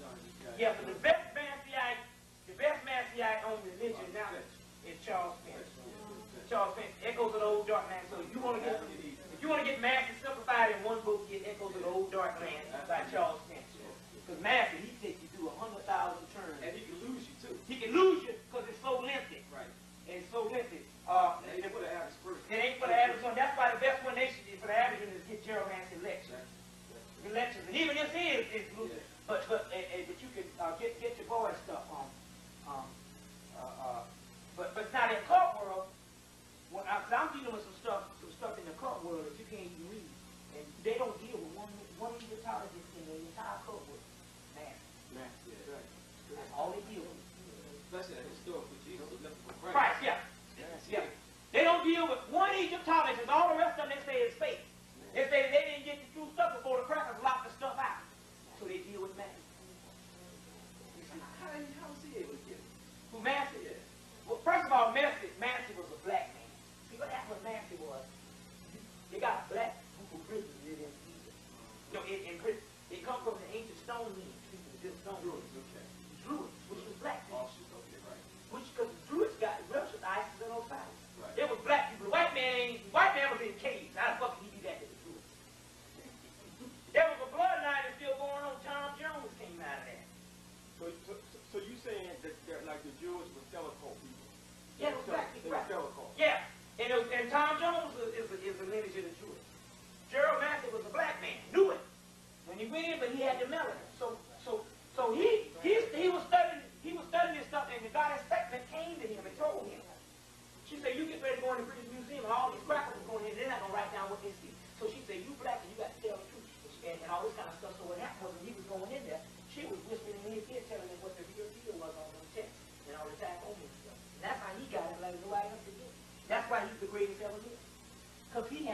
Yeah, but the best Masseyite on religion now is Charles Spence. Charles Spence, Echoes of the Old Dark Land. So if you want to get Massey simplified in one book, get Echoes of the Old Dark Land by Charles Spence. Because Massey, he takes you through 100,000 turns. And he can lose you too. He can lose you because it's greatest ever lived. Because he